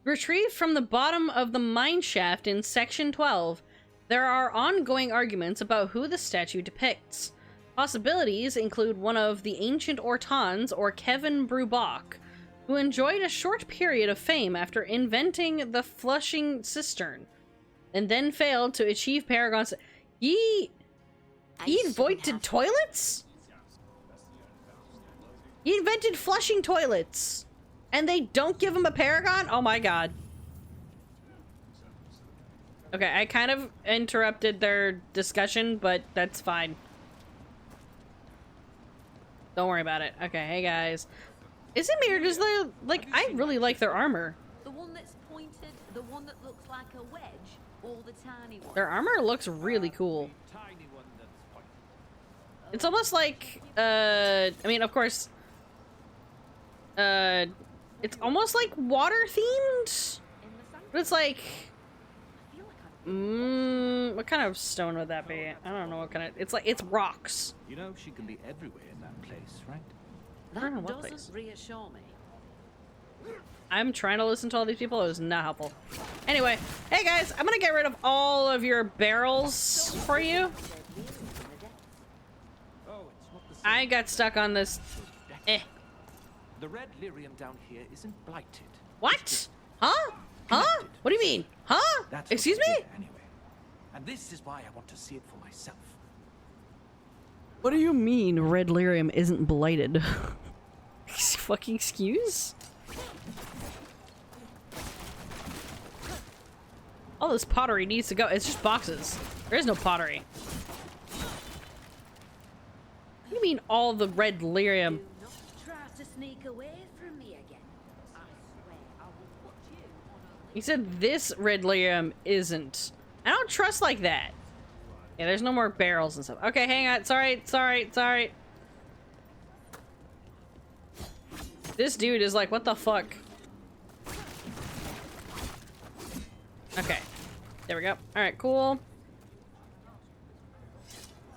Retrieved from the bottom of the mine shaft in Section 12, there are ongoing arguments about who the statue depicts. Possibilities include one of the ancient Ortons or Kevin Brubach, who enjoyed a short period of fame after inventing the flushing cistern, and then failed to achieve Paragon's. He invented toilets? He invented flushing toilets, and they don't give him a Paragon? Oh my god. Okay, I kind of interrupted their discussion, but that's fine. Don't worry about it. Okay, hey guys. Is it me or does the, like, I really like their armor. The one that's pointed, the one that looks like a wedge, or the tiny one? Their armor looks really cool. It's almost like, I mean, of course, it's almost like water themed, but it's like, what kind of stone would that be? I don't know what kind of, it's like, it's rocks. You know, she can be everywhere in that place, right? That doesn't reassure me. I'm trying to listen to all these people. It was not helpful. Anyway, hey guys, I'm gonna get rid of all of your barrels for you. I got stuck on this. The red lyrium down here isn't blighted. What? Huh? Huh? What do you mean? Huh? That's Excuse me? Anyway. And this is why I want to see it for myself. What do you mean red lyrium isn't blighted? Fucking excuse? All this pottery needs to go. It's just boxes. There is no pottery. What do you mean all the red lyrium? Try to sneak away from me again. I swear I will put you on a He said this red lyrium isn't. I don't trust like that. Yeah, there's no more barrels and stuff. Okay, hang on. Sorry. This dude is like, what the fuck? Okay. There we go. Alright, cool.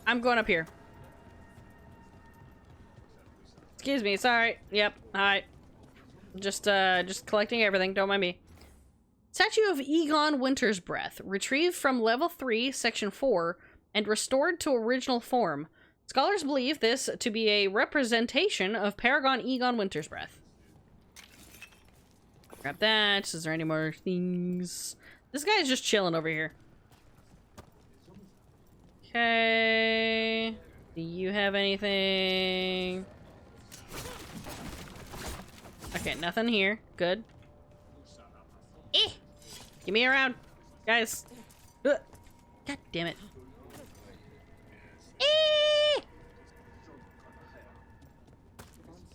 I'm going up here. Excuse me, sorry. Yep, hi. Just collecting everything, don't mind me. Statue of Egon Winter's Breath, retrieved from level 3, section 4, and restored to original form. Scholars believe this to be a representation of Paragon Egon Winter's Breath. Grab that. Is there any more things? This guy's just chilling over here. Okay. Do you have anything? Okay, nothing here. Good. Give me a round, guys. God damn it.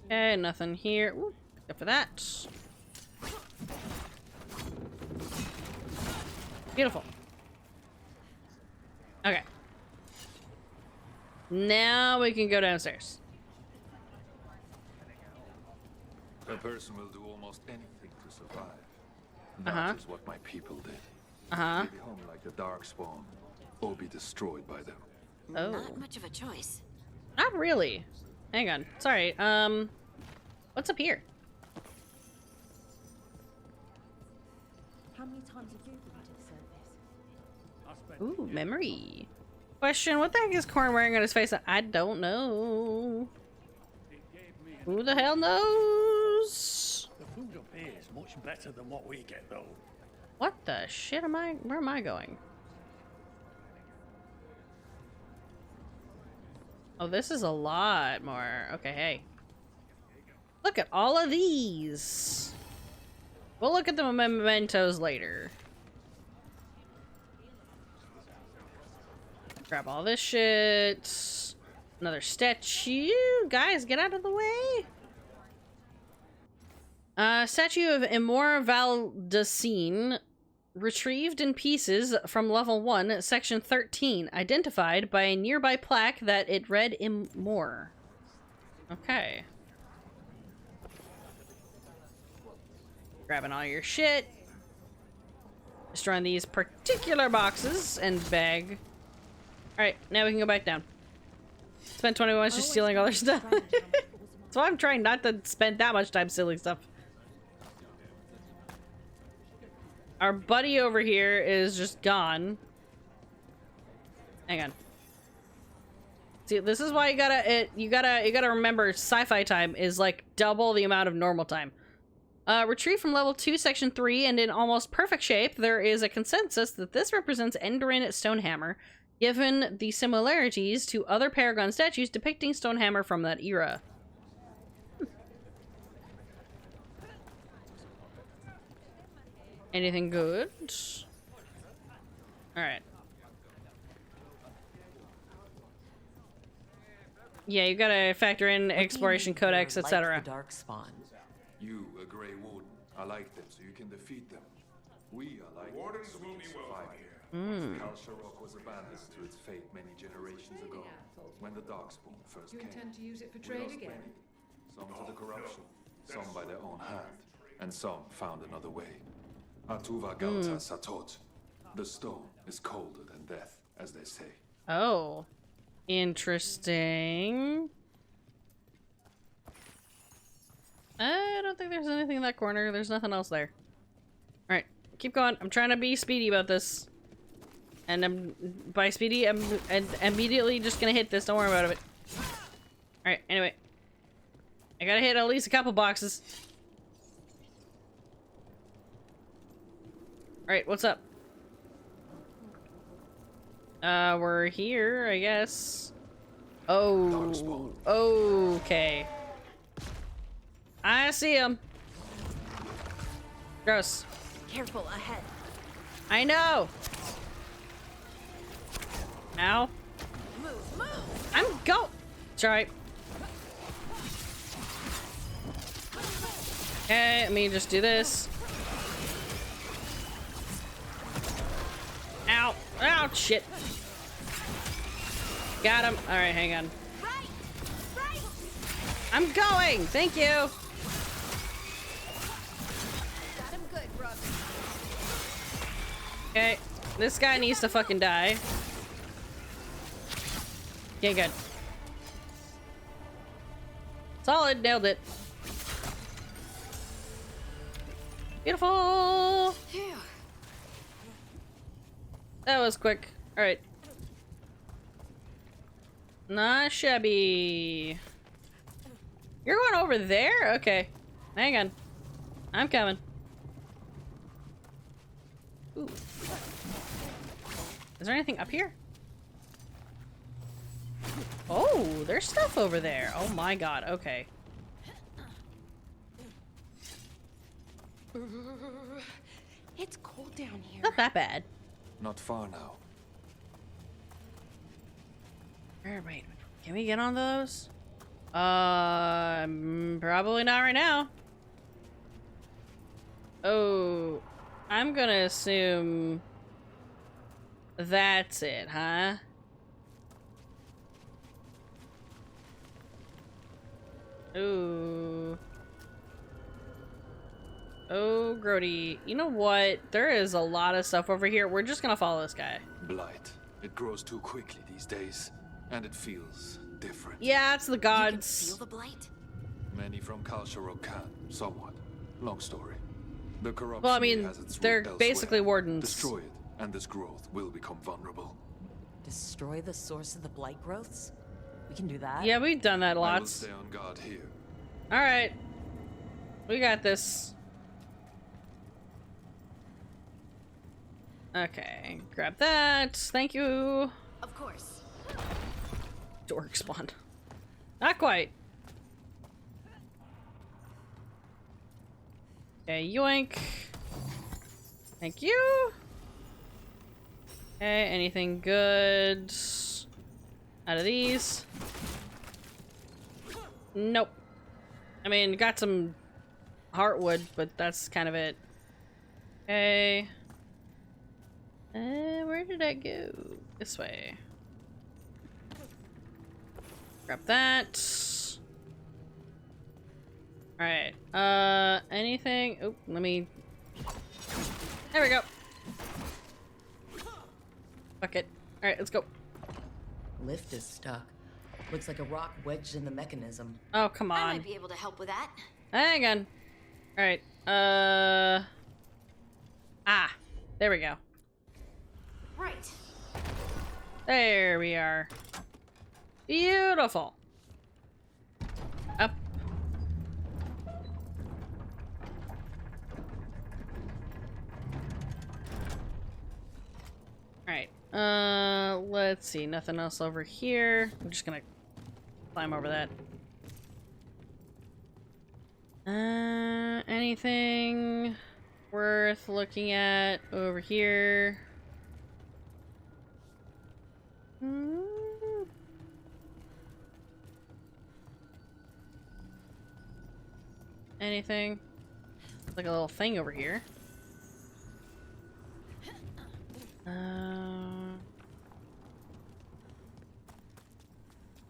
Okay, nothing here. Ooh, except for that. Beautiful. Okay. Now we can go downstairs. A person will do almost anything to survive. That is what my people did. They become like the Darkspawn, or be destroyed by them. Oh. Not much of a choice. Not really. Hang on. Sorry. What's up here? How many times have you been to the surface? Ooh, memory. Question, what the heck is Korn wearing on his face? I don't know. Who the hell knows? The food up here is much better than what we get, though. What the shit am I? Where am I going? Oh, this is a lot more. Okay, hey. Look at all of these. We'll look at the mementos later. Grab all this shit. Another statue. Guys, get out of the way. Statue of Emor Valdecine, retrieved in pieces from level 1, section 13, identified by a nearby plaque that it read Emor. Okay. Grabbing all your shit. Destroying these particular boxes and bag. Alright, now we can go back down. Spent 20 minutes just stealing all their stuff. So I'm trying not to spend that much time stealing stuff. Our buddy over here is just gone. Hang on. See, this is why you gotta remember sci-fi time is like double the amount of normal time. Retrieved from level 2, section 3, and in almost perfect shape, there is a consensus that this represents Enderin Stonehammer, given the similarities to other Paragon statues depicting Stonehammer from that era. Anything good? Alright. Yeah, you gotta factor in exploration codex, etc. You, a Grey Warden, are like them, so you can defeat them. We are like Wardens them, so will we be can welcome survive here. Kal Sharok was abandoned to its fate many generations ago, when the Darkspawn first You came. intend to use it for We trade lost again? many, some to the corruption, some by their own hand, and some found another way. Atuva Galta Satot. The stone is colder than death, as they say. Oh. Interesting. I don't think there's anything in that corner. There's nothing else there. Alright, keep going. I'm trying to be speedy about this. And by speedy, I'm immediately just gonna hit this. Don't worry about it. Alright, anyway. I gotta hit at least a couple boxes. Alright, what's up? We're here, I guess. Oh, okay. I see him. Gross. Careful ahead. I know. Ow. Move. I'm go. It's alright. Okay, let me just do this. Ow. Ow, shit. Got him. Alright, hang on. Right. I'm going. Thank you. Got him good, brother. Okay. This guy needs to fucking die. Okay, good. Solid. Nailed it. Beautiful. Phew. That was quick. Alright. Not shabby. You're going over there? Okay. Hang on. I'm coming. Ooh. Is there anything up here? Oh, there's stuff over there. Oh my god. Okay. It's cold down here. Not that bad. Not far now. Wait, can we get on those? Probably not right now. Oh, I'm gonna assume that's it, huh? Ooh. Oh, Grody. You know what? There is a lot of stuff over here. We're just gonna follow this guy. Blight. It grows too quickly these days, and it feels different. Yeah, it's the gods. You can feel the blight? Many from Kal Sharok can, somewhat. Long story. The corruption Well, I mean, has its they're root elsewhere. basically wardens. Destroy it, and this growth will become vulnerable. Destroy the source of the blight growths? We can do that. Yeah, we've done that I will lots. stay on guard here. Alright. We got this. Okay, grab that. Thank you. Of course. Dork spawn. Not quite. Okay, yoink. Thank you. Okay, anything good out of these? Nope. I mean, got some heartwood, but that's kind of it. Okay. Where did I go? This way. Grab that. Alright. Anything? Oh, let me... There we go. Fuck it. Alright, let's go. Lift is stuck. Looks like a rock wedged in the mechanism. Oh, come on. I might be able to help with that. Hang on. Alright. Ah. There we go. Right. There we are. Beautiful. Up. Alright. Let's see. Nothing else over here. I'm just gonna climb over that. Anything worth looking at over here? Anything? Like a little thing over here.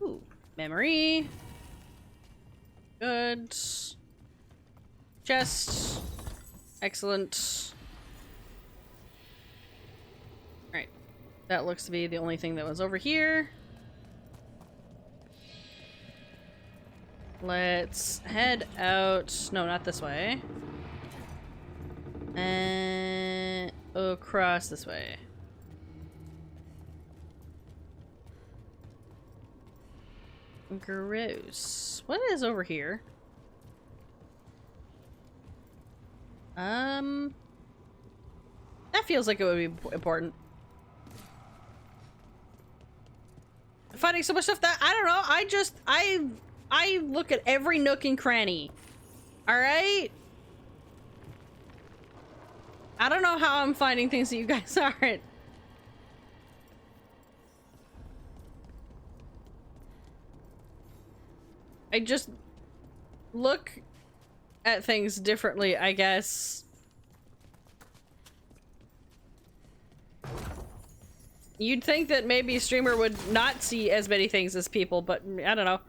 Ooh, memory. Good. Chest. Excellent. Alright. That looks to be the only thing that was over here. Let's head out. No, not this way. And across this way. Gross. What is over here? That feels like it would be important. Finding so much stuff that I don't know. I look at every nook and cranny. All right. I don't know how I'm finding things that you guys aren't. I just look at things differently, I guess. You'd think that maybe a streamer would not see as many things as people, but I don't know.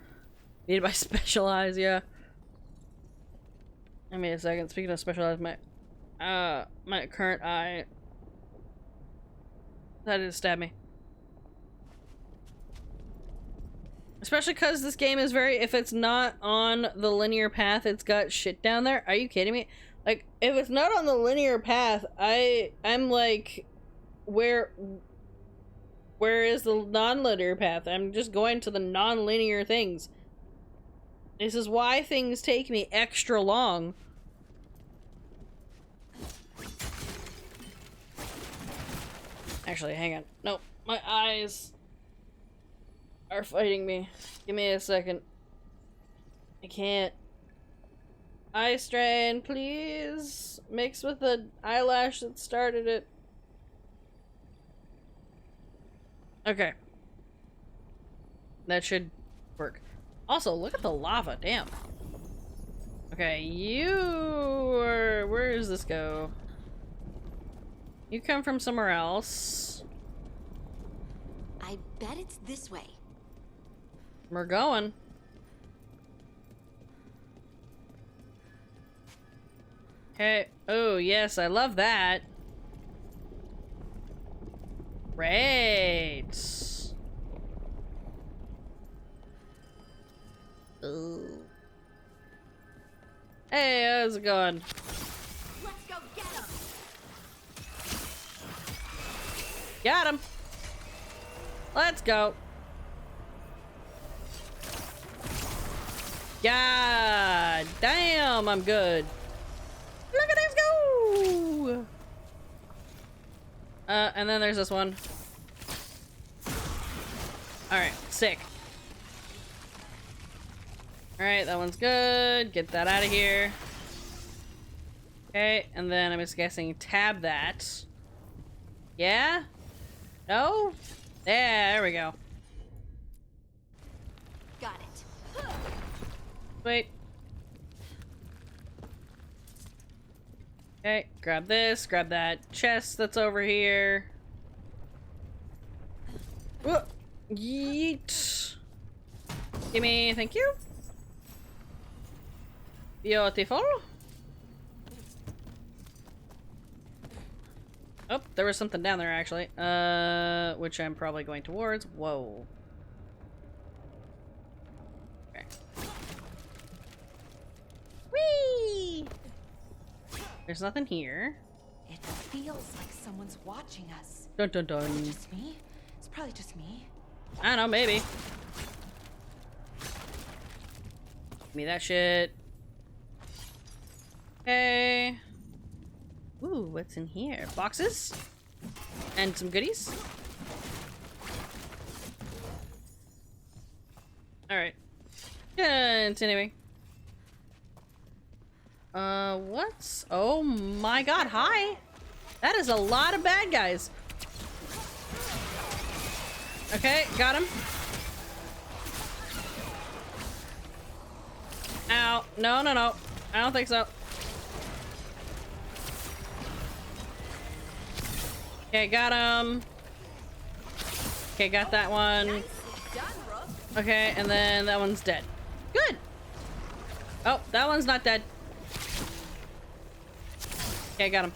Need my special eyes, yeah. Give me a second. Speaking of special eyes, my current eye decided to stab me. Especially because this game is very, if it's not on the linear path, it's got shit down there. Are you kidding me? Like, if it's not on the linear path, I'm like, where is the non-linear path? I'm just going to the non-linear things. This is why things take me extra long. Actually, hang on. Nope, my eyes are fighting me. Give me a second. I can't. Eye strain, please. Mix with the eyelash that started it. Okay. That should work. Also, look at the lava. Damn. Okay, you are... Where does this go? You come from somewhere else. I bet it's this way. We're going. Okay. Oh, yes, I love that. Great. Ooh. Hey, how's it going? Let's go get him. Got him. Let's go. God damn, I'm good. Look at this go. And then there's this one. Alright, sick. Alright, that one's good. Get that out of here. Okay, and then I'm just guessing tab that. Yeah? No? There we go. Got it. Wait. Okay, grab this, grab that chest that's over here. Whoa. Yeet. Gimme, thank you. Beautiful. Oh, there was something down there actually. Which I'm probably going towards. Whoa. Okay. Whee! There's nothing here. It feels like someone's watching us. Dun dun dun. Is it just me? It's probably just me. I don't know, maybe. Give me that shit. Okay. Ooh, what's in here? Boxes? And some goodies? Alright. Continuing. What's... Oh my god, hi! That is a lot of bad guys. Okay, got him. Ow. No, no, no. I don't think so. Okay, got him. Okay, got that one. Okay, and then that one's dead. Good. Oh, that one's not dead. Okay, got him.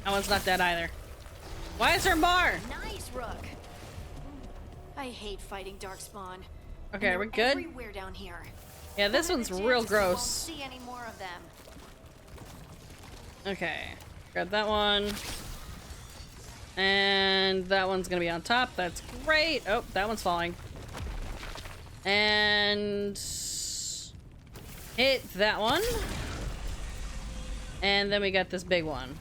That one's not dead either. Why is there more? Nice, Rook. I hate fighting darkspawn. Okay, we're good. Everywhere down here. Yeah, this one's real gross. See any more of them. Okay, grab that one. And that one's gonna be on top. That's great. Oh, that one's falling. And hit that one. And then we got this big one.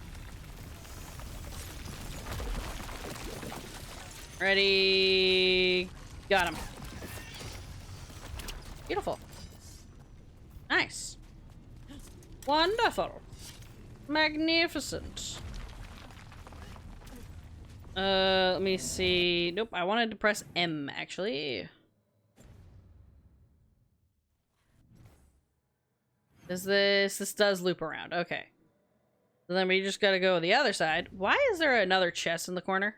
Ready? Got him. Beautiful. Nice. Wonderful. Magnificent. Let me see. Nope, I wanted to press M, actually. This does loop around. Okay. So then we just gotta go the other side. Why is there another chest in the corner?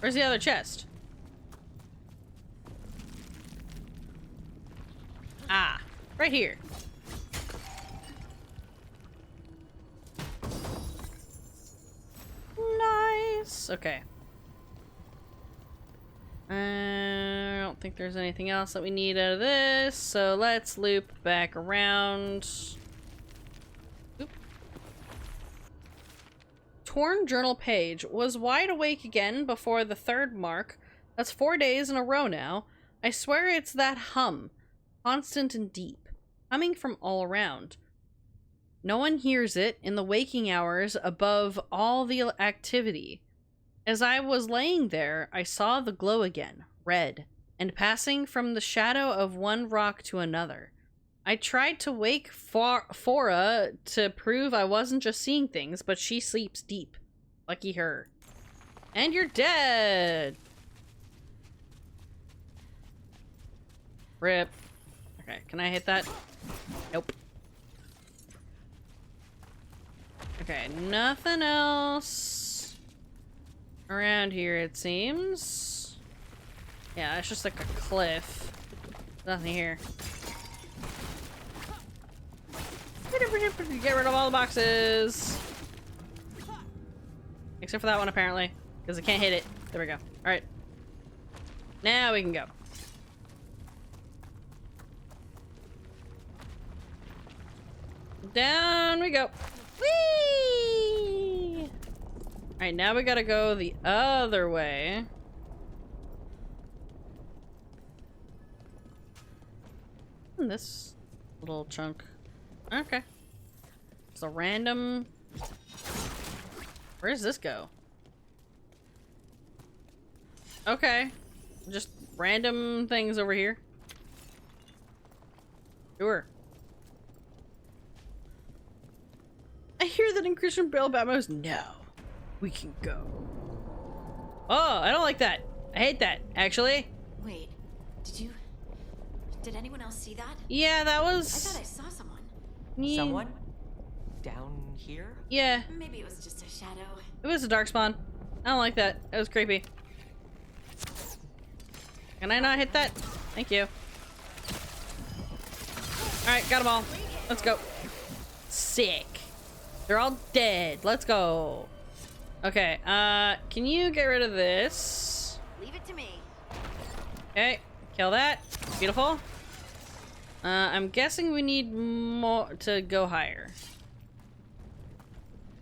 Where's the other chest? Ah, right here. Nice. Okay. I don't think there's anything else that we need out of this, so let's loop back around. Oop. Torn journal page. Was wide awake again before the 3rd mark. That's 4 days in a row now. I swear it's that hum. Constant and deep. Coming from all around. No one hears it in the waking hours above all the activity. As I was laying there, I saw the glow again, red, and passing from the shadow of one rock to another. I tried to wake Fora to prove I wasn't just seeing things, but she sleeps deep. Lucky her. And you're dead! Rip. Okay, can I hit that? Nope. Okay, nothing else around here, it seems. Yeah, it's just like a cliff. Nothing here. Get rid of all the boxes. Except for that one, apparently. Because I can't hit it. There we go. Alright. Now we can go. Down we go. Whee! Alright, now we gotta go the other way. This little chunk. Okay. It's a random... Where does this go? Okay. Just random things over here. Sure. I hear that in Christian Bale Batmos. No, we can go. Oh, I don't like that. I hate that, actually. Wait, did anyone else see that? Yeah, that was... I thought I saw someone. Yeah. Someone? Down here? Yeah. Maybe it was just a shadow. It was a darkspawn. I don't like that. It was creepy. Can I not hit that? Thank you. Alright, got them all. Let's go. Sick. They're all dead. Let's go. Okay, can you get rid of this? Leave it to me. Okay, kill that. Beautiful. I'm guessing we need more to go higher.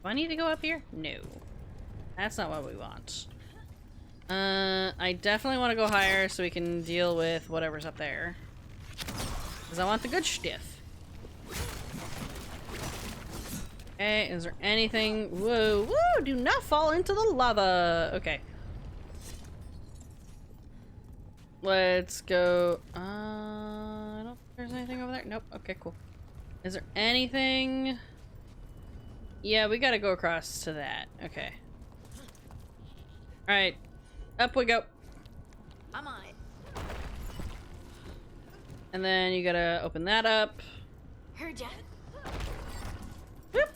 Do I need to go up here? No. That's not what we want. I definitely want to go higher so we can deal with whatever's up there. Because I want the good stuff. Okay, is there anything? Whoa, whoa, do not fall into the lava. Okay. Let's go. I don't think there's anything over there. Nope. Okay, cool. Is there anything? Yeah, we gotta go across to that. Okay. Alright. Up we go. I'm on it. And then you gotta open that up. Heard ya. Whoop.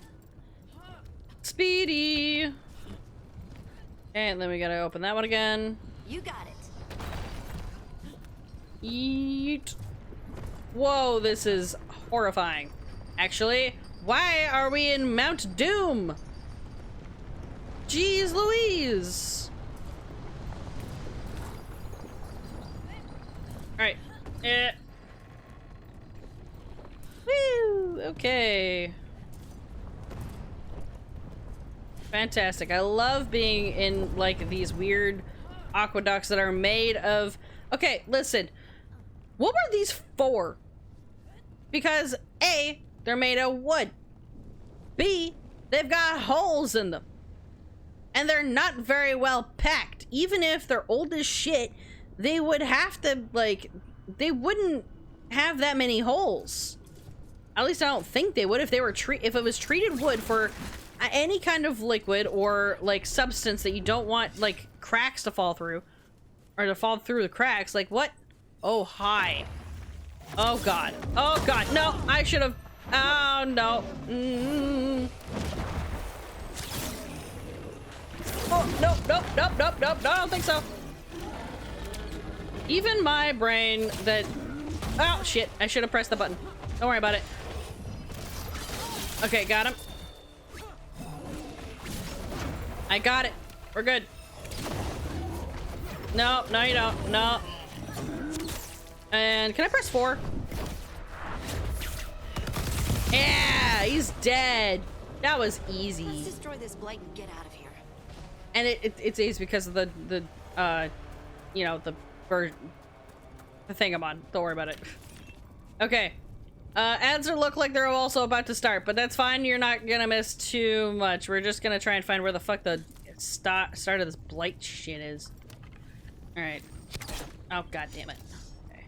Speedy. Okay, and then we gotta open that one again. You got it. Yeet. Whoa, this is horrifying. Actually, why are we in Mount Doom? Jeez Louise. Alright. Woo! Okay. Fantastic. I love being in, like, these weird aqueducts that are made of... Okay, listen. What were these for? Because A, they're made of wood. B, they've got holes in them. And they're not very well packed. Even if they're old as shit, they would have to, like, they wouldn't have that many holes. At least I don't think they would if they were if it was treated wood for any kind of liquid or, like, substance that you don't want, like, cracks to fall through. Or to fall through the cracks. Like, what? Oh, hi. Oh, God. Oh, God. No, I should have... Oh, no. Oh, nope, nope, nope, nope, nope. No, I don't think so. Even my brain that... Oh, shit. I should have pressed the button. Don't worry about it. Okay, got him. I got it. We're good. No, no you don't. No. And can I press 4? Yeah, he's dead. That was easy. Let's destroy this blight and get out of here. And it's easy because of the you know, the thing I'm on. Don't worry about it. Okay. Ads look like they're also about to start, but that's fine. You're not gonna miss too much. We're just gonna try and find where the fuck the start of this blight shit is. All right. Oh, god damn it. Okay.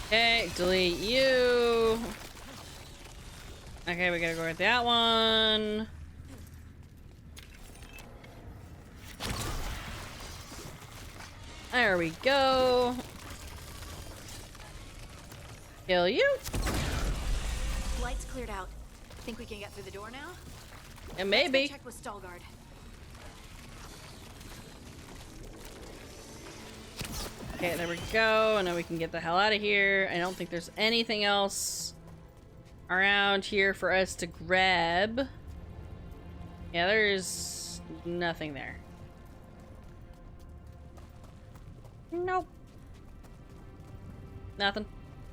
Okay, delete you. Okay, we gotta go with that one. There we go. Kill you. Lights cleared out. Think we can get through the door now? And maybe. Let's go check with Veilguard. Okay, there we go. And now we can get the hell out of here. I don't think there's anything else around here for us to grab. Yeah, there's nothing there. Nope. Nothing.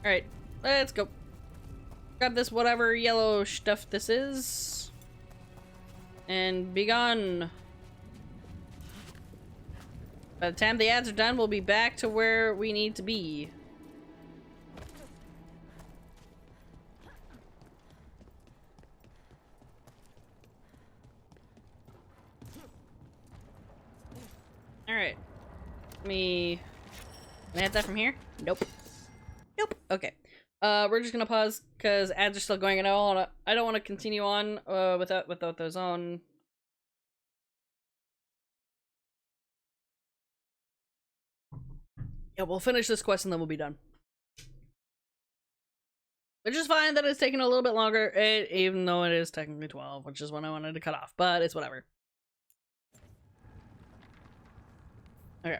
Alright, let's go. Grab this whatever yellow stuff this is. And be gone. By the time the ads are done, we'll be back to where we need to be. Alright. Can I hit that from here? Nope. Nope. Okay. We're just gonna pause because ads are still going, and I don't want to continue on without those on. Yeah, we'll finish this quest and then we'll be done. Which is fine that it's taking a little bit longer, even though it is technically 12, which is when I wanted to cut off, but it's whatever. Okay.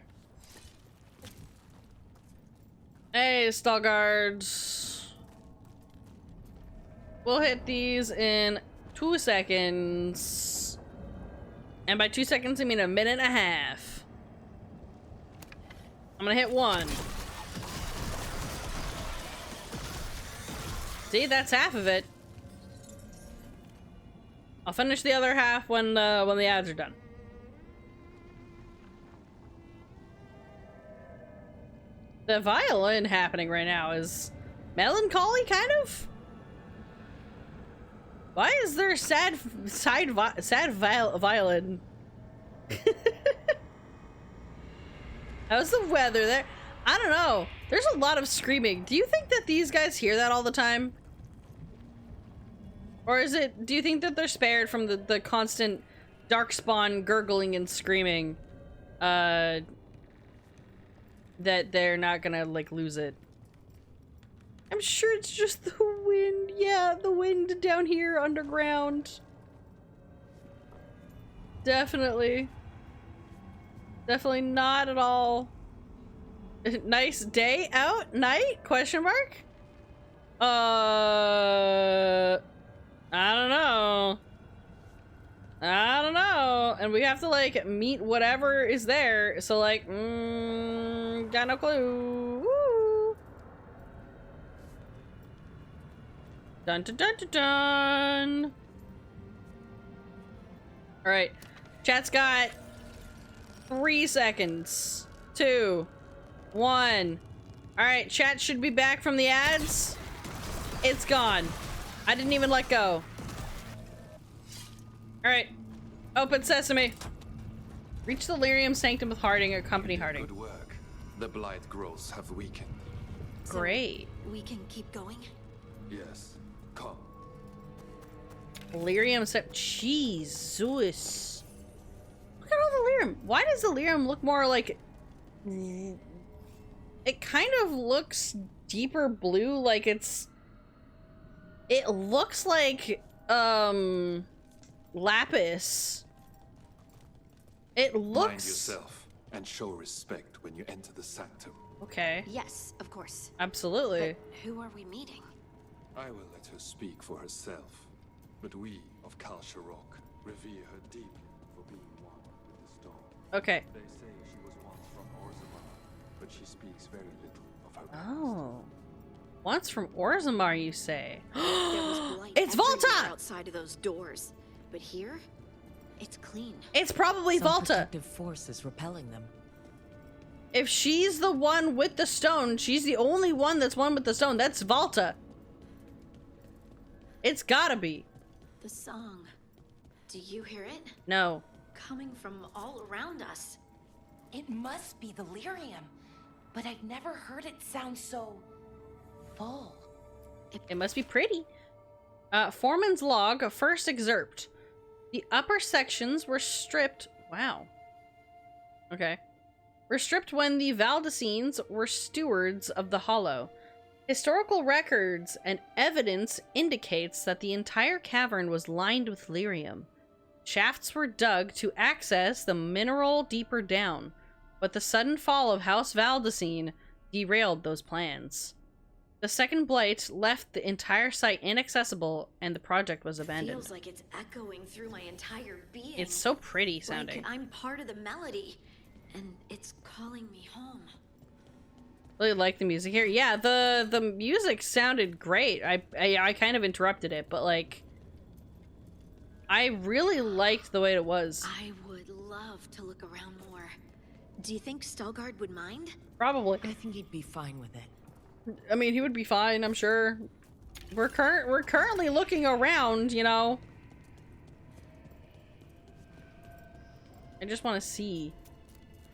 Hey, stall guards. We'll hit these in 2 seconds. And by 2 seconds, I mean a minute and a half. I'm gonna hit 1. See, that's half of it. I'll finish the other half when the ads are done. The violin happening right now is melancholy, kind of. Why is there a sad violin? How's the weather there? I don't know. There's a lot of screaming. Do you think that these guys hear that all the time? Or do you think that they're spared from the constant darkspawn gurgling and screaming? That they're not gonna, like, lose it. I'm sure it's just the wind. Yeah, the wind down here underground. Definitely. Definitely not at all. Nice day out? Night? Question mark? I don't know. I don't know. And we have to, like, meet whatever is there. So, like, got no clue. Woo. Dun dun dun dun dun. Alright. Chat's got 3 seconds. 2. 1. Alright, chat should be back from the ads. It's gone. I didn't even let go. Alright. Open sesame. Reach the Lyrium Sanctum with Harding, accompany Harding. Good work. The blight growths have weakened. Great. So we can keep going? Yes. Come. Lyrium set. Jesus. Look at all the lyrium. Why does the lyrium look more like... It kind of looks deeper blue, like it's... It looks like, lapis. It looks... Mind yourself and show respect when you enter the sanctum. Okay. Yes, of course. Absolutely. But who are we meeting? I will let her speak for herself, but we of Kal Sharok revere her deeply for being one with the stone. Okay. They say she was once from Orzammar, but she speaks very little of her past. Oh. Once from Orzammar, you say? There was blight It's Volta! outside of those doors, but here, it's clean. It's probably Some Volta. protective force is repelling them. If she's the one with the stone, she's the only one that's one with the stone. That's Volta. It's gotta be. The song. Do you hear it? No. Coming from all around us. It must be the lyrium, but I've never heard it sound so full. It must be pretty. Foreman's log, first excerpt. The upper sections were stripped. Wow. Okay. Were stripped when the Valdesines were stewards of the Hollow. Historical records and evidence indicates that the entire cavern was lined with lyrium. Shafts were dug to access the mineral deeper down, but the sudden fall of House Valdesine derailed those plans. The second blight left the entire site inaccessible, and the project was abandoned. Feels like it's echoing through my entire being. It's so pretty sounding. Like I'm part of the melody, and it's calling me home. Really like the music here. Yeah, the music sounded great. I kind of interrupted it, but like, I really liked the way it was. I would love to look around more. Do you think Stalgard would mind? Probably. I think he'd be fine with it. I mean, he would be fine, I'm sure. We're currently looking around, you know. I just want to see.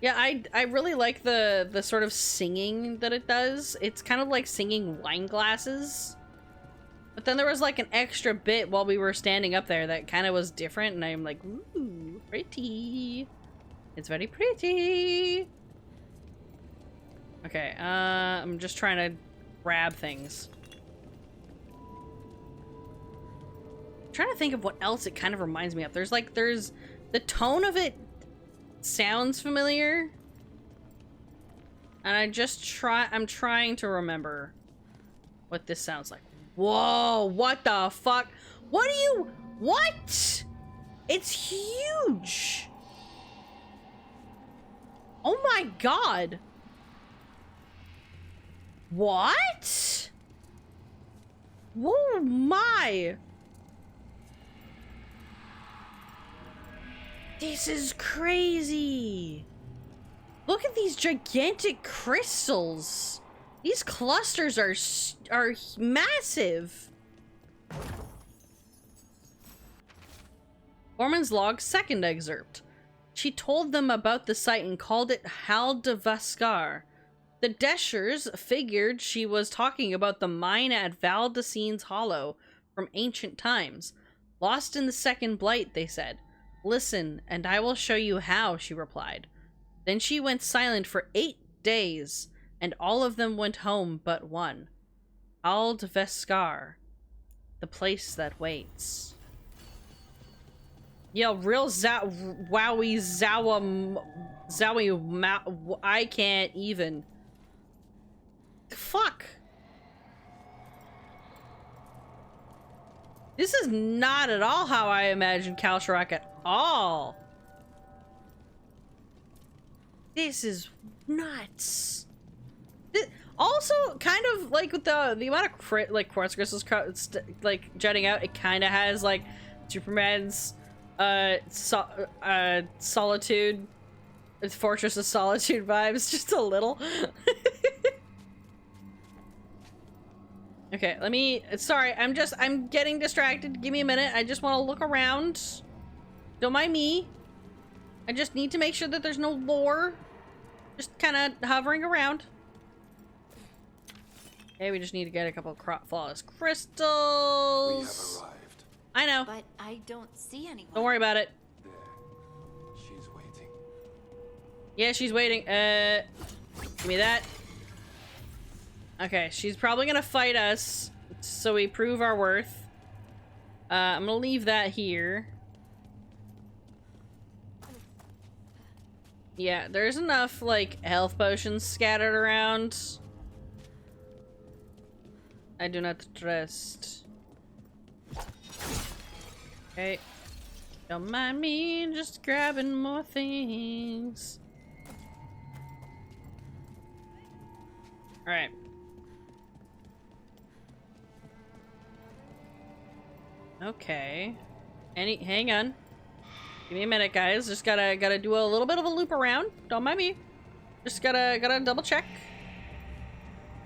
Yeah, I really like the sort of singing that it does. It's kind of like singing wine glasses. But then there was like an extra bit while we were standing up there that kind of was different, and I'm like, ooh, pretty. It's very pretty. Okay, I'm just trying to grab things. I'm trying to think of what else it kind of reminds me of. There's the tone of it sounds familiar. And I'm trying to remember what this sounds like. Whoa, what the fuck? What? It's huge. Oh my god. What? Whoa, my. This is crazy. Look at these gigantic crystals. These clusters are massive. Foreman's log, second excerpt. She told them about the site and called it Hal de Vascar. The Deschers figured she was talking about the mine at Valdecine's Hollow from ancient times. Lost in the second blight, they said. Listen, and I will show you how, she replied. Then she went silent for 8 days, and all of them went home but one. Hal de Vascar, the place that waits. Yo, real wowie zowie I can't even. Fuck. This is not at all how I imagined Kalsharak at all. This is nuts. Also, kind of like with the amount of quartz crystals like jutting out, it kind of has like Superman's Solitude, Fortress of Solitude vibes, just a little. Okay, let me. Sorry, I'm getting distracted. Give me a minute. I just want to look around. Don't mind me. I just need to make sure that there's no lore. Just kind of hovering around. Okay, we just need to get a couple of flawless crystals. We have arrived. I know. But I don't see anyone. Don't worry about it. There. She's waiting. Yeah, she's waiting. Give me that. Okay, she's probably gonna fight us, so we prove our worth. I'm gonna leave that here. Yeah, there's enough, like, health potions scattered around. I do not trust. Okay. Don't mind me, just grabbing more things. Alright. Okay. Hang on. Give me a minute, guys. Just gotta do a little bit of a loop around. Don't mind me. Just gotta double check.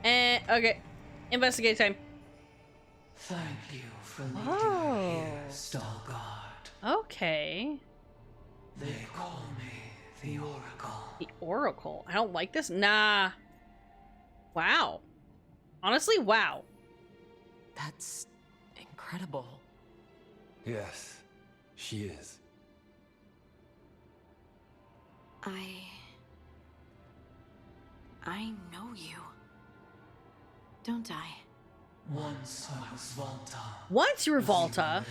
And okay. Investigate time. Thank you for leading me here, Stalguard. Okay. They call me the Oracle. The Oracle. I don't like this. Nah. Wow. Honestly, wow. That's incredible. Yes, she is. I know you. Don't I? Once I was Volta. Once you were Volta.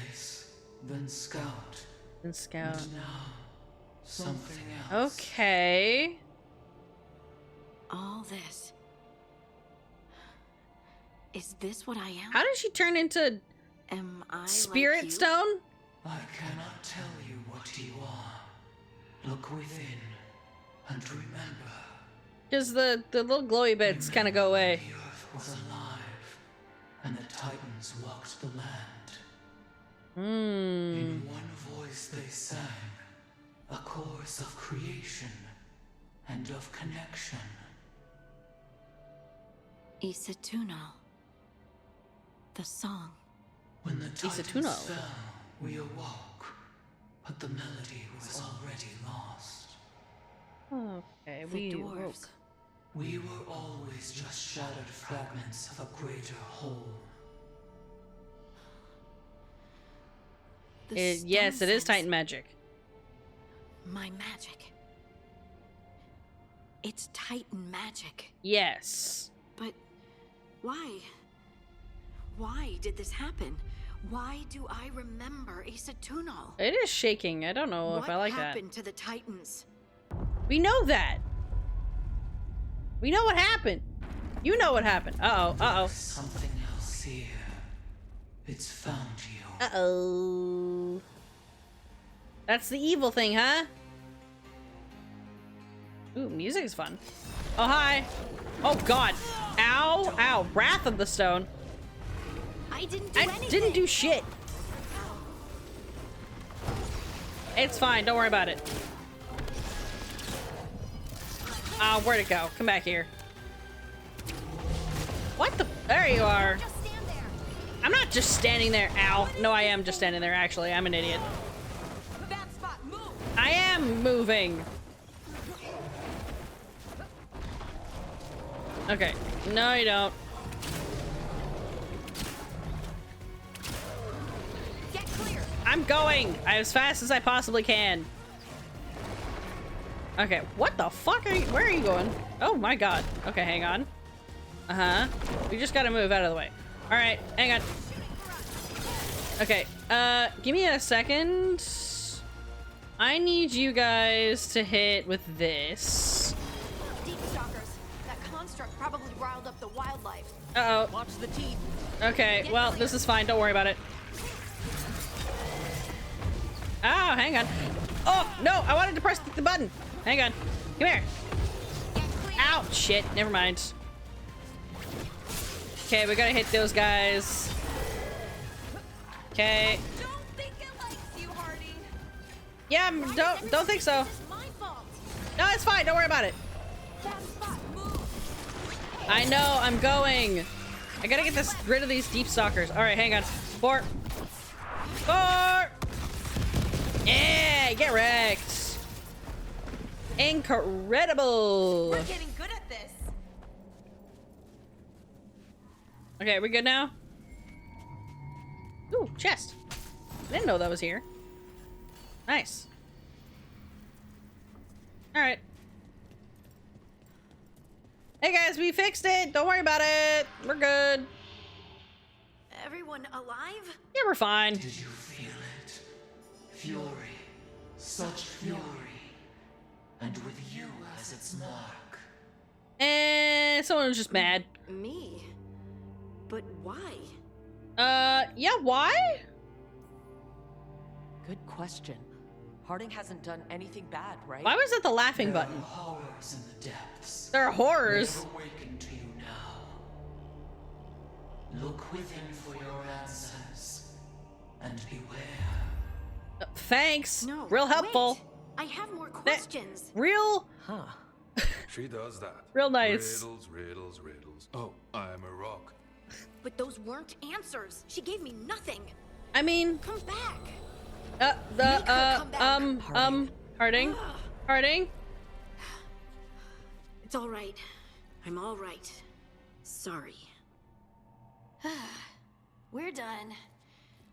Then Scout. Then Scout. And now, something else. Okay. All this. Is this what I am? How did she turn into Am I Spirit like you? Stone? I cannot tell you what you are. Look within and remember. Because the little glowy bits kind of go away. The earth was alive, and the Titans walked the land. In one voice they sang, a chorus of creation and of connection. Isatuno. The song. When the Isatuno. Titans fell, we awoke, but the melody was already lost. Okay, The we dwarves. woke. We were always just shattered fragments of a greater whole. Yes, it is Titan magic. My magic. It's Titan magic. Yes. But why? Why did this happen? Why do I remember Asa Tunal? It is shaking. I don't know if I like that. What happened to the Titans? We know that. We know what happened. You know what happened. Uh-oh. Uh-oh. Something else here. It's found you. Uh-oh. That's the evil thing, huh? Ooh, music is fun. Oh, hi. Oh, God. Ow. Ow. Wrath of the Stone. I didn't do shit. It's fine. Don't worry about it. Where'd it go? Come back here. What the? There you are. I'm not just standing there. Ow. No, I am just standing there, actually. I'm an idiot. I am moving. Okay. No, you don't. Get clear. I'm going as fast as I possibly can. Okay, what the fuck are you? Where are you going? Oh my god. Okay, hang on. Uh-huh. We just gotta move out of the way. Alright, hang on. Okay, give me a second. I need you guys to hit with this. Deep stalkers. That construct probably riled up the wildlife. Uh-oh. Watch the teeth. Okay, well, this is fine. Don't worry about it. Oh, hang on. Oh, no, I wanted to press the button. Hang on. Come here. Ow, shit. Never mind. Okay, we gotta hit those guys. Okay. Yeah, don't think so. No, it's fine. Don't worry about it. I know. I'm going. I gotta get rid of these deep stalkers. All right, hang on. 4. Yeah, get wrecked. Incredible. We're getting good at this. Okay, we good now? Ooh, chest. I didn't know that was here. Nice. Alright. Hey guys, we fixed it! Don't worry about it! We're good. Everyone alive? Yeah, we're fine. Did you feel it? Fury. Such fury. And with you as its mark. Someone was just mad. Me? But why? Yeah, why? Good question. Harding hasn't done anything bad, right? Why was it the laughing button? There are horrors in the depths. There are horrors. They have awakened to you now. Look within for your answers. And beware. Thanks. No, real helpful. Wait. I have more questions. Real? Huh. She does that. Real nice. Riddles, riddles, riddles. Oh, I'm a rock. But those weren't answers. She gave me nothing. I mean, come back. Harding. Harding. It's all right. I'm all right. Sorry. We're done.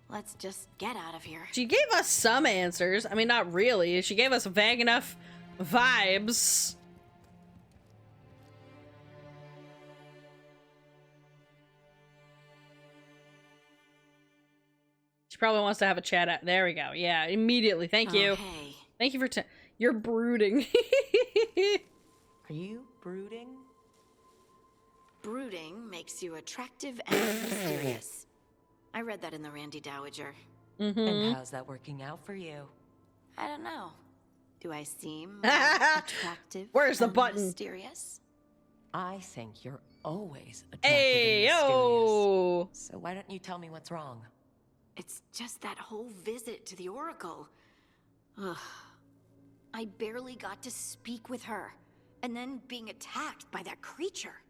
Let's just get out of here. She gave us some answers. I mean, not really. She gave us vague enough vibes. She probably wants to have a chat out. There we go. Yeah, immediately. Thank you. Hey. Thank you for you're brooding. Are you brooding? Brooding makes you attractive and mysterious. I read that in the Randy Dowager. And how's that working out for you? I don't know. Do I seem attractive? Where's the button? Mysterious? I think you're always attractive Hey, and yo! mysterious. So why don't you tell me what's wrong? It's just that whole visit to the Oracle. Ugh. I barely got to speak with her. And then being attacked by that creature.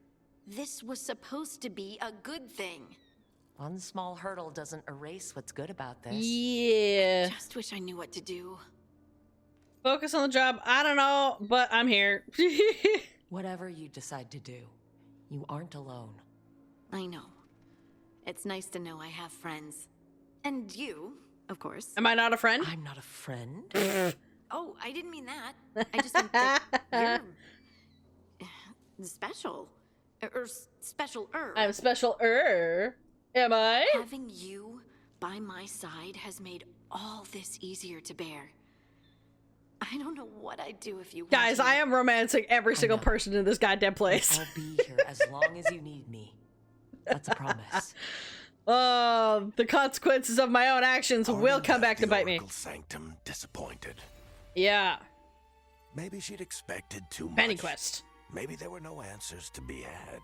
This was supposed to be a good thing. One small hurdle doesn't erase what's good about this. Yeah. I just wish I knew what to do. Focus on the job. I don't know, but I'm here. Whatever you decide to do, you aren't alone. I know. It's nice to know I have friends. And you, of course. Am I not a friend? I'm not a friend. Oh, I didn't mean that. I just think that you're special. Or special-er. I'm special-er. Am I? Having you by my side has made all this easier to bear. I don't know what I'd do if you Guys, I am romancing every single person in this goddamn place. I'll be here as long as you need me. That's a promise. The consequences of my own actions will come back to bite me. Sanctum disappointed. Yeah. Maybe she'd expected too much. Penny Quest. Maybe there were no answers to be had.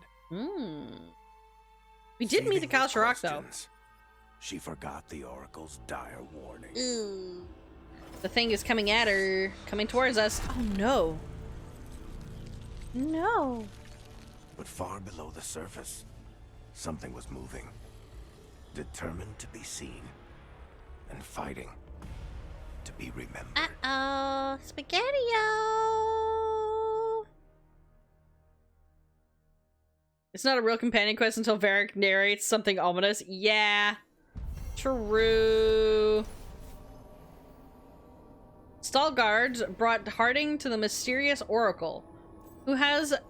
We did meet the Kal Shirak, though. She forgot the Oracle's dire warning. Ooh. The thing is coming at her. Coming towards us. Oh, no. No. But far below the surface, something was moving. Determined to be seen. And fighting to be remembered. Uh-oh. Spaghetti-o. It's not a real companion quest until Varric narrates something ominous. Yeah. True. Stalgard brought Harding to the mysterious Oracle, who has a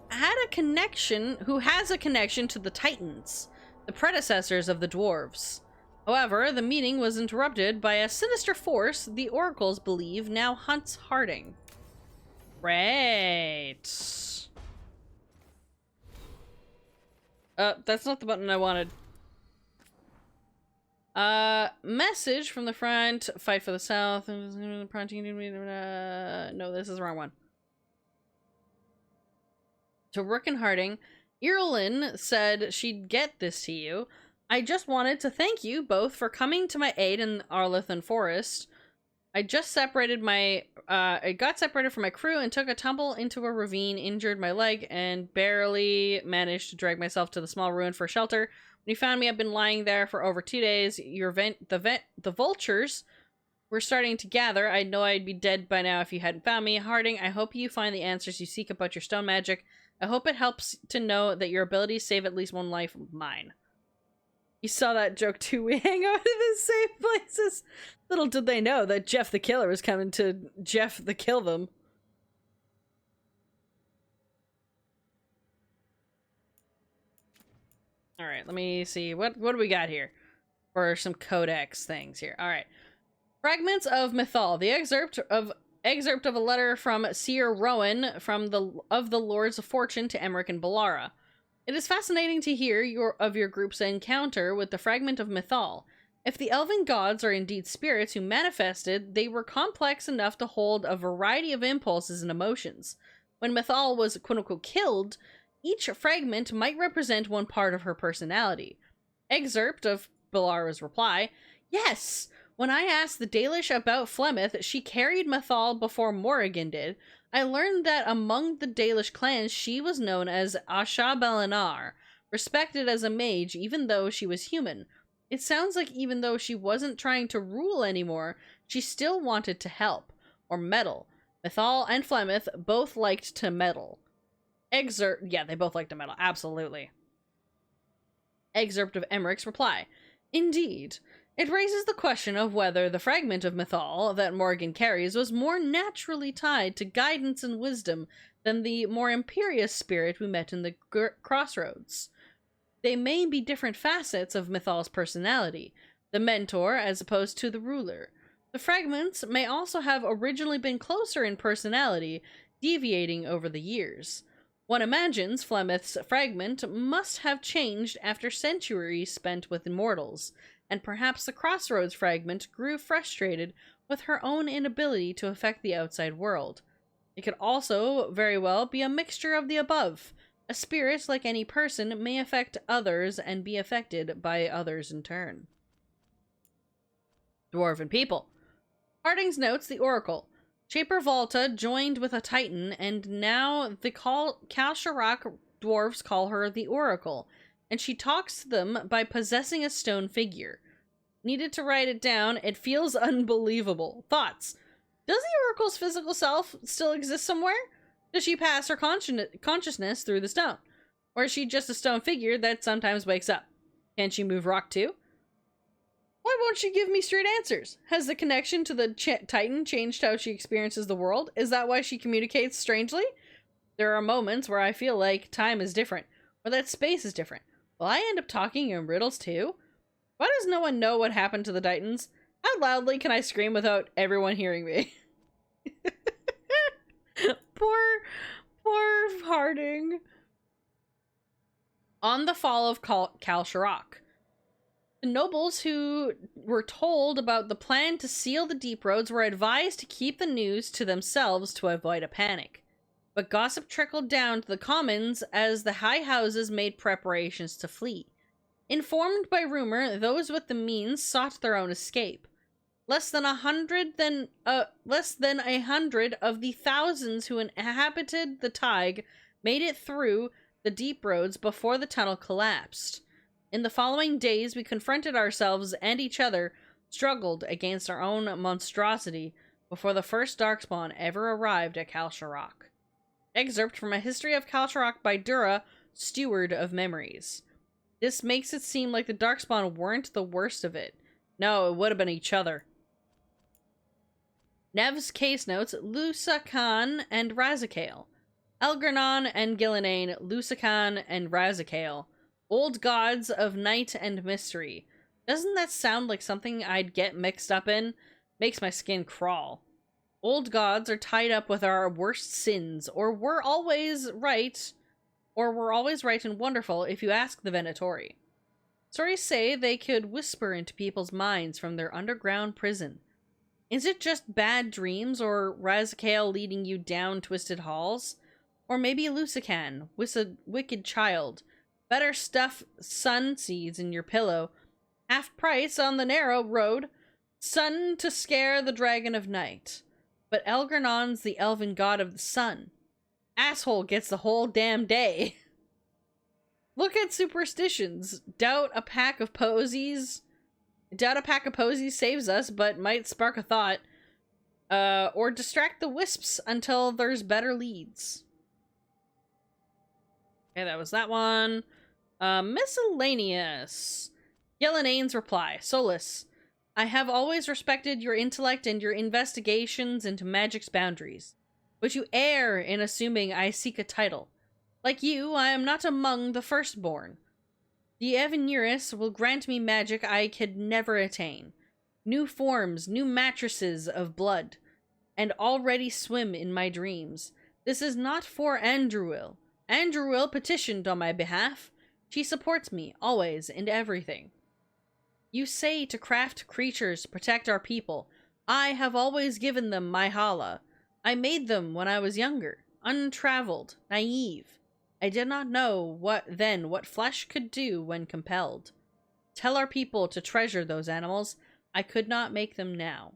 connection to the Titans, the predecessors of the dwarves. However, the meeting was interrupted by a sinister force the oracles believe now hunts Harding. Right. That's not the button I wanted. Message from the front. Fight for the south. No, this is the wrong one. To Rook and Harding, Irulan said she'd get this to you. I just wanted to thank you both for coming to my aid in Arlithan Forest. I got separated from my crew and took a tumble into a ravine, injured my leg, and barely managed to drag myself to the small ruin for shelter. When you found me, I've been lying there for over 2 days. The vultures were starting to gather. I know I'd be dead by now if you hadn't found me. Harding, I hope you find the answers you seek about your stone magic. I hope it helps to know that your abilities save at least one life of mine. You saw that joke too. We hang out in the same places. Little did they know that Jeff the Killer was coming to Jeff the Kill them. All right, let me see. What do we got here for some codex things here? All right. Fragments of Mythal. The excerpt of a letter from Seer Rowan of the Lords of Fortune to Emmerich and Bellara. It is fascinating to hear of your group's encounter with the fragment of Mythal. If the elven gods are indeed spirits who manifested, they were complex enough to hold a variety of impulses and emotions. When Mythal was quote-unquote killed, each fragment might represent one part of her personality. Excerpt of Bellara's reply. Yes! When I asked the Dalish about Flemeth, she carried Mythal before Morrigan did. I learned that among the Dalish clans, she was known as Asha Belinar, respected as a mage even though she was human. It sounds like even though she wasn't trying to rule anymore, she still wanted to help, or meddle. Mythal and Flemeth both liked to meddle. Yeah, they both liked to meddle, absolutely. Excerpt of Emmerich's reply. Indeed. It raises the question of whether the fragment of Mythal that Morrigan carries was more naturally tied to guidance and wisdom than the more imperious spirit we met in the crossroads. They may be different facets of Mythal's personality, the mentor as opposed to the ruler. The fragments may also have originally been closer in personality, deviating over the years. One imagines Flemeth's fragment must have changed after centuries spent with immortals, and perhaps the Crossroads fragment grew frustrated with her own inability to affect the outside world. It could also very well be a mixture of the above. A spirit, like any person, may affect others and be affected by others in turn. Dwarven people. Harding's notes the Oracle. Shaper Volta joined with a Titan, and now the Kal Shirak dwarves call her the Oracle, and she talks to them by possessing a stone figure. Needed to write it down. It feels unbelievable. Thoughts. Does the Oracle's physical self still exist somewhere? Does she pass her consciousness through the stone? Or is she just a stone figure that sometimes wakes up? Can she move rock too? Why won't she give me straight answers? Has the connection to the Titan changed how she experiences the world? Is that why she communicates strangely? There are moments where I feel like time is different, or that space is different. Will I end up talking in riddles too? Why does no one know what happened to the Titans? How loudly can I scream without everyone hearing me? Poor Harding. On the fall of Kal Sharrock. The nobles who were told about the plan to seal the deep roads were advised to keep the news to themselves to avoid a panic. But gossip trickled down to the commons as the high houses made preparations to flee. Informed by rumor, those with the means sought their own escape. Less than 100 of the thousands who inhabited the Tig made it through the deep roads before the tunnel collapsed. In the following days, we confronted ourselves and each other, struggled against our own monstrosity before the first Darkspawn ever arrived at Kal Sharrock. Excerpt from A History of Kal Sharrock by Dura, Steward of Memories. This makes it seem like the Darkspawn weren't the worst of it. No, it would have been each other. Nev's case notes, Luskan and Razikale. Elgernon and Gillenane, Luskan and Razikale. Old gods of night and mystery. Doesn't that sound like something I'd get mixed up in? Makes my skin crawl. Old gods are tied up with our worst sins, or we're always right and wonderful if you ask the Venatori. Stories say they could whisper into people's minds from their underground prison. Is it just bad dreams, or Razikale leading you down twisted halls? Or maybe Lusican, wicked child. Better stuff sun seeds in your pillow. Half price on the narrow road. Sun to scare the dragon of night. But Elgernon's the elven god of the sun. Asshole gets the whole damn day. Look at superstitions. Doubt a pack of posies saves us, but might spark a thought. Or distract the wisps until there's better leads. Okay, that was that one. Miscellaneous. Yelenane's reply. SOLAS. I have always respected your intellect and your investigations into magic's boundaries. But you err in assuming I seek a title. Like you, I am not among the firstborn. The Evenuris will grant me magic I could never attain. New forms, new mattresses of blood, and already swim in my dreams. This is not for Andruil. Andruil petitioned on my behalf. She supports me, always and everything. You say to craft creatures to protect our people. I have always given them my hala. I made them when I was younger, untraveled, naive. I did not know what flesh could do when compelled. Tell our people to treasure those animals. I could not make them now.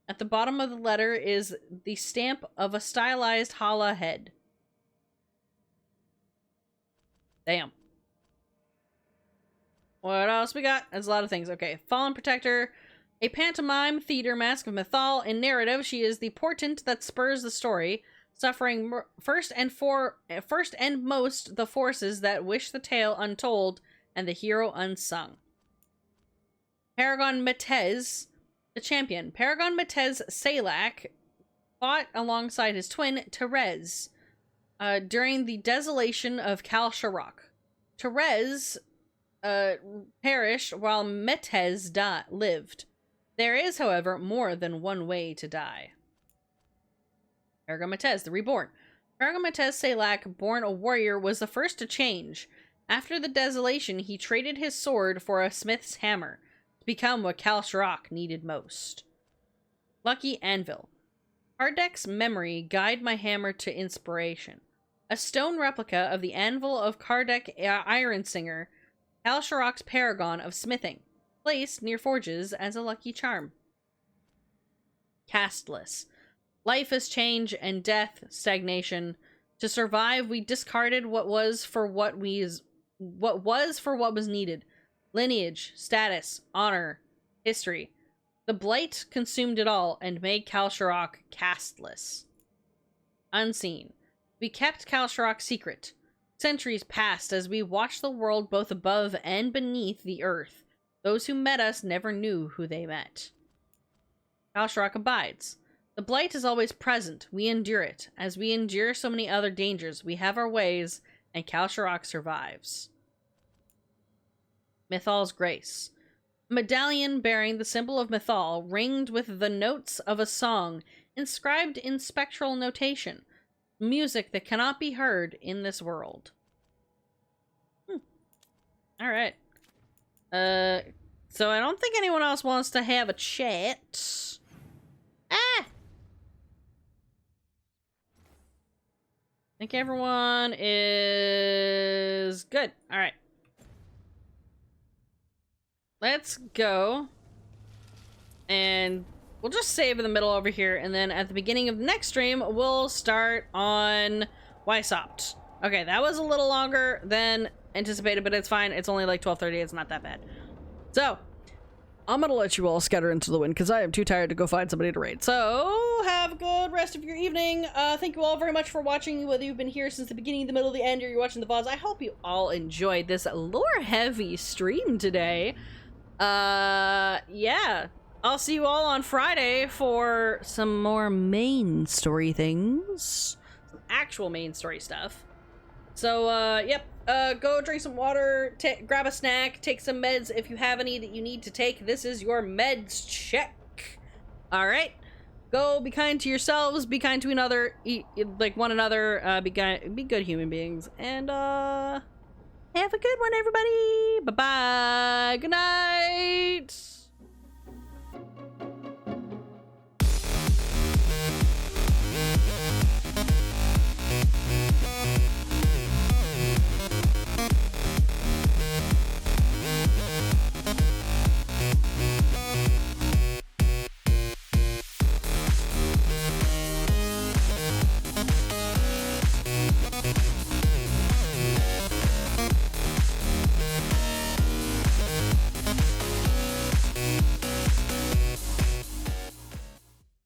At the bottom of the letter is the stamp of a stylized hala head. Damn. What else we got? There's a lot of things. Okay, Fallen Protector, a pantomime theater mask of Mythal. In narrative, she is the portent that spurs the story, suffering first and most the forces that wish the tale untold and the hero unsung. Paragon Metez, the champion. Paragon Metez Salak fought alongside his twin, Therese, during the desolation of Kal Sharrock. Therese perished while Metez lived. There is, however, more than one way to die. Paragon Metez, the Reborn. Paragon Metez Salak, born a warrior, was the first to change. After the desolation, he traded his sword for a smith's hammer to become what Kal Sharrock needed most. Lucky Anvil. Kardek's memory guide my hammer to inspiration. A stone replica of the anvil of Kardek Ironsinger, Kal Sharrock's paragon of smithing, placed near forges as a lucky charm. Castless. Life is change and death, stagnation. To survive, we discarded what was for what was needed. Lineage, status, honor, history. The blight consumed it all and made Kalsharok castless. Unseen. We kept Kalsharok secret. Centuries passed as we watched the world both above and beneath the earth. Those who met us never knew who they met. Kalsharok abides. The blight is always present. We endure it. As we endure so many other dangers, we have our ways, and Kalsharok survives. Mythal's Grace. A medallion bearing the symbol of Mythal, ringed with the notes of a song, inscribed in spectral notation. Music that cannot be heard in this world. Alright. So I don't think anyone else wants to have a chat. I think everyone is good. Alright. Let's go. And we'll just save in the middle over here, and then at the beginning of the next stream, we'll start on Weissopt. Okay, that was a little longer than anticipated, but it's fine. It's only like 12:30. It's not that bad. So, I'm gonna let you all scatter into the wind because I am too tired to go find somebody to raid. So, have a good rest of your evening. Thank you all very much for watching, whether you've been here since the beginning, the middle, the end, or you're watching the VODs. I hope you all enjoyed this lore-heavy stream today. Yeah. I'll see you all on Friday for some more main story things. Some actual main story stuff. So, yep. Go drink some water, grab a snack, take some meds if you have any that you need to take. This is your meds check. Alright? Go be kind to yourselves, be kind to one another, be good human beings. And, have a good one, everybody. Bye-bye. Good night.